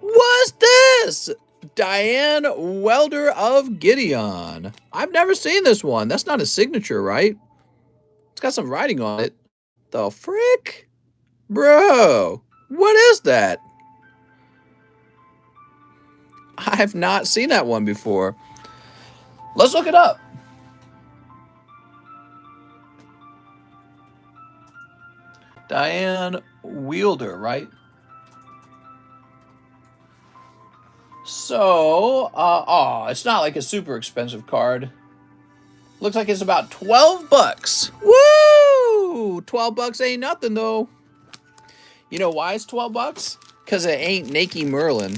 What's this? Diane Welder of Gideon. I've never seen this one. That's not a signature, right? It's got some writing on it. The frick? Bro, what is that? I have not seen that one before. Let's look it up. Diane Wielder, right? So, oh, it's not like a super expensive card. Looks like it's about 12 bucks. Woo! 12 bucks ain't nothing, though. You know why it's 12 bucks? Because it ain't Nakey Merlin.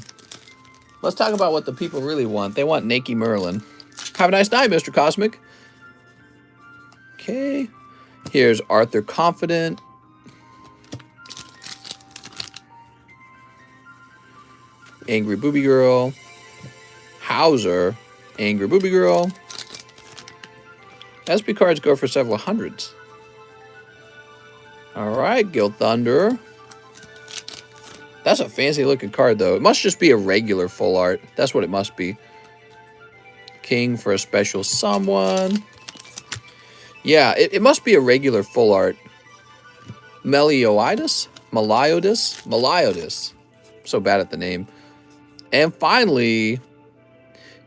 Let's talk about what the people really want. They want Nakey Merlin. Have a nice night, Mr. Cosmic. Okay. Here's Arthur Confident. Angry Booby Girl. Hauser. Angry Booby Girl. SP cards go for several hundreds. Alright, Gil Thunder. That's a fancy looking card, though. It must just be a regular full art. That's what it must be. King for a special someone. Yeah, it must be a regular full art. Melioides? Meliodas? Meliodas. So bad at the name. And finally,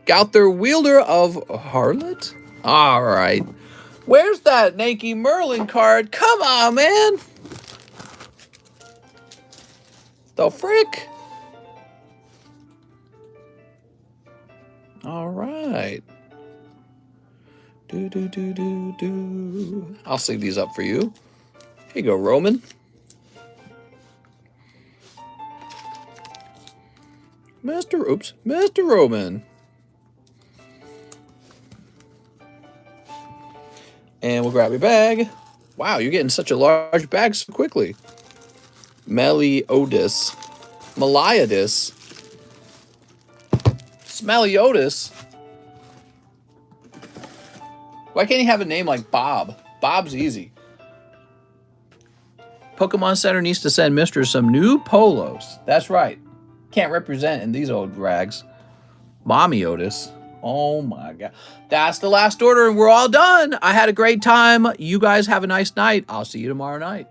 Gauther Wielder of Harlot? Alright. Where's that Nakey Merlin card? Come on, man! The frick? Alright. Do. I'll sleeve these up for you. Here you go, Roman. Mr. Roman. And we'll grab your bag. Wow, you're getting such a large bag so quickly. Meliodas. Meliodas. Smeliodas. Why can't he have a name like Bob? Bob's easy. Pokemon Center needs to send Mister some new polos. That's right. Can't represent in these old rags. Mommy Otis. Oh my God. That's the last order and we're all done. I had a great time. You guys have a nice night. I'll see you tomorrow night.